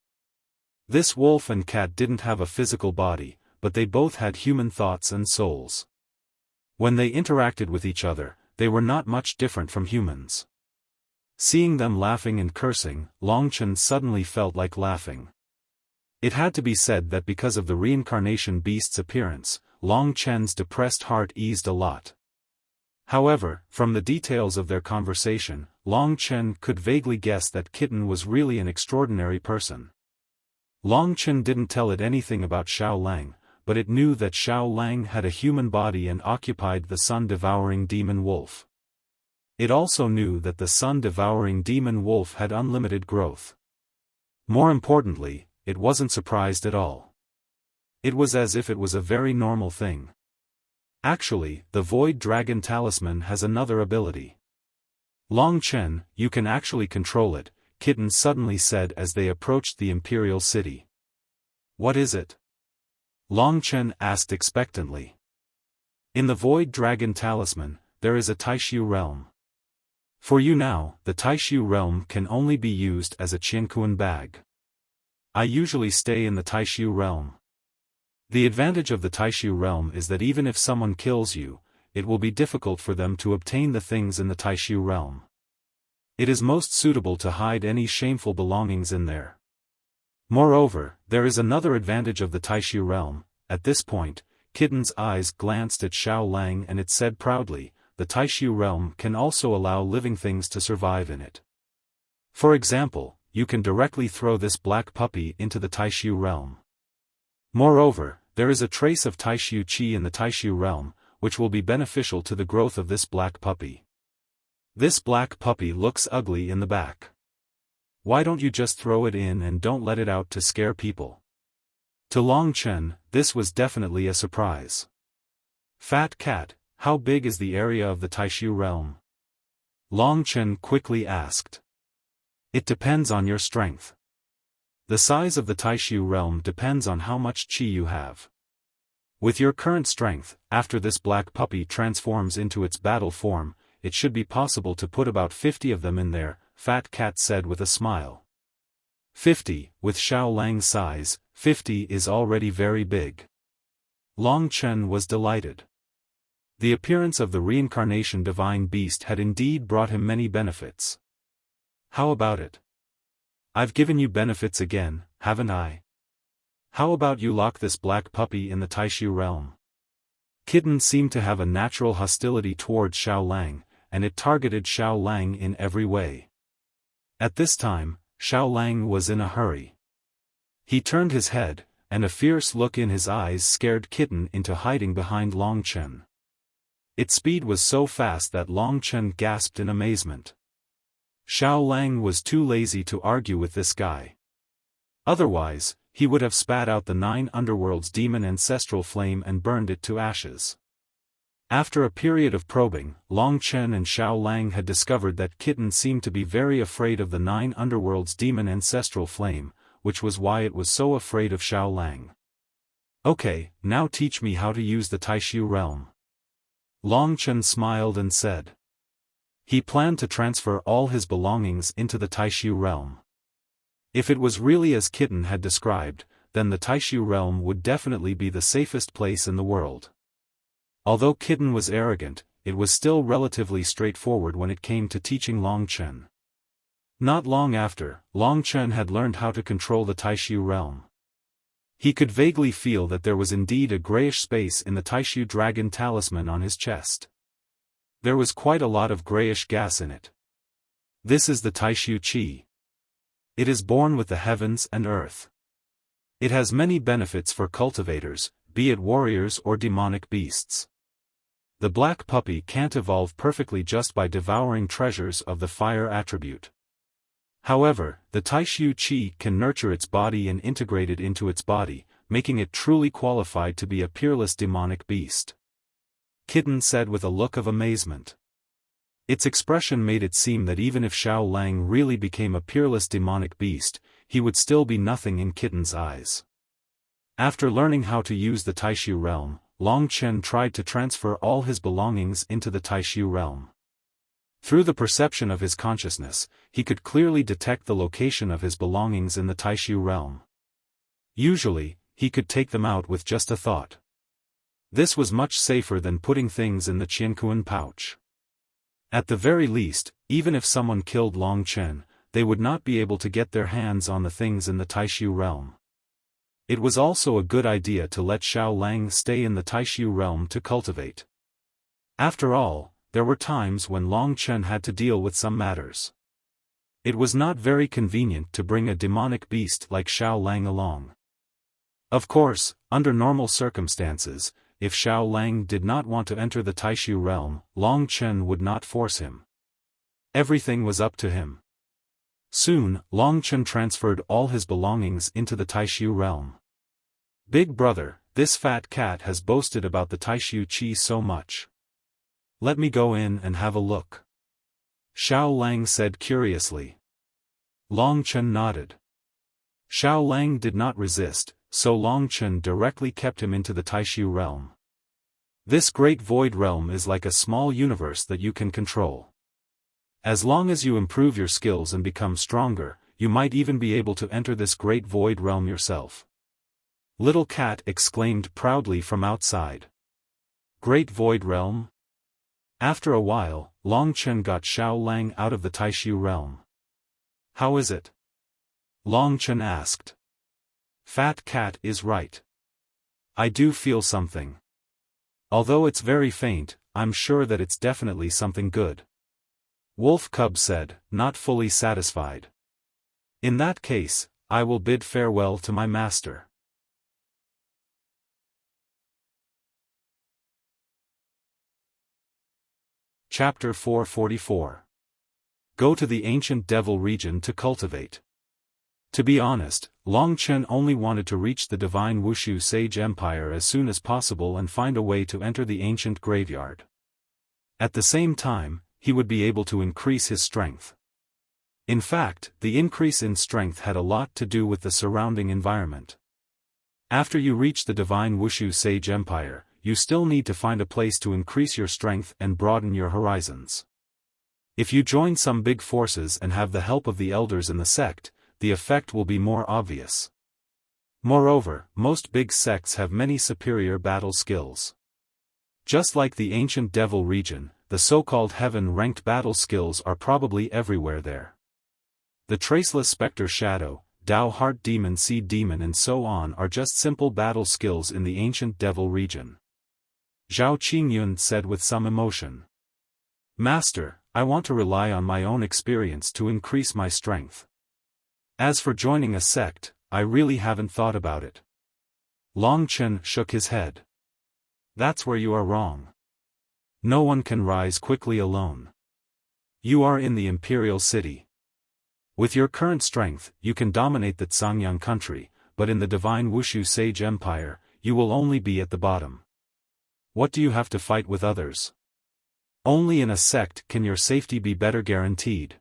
Speaker 1: This wolf and cat didn't have a physical body, but they both had human thoughts and souls. When they interacted with each other, they were not much different from humans. Seeing them laughing and cursing, Long Chen suddenly felt like laughing. It had to be said that because of the reincarnation beast's appearance, Long Chen's depressed heart eased a lot. However, from the details of their conversation, Long Chen could vaguely guess that Kitten was really an extraordinary person. Long Chen didn't tell it anything about Xiao Lang, but it knew that Xiao Lang had a human body and occupied the sun-devouring demon wolf. It also knew that the sun-devouring demon wolf had unlimited growth. More importantly, it wasn't surprised at all. It was as if it was a very normal thing. Actually, the Void Dragon Talisman has another ability. Long Chen, you can actually control it, Kitten suddenly said as they approached the Imperial City. What is it? Long Chen asked expectantly. In the Void Dragon Talisman, there is a Taishu realm. For you now, the Taishu realm can only be used as a Qiankuan bag. I usually stay in the Taishu realm. The advantage of the Taishu realm is that even if someone kills you, it will be difficult for them to obtain the things in the Taishu realm. It is most suitable to hide any shameful belongings in there. Moreover, there is another advantage of the Taishu realm. At this point, Kitten's eyes glanced at Xiao Lang and it said proudly, the Taishu realm can also allow living things to survive in it. For example, you can directly throw this black puppy into the Taishu realm. Moreover, there is a trace of Taishu Qi in the Taishu realm, which will be beneficial to the growth of this black puppy. This black puppy looks ugly in the back. Why don't you just throw it in and don't let it out to scare people? To Long Chen, this was definitely a surprise. Fat Cat, how big is the area of the Taishu realm? Long Chen quickly asked. It depends on your strength. The size of the Taishu realm depends on how much qi you have. With your current strength, after this black puppy transforms into its battle form, it should be possible to put about 50 of them in there, Fat Cat said with a smile. 50, with Xiao Lang's size, 50 is already very big. Long Chen was delighted. The appearance of the reincarnation divine beast had indeed brought him many benefits. How about it? I've given you benefits again, haven't I? How about you lock this black puppy in the Taishu realm? Kitten seemed to have a natural hostility towards Xiao Lang, and it targeted Xiao Lang in every way. At this time, Xiao Lang was in a hurry. He turned his head, and a fierce look in his eyes scared Kitten into hiding behind Long Chen. Its speed was so fast that Long Chen gasped in amazement. Xiao Lang was too lazy to argue with this guy. Otherwise, he would have spat out the 9 underworlds demon ancestral flame and burned it to ashes. After a period of probing, Long Chen and Xiao Lang had discovered that Kitten seemed to be very afraid of the 9 underworlds demon ancestral flame, which was why it was so afraid of Xiao Lang. Okay, now teach me how to use the Taishu realm. Long Chen smiled and said. He planned to transfer all his belongings into the Taishu realm. If it was really as Kitten had described, then the Taishu realm would definitely be the safest place in the world. Although Kitten was arrogant, it was still relatively straightforward when it came to teaching Long Chen. Not long after, Long Chen had learned how to control the Taishu realm. He could vaguely feel that there was indeed a grayish space in the Taishu dragon talisman on his chest. There was quite a lot of grayish gas in it. This is the Taishu Qi. It is born with the heavens and earth. It has many benefits for cultivators, be it warriors or demonic beasts. The black puppy can't evolve perfectly just by devouring treasures of the fire attribute. However, the Taishu Qi can nurture its body and integrate it into its body, making it truly qualified to be a peerless demonic beast. Kitten said with a look of amazement. Its expression made it seem that even if Xiao Lang really became a peerless demonic beast, he would still be nothing in Kitten's eyes. After learning how to use the Taishu realm, Long Chen tried to transfer all his belongings into the Taishu realm. Through the perception of his consciousness, he could clearly detect the location of his belongings in the Taishu realm. Usually, he could take them out with just a thought. This was much safer than putting things in the Qiankuan pouch. At the very least, even if someone killed Long Chen, they would not be able to get their hands on the things in the Taishu realm. It was also a good idea to let Xiao Lang stay in the Taishu realm to cultivate. After all, there were times when Long Chen had to deal with some matters. It was not very convenient to bring a demonic beast like Xiao Lang along. Of course, under normal circumstances, if Xiao Lang did not want to enter the Taishu realm, Long Chen would not force him. Everything was up to him. Soon, Long Chen transferred all his belongings into the Taishu realm. Big brother, this fat cat has boasted about the Taishu Qi so much. Let me go in and have a look. Xiao Lang said curiously. Long Chen nodded. Xiao Lang did not resist, so Long Chen directly kept him into the Taishu realm. This great void realm is like a small universe that you can control. As long as you improve your skills and become stronger, you might even be able to enter this great void realm yourself. Little Cat exclaimed proudly from outside. Great void realm? After a while, Long Chen got Xiao Lang out of the Taishu realm. How is it? Long Chen asked. Fat Cat is right. I do feel something. Although it's very faint, I'm sure that it's definitely something good. Wolf Cub said, not fully satisfied. In that case, I will bid farewell to my master. Chapter 444. Go to the ancient devil region to cultivate. To be honest, Long Chen only wanted to reach the divine Wushu Sage Empire as soon as possible and find a way to enter the ancient graveyard. At the same time, he would be able to increase his strength. In fact, the increase in strength had a lot to do with the surrounding environment. After you reach the divine Wushu Sage Empire, you still need to find a place to increase your strength and broaden your horizons. If you join some big forces and have the help of the elders in the sect, the effect will be more obvious. Moreover, most big sects have many superior battle skills. Just like the ancient devil region, the so-called heaven-ranked battle skills are probably everywhere there. The Traceless Spectre Shadow, Dao Heart Demon Seed Demon and so on are just simple battle skills in the ancient devil region. Zhao Qingyun said with some emotion. Master, I want to rely on my own experience to increase my strength. As for joining a sect, I really haven't thought about it. Long Chen shook his head. That's where you are wrong. No one can rise quickly alone. You are in the imperial city. With your current strength, you can dominate the Cangyang country, but in the divine Wushu Sage Empire, you will only be at the bottom. What do you have to fight with others? Only in a sect can your safety be better guaranteed.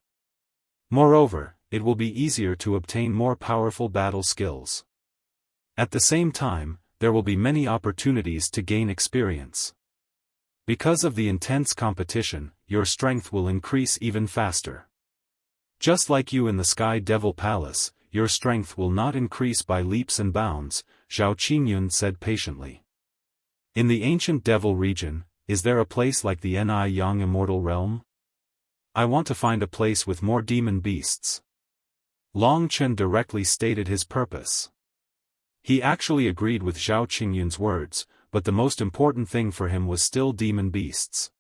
Speaker 1: Moreover, it will be easier to obtain more powerful battle skills. At the same time, there will be many opportunities to gain experience. Because of the intense competition, your strength will increase even faster. Just like you in the Sky Devil Palace, your strength will not increase by leaps and bounds, Zhao Qingyun said patiently. In the ancient devil region, is there a place like the Ni Yang Immortal Realm? I want to find a place with more demon beasts. Long Chen directly stated his purpose. He actually agreed with Zhao Qingyun's words, but the most important thing for him was still demon beasts.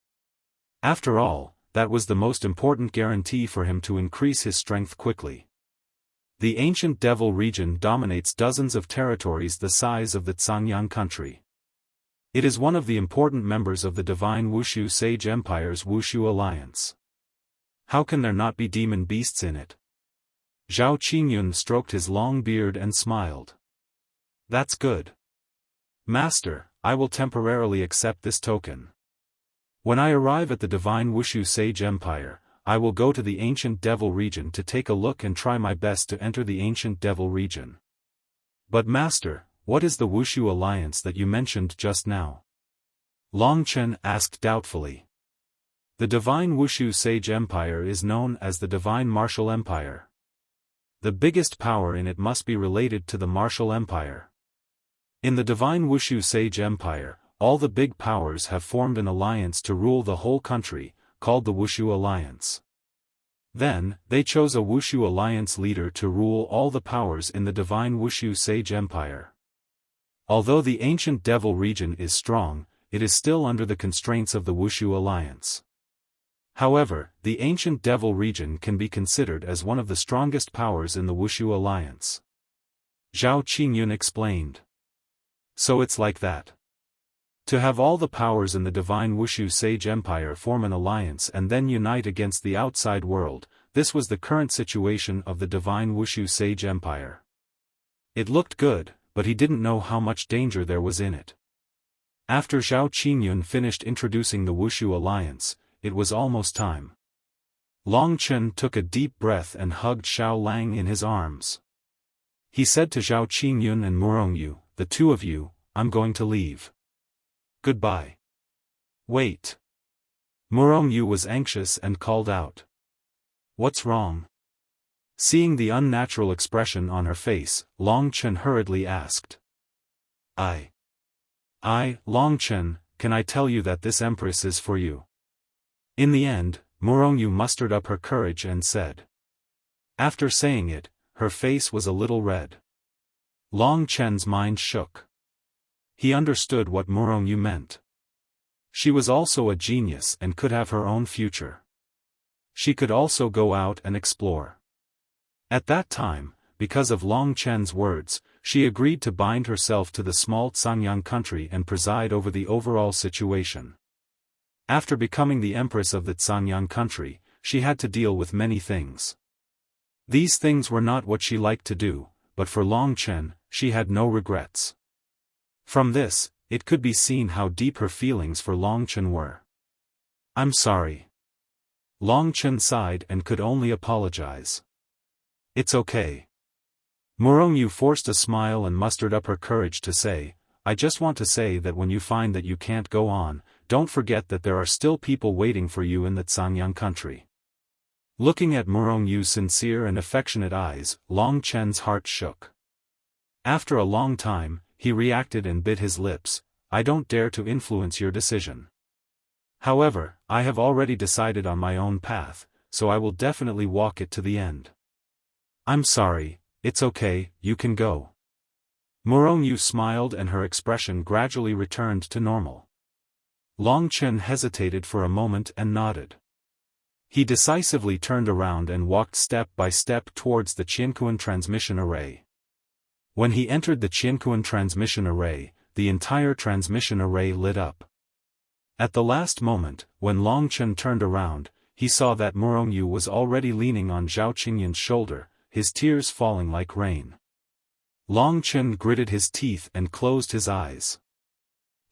Speaker 1: After all, that was the most important guarantee for him to increase his strength quickly. The ancient devil region dominates dozens of territories the size of the Cangyang country. It is one of the important members of the divine Wushu Sage Empire's Wushu Alliance. How can there not be demon beasts in it? Zhao Qingyun stroked his long beard and smiled. That's good. Master, I will temporarily accept this token. When I arrive at the divine Wushu Sage Empire, I will go to the ancient devil region to take a look and try my best to enter the ancient devil region. But Master, what is the Wushu Alliance that you mentioned just now? Long Chen asked doubtfully. The divine Wushu Sage Empire is known as the Divine Martial Empire. The biggest power in it must be related to the Martial Empire. In the divine Wushu Sage Empire, all the big powers have formed an alliance to rule the whole country, called the Wushu Alliance. Then, they chose a Wushu Alliance leader to rule all the powers in the divine Wushu Sage Empire. Although the ancient devil region is strong, it is still under the constraints of the Wushu Alliance. However, the ancient devil region can be considered as one of the strongest powers in the Wushu alliance. Zhao Qingyun explained. So it's like that. To have all the powers in the divine Wushu Sage Empire form an alliance and then unite against the outside world, this was the current situation of the divine Wushu Sage Empire. It looked good, but he didn't know how much danger there was in it. After Zhao Qingyun finished introducing the Wushu alliance, it was almost time. Long Chen took a deep breath and hugged Xiao Lang in his arms. He said to Zhao Qingyun and Murongyu, "The two of you, I'm going to leave. Goodbye." "Wait." Murongyu was anxious and called out. "What's wrong?" Seeing the unnatural expression on her face, Long Chen hurriedly asked. Long Chen, can I tell you that this empress is for you?" In the end, Murongyu mustered up her courage and said. After saying it, her face was a little red. Long Chen's mind shook. He understood what Murongyu meant. She was also a genius and could have her own future. She could also go out and explore. At that time, because of Long Chen's words, she agreed to bind herself to the small Zhangyang country and preside over the overall situation. After becoming the empress of the Zhangyang country, she had to deal with many things. These things were not what she liked to do, but for Long Chen, she had no regrets. From this, it could be seen how deep her feelings for Long Chen were. "I'm sorry." Long Chen sighed and could only apologize. "It's okay." Murongyu forced a smile and mustered up her courage to say, "I just want to say that when you find that you can't go on, don't forget that there are still people waiting for you in the Zhangyang country." Looking at Murongyu's sincere and affectionate eyes, Long Chen's heart shook. After a long time, he reacted and bit his lips. "I don't dare to influence your decision. However, I have already decided on my own path, so I will definitely walk it to the end." "I'm sorry, it's okay, you can go." Murongyu smiled and her expression gradually returned to normal. Long Chen hesitated for a moment and nodded. He decisively turned around and walked step by step towards the Qianquan transmission array. When he entered the Qianquan transmission array, the entire transmission array lit up. At the last moment, when Long Chen turned around, he saw that Murongyu was already leaning on Zhao Qingyun's shoulder, his tears falling like rain. Long Chen gritted his teeth and closed his eyes.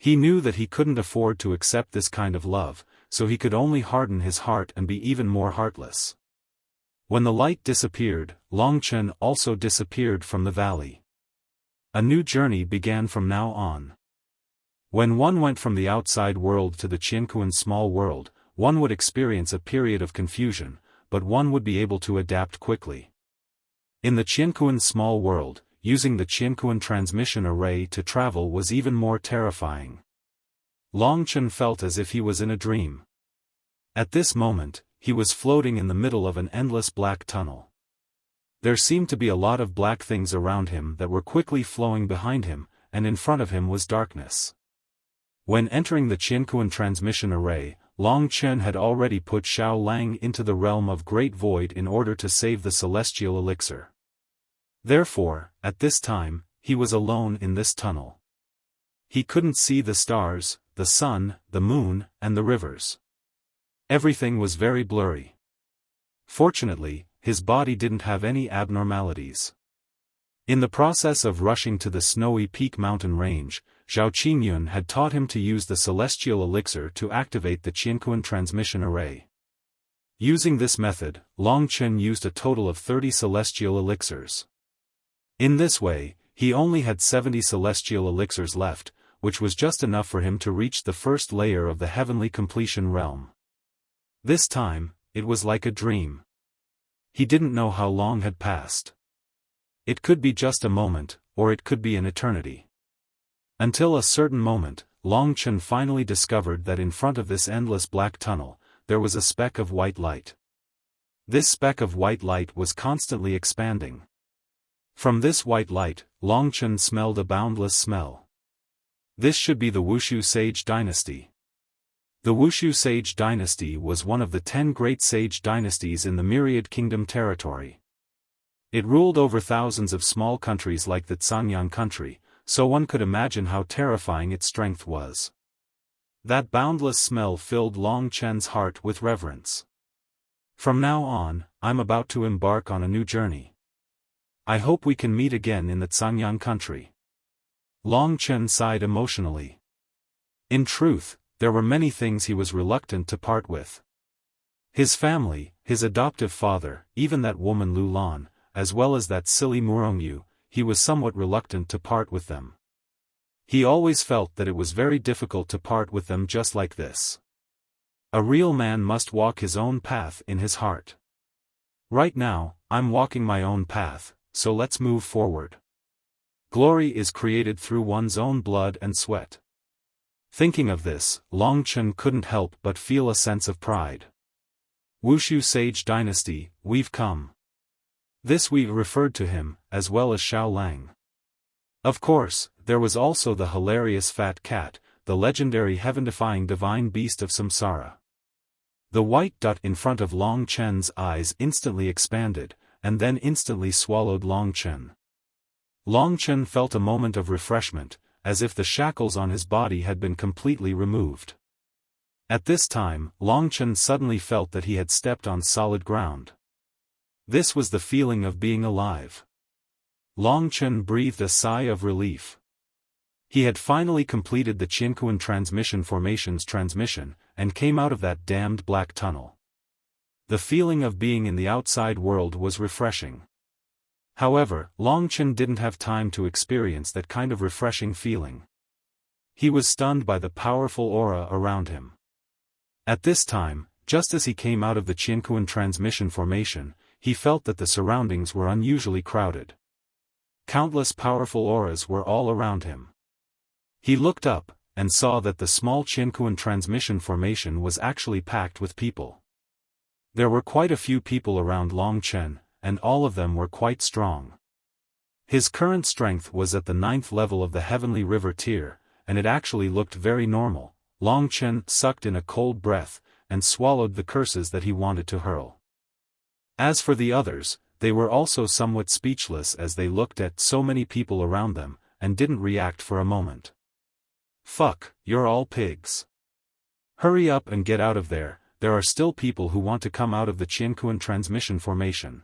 Speaker 1: He knew that he couldn't afford to accept this kind of love, so he could only harden his heart and be even more heartless. When the light disappeared, Long Chen also disappeared from the valley. A new journey began from now on. When one went from the outside world to the Qianquan small world, one would experience a period of confusion, but one would be able to adapt quickly. In the Qianquan small world, using the Qianquan transmission array to travel was even more terrifying. Long Chen felt as if he was in a dream. At this moment, he was floating in the middle of an endless black tunnel. There seemed to be a lot of black things around him that were quickly flowing behind him, and in front of him was darkness. When entering the Qianquan transmission array, Long Chen had already put Xiao Lang into the realm of Great Void in order to save the celestial elixir. Therefore, at this time, he was alone in this tunnel. He couldn't see the stars, the sun, the moon, and the rivers. Everything was very blurry. Fortunately, his body didn't have any abnormalities. In the process of rushing to the snowy peak mountain range, Zhao Qingyun had taught him to use the celestial elixir to activate the Qianquan transmission array. Using this method, Long Chen used a total of 30 celestial elixirs. In this way, he only had 70 celestial elixirs left, which was just enough for him to reach the first layer of the heavenly completion realm. This time, it was like a dream. He didn't know how long had passed. It could be just a moment, or it could be an eternity. Until a certain moment, Long Chen finally discovered that in front of this endless black tunnel, there was a speck of white light. This speck of white light was constantly expanding. From this white light, Long Chen smelled a boundless smell. This should be the Wushu Sage dynasty. The Wushu Sage dynasty was one of the 10 great sage dynasties in the Myriad Kingdom territory. It ruled over thousands of small countries like the Zhangyang country, so one could imagine how terrifying its strength was. That boundless smell filled Long Chen's heart with reverence. From now on, I'm about to embark on a new journey. I hope we can meet again in the Zhangyang country. Long Chen sighed emotionally. In truth, there were many things he was reluctant to part with. His family, his adoptive father, even that woman Lu Lan, as well as that silly Murongyu, he was somewhat reluctant to part with them. He always felt that it was very difficult to part with them just like this. A real man must walk his own path in his heart. Right now, I'm walking my own path, so let's move forward. Glory is created through one's own blood and sweat. Thinking of this, Long Chen couldn't help but feel a sense of pride. Wushu Sage Dynasty, we've come. This we referred to him, as well as Xiao Lang. Of course, there was also the hilarious fat cat, the legendary heaven-defying divine beast of samsara. The white dot in front of Long Chen's eyes instantly expanded, and then instantly swallowed Long Chen. Long Chen felt a moment of refreshment, as if the shackles on his body had been completely removed. At this time, Long Chen suddenly felt that he had stepped on solid ground. This was the feeling of being alive. Long Chen breathed a sigh of relief. He had finally completed the Qianquan transmission formation's transmission, and came out of that damned black tunnel. The feeling of being in the outside world was refreshing. However, Long Chen didn't have time to experience that kind of refreshing feeling. He was stunned by the powerful aura around him. At this time, just as he came out of the Qianquan transmission formation, he felt that the surroundings were unusually crowded. Countless powerful auras were all around him. He looked up, and saw that the small Qianquan transmission formation was actually packed with people. There were quite a few people around Long Chen, and all of them were quite strong. His current strength was at the 9th level of the Heavenly River tier, and it actually looked very normal. Long Chen sucked in a cold breath, and swallowed the curses that he wanted to hurl. As for the others, they were also somewhat speechless as they looked at so many people around them, and didn't react for a moment. Fuck, you're all pigs. Hurry up and get out of there, there are still people who want to come out of the Qianquan transmission formation.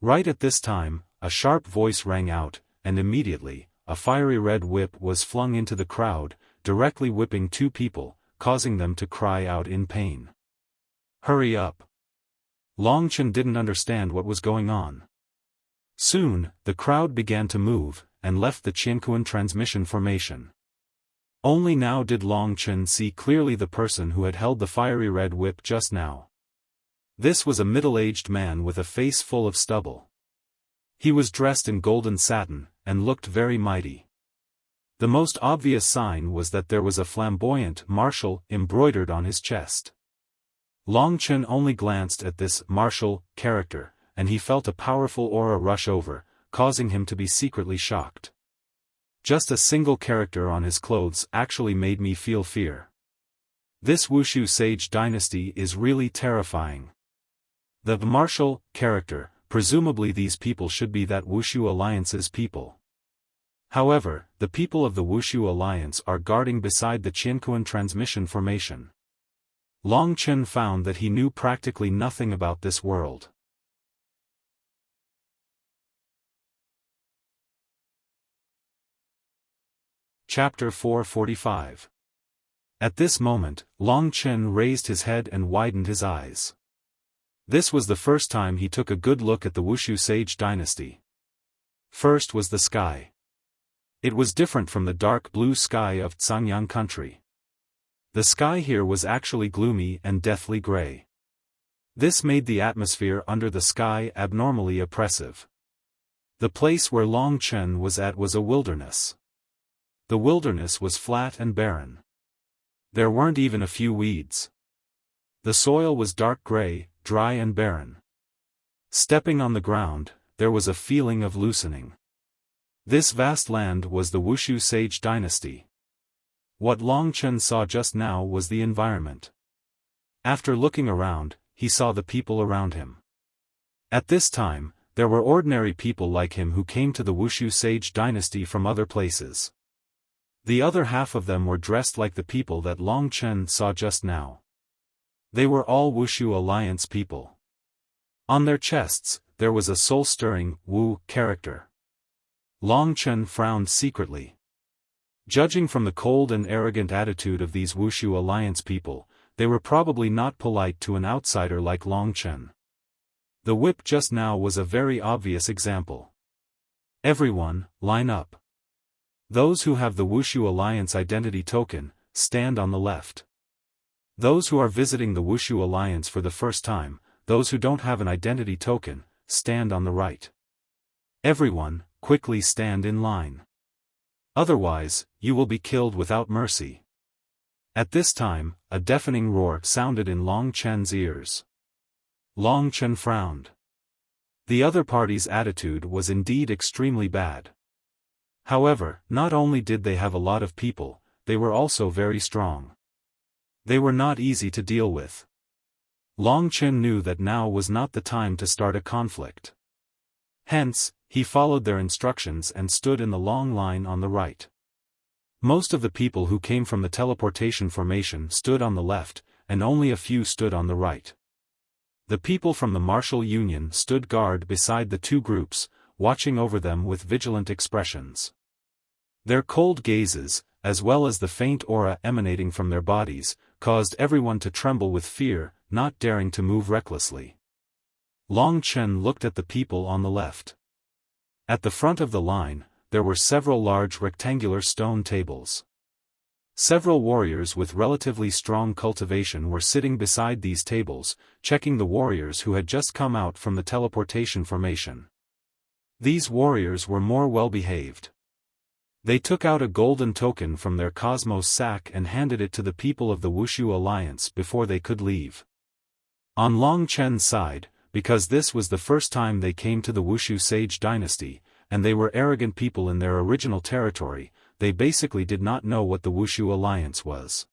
Speaker 1: Right at this time, a sharp voice rang out, and immediately, a fiery red whip was flung into the crowd, directly whipping two people, causing them to cry out in pain. Hurry up. Long Chen didn't understand what was going on. Soon, the crowd began to move, and left the Qianquan transmission formation. Only now did Long Chen see clearly the person who had held the fiery red whip just now. This was a middle-aged man with a face full of stubble. He was dressed in golden satin, and looked very mighty. The most obvious sign was that there was a flamboyant martial embroidered on his chest. Long Chen only glanced at this martial character, and he felt a powerful aura rush over, causing him to be secretly shocked. Just a single character on his clothes actually made me feel fear. This Wushu Sage dynasty is really terrifying. The martial character, presumably these people should be that Wushu Alliance's people. However, the people of the Wushu Alliance are guarding beside the Qianquan transmission formation. Long Chen found that he knew practically nothing about this world. Chapter 445. At this moment, Long Chen raised his head and widened his eyes. This was the first time he took a good look at the Wushu Sage dynasty. First was the sky. It was different from the dark blue sky of Zhangyang country. The sky here was actually gloomy and deathly gray. This made the atmosphere under the sky abnormally oppressive. The place where Long Chen was at was a wilderness. The wilderness was flat and barren. There weren't even a few weeds. The soil was dark gray, dry and barren. Stepping on the ground, there was a feeling of loosening. This vast land was the Wushu Sage dynasty. What Long Chen saw just now was the environment. After looking around, he saw the people around him. At this time, there were ordinary people like him who came to the Wuxia sage dynasty from other places. The other half of them were dressed like the people that Long Chen saw just now. They were all Wuxia alliance people. On their chests, there was a soul-stirring, Wu character. Long Chen frowned secretly. Judging from the cold and arrogant attitude of these Wuxia alliance people, they were probably not polite to an outsider like Long Chen. The whip just now was a very obvious example. Everyone, line up. Those who have the Wuxia Alliance identity token, stand on the left. Those who are visiting the Wuxia Alliance for the first time, those who don't have an identity token, stand on the right. Everyone, quickly stand in line. Otherwise, you will be killed without mercy. At this time, a deafening roar sounded in Long Chen's ears. Long Chen frowned. The other party's attitude was indeed extremely bad. However, not only did they have a lot of people, they were also very strong. They were not easy to deal with. Long Chen knew that now was not the time to start a conflict. Hence, he followed their instructions and stood in the long line on the right. Most of the people who came from the teleportation formation stood on the left, and only a few stood on the right. The people from the martial union stood guard beside the two groups, watching over them with vigilant expressions. Their cold gazes, as well as the faint aura emanating from their bodies, caused everyone to tremble with fear, not daring to move recklessly. Long Chen looked at the people on the left. At the front of the line, there were several large rectangular stone tables. Several warriors with relatively strong cultivation were sitting beside these tables, checking the warriors who had just come out from the teleportation formation. These warriors were more well-behaved. They took out a golden token from their cosmos sack and handed it to the people of the Wuxia Alliance before they could leave. On Long Chen's side, because this was the first time they came to the Wuxia Sage dynasty, and they were arrogant people in their original territory, they basically did not know what the Wuxia Alliance was.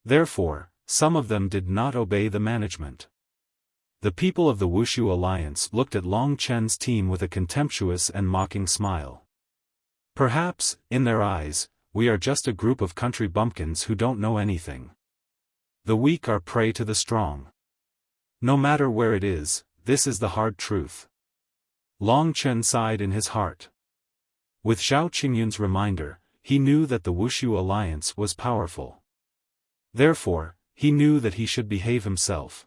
Speaker 1: Therefore, some of them did not obey the management. The people of the Wuxia Alliance looked at Long Chen's team with a contemptuous and mocking smile. Perhaps, in their eyes, we are just a group of country bumpkins who don't know anything. The weak are prey to the strong. No matter where it is, this is the hard truth. Long Chen sighed in his heart. With Zhao Qingyun's reminder, he knew that the Wuxia Alliance was powerful. Therefore, he knew that he should behave himself.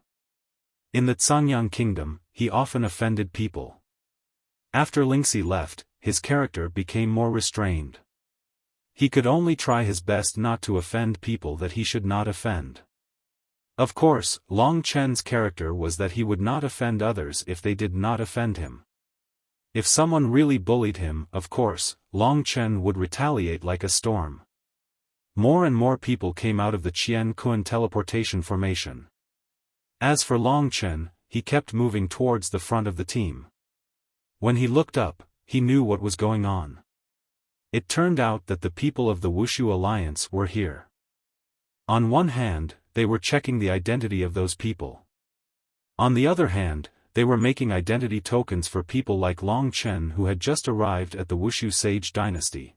Speaker 1: In the Canyang kingdom, he often offended people. After Lingxi left, his character became more restrained. He could only try his best not to offend people that he should not offend. Of course, Long Chen's character was that he would not offend others if they did not offend him. If someone really bullied him, of course, Long Chen would retaliate like a storm. More and more people came out of the Qian Kun teleportation formation. As for Long Chen, he kept moving towards the front of the team. When he looked up, he knew what was going on. It turned out that the people of the Wuxia Alliance were here. On one hand, they were checking the identity of those people. On the other hand, they were making identity tokens for people like Long Chen who had just arrived at the Wuxia Sage dynasty.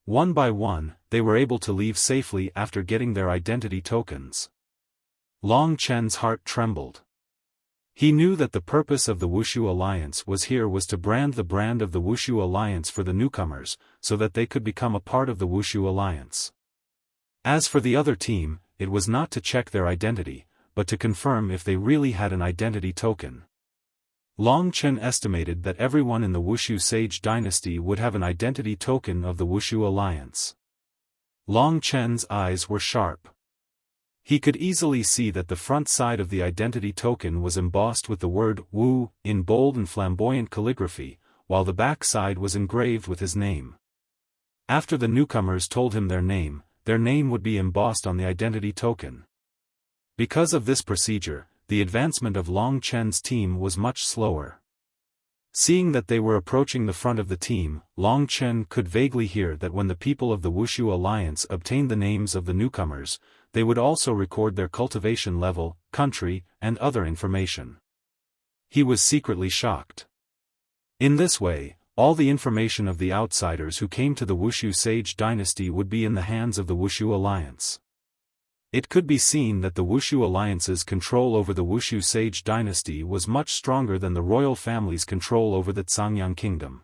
Speaker 1: One by one, they were able to leave safely after getting their identity tokens. Long Chen's heart trembled. He knew that the purpose of the Wuxia Alliance was to brand the brand of the Wuxia Alliance for the newcomers, so that they could become a part of the Wuxia Alliance. As for the other team, it was not to check their identity, but to confirm if they really had an identity token. Long Chen estimated that everyone in the Wuxia Sage dynasty would have an identity token of the Wuxia Alliance. Long Chen's eyes were sharp. He could easily see that the front side of the identity token was embossed with the word Wu in bold and flamboyant calligraphy, while the back side was engraved with his name. After the newcomers told him their name would be embossed on the identity token. Because of this procedure, the advancement of Long Chen's team was much slower. Seeing that they were approaching the front of the team, Long Chen could vaguely hear that when the people of the Wuxia Alliance obtained the names of the newcomers, they would also record their cultivation level, country, and other information. He was secretly shocked. In this way, all the information of the outsiders who came to the Wuxia Sage dynasty would be in the hands of the Wuxia Alliance. It could be seen that the Wuxia Alliance's control over the Wuxia Sage dynasty was much stronger than the royal family's control over the Cangyang kingdom.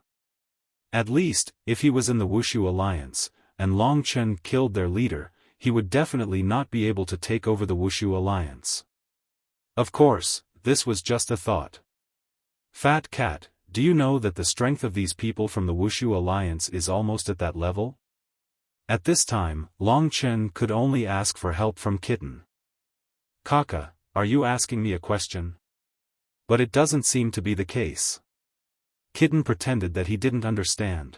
Speaker 1: At least, if he was in the Wuxia Alliance, and Long Chen killed their leader, he would definitely not be able to take over the Wuxia Alliance. Of course, this was just a thought. Fat Cat, do you know that the strength of these people from the Wuxia Alliance is almost at that level? At this time, Long Chen could only ask for help from Kitten. Kaka, are you asking me a question? But it doesn't seem to be the case. Kitten pretended that he didn't understand.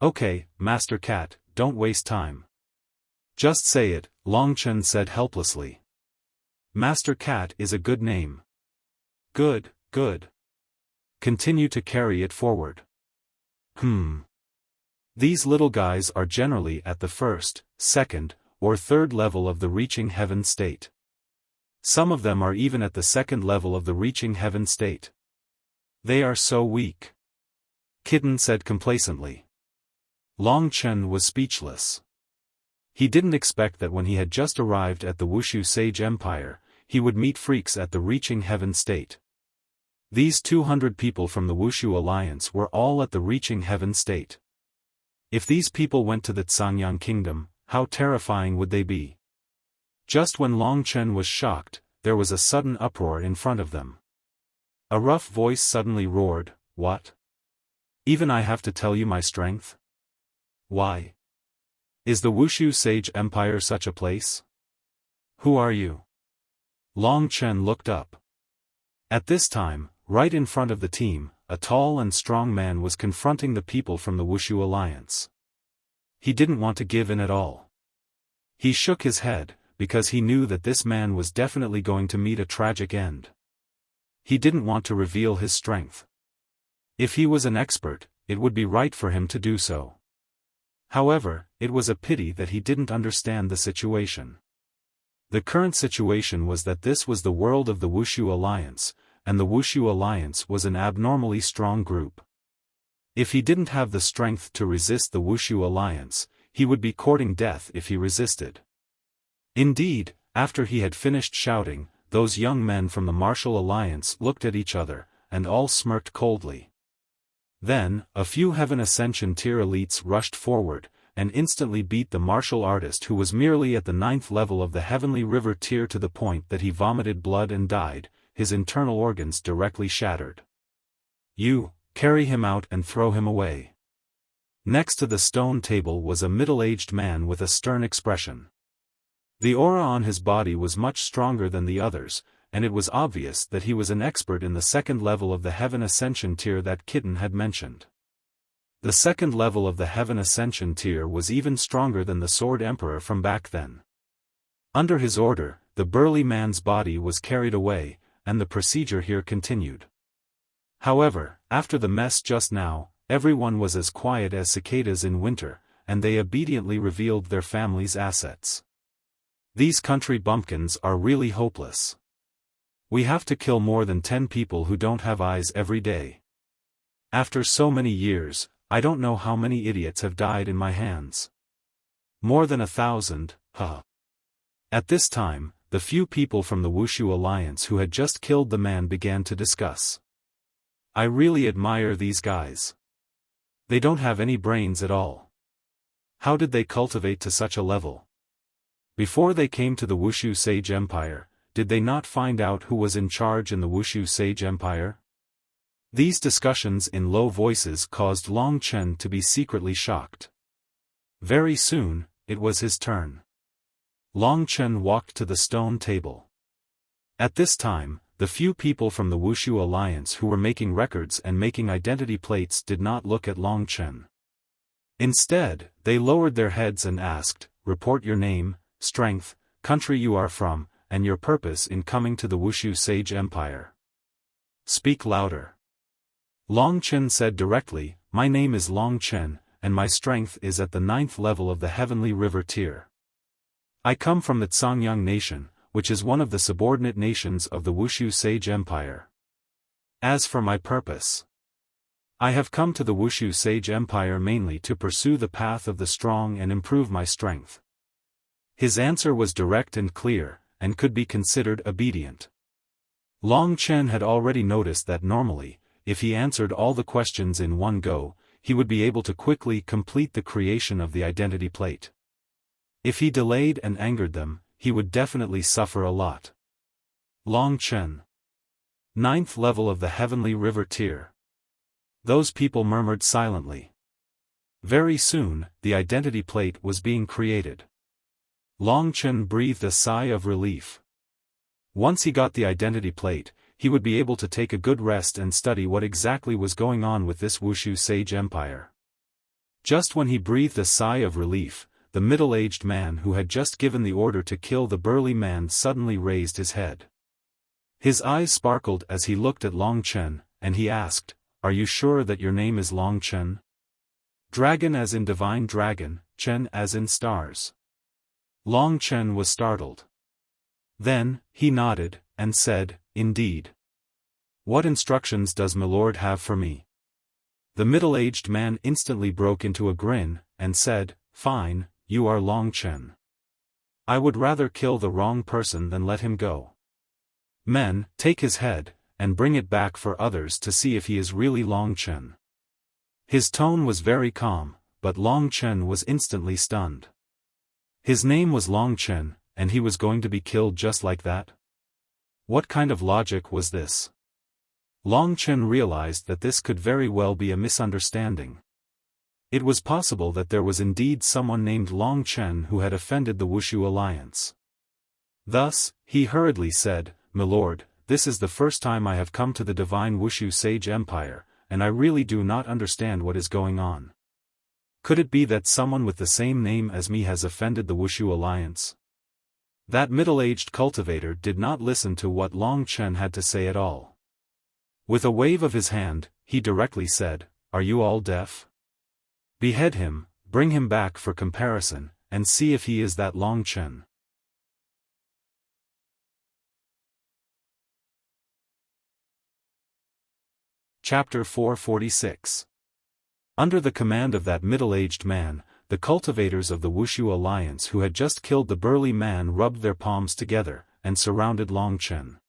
Speaker 1: Okay, Master Cat, don't waste time. Just say it, Long Chen said helplessly. Master Cat is a good name. Good, good. Continue to carry it forward. These little guys are generally at the first, second, or third level of the reaching heaven state. Some of them are even at the second level of the reaching heaven state. They are so weak. Kitten said complacently. Long Chen was speechless. He didn't expect that when he had just arrived at the Wuxia Sage Empire, he would meet freaks at the reaching heaven state. These 200 people from the Wuxia Alliance were all at the reaching heaven state. If these people went to the Cangyang kingdom, how terrifying would they be? Just when Long Chen was shocked, there was a sudden uproar in front of them. A rough voice suddenly roared, "What? Even I have to tell you my strength? Why? Is the Wuxia Sage Empire such a place? Who are you?" Long Chen looked up. At this time, right in front of the team, a tall and strong man was confronting the people from the Wuxia Alliance. He didn't want to give in at all. He shook his head, because he knew that this man was definitely going to meet a tragic end. He didn't want to reveal his strength. If he was an expert, it would be right for him to do so. However, it was a pity that he didn't understand the situation. The current situation was that this was the world of the Wuxia Alliance, and the Wuxia Alliance was an abnormally strong group. If he didn't have the strength to resist the Wuxia Alliance, he would be courting death if he resisted. Indeed, after he had finished shouting, those young men from the Martial Alliance looked at each other, and all smirked coldly. Then, a few Heaven Ascension tier elites rushed forward, and instantly beat the martial artist who was merely at the 9th level of the Heavenly River tier to the point that he vomited blood and died, his internal organs directly shattered. "You, carry him out and throw him away." Next to the stone table was a middle-aged man with a stern expression. The aura on his body was much stronger than the others, and it was obvious that he was an expert in the 2nd level of the Heaven Ascension tier that Kitten had mentioned. The 2nd level of the Heaven Ascension tier was even stronger than the Sword Emperor from back then. Under his order, the burly man's body was carried away, and the procedure here continued. However, after the mess just now, everyone was as quiet as cicadas in winter, and they obediently revealed their family's assets. These country bumpkins are really hopeless. We have to kill more than 10 people who don't have eyes every day. After so many years, I don't know how many idiots have died in my hands. More than 1,000, huh? At this time, the few people from the Wuxia Alliance who had just killed the man began to discuss. I really admire these guys. They don't have any brains at all. How did they cultivate to such a level? Before they came to the Wuxia Sage Empire, did they not find out who was in charge in the Wuxia Sage Empire? These discussions in low voices caused Long Chen to be secretly shocked. Very soon, it was his turn. Long Chen walked to the stone table. At this time, the few people from the Wuxia Alliance who were making records and making identity plates did not look at Long Chen. Instead, they lowered their heads and asked, "Report your name, strength, country you are from, and your purpose in coming to the Wuxia Sage Empire. Speak louder." Long Chen said directly, "My name is Long Chen, and my strength is at the 9th level of the Heavenly River tier. I come from the Xiangyang nation, which is one of the subordinate nations of the Wushu Sage Empire. As for my purpose, I have come to the Wushu Sage Empire mainly to pursue the path of the strong and improve my strength." His answer was direct and clear, and could be considered obedient. Long Chen had already noticed that normally, if he answered all the questions in one go, he would be able to quickly complete the creation of the identity plate. If he delayed and angered them, he would definitely suffer a lot. Long Chen. 9th level of the Heavenly River tier. Those people murmured silently. Very soon, the identity plate was being created. Long Chen breathed a sigh of relief. Once he got the identity plate, he would be able to take a good rest and study what exactly was going on with this Wushu Sage Empire. Just when he breathed a sigh of relief, the middle-aged man who had just given the order to kill the burly man suddenly raised his head. His eyes sparkled as he looked at Long Chen, and he asked, "Are you sure that your name is Long Chen?" Dragon as in divine dragon, Chen as in stars. Long Chen was startled. Then, he nodded, and said, "Indeed. What instructions does my lord have for me?" The middle-aged man instantly broke into a grin, and said, "Fine, you are Long Chen. I would rather kill the wrong person than let him go. Men, take his head, and bring it back for others to see if he is really Long Chen." His tone was very calm, but Long Chen was instantly stunned. His name was Long Chen, and he was going to be killed just like that? What kind of logic was this? Long Chen realized that this could very well be a misunderstanding. It was possible that there was indeed someone named Long Chen who had offended the Wushu alliance. Thus, he hurriedly said, "My lord, this is the first time I have come to the divine Wushu Sage Empire, and I really do not understand what is going on. Could it be that someone with the same name as me has offended the Wushu alliance?" That middle-aged cultivator did not listen to what Long Chen had to say at all. With a wave of his hand, he directly said, "Are you all deaf? Behead him, bring him back for comparison, and see if he is that Long Chen." Chapter 446. Under the command of that middle-aged man, the cultivators of the Wushu alliance who had just killed the burly man rubbed their palms together, and surrounded Long Chen.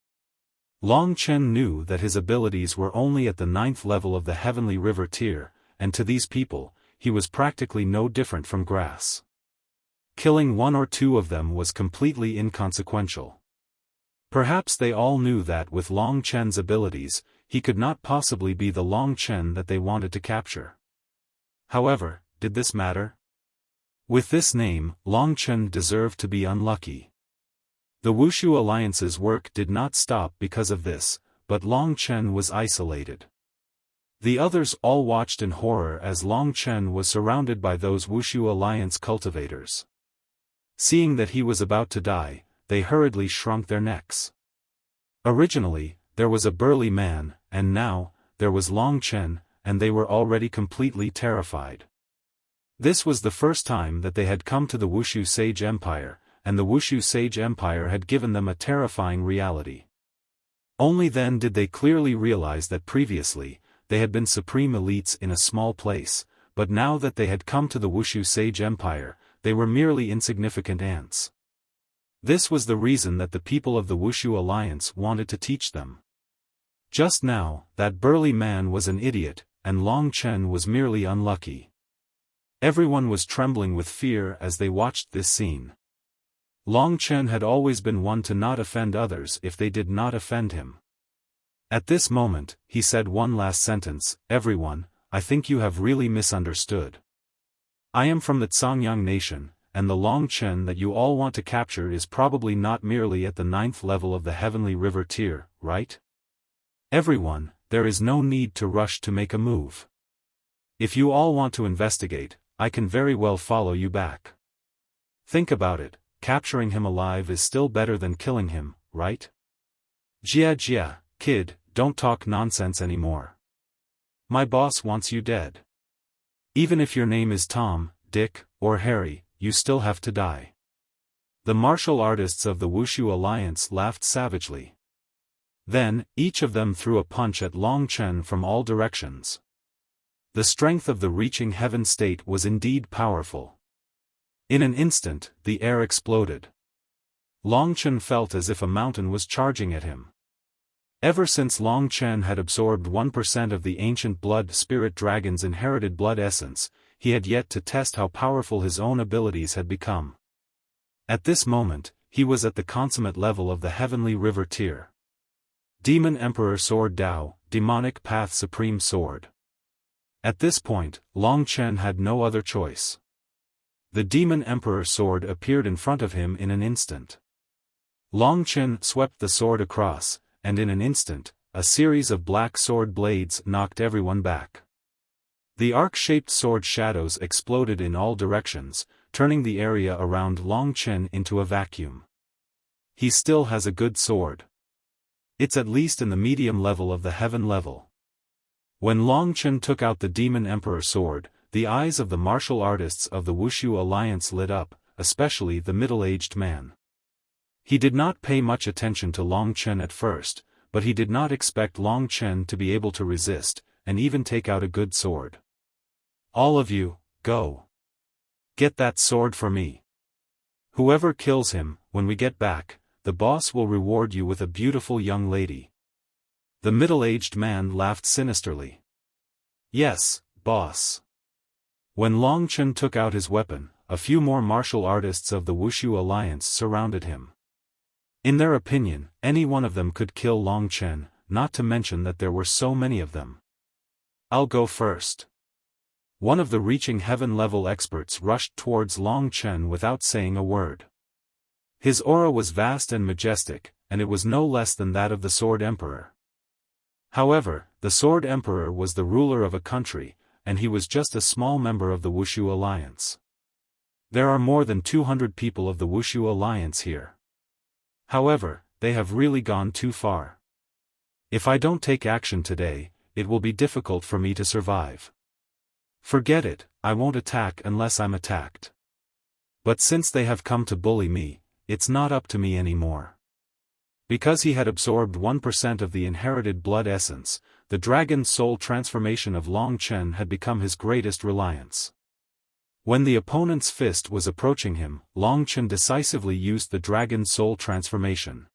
Speaker 1: Long Chen knew that his abilities were only at the 9th level of the Heavenly River tier, and to these people, he was practically no different from grass. Killing one or two of them was completely inconsequential. Perhaps they all knew that with Long Chen's abilities, he could not possibly be the Long Chen that they wanted to capture. However, did this matter? With this name, Long Chen deserved to be unlucky. The Wushu alliance's work did not stop because of this, but Long Chen was isolated. The others all watched in horror as Long Chen was surrounded by those Wushu alliance cultivators. Seeing that he was about to die, they hurriedly shrunk their necks. Originally, there was a burly man, and now, there was Long Chen, and they were already completely terrified. This was the first time that they had come to the Wushu Sage Empire, and the Wushu Sage Empire had given them a terrifying reality. Only then did they clearly realize that previously, they had been supreme elites in a small place, but now that they had come to the Wushu Sage Empire, they were merely insignificant ants. This was the reason that the people of the Wushu Alliance wanted to teach them. Just now, that burly man was an idiot, and Long Chen was merely unlucky. Everyone was trembling with fear as they watched this scene. Long Chen had always been one to not offend others if they did not offend him. At this moment, he said one last sentence, "Everyone, I think you have really misunderstood. I am from the Xiangyang nation, and the Long Chen that you all want to capture is probably not merely at the 9th level of the Heavenly River tier, right? Everyone, there is no need to rush to make a move. If you all want to investigate, I can very well follow you back. Think about it, capturing him alive is still better than killing him, right? Jia, kid, don't talk nonsense anymore. My boss wants you dead. Even if your name is Tom, Dick, or Harry, you still have to die. The martial artists of the Wushu Alliance laughed savagely. Then, each of them threw a punch at Long Chen from all directions. The strength of the reaching heaven state was indeed powerful. In an instant, the air exploded. Long Chen felt as if a mountain was charging at him. Ever since Long Chen had absorbed 1% of the ancient blood spirit dragon's inherited blood essence, he had yet to test how powerful his own abilities had become. At this moment, he was at the consummate level of the heavenly river tier. Demon Emperor Sword Dao, Demonic Path Supreme Sword. At this point, Long Chen had no other choice. The Demon Emperor Sword appeared in front of him in an instant. Long Chen swept the sword across, and in an instant, a series of black sword blades knocked everyone back. The arc-shaped sword shadows exploded in all directions, turning the area around Long Chen into a vacuum. He still has a good sword. It's at least in the medium level of the heaven level. When Long Chen took out the Demon Emperor sword, the eyes of the martial artists of the Wushu Alliance lit up, especially the middle-aged man. He did not pay much attention to Long Chen at first, but he did not expect Long Chen to be able to resist, and even take out a good sword. All of you, go. Get that sword for me. Whoever kills him, when we get back, the boss will reward you with a beautiful young lady. The middle-aged man laughed sinisterly. Yes, boss. When Long Chen took out his weapon, a few more martial artists of the Wushu Alliance surrounded him. In their opinion, any one of them could kill Long Chen, not to mention that there were so many of them. I'll go first. One of the reaching heaven level experts rushed towards Long Chen without saying a word. His aura was vast and majestic, and it was no less than that of the Sword Emperor. However, the Sword Emperor was the ruler of a country, and he was just a small member of the Wushu Alliance. There are more than 200 people of the Wushu Alliance here. However, they have really gone too far. If I don't take action today, it will be difficult for me to survive. Forget it, I won't attack unless I'm attacked. But since they have come to bully me, it's not up to me anymore. Because he had absorbed 1% of the inherited blood essence, the dragon soul transformation of Long Chen had become his greatest reliance. When the opponent's fist was approaching him, Long Chen decisively used the dragon soul transformation.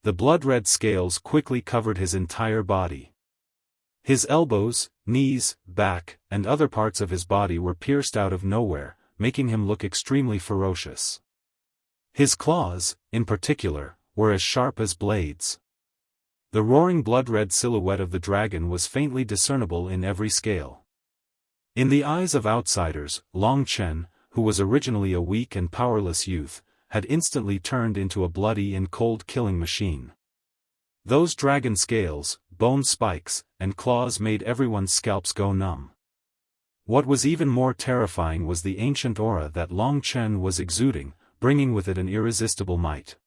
Speaker 1: The blood-red scales quickly covered his entire body. His elbows, knees, back, and other parts of his body were pierced out of nowhere, making him look extremely ferocious. His claws, in particular, were as sharp as blades. The roaring blood-red silhouette of the dragon was faintly discernible in every scale. In the eyes of outsiders, Long Chen, who was originally a weak and powerless youth, had instantly turned into a bloody and cold killing machine. Those dragon scales, bone spikes, and claws made everyone's scalps go numb. What was even more terrifying was the ancient aura that Long Chen was exuding, bringing with it an irresistible might.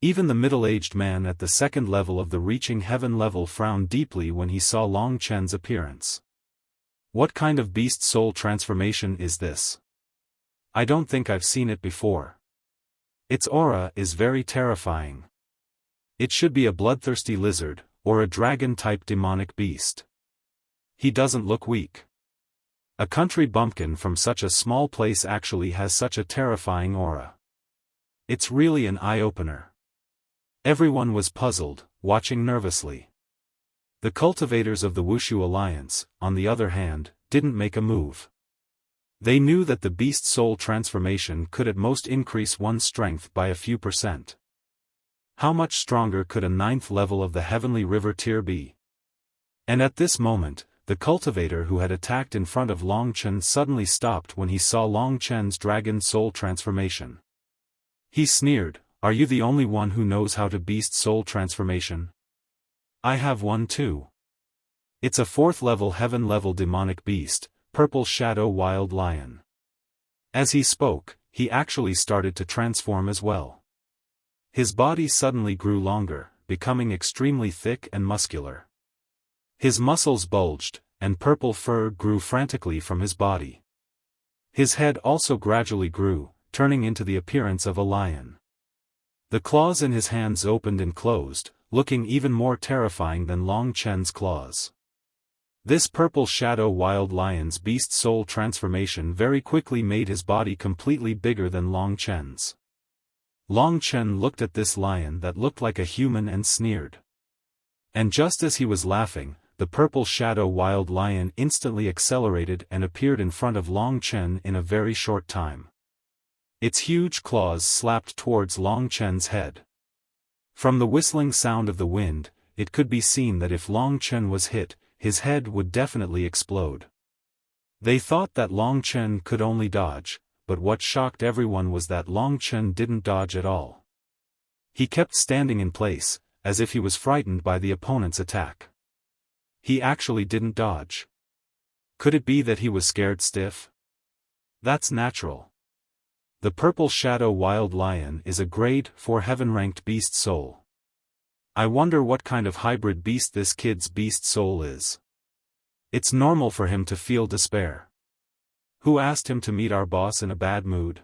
Speaker 1: Even the middle-aged man at the second level of the reaching heaven level frowned deeply when he saw Long Chen's appearance. What kind of beast soul transformation is this? I don't think I've seen it before. Its aura is very terrifying. It should be a bloodthirsty lizard, or a dragon-type demonic beast. He doesn't look weak. A country bumpkin from such a small place actually has such a terrifying aura. It's really an eye-opener. Everyone was puzzled, watching nervously. The cultivators of the Wushu Alliance, on the other hand, didn't make a move. They knew that the beast soul transformation could at most increase one's strength by a few %. How much stronger could a 9th level of the heavenly river tier be? And at this moment, the cultivator who had attacked in front of Long Chen suddenly stopped when he saw Long Chen's dragon soul transformation. He sneered, "Are you the only one who knows how to beast soul transformation? I have one too. It's a 4th level heaven level demonic beast, Purple Shadow Wild Lion." As he spoke, he actually started to transform as well. His body suddenly grew longer, becoming extremely thick and muscular. His muscles bulged, and purple fur grew frantically from his body. His head also gradually grew, turning into the appearance of a lion. The claws in his hands opened and closed, looking even more terrifying than Long Chen's claws. This purple shadow wild lion's beast soul transformation very quickly made his body completely bigger than Long Chen's. Long Chen looked at this lion that looked like a human and sneered. And just as he was laughing, the purple shadow wild lion instantly accelerated and appeared in front of Long Chen in a very short time. Its huge claws slapped towards Long Chen's head. From the whistling sound of the wind, it could be seen that if Long Chen was hit, his head would definitely explode. They thought that Long Chen could only dodge, but what shocked everyone was that Long Chen didn't dodge at all. He kept standing in place, as if he was frightened by the opponent's attack. He actually didn't dodge. Could it be that he was scared stiff? That's natural. The purple shadow wild lion is a grade 4 heaven-ranked beast soul. I wonder what kind of hybrid beast this kid's beast soul is. It's normal for him to feel despair. Who asked him to meet our boss in a bad mood?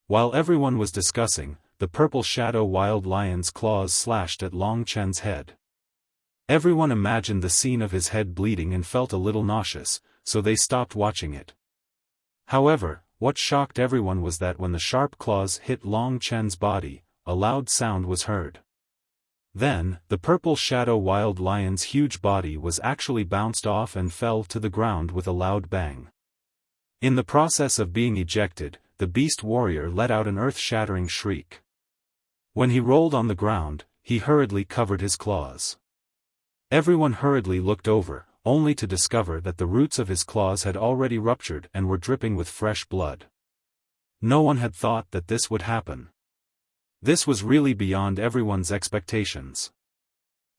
Speaker 1: While everyone was discussing, the purple shadow wild lion's claws slashed at Long Chen's head. Everyone imagined the scene of his head bleeding and felt a little nauseous, so they stopped watching it. However, what shocked everyone was that when the sharp claws hit Long Chen's body, a loud sound was heard. Then, the purple shadow wild lion's huge body was actually bounced off and fell to the ground with a loud bang. In the process of being ejected, the beast warrior let out an earth-shattering shriek. When he rolled on the ground, he hurriedly covered his claws. Everyone hurriedly looked over, only to discover that the roots of his claws had already ruptured and were dripping with fresh blood. No one had thought that this would happen. This was really beyond everyone's expectations.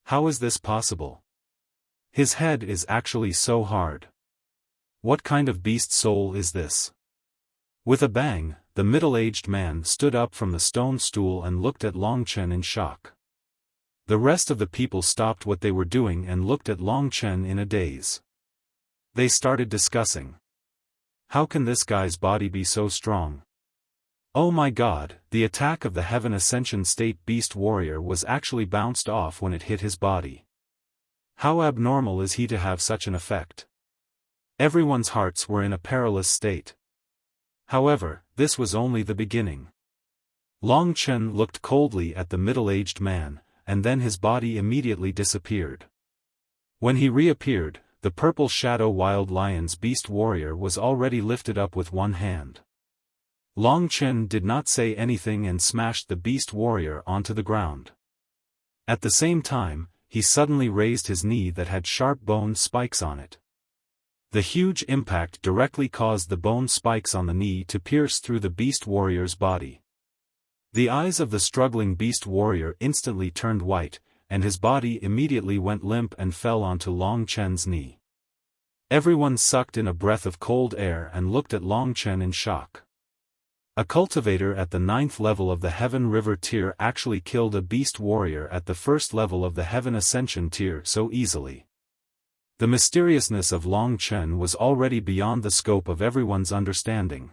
Speaker 1: How is this possible? His head is actually so hard. What kind of beast soul is this? With a bang, the middle-aged man stood up from the stone stool and looked at Long Chen in shock. The rest of the people stopped what they were doing and looked at Long Chen in a daze. They started discussing. How can this guy's body be so strong? Oh my god, the attack of the Heaven Ascension State Beast Warrior was actually bounced off when it hit his body. How abnormal is he to have such an effect? Everyone's hearts were in a perilous state. However, this was only the beginning. Long Chen looked coldly at the middle-aged man, and then his body immediately disappeared. When he reappeared, the purple shadow wild lion's beast warrior was already lifted up with one hand. Long Chen did not say anything and smashed the beast warrior onto the ground. At the same time, he suddenly raised his knee that had sharp bone spikes on it. The huge impact directly caused the bone spikes on the knee to pierce through the beast warrior's body. The eyes of the struggling beast warrior instantly turned white, and his body immediately went limp and fell onto Long Chen's knee. Everyone sucked in a breath of cold air and looked at Long Chen in shock. A cultivator at the 9th level of the Heaven River tier actually killed a beast warrior at the 1st level of the Heaven Ascension tier so easily. The mysteriousness of Long Chen was already beyond the scope of everyone's understanding.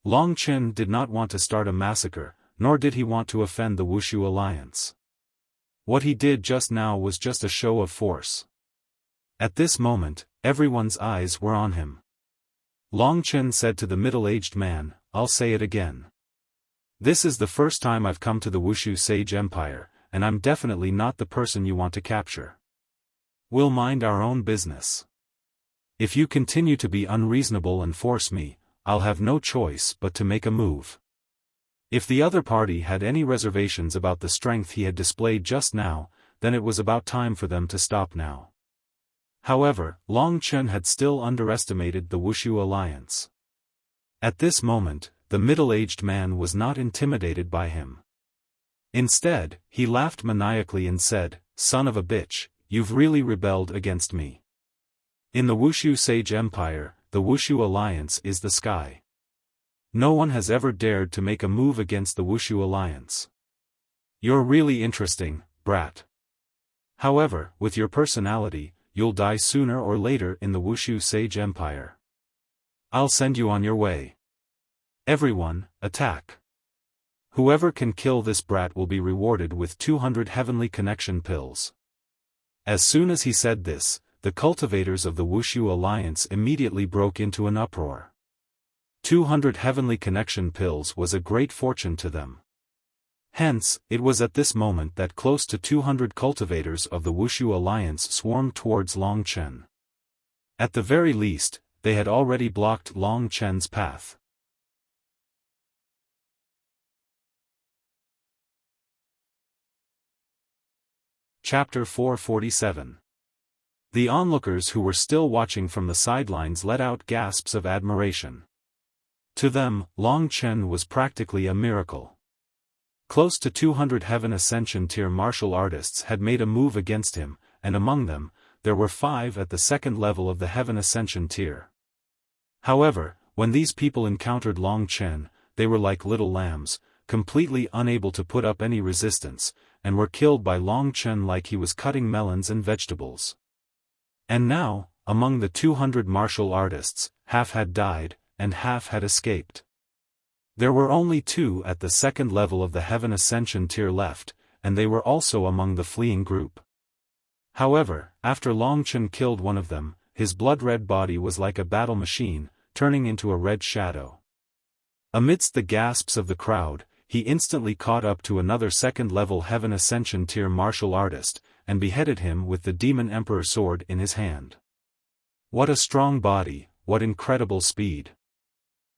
Speaker 1: Long Chen did not want to start a massacre, nor did he want to offend the Wushu Alliance. What he did just now was just a show of force. At this moment, everyone's eyes were on him. Long Chen said to the middle-aged man, "I'll say it again. This is the first time I've come to the Wushu Sage Empire, and I'm definitely not the person you want to capture. We'll mind our own business. If you continue to be unreasonable and force me, I'll have no choice but to make a move." If the other party had any reservations about the strength he had displayed just now, then it was about time for them to stop now. However, Long Chen had still underestimated the Wushu Alliance. At this moment, the middle-aged man was not intimidated by him. Instead, he laughed maniacally and said, "Son of a bitch, you've really rebelled against me. In the Wushu Sage Empire, the Wushu Alliance is the sky. No one has ever dared to make a move against the Wushu Alliance. You're really interesting, brat. However, with your personality, you'll die sooner or later in the Wushu Sage Empire. I'll send you on your way. Everyone, attack. Whoever can kill this brat will be rewarded with 200 heavenly connection pills. As soon as he said this, the cultivators of the Wushu Alliance immediately broke into an uproar. 200 heavenly connection pills was a great fortune to them. Hence, it was at this moment that close to 200 cultivators of the Wushu Alliance swarmed towards Long Chen. At the very least, they had already blocked Long Chen's path. Chapter 447. The onlookers who were still watching from the sidelines let out gasps of admiration. To them, Long Chen was practically a miracle. Close to 200 Heaven Ascension tier martial artists had made a move against him, and among them, there were 5 at the second level of the Heaven Ascension tier. However, when these people encountered Long Chen, they were like little lambs, completely unable to put up any resistance, and were killed by Long Chen like he was cutting melons and vegetables. And now, among the 200 martial artists, half had died, and half had escaped. There were only 2 at the second level of the Heaven Ascension tier left, and they were also among the fleeing group. However, after Long Chen killed one of them, his blood-red body was like a battle machine, turning into a red shadow. Amidst the gasps of the crowd, he instantly caught up to another second-level Heaven Ascension tier martial artist, and beheaded him with the Demon Emperor sword in his hand. What a strong body, what incredible speed!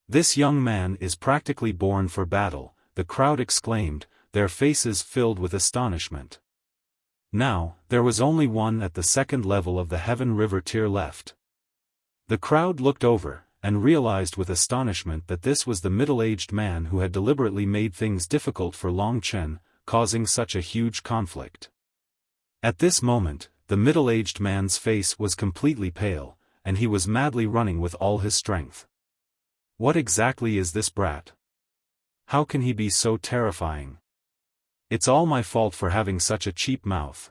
Speaker 1: This young man is practically born for battle, the crowd exclaimed, their faces filled with astonishment. Now, there was only one at the second level of the Heaven River tier left. The crowd looked over, and realized with astonishment that this was the middle-aged man who had deliberately made things difficult for Long Chen, causing such a huge conflict. At this moment, the middle-aged man's face was completely pale, and he was madly running with all his strength. What exactly is this brat? How can he be so terrifying? It's all my fault for having such a cheap mouth.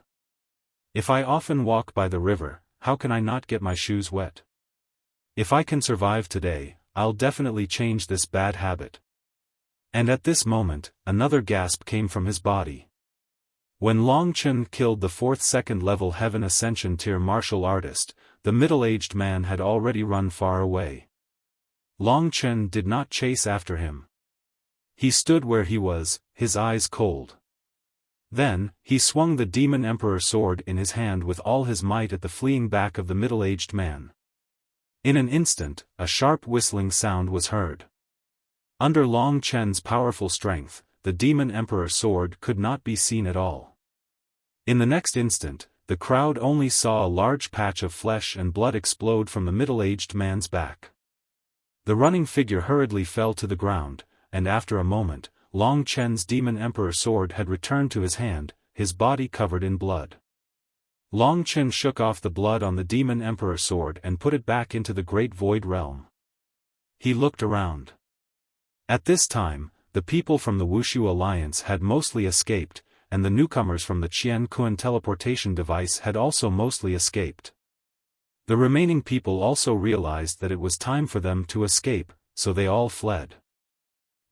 Speaker 1: If I often walk by the river, how can I not get my shoes wet? If I can survive today, I'll definitely change this bad habit. And at this moment, another gasp came from his body. When Long Chen killed the 4th second-level Heaven Ascension tier martial artist, the middle-aged man had already run far away. Long Chen did not chase after him. He stood where he was, his eyes cold. Then, he swung the Demon Emperor sword in his hand with all his might at the fleeing back of the middle-aged man. In an instant, a sharp whistling sound was heard. Under Long Chen's powerful strength, the Demon Emperor sword could not be seen at all. In the next instant, the crowd only saw a large patch of flesh and blood explode from the middle-aged man's back. The running figure hurriedly fell to the ground, and after a moment, Long Chen's Demon Emperor sword had returned to his hand, his body covered in blood. Long Chen shook off the blood on the Demon Emperor sword and put it back into the Great Void Realm. He looked around. At this time, the people from the Wushu Alliance had mostly escaped, and the newcomers from the Qian Kun teleportation device had also mostly escaped. The remaining people also realized that it was time for them to escape, so they all fled.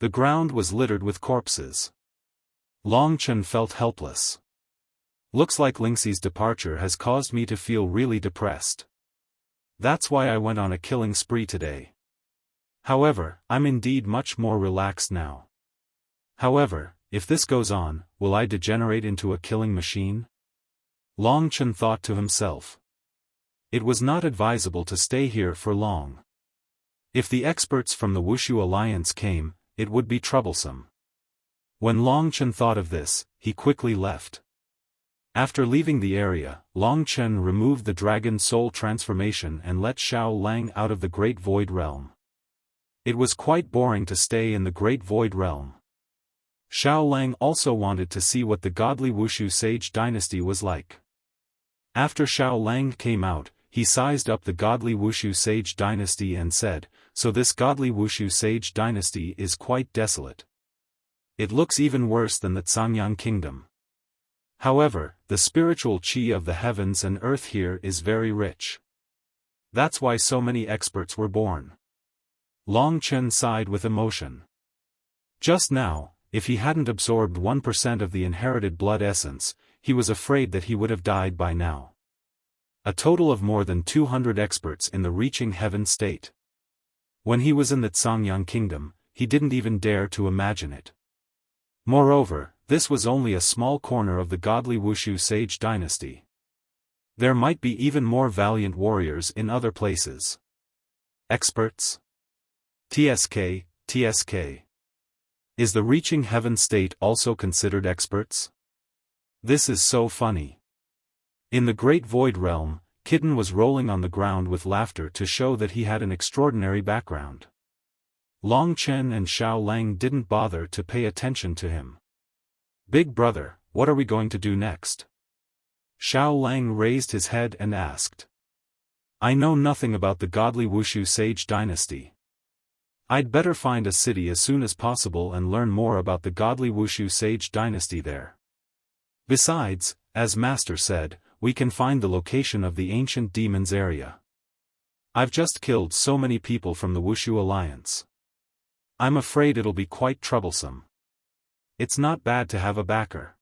Speaker 1: The ground was littered with corpses. Long Chen felt helpless. Looks like Lingxi's departure has caused me to feel really depressed. That's why I went on a killing spree today. However, I'm indeed much more relaxed now. However, if this goes on, will I degenerate into a killing machine? Long Chen thought to himself. It was not advisable to stay here for long. If the experts from the Wushu Alliance came, it would be troublesome. When Long Chen thought of this, he quickly left. After leaving the area, Long Chen removed the Dragon Soul transformation and let Xiao Lang out of the Great Void Realm. It was quite boring to stay in the Great Void Realm. Xiao Lang also wanted to see what the godly Wushu Sage dynasty was like. After Xiao Lang came out, he sized up the godly Wushu Sage dynasty and said, "So this godly Wushu Sage dynasty is quite desolate. It looks even worse than the Cangyang kingdom. However, the spiritual qi of the heavens and earth here is very rich. That's why so many experts were born. Long Chen sighed with emotion. Just now, if he hadn't absorbed 1% of the inherited blood essence, he was afraid that he would have died by now. A total of more than 200 experts in the reaching heaven state. When he was in the Zhangyang kingdom, he didn't even dare to imagine it. Moreover, this was only a small corner of the godly Wuxia sage dynasty. There might be even more valiant warriors in other places. Experts? TSK. Is the reaching heaven state also considered experts? This is so funny. In the great void realm, Kitten was rolling on the ground with laughter to show that he had an extraordinary background. Long Chen and Xiao Lang didn't bother to pay attention to him. Big brother, what are we going to do next? Xiao Lang raised his head and asked. I know nothing about the godly Wuxia sage dynasty. I'd better find a city as soon as possible and learn more about the godly Wuxia sage dynasty there. Besides, as Master said, we can find the location of the ancient demons area. I've just killed so many people from the Wuxia alliance. I'm afraid it'll be quite troublesome. It's not bad to have a backer.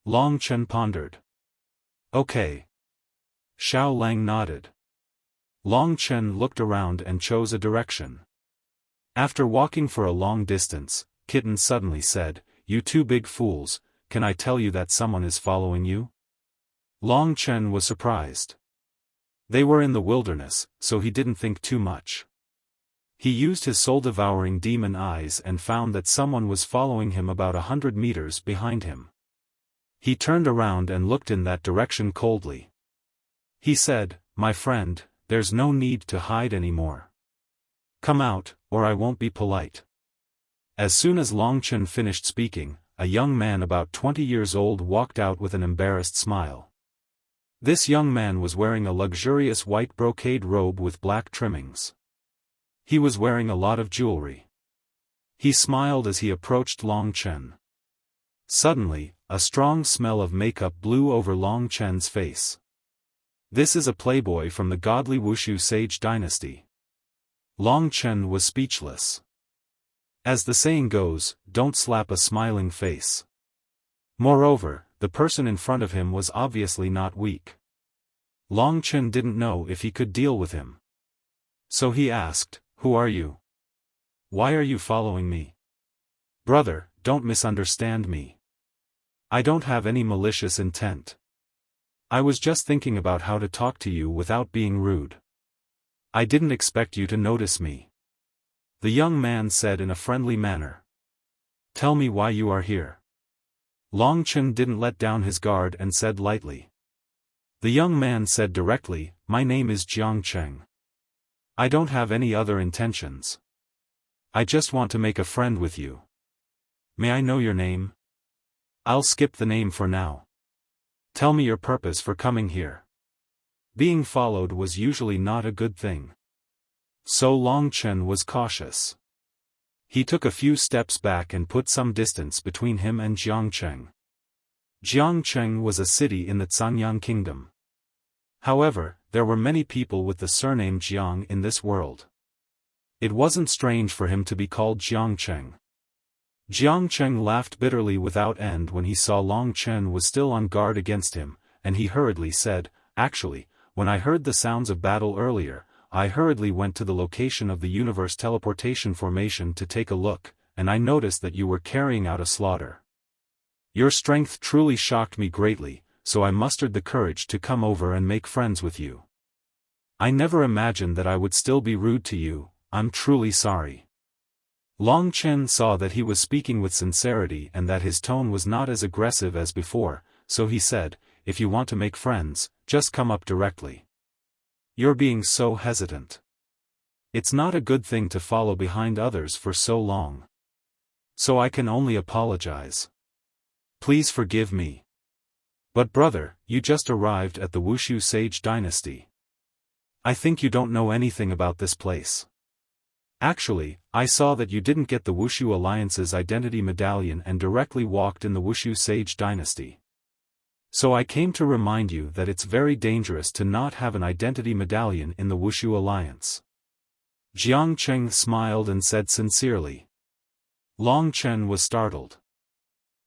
Speaker 1: Long Chen pondered. Okay. Xiao Lang nodded. Long Chen looked around and chose a direction. After walking for a long distance, Kitten suddenly said, You two big fools, can I tell you that someone is following you? Long Chen was surprised. They were in the wilderness, so he didn't think too much. He used his soul-devouring demon eyes and found that someone was following him about 100 meters behind him. He turned around and looked in that direction coldly. He said, My friend, there's no need to hide anymore. Come out, or I won't be polite. As soon as Long Chen finished speaking, a young man about 20 years old walked out with an embarrassed smile. This young man was wearing a luxurious white brocade robe with black trimmings. He was wearing a lot of jewelry. He smiled as he approached Long Chen. Suddenly, a strong smell of makeup blew over Long Chen's face. This is a playboy from the godly Wuxia sage dynasty. Long Chen was speechless. As the saying goes, don't slap a smiling face. Moreover, the person in front of him was obviously not weak. Long Chen didn't know if he could deal with him. So he asked, Who are you? Why are you following me? Brother, don't misunderstand me. I don't have any malicious intent. I was just thinking about how to talk to you without being rude. I didn't expect you to notice me. The young man said in a friendly manner. Tell me why you are here. Long Chen didn't let down his guard and said lightly. The young man said directly, My name is Jiang Cheng. I don't have any other intentions. I just want to make a friend with you. May I know your name? I'll skip the name for now. Tell me your purpose for coming here. Being followed was usually not a good thing. So Long Chen was cautious. He took a few steps back and put some distance between him and Jiangcheng. Jiangcheng was a city in the Zhangyang kingdom. However, there were many people with the surname Jiang in this world. It wasn't strange for him to be called Jiangcheng. Jiangcheng laughed bitterly without end when he saw Long Chen was still on guard against him, and he hurriedly said, Actually, when I heard the sounds of battle earlier, I hurriedly went to the location of the universe teleportation formation to take a look, and I noticed that you were carrying out a slaughter. Your strength truly shocked me greatly, so I mustered the courage to come over and make friends with you. I never imagined that I would still be rude to you, I'm truly sorry. Long Chen saw that he was speaking with sincerity and that his tone was not as aggressive as before, so he said, If you want to make friends, just come up directly. You're being so hesitant. It's not a good thing to follow behind others for so long. So I can only apologize. Please forgive me. But brother, you just arrived at the Wuxia sage dynasty. I think you don't know anything about this place. Actually, I saw that you didn't get the Wuxia Alliance's identity medallion and directly walked in the Wuxia sage dynasty. So I came to remind you that it's very dangerous to not have an identity medallion in the Wushu Alliance. Jiang Cheng smiled and said sincerely. Long Chen was startled.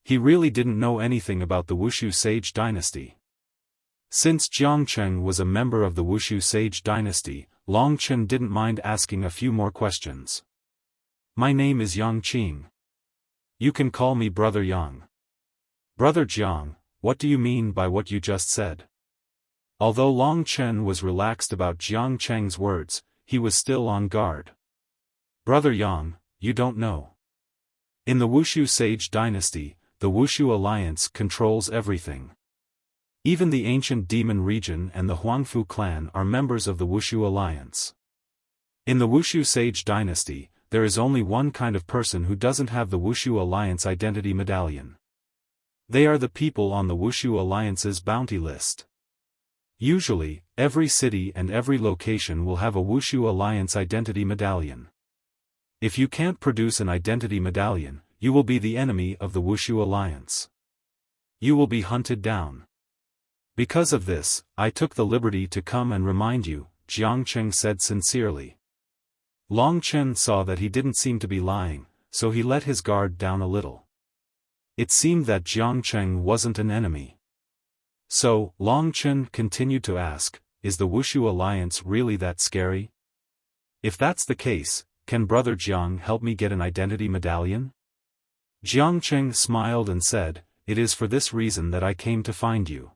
Speaker 1: He really didn't know anything about the Wushu Sage dynasty. Since Jiang Cheng was a member of the Wushu Sage dynasty, Long Chen didn't mind asking a few more questions. My name is Yang Qing. You can call me Brother Yang. Brother Jiang, what do you mean by what you just said? Although Long Chen was relaxed about Jiang Cheng's words, he was still on guard. Brother Yang, you don't know. In the Wushu Sage dynasty, the Wushu Alliance controls everything. Even the ancient demon region and the Huangfu clan are members of the Wushu Alliance. In the Wushu Sage dynasty, there is only one kind of person who doesn't have the Wushu Alliance identity medallion. They are the people on the Wushu Alliance's bounty list. Usually, every city and every location will have a Wushu Alliance identity medallion. If you can't produce an identity medallion, you will be the enemy of the Wushu Alliance. You will be hunted down. Because of this, I took the liberty to come and remind you, Jiang Cheng said sincerely. Long Chen saw that he didn't seem to be lying, so he let his guard down a little. It seemed that Jiang Cheng wasn't an enemy. So, Long Chen continued to ask, is the Wushu Alliance really that scary? If that's the case, can Brother Jiang help me get an identity medallion? Jiang Cheng smiled and said, it is for this reason that I came to find you.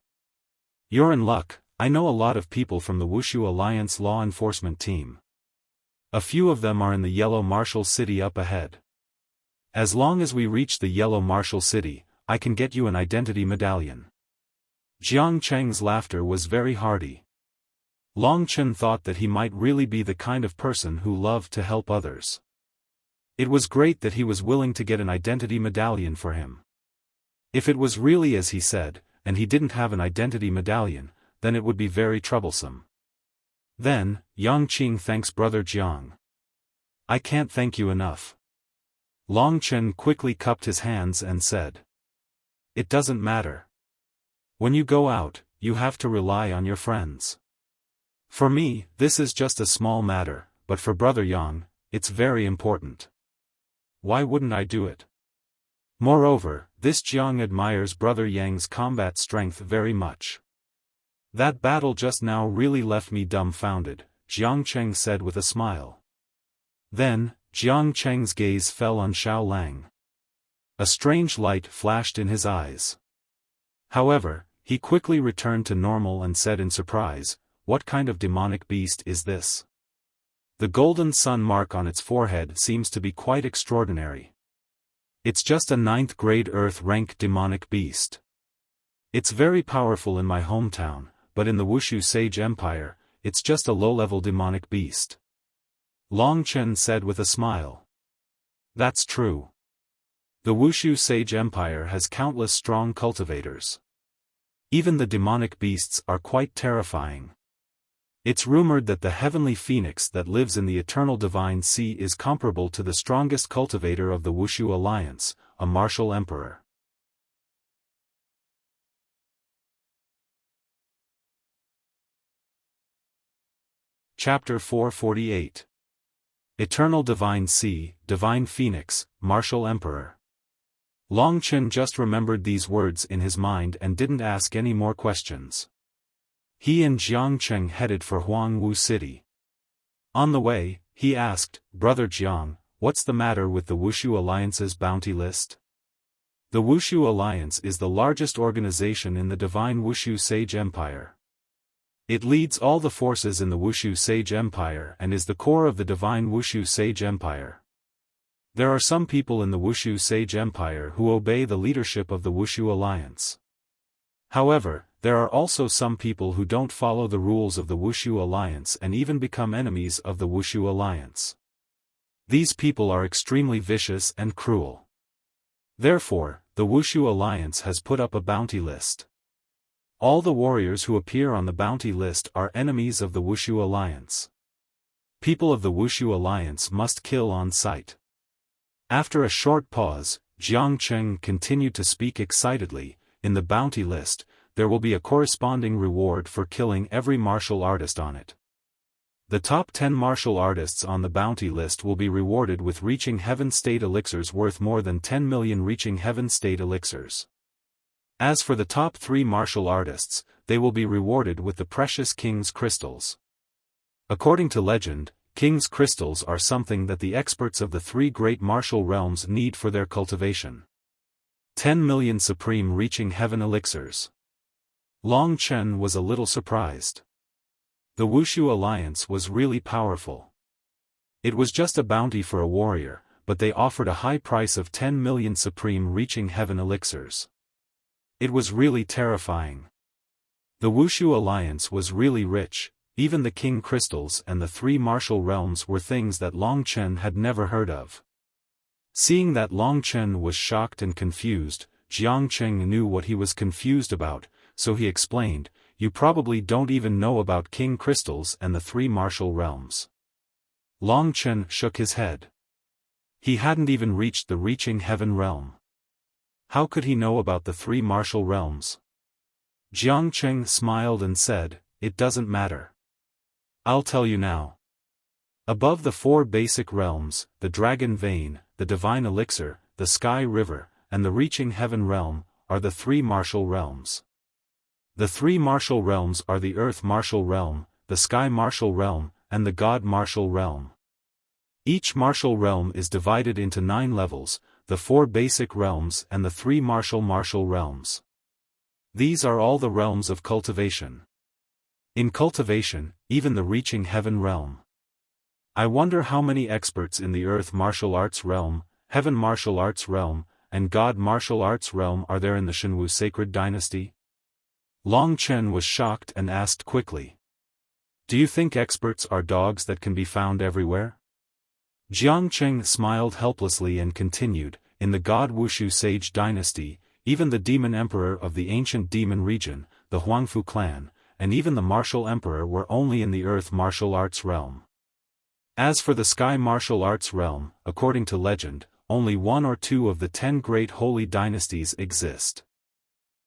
Speaker 1: You're in luck, I know a lot of people from the Wushu Alliance law enforcement team. A few of them are in the Yellow Martial City up ahead. As long as we reach the Yellow Martial City, I can get you an identity medallion. Jiang Cheng's laughter was very hearty. Long Chen thought that he might really be the kind of person who loved to help others. It was great that he was willing to get an identity medallion for him. If it was really as he said, and he didn't have an identity medallion, then it would be very troublesome. Then, Yang Qing thanks Brother Jiang. I can't thank you enough. Long Chen quickly cupped his hands and said. It doesn't matter. When you go out, you have to rely on your friends. For me, this is just a small matter, but for Brother Yang, it's very important. Why wouldn't I do it? Moreover, this Jiang admires Brother Yang's combat strength very much. That battle just now really left me dumbfounded, Jiang Cheng said with a smile. Then, Jiang Cheng's gaze fell on Xiao Lang. A strange light flashed in his eyes. However, he quickly returned to normal and said in surprise, what kind of demonic beast is this? The golden sun mark on its forehead seems to be quite extraordinary. It's just a 9th grade Earth rank demonic beast. It's very powerful in my hometown, but in the Wushu Sage Empire, it's just a low-level demonic beast. Long Chen said with a smile. That's true. The Wushu Sage Empire has countless strong cultivators. Even the demonic beasts are quite terrifying. It's rumored that the heavenly phoenix that lives in the eternal divine sea is comparable to the strongest cultivator of the Wushu Alliance, a martial emperor. Chapter 448. Eternal Divine Sea, Divine Phoenix, Martial Emperor. Long Chen just remembered these words in his mind and didn't ask any more questions. He and Jiang Cheng headed for Huangwu City. On the way, he asked, Brother Jiang, what's the matter with the Wushu Alliance's bounty list? The Wushu Alliance is the largest organization in the Divine Wushu Sage Empire. It leads all the forces in the Wushu Sage Empire and is the core of the Divine Wushu Sage Empire. There are some people in the Wushu Sage Empire who obey the leadership of the Wushu Alliance. However, there are also some people who don't follow the rules of the Wushu Alliance and even become enemies of the Wushu Alliance. These people are extremely vicious and cruel. Therefore, the Wushu Alliance has put up a bounty list. All the warriors who appear on the bounty list are enemies of the Wushu Alliance. People of the Wushu Alliance must kill on sight. After a short pause, Jiang Cheng continued to speak excitedly. In the bounty list, there will be a corresponding reward for killing every martial artist on it. The top 10 martial artists on the bounty list will be rewarded with reaching heaven state elixirs worth more than 10 million reaching heaven state elixirs. As for the top 3 martial artists, they will be rewarded with the precious king's crystals. According to legend, king's crystals are something that the experts of the 3 great martial realms need for their cultivation. 10 million supreme reaching heaven elixirs. Long Chen was a little surprised. The Wuxia alliance was really powerful. It was just a bounty for a warrior, but they offered a high price of 10 million supreme reaching heaven elixirs. It was really terrifying. The Wuxia alliance was really rich, even the king crystals and the 3 martial realms were things that Long Chen had never heard of. Seeing that Long Chen was shocked and confused, Jiang Cheng knew what he was confused about, so he explained, "You probably don't even know about king crystals and the 3 martial realms." Long Chen shook his head. He hadn't even reached the reaching heaven realm. How could he know about the 3 martial realms? Jiang Cheng smiled and said, "It doesn't matter. I'll tell you now. Above the 4 basic realms, the Dragon Vein, the Divine Elixir, the Sky River, and the Reaching Heaven realm, are the 3 martial realms. The 3 martial realms are the Earth martial realm, the Sky martial realm, and the God martial realm. Each martial realm is divided into 9 levels, the 4 basic realms and the 3 martial realms. These are all the realms of cultivation. In cultivation, even the Reaching Heaven realm. I wonder how many experts in the Earth martial arts realm, Heaven martial arts realm, and God martial arts realm are there in the Shenwu sacred dynasty?" Long Chen was shocked and asked quickly. "Do you think experts are dogs that can be found everywhere?" Jiang Cheng smiled helplessly and continued, "In the God Wushu Sage dynasty, even the demon emperor of the ancient demon region, the Huangfu clan, and even the martial emperor were only in the Earth martial arts realm. As for the Sky martial arts realm, according to legend, only 1 or 2 of the 10 great holy dynasties exist.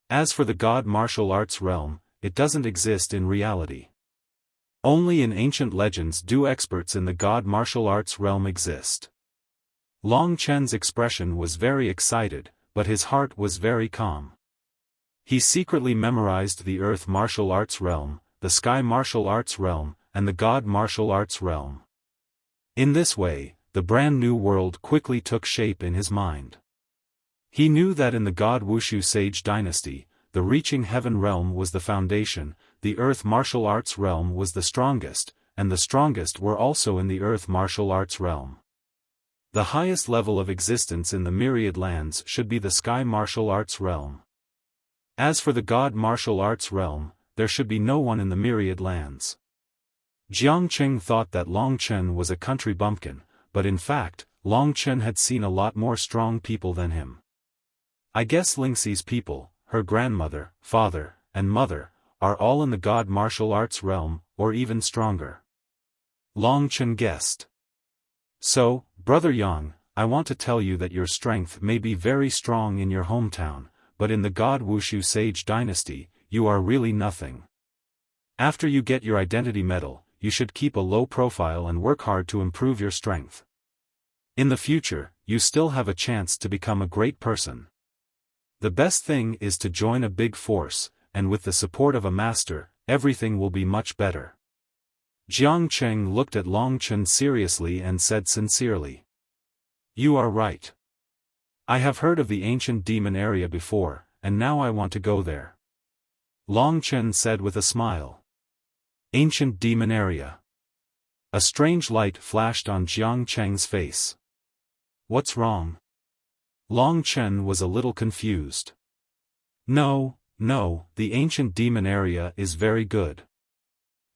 Speaker 1: As for the God martial arts realm, it doesn't exist in reality. Only in ancient legends do experts in the God martial arts realm exist." Long Chen's expression was very excited, but his heart was very calm. He secretly memorized the Earth martial arts realm, the Sky martial arts realm, and the God martial arts realm. In this way, the brand new world quickly took shape in his mind. He knew that in the God Wushu Sage dynasty, the Reaching Heaven realm was the foundation, the Earth martial arts realm was the strongest, and the strongest were also in the Earth martial arts realm. The highest level of existence in the myriad lands should be the Sky martial arts realm. As for the God martial arts realm, there should be no one in the myriad lands. Jiang Cheng thought that Long Chen was a country bumpkin, but in fact, Long Chen had seen a lot more strong people than him. "I guess Lingxi's people, her grandmother, father, and mother, are all in the God martial arts realm, or even stronger." Long Chen guessed. "So, Brother Yang, I want to tell you that your strength may be very strong in your hometown, but in the God Wushu Sage dynasty, you are really nothing. After you get your identity medal, you should keep a low profile and work hard to improve your strength. In the future, you still have a chance to become a great person. The best thing is to join a big force, and with the support of a master, everything will be much better." Jiang Cheng looked at Long Chen seriously and said sincerely, "You are right. I have heard of the ancient demon area before, and now I want to go there." Long Chen said with a smile. "Ancient demon area." A strange light flashed on Jiang Cheng's face. "What's wrong?" Long Chen was a little confused. No, the ancient demon area is very good.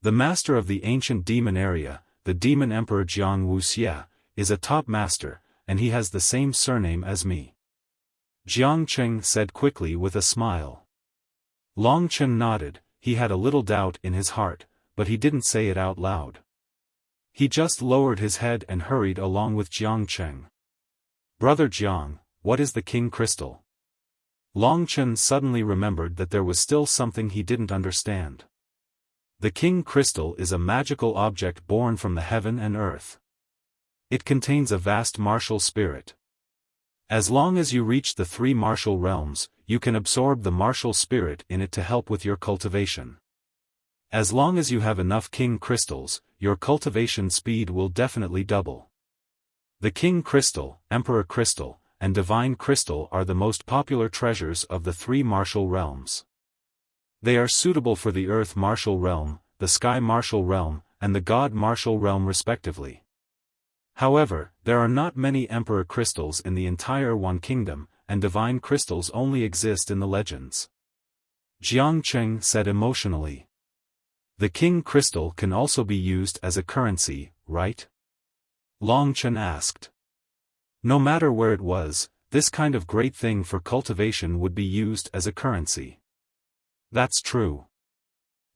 Speaker 1: The master of the ancient demon area, the demon emperor Jiang Wuxia, is a top master, and he has the same surname as me." Jiang Cheng said quickly with a smile. Long Chen nodded. He had a little doubt in his heart, but he didn't say it out loud. He just lowered his head and hurried along with Jiang Cheng. "Brother Jiang, what is the king crystal?" Long Chen suddenly remembered that there was still something he didn't understand. The King Crystal is a magical object born from the heaven and earth. It contains a vast martial spirit. As long as you reach the 3 martial realms, you can absorb the martial spirit in it to help with your cultivation. As long as you have enough King Crystals, your cultivation speed will definitely double. The King Crystal, Emperor Crystal, and Divine Crystal are the most popular treasures of the 3 martial realms. They are suitable for the Earth martial realm, the Sky martial realm, and the God martial realm respectively. However, there are not many Emperor Crystals in the entire One Kingdom, and Divine Crystals only exist in the legends. Jiang Cheng said emotionally. The King Crystal can also be used as a currency, right? Long Chen asked. No matter where it was, this kind of great thing for cultivation would be used as a currency. That's true.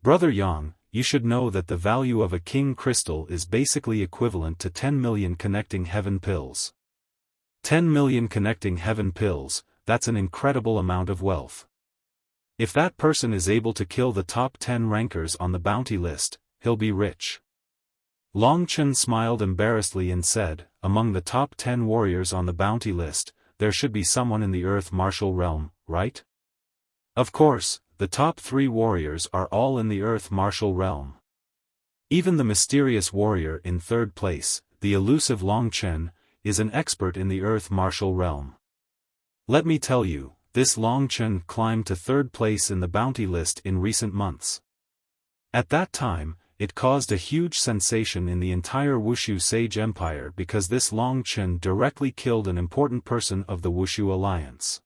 Speaker 1: Brother Yang, you should know that the value of a King Crystal is basically equivalent to 10 million connecting heaven pills. 10 million connecting heaven pills, that's an incredible amount of wealth. If that person is able to kill the top 10 rankers on the bounty list, he'll be rich. Long Chen smiled embarrassedly and said, among the top 10 warriors on the bounty list, there should be someone in the Earth martial realm, right? Of course, the top 3 warriors are all in the Earth martial realm. Even the mysterious warrior in 3rd place, the elusive Long Chen, is an expert in the Earth martial realm. Let me tell you, this Long Chen climbed to 3rd place in the bounty list in recent months. At that time, it caused a huge sensation in the entire Wushu Sage Empire because this Long Chen directly killed an important person of the Wushu Alliance.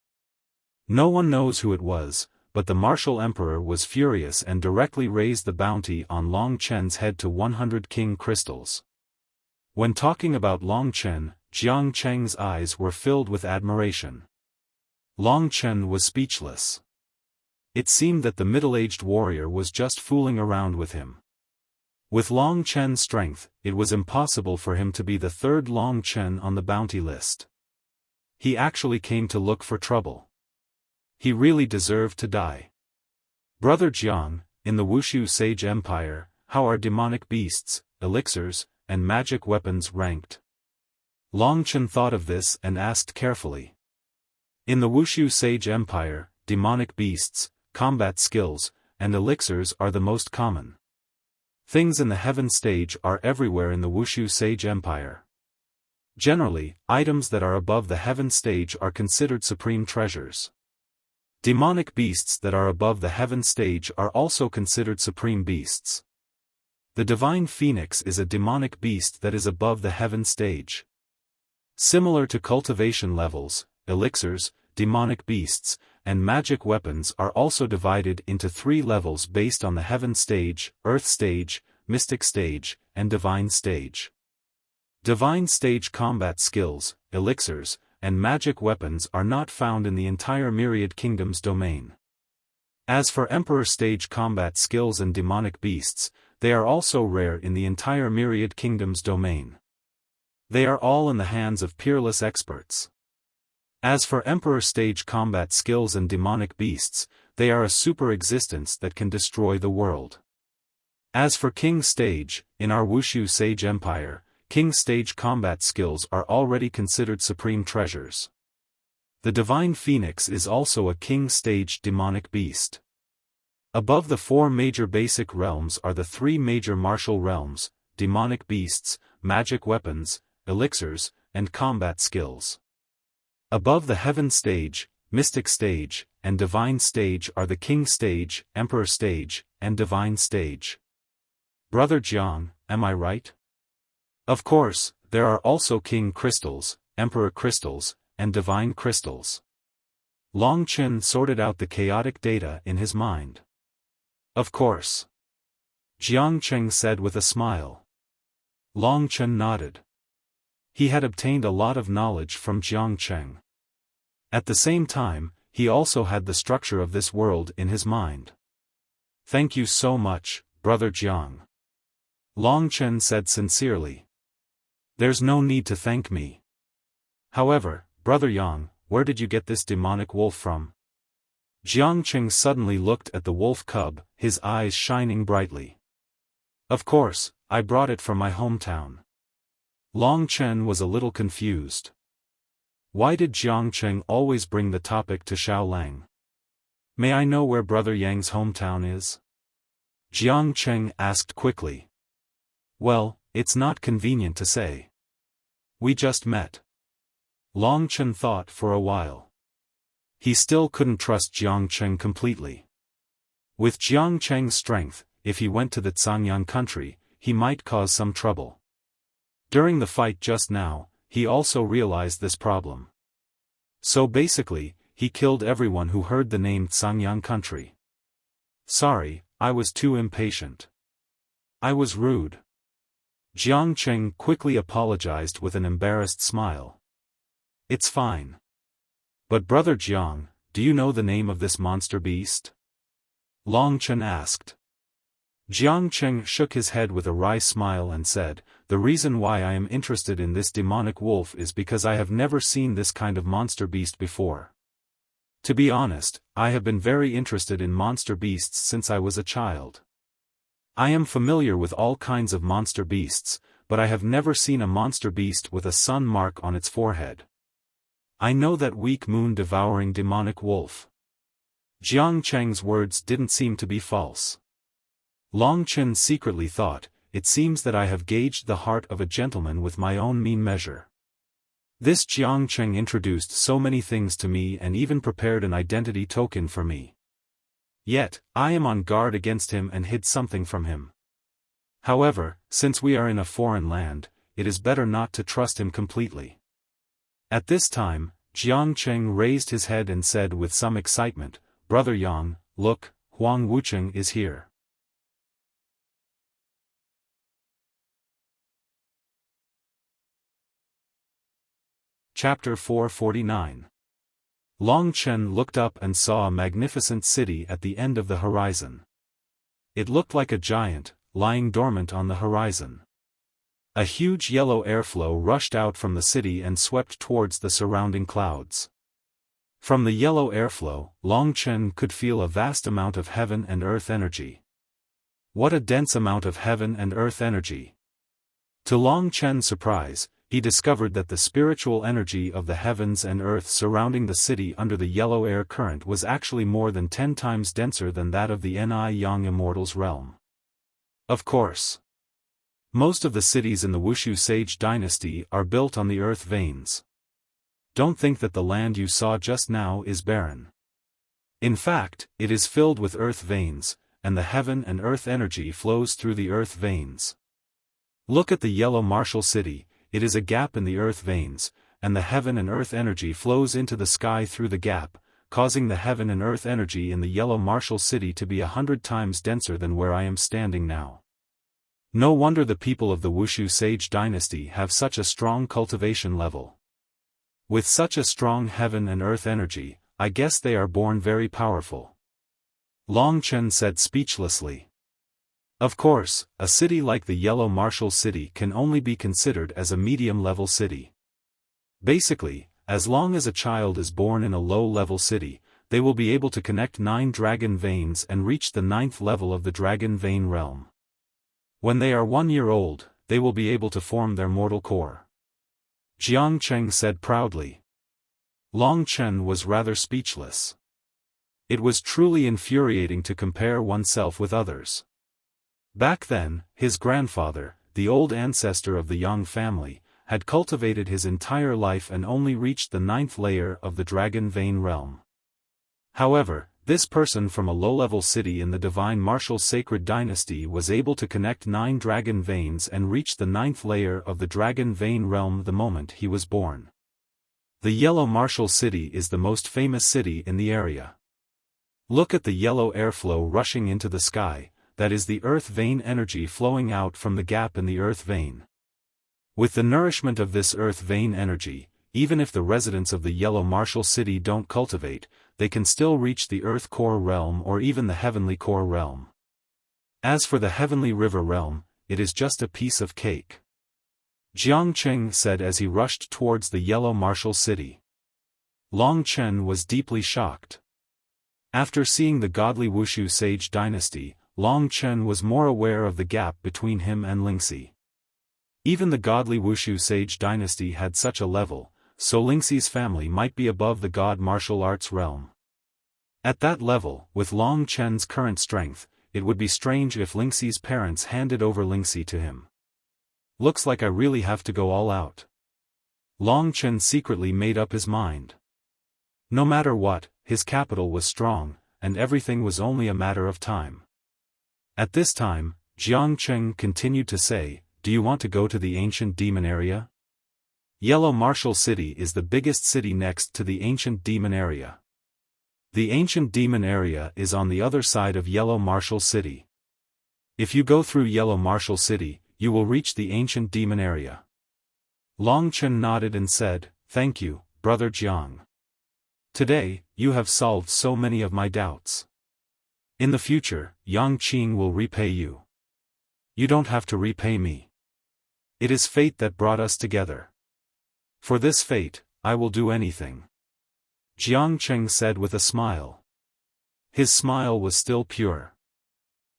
Speaker 1: No one knows who it was, but the Martial Emperor was furious and directly raised the bounty on Long Chen's head to 100 King Crystals. When talking about Long Chen, Jiang Cheng's eyes were filled with admiration. Long Chen was speechless. It seemed that the middle-aged warrior was just fooling around with him. With Long Chen's strength, it was impossible for him to be the 3rd Long Chen on the bounty list. He actually came to look for trouble. He really deserved to die. Brother Jiang, in the Wushu Sage Empire, how are demonic beasts, elixirs, and magic weapons ranked? Long Chen thought of this and asked carefully. In the Wushu Sage Empire, demonic beasts, combat skills, and elixirs are the most common. Things in the heaven stage are everywhere in the Wushu Sage Empire. Generally, items that are above the heaven stage are considered supreme treasures. Demonic beasts that are above the heaven stage are also considered supreme beasts. The divine phoenix is a demonic beast that is above the heaven stage. Similar to cultivation levels, elixirs, demonic beasts, and magic weapons are also divided into 3 levels based on the heaven stage, earth stage, mystic stage, and divine stage. Divine stage combat skills, elixirs, and magic weapons are not found in the entire Myriad Kingdoms domain. As for Emperor stage combat skills and demonic beasts, they are also rare in the entire Myriad Kingdoms domain. They are all in the hands of peerless experts. As for Emperor stage combat skills and demonic beasts, they are a super existence that can destroy the world. As for King stage, in our Wushu Sage Empire, King stage combat skills are already considered supreme treasures. The Divine Phoenix is also a King stage demonic beast. Above the 4 major basic realms are the 3 major martial realms, demonic beasts, magic weapons, elixirs, and combat skills. Above the heaven stage, mystic stage, and divine stage are the King stage, Emperor stage, and divine stage. Brother Jiang, am I right? Of course, there are also King crystals, Emperor crystals, and divine crystals. Long Chen sorted out the chaotic data in his mind. Of course. Jiang Cheng said with a smile. Long Chen nodded. He had obtained a lot of knowledge from Jiang Cheng. At the same time, he also had the structure of this world in his mind. Thank you so much, Brother Jiang. Long Chen said sincerely. There's no need to thank me. However, Brother Yang, where did you get this demonic wolf from? Jiangqing suddenly looked at the wolf cub, his eyes shining brightly. Of course, I brought it from my hometown. Long Chen was a little confused. Why did Jiangqing always bring the topic to Xiaolang? May I know where Brother Yang's hometown is? Jiangqing asked quickly. Well, it's not convenient to say. We just met. Long Chen thought for a while. He still couldn't trust Jiangqing completely. With Jiangqing's strength, if he went to the Cangyang country, he might cause some trouble. During the fight just now, he also realized this problem. So basically, he killed everyone who heard the name Cangyang country. Sorry, I was too impatient. I was rude. Jiangqing quickly apologized with an embarrassed smile. It's fine. But Brother Jiang, do you know the name of this monster beast? Long Chen asked. Jiangqing shook his head with a wry smile and said, the reason why I am interested in this demonic wolf is because I have never seen this kind of monster beast before. To be honest, I have been very interested in monster beasts since I was a child. I am familiar with all kinds of monster beasts, but I have never seen a monster beast with a sun mark on its forehead. I know that weak moon-devouring demonic wolf. Jiangqing's words didn't seem to be false. Long Chen secretly thought, it seems that I have gauged the heart of a gentleman with my own mean measure. This Jiangqing introduced so many things to me and even prepared an identity token for me. Yet, I am on guard against him and hid something from him. However, since we are in a foreign land, it is better not to trust him completely. At this time, Jiangqing raised his head and said with some excitement, Brother Yang, look, Huang Wucheng is here. Chapter 449. Long Chen looked up and saw a magnificent city at the end of the horizon. It looked like a giant, lying dormant on the horizon. A huge yellow airflow rushed out from the city and swept towards the surrounding clouds. From the yellow airflow, Long Chen could feel a vast amount of heaven and earth energy. What a dense amount of heaven and earth energy! To Long Chen's surprise, he discovered that the spiritual energy of the heavens and earth surrounding the city under the yellow air current was actually more than 10 times denser than that of the Ni Yang Immortals realm. Of course. Most of the cities in the Wuxia Sage dynasty are built on the earth veins. Don't think that the land you saw just now is barren. In fact, it is filled with earth veins, and the heaven and earth energy flows through the earth veins. Look at the yellow martial city, it is a gap in the earth veins, and the heaven and earth energy flows into the sky through the gap, causing the heaven and earth energy in the yellow martial city to be 100 times denser than where I am standing now. No wonder the people of the Wuxia Sage dynasty have such a strong cultivation level. With such a strong heaven and earth energy, I guess they are born very powerful. Long Chen said speechlessly. Of course, a city like the Yellow Martial City can only be considered as a medium-level city. Basically, as long as a child is born in a low-level city, they will be able to connect 9 dragon veins and reach the 9th level of the dragon vein realm. When they are 1 year old, they will be able to form their mortal core. Jiangqing said proudly. Long Chen was rather speechless. It was truly infuriating to compare oneself with others. Back then, his grandfather, the old ancestor of the Yang family, had cultivated his entire life and only reached the 9th layer of the dragon vein realm. However, this person from a low-level city in the divine martial sacred dynasty was able to connect 9 dragon veins and reach the 9th layer of the dragon vein realm the moment he was born. The Yellow Martial City is the most famous city in the area. Look at the yellow airflow rushing into the sky, that is the earth vein energy flowing out from the gap in the earth vein. With the nourishment of this earth vein energy, even if the residents of the Yellow Martial City don't cultivate, they can still reach the earth core realm or even the heavenly core realm. As for the heavenly river realm, it is just a piece of cake. Jiangqing said as he rushed towards the Yellow Martial City. Long Chen was deeply shocked. After seeing the godly Wushu sage dynasty, Long Chen was more aware of the gap between him and Lingxi. Even the godly Wushu sage dynasty had such a level, so Lingxi's family might be above the god martial arts realm. At that level, with Long Chen's current strength, it would be strange if Lingxi's parents handed over Lingxi to him. Looks like I really have to go all out. Long Chen secretly made up his mind. No matter what, his capital was strong, and everything was only a matter of time. At this time, Jiang Cheng continued to say, "Do you want to go to the ancient demon area? Yellow Martial City is the biggest city next to the ancient demon area. The ancient demon area is on the other side of Yellow Martial City. If you go through Yellow Martial City, you will reach the ancient demon area." Long Chen nodded and said, "Thank you, Brother Jiang. Today, you have solved so many of my doubts. In the future, Yang Qing will repay you. You don't have to repay me. It is fate that brought us together. For this fate, I will do anything," Jiang Cheng said with a smile. His smile was still pure.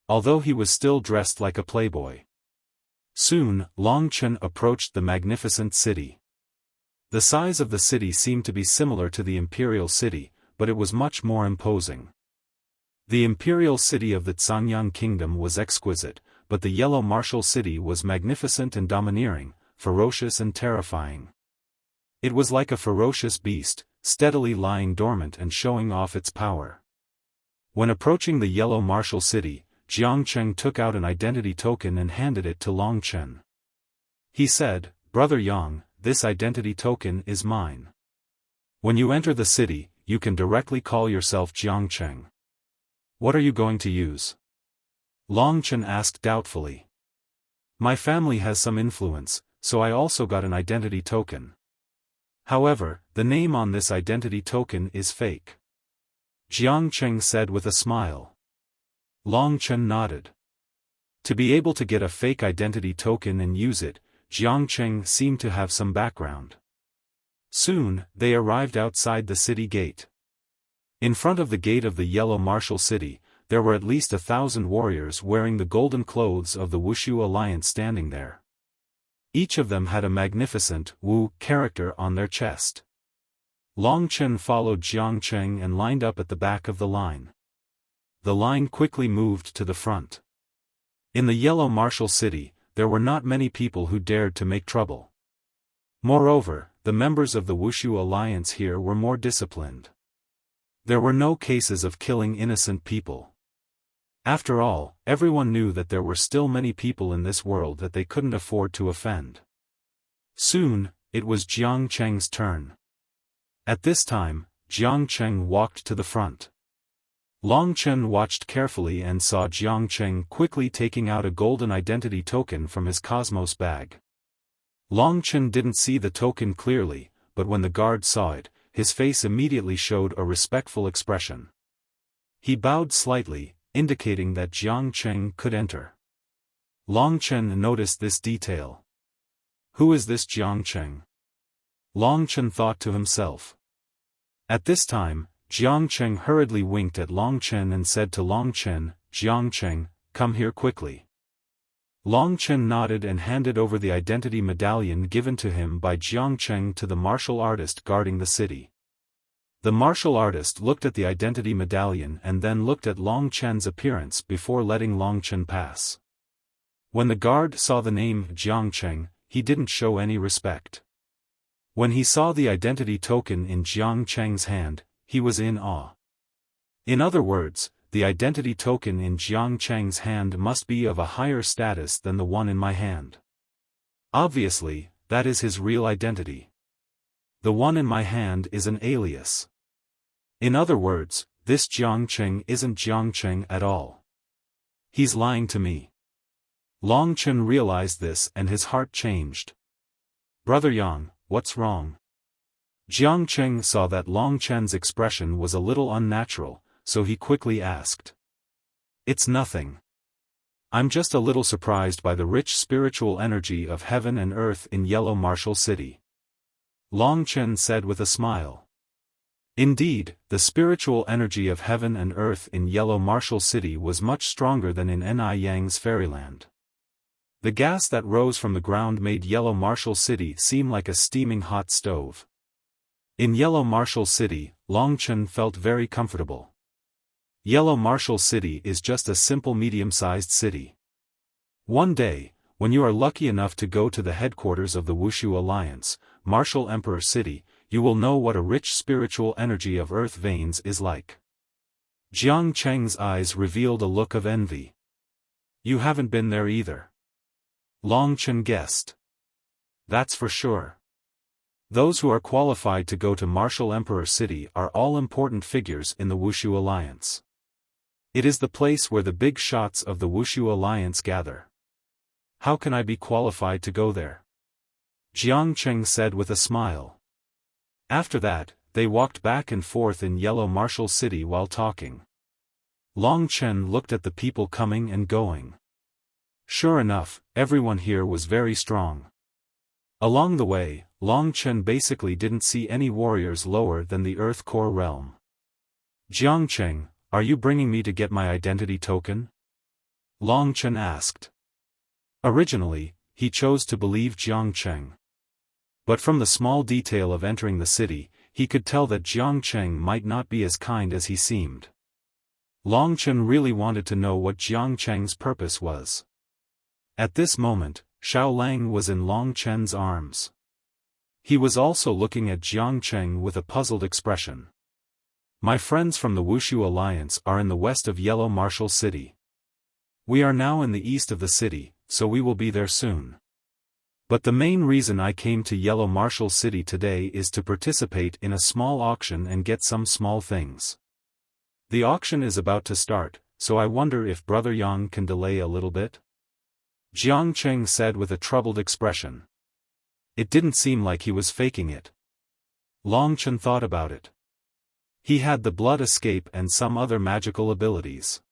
Speaker 1: Although he was still dressed like a playboy. Soon, Long Chen approached the magnificent city. The size of the city seemed to be similar to the imperial city, but it was much more imposing. The imperial city of the Zhangyang kingdom was exquisite, but the Yellow Martial City was magnificent and domineering, ferocious and terrifying. It was like a ferocious beast, steadily lying dormant and showing off its power. When approaching the Yellow Martial City, Jiang Cheng took out an identity token and handed it to Long Chen. He said, "Brother Yang, this identity token is mine. When you enter the city, you can directly call yourself Jiang Cheng." "What are you going to use?" Long Chen asked doubtfully. "My family has some influence, so I also got an identity token. However, the name on this identity token is fake," Jiang Cheng said with a smile. Long Chen nodded. To be able to get a fake identity token and use it, Jiang Cheng seemed to have some background. Soon, they arrived outside the city gate. In front of the gate of the Yellow Martial City, there were at least 1,000 warriors wearing the golden clothes of the Wushu Alliance standing there. Each of them had a magnificent Wu character on their chest. Long Chen followed Jiang Cheng and lined up at the back of the line. The line quickly moved to the front. In the Yellow Martial City, there were not many people who dared to make trouble. Moreover, the members of the Wushu Alliance here were more disciplined. There were no cases of killing innocent people. After all, everyone knew that there were still many people in this world that they couldn't afford to offend. Soon, it was Jiang Cheng's turn. At this time, Jiang Cheng walked to the front. Long Chen watched carefully and saw Jiang Cheng quickly taking out a golden identity token from his cosmos bag. Long Chen didn't see the token clearly, but when the guard saw it, his face immediately showed a respectful expression. He bowed slightly, indicating that Jiang Cheng could enter. Long Chen noticed this detail. Who is this Jiang Cheng? Long Chen thought to himself. At this time, Jiang Cheng hurriedly winked at Long Chen and said to Long Chen, "Jiang Cheng, come here quickly." Long Chen nodded and handed over the identity medallion given to him by Jiang Cheng to the martial artist guarding the city. The martial artist looked at the identity medallion and then looked at Long Chen's appearance before letting Long Chen pass. When the guard saw the name Jiang Cheng, he didn't show any respect. When he saw the identity token in Jiang Cheng's hand, he was in awe. In other words, the identity token in Jiang Cheng's hand must be of a higher status than the one in my hand. Obviously, that is his real identity. The one in my hand is an alias. In other words, this Jiang Cheng isn't Jiang Cheng at all. He's lying to me. Long Chen realized this and his heart changed. "Brother Yang, what's wrong?" Jiang Cheng saw that Long Chen's expression was a little unnatural, so he quickly asked. "It's nothing. I'm just a little surprised by the rich spiritual energy of heaven and earth in Yellow Martial City," Long Chen said with a smile. Indeed, the spiritual energy of heaven and earth in Yellow Marshall City was much stronger than in Ni Yang's fairyland. The gas that rose from the ground made Yellow Marshall City seem like a steaming hot stove. In Yellow Marshall City, Longchen felt very comfortable. Yellow Marshall City is just a simple medium-sized city. One day, when you are lucky enough to go to the headquarters of the Wuxia Alliance, Marshall Emperor City, you will know what a rich spiritual energy of earth veins is like. Jiang Cheng's eyes revealed a look of envy. You haven't been there either. Longchen guessed. That's for sure. Those who are qualified to go to Marshall Emperor City are all important figures in the Wuxia Alliance. It is the place where the big shots of the Wuxia Alliance gather. How can I be qualified to go there? Jiang Cheng said with a smile. After that, they walked back and forth in Yellow Marshall City while talking. Long Chen looked at the people coming and going. Sure enough, everyone here was very strong. Along the way, Long Chen basically didn't see any warriors lower than the Earth Core realm. Jiang Cheng, are you bringing me to get my identity token? Long Chen asked. Originally, he chose to believe Jiang Cheng. But from the small detail of entering the city, he could tell that Jiang Cheng might not be as kind as he seemed. Long Chen really wanted to know what Jiang Cheng's purpose was. At this moment, Xiao Lang was in Long Chen's arms. He was also looking at Jiang Cheng with a puzzled expression. My friends from the Wuxia Alliance are in the west of Yellow Marshall City. We are now in the east of the city, so we will be there soon. But the main reason I came to Yellow Marshall City today is to participate in a small auction and get some small things. The auction is about to start, so I wonder if Brother Yang can delay a little bit? Jiang Cheng said with a troubled expression. It didn't seem like he was faking it. Long Chen thought about it. He had the blood escape and some other magical abilities.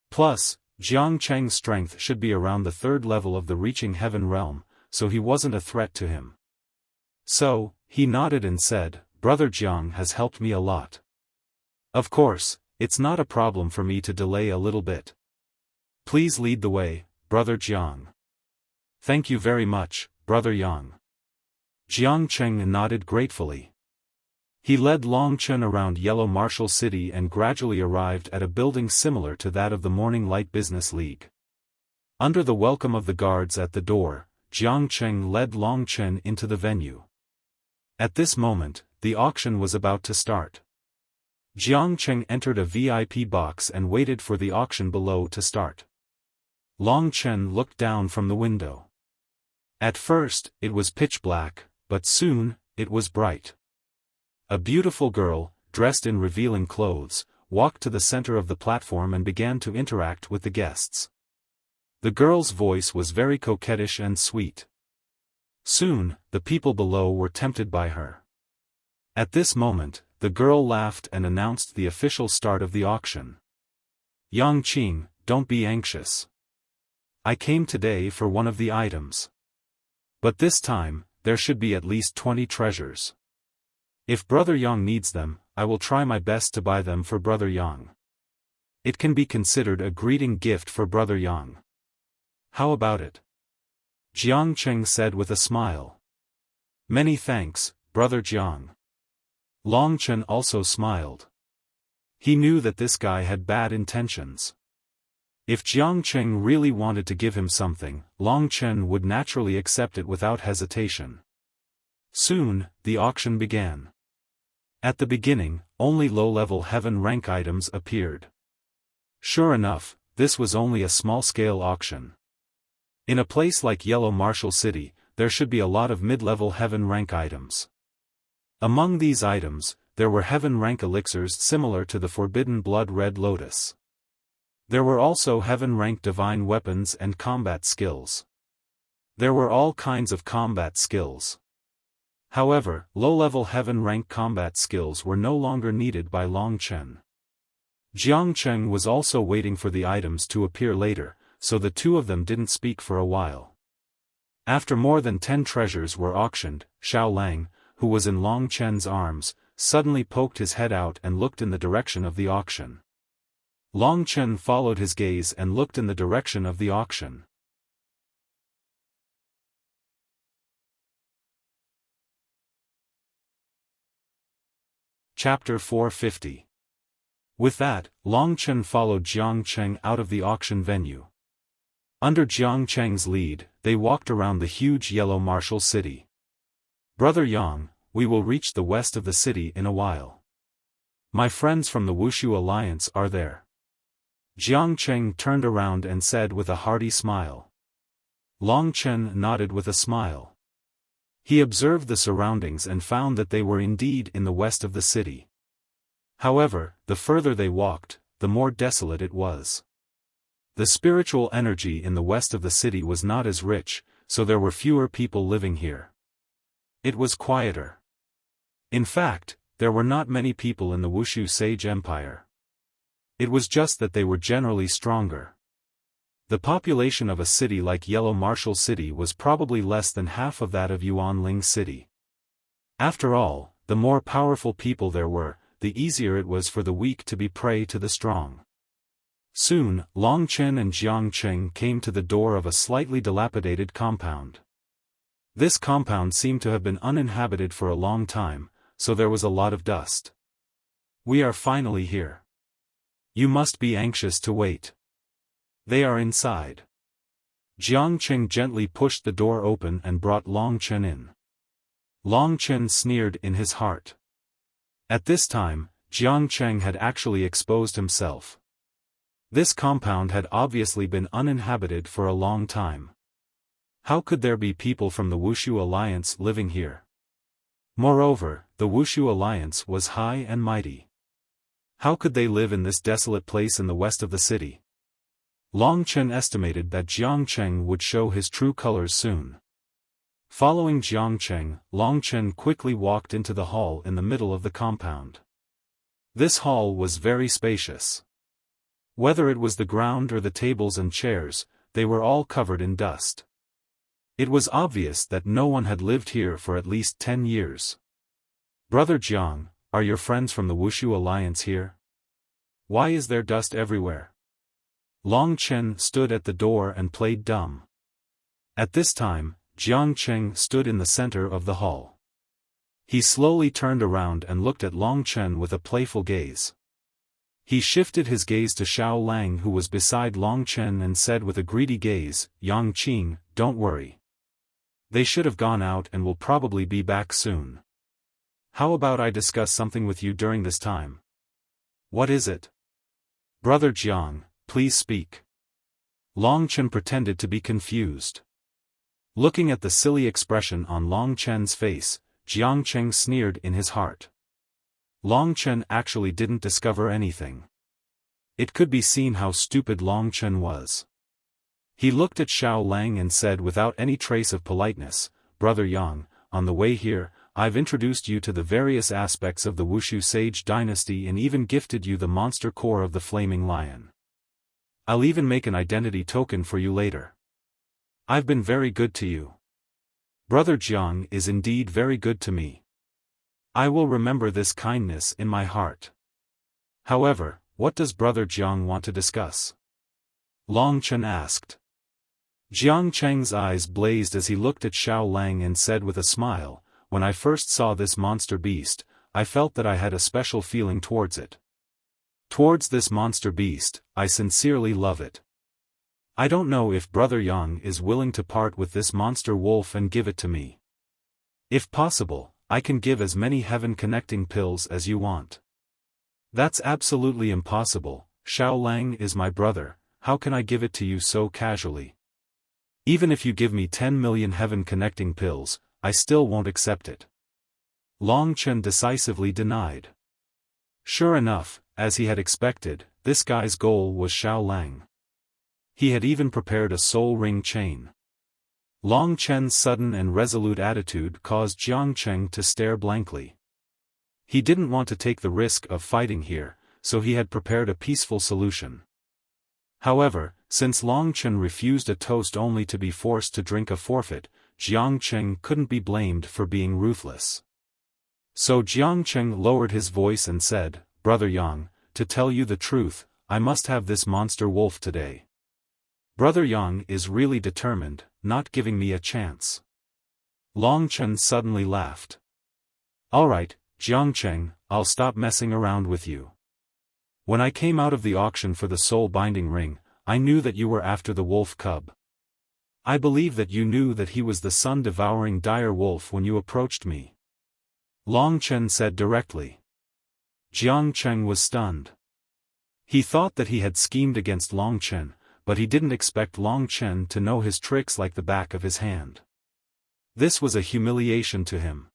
Speaker 1: Plus, Jiang Cheng's strength should be around the third level of the reaching heaven realm, so he wasn't a threat to him. So, he nodded and said, Brother Jiang has helped me a lot. Of course, it's not a problem for me to delay a little bit. Please lead the way, Brother Jiang. Thank you very much, Brother Yang. Jiang Cheng nodded gratefully. He led Long Chen around Yellow Marshall City and gradually arrived at a building similar to that of the Morning Light Business League. Under the welcome of the guards at the door, Jiang Cheng led Long Chen into the venue. At this moment, the auction was about to start. Jiang Cheng entered a VIP box and waited for the auction below to start. Long Chen looked down from the window. At first, it was pitch black, but soon, it was bright. A beautiful girl, dressed in revealing clothes, walked to the center of the platform and began to interact with the guests. The girl's voice was very coquettish and sweet. Soon, the people below were tempted by her. At this moment, the girl laughed and announced the official start of the auction. Yang Qing, don't be anxious. I came today for one of the items. But this time, there should be at least 20 treasures. If Brother Yang needs them, I will try my best to buy them for Brother Yang. It can be considered a greeting gift for Brother Yang. How about it? Jiang Cheng said with a smile. Many thanks, Brother Jiang. Long Chen also smiled. He knew that this guy had bad intentions. If Jiang Cheng really wanted to give him something, Long Chen would naturally accept it without hesitation. Soon, the auction began. At the beginning, only low-level heaven rank items appeared. Sure enough, this was only a small-scale auction. In a place like Yellow Marshall City, there should be a lot of mid-level heaven rank items. Among these items, there were heaven rank elixirs similar to the Forbidden Blood Red Lotus. There were also heaven rank divine weapons and combat skills. There were all kinds of combat skills. However, low-level heaven rank combat skills were no longer needed by Long Chen. Jiang Cheng was also waiting for the items to appear later, so the two of them didn't speak for a while. After more than 10 treasures were auctioned, Xiao Lang, who was in Long Chen's arms, suddenly poked his head out and looked in the direction of the auction. Long Chen followed his gaze and looked in the direction of the auction. Chapter 450. With that, Long Chen followed Jiang Cheng out of the auction venue. Under Jiang Cheng's lead, they walked around the huge yellow martial city. "Brother Yang, we will reach the west of the city in a while. My friends from the Wuxia Alliance are there." Jiang Cheng turned around and said with a hearty smile. Long Chen nodded with a smile. He observed the surroundings and found that they were indeed in the west of the city. However, the further they walked, the more desolate it was. The spiritual energy in the west of the city was not as rich, so there were fewer people living here. It was quieter. In fact, there were not many people in the Wuxia Sage Empire. It was just that they were generally stronger. The population of a city like Yellow Martial City was probably less than half of that of Yuanling City. After all, the more powerful people there were, the easier it was for the weak to be prey to the strong. Soon, Long Chen and Jiang Cheng came to the door of a slightly dilapidated compound. This compound seemed to have been uninhabited for a long time, so there was a lot of dust. "We are finally here. You must be anxious to wait. They are inside." Jiang Cheng gently pushed the door open and brought Long Chen in. Long Chen sneered in his heart. At this time, Jiang Cheng had actually exposed himself. This compound had obviously been uninhabited for a long time. How could there be people from the Wuxia Alliance living here? Moreover, the Wuxia Alliance was high and mighty. How could they live in this desolate place in the west of the city? Long Chen estimated that Jiang Cheng would show his true colors soon. Following Jiang Cheng, Long Chen quickly walked into the hall in the middle of the compound. This hall was very spacious. Whether it was the ground or the tables and chairs, they were all covered in dust. It was obvious that no one had lived here for at least 10 years. "Brother Jiang, are your friends from the Wuxia Alliance here? Why is there dust everywhere?" Long Chen stood at the door and played dumb. At this time, Jiang Cheng stood in the center of the hall. He slowly turned around and looked at Long Chen with a playful gaze. He shifted his gaze to Xiao Lang, who was beside Long Chen, and said with a greedy gaze, "Yang Qing, don't worry. They should have gone out and will probably be back soon. How about I discuss something with you during this time?" "What is it?" "Brother Jiang, please speak." Long Chen pretended to be confused. Looking at the silly expression on Long Chen's face, Jiang Cheng sneered in his heart. Long Chen actually didn't discover anything. It could be seen how stupid Long Chen was. He looked at Xiao Lang and said without any trace of politeness, "Brother Yang, on the way here, I've introduced you to the various aspects of the Wuxia Sage dynasty and even gifted you the monster core of the Flaming Lion. I'll even make an identity token for you later. I've been very good to you. Brother Jiang is indeed very good to me. I will remember this kindness in my heart. However, what does Brother Jiang want to discuss?" Long Chen asked. Jiang Cheng's eyes blazed as he looked at Xiao Lang and said with a smile, "When I first saw this monster beast, I felt that I had a special feeling towards it. Towards this monster beast, I sincerely love it. I don't know if Brother Yang is willing to part with this monster wolf and give it to me. If possible, I can give as many heaven-connecting pills as you want." "That's absolutely impossible. Xiao Lang is my brother, how can I give it to you so casually? Even if you give me 10 million heaven-connecting pills, I still won't accept it." Long Chen decisively denied. Sure enough, as he had expected, this guy's goal was Xiao Lang. He had even prepared a soul ring chain. Long Chen's sudden and resolute attitude caused Jiang Cheng to stare blankly. He didn't want to take the risk of fighting here, so he had prepared a peaceful solution. However, since Long Chen refused a toast only to be forced to drink a forfeit, Jiang Cheng couldn't be blamed for being ruthless. So Jiangcheng lowered his voice and said, "Brother Yang, to tell you the truth, I must have this monster wolf today. Brother Yang is really determined, not giving me a chance." Longchen suddenly laughed. "Alright, Jiangcheng, I'll stop messing around with you. When I came out of the auction for the soul-binding ring, I knew that you were after the wolf cub. I believe that you knew that he was the sun-devouring dire wolf when you approached me," Longchen said directly. Jiangcheng was stunned. He thought that he had schemed against Longchen, but he didn't expect Longchen to know his tricks like the back of his hand. This was a humiliation to him.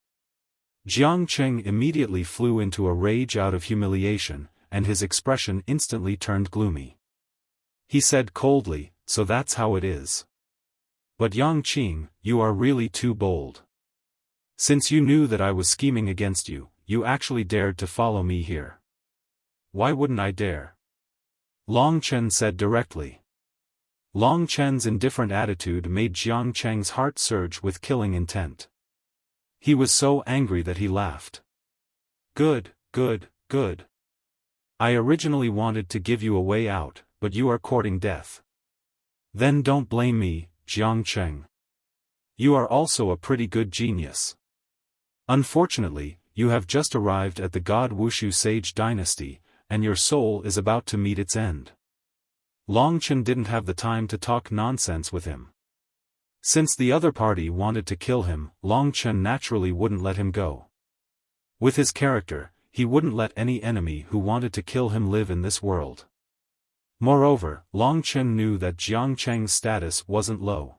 Speaker 1: Jiangcheng immediately flew into a rage out of humiliation, and his expression instantly turned gloomy. He said coldly, "So that's how it is. But Yang Qing, you are really too bold. Since you knew that I was scheming against you, you actually dared to follow me here." "Why wouldn't I dare?" Longchen said directly. Longchen's indifferent attitude made Jiangcheng's heart surge with killing intent. He was so angry that he laughed. Good. I originally wanted to give you a way out, but you are courting death. Then don't blame me, Jiangcheng. You are also a pretty good genius. Unfortunately, you have just arrived at the god Wuxia sage dynasty, and your soul is about to meet its end. Longchen didn't have the time to talk nonsense with him. Since the other party wanted to kill him, Longchen naturally wouldn't let him go. With his character, he wouldn't let any enemy who wanted to kill him live in this world. Moreover, Longchen knew that Jiangcheng's status wasn't low.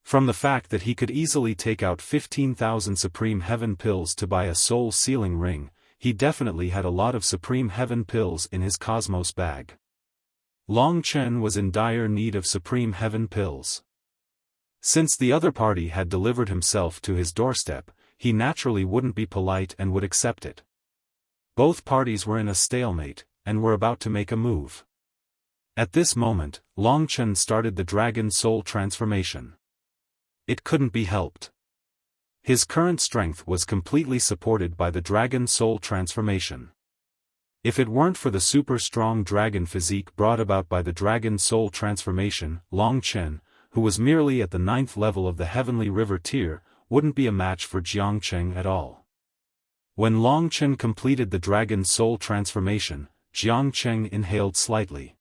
Speaker 1: From the fact that he could easily take out 15,000 Supreme Heaven pills to buy a soul-sealing ring, he definitely had a lot of Supreme Heaven pills in his cosmos bag. Longchen was in dire need of Supreme Heaven pills. Since the other party had delivered himself to his doorstep, he naturally wouldn't be polite and would accept it. Both parties were in a stalemate, and were about to make a move. At this moment, Longchen started the dragon soul transformation. It couldn't be helped. His current strength was completely supported by the dragon soul transformation. If it weren't for the super strong dragon physique brought about by the dragon soul transformation, Longchen, who was merely at the 9th level of the heavenly river tier, wouldn't be a match for Jiangcheng at all. When Longchen completed the dragon soul transformation, Jiangcheng inhaled slightly.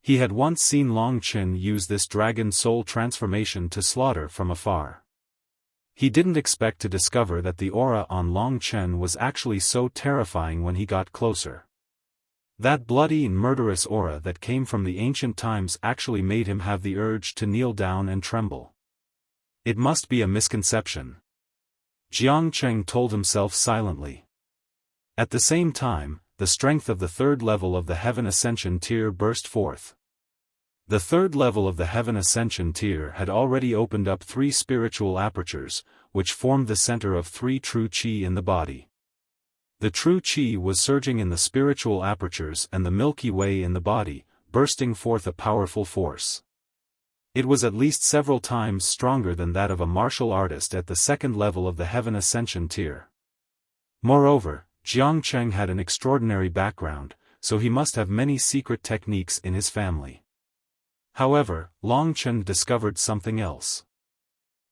Speaker 1: He had once seen Longchen use this dragon soul transformation to slaughter from afar. He didn't expect to discover that the aura on Longchen was actually so terrifying when he got closer. That bloody and murderous aura that came from the ancient times actually made him have the urge to kneel down and tremble. It must be a misconception, Jiangcheng told himself silently. At the same time, the strength of the 3rd level of the Heaven Ascension tier burst forth. The 3rd level of the Heaven Ascension tier had already opened up 3 spiritual apertures, which formed the center of 3 true qi in the body. The true qi was surging in the spiritual apertures and the Milky Way in the body, bursting forth a powerful force. It was at least several times stronger than that of a martial artist at the 2nd level of the Heaven Ascension tier. Moreover, Jiangcheng had an extraordinary background, so he must have many secret techniques in his family. However, Longchen discovered something else.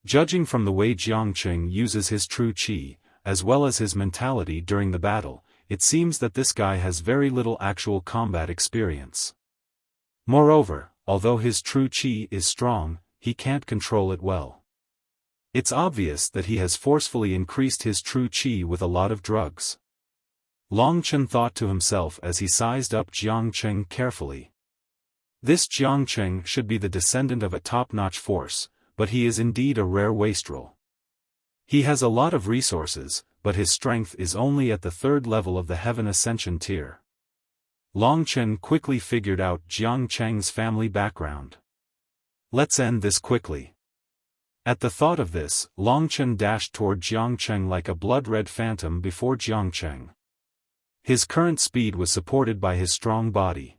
Speaker 1: Judging from the way Jiangcheng uses his true qi, as well as his mentality during the battle, it seems that this guy has very little actual combat experience. Moreover, although his true qi is strong, he can't control it well. It's obvious that he has forcefully increased his true qi with a lot of drugs. Longchen thought to himself as he sized up Jiangcheng carefully. This Jiangcheng should be the descendant of a top-notch force, but he is indeed a rare wastrel. He has a lot of resources, but his strength is only at the 3rd level of the Heaven Ascension tier. Longchen quickly figured out Jiangcheng's family background. Let's end this quickly. At the thought of this, Longchen dashed toward Jiangcheng like a blood-red phantom before Jiangcheng. His current speed was supported by his strong body.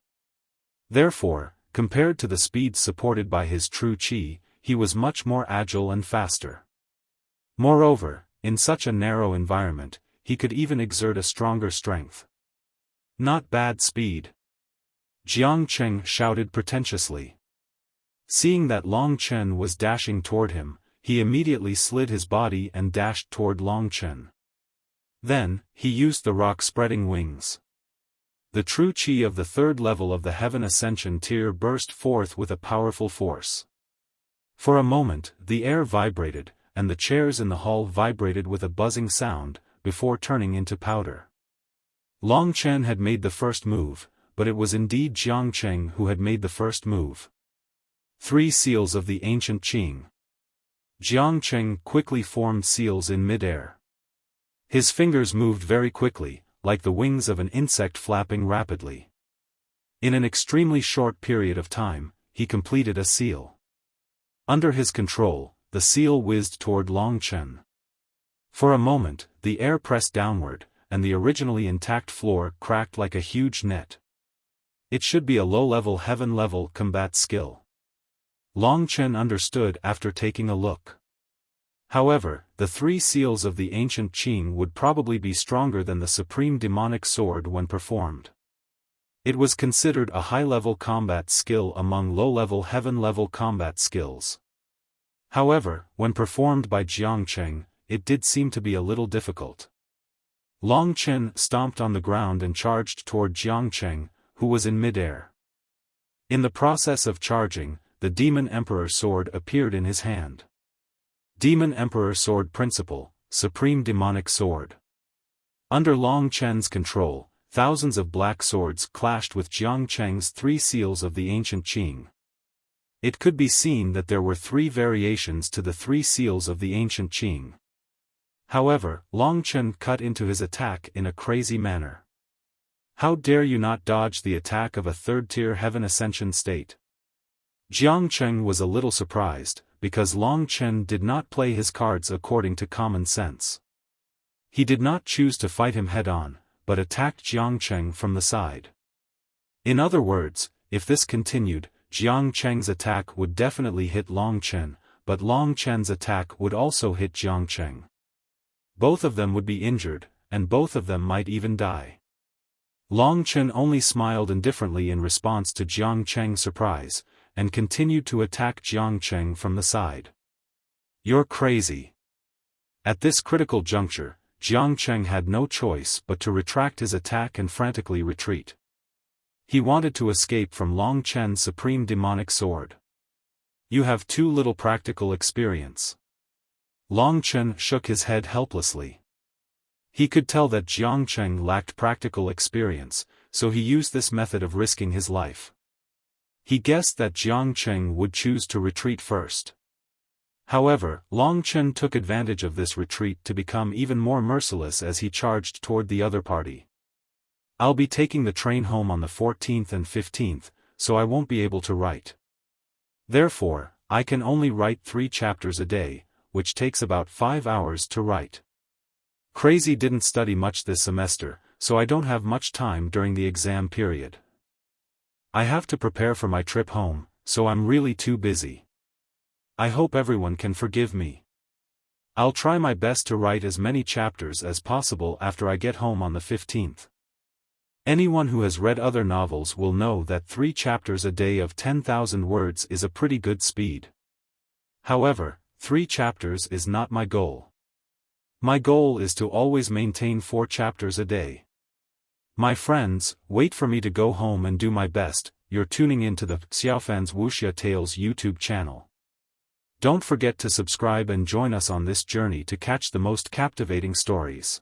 Speaker 1: Therefore, compared to the speed supported by his true qi, he was much more agile and faster. Moreover, in such a narrow environment, he could even exert a stronger strength. Not bad speed. Jiang Cheng shouted pretentiously. Seeing that Long Chen was dashing toward him, he immediately slid his body and dashed toward Long Chen. Then, he used the rock-spreading wings. The true qi of the third level of the Heaven Ascension tier burst forth with a powerful force. For a moment, the air vibrated, and the chairs in the hall vibrated with a buzzing sound, before turning into powder. Long Chen had made the first move, but it was indeed Jiang Cheng who had made the first move. 3 seals of the ancient Qing. Jiang Cheng quickly formed seals in mid-air. His fingers moved very quickly, like the wings of an insect flapping rapidly. In an extremely short period of time, he completed a seal. Under his control, the seal whizzed toward Long Chen. For a moment, the air pressed downward, and the originally intact floor cracked like a huge net. It should be a low-level heaven-level combat skill. Long Chen understood after taking a look. However, the 3 seals of the ancient Qing would probably be stronger than the supreme demonic sword when performed. It was considered a high-level combat skill among low-level heaven-level combat skills. However, when performed by Jiang Cheng, it did seem to be a little difficult. Long Chen stomped on the ground and charged toward Jiang Cheng, who was in mid-air. In the process of charging, the Demon Emperor sword appeared in his hand. Demon Emperor Sword Principle, Supreme Demonic Sword. Under Long Chen's control, thousands of black swords clashed with Jiang Cheng's 3 seals of the ancient Qing. It could be seen that there were 3 variations to the 3 seals of the ancient Qing. However, Long Chen cut into his attack in a crazy manner. How dare you not dodge the attack of a third-tier Heaven Ascension state? Jiang Cheng was a little surprised, because Long Chen did not play his cards according to common sense. He did not choose to fight him head-on, but attacked Jiang Cheng from the side. In other words, if this continued, Jiang Cheng's attack would definitely hit Long Chen, but Long Chen's attack would also hit Jiang Cheng. Both of them would be injured, and both of them might even die. Long Chen only smiled indifferently in response to Jiang Cheng's surprise, and continued to attack Jiang Cheng from the side. You're crazy. At this critical juncture, Jiang Cheng had no choice but to retract his attack and frantically retreat. He wanted to escape from Long Chen's supreme demonic sword. You have too little practical experience. Long Chen shook his head helplessly. He could tell that Jiang Cheng lacked practical experience, so he used this method of risking his life. He guessed that Jiang Cheng would choose to retreat first. However, Long Chen took advantage of this retreat to become even more merciless as he charged toward the other party. I'll be taking the train home on the 14th and 15th, so I won't be able to write. Therefore, I can only write 3 chapters a day, which takes about 5 hours to write. Crazy didn't study much this semester, so I don't have much time during the exam period. I have to prepare for my trip home, so I'm really too busy. I hope everyone can forgive me. I'll try my best to write as many chapters as possible after I get home on the 15th. Anyone who has read other novels will know that 3 chapters a day of 10,000 words is a pretty good speed. However, 3 chapters is not my goal. My goal is to always maintain 4 chapters a day. My friends, wait for me to go home and do my best. You're tuning into the Xiaofan's Wuxia Tales YouTube channel. Don't forget to subscribe and join us on this journey to catch the most captivating stories.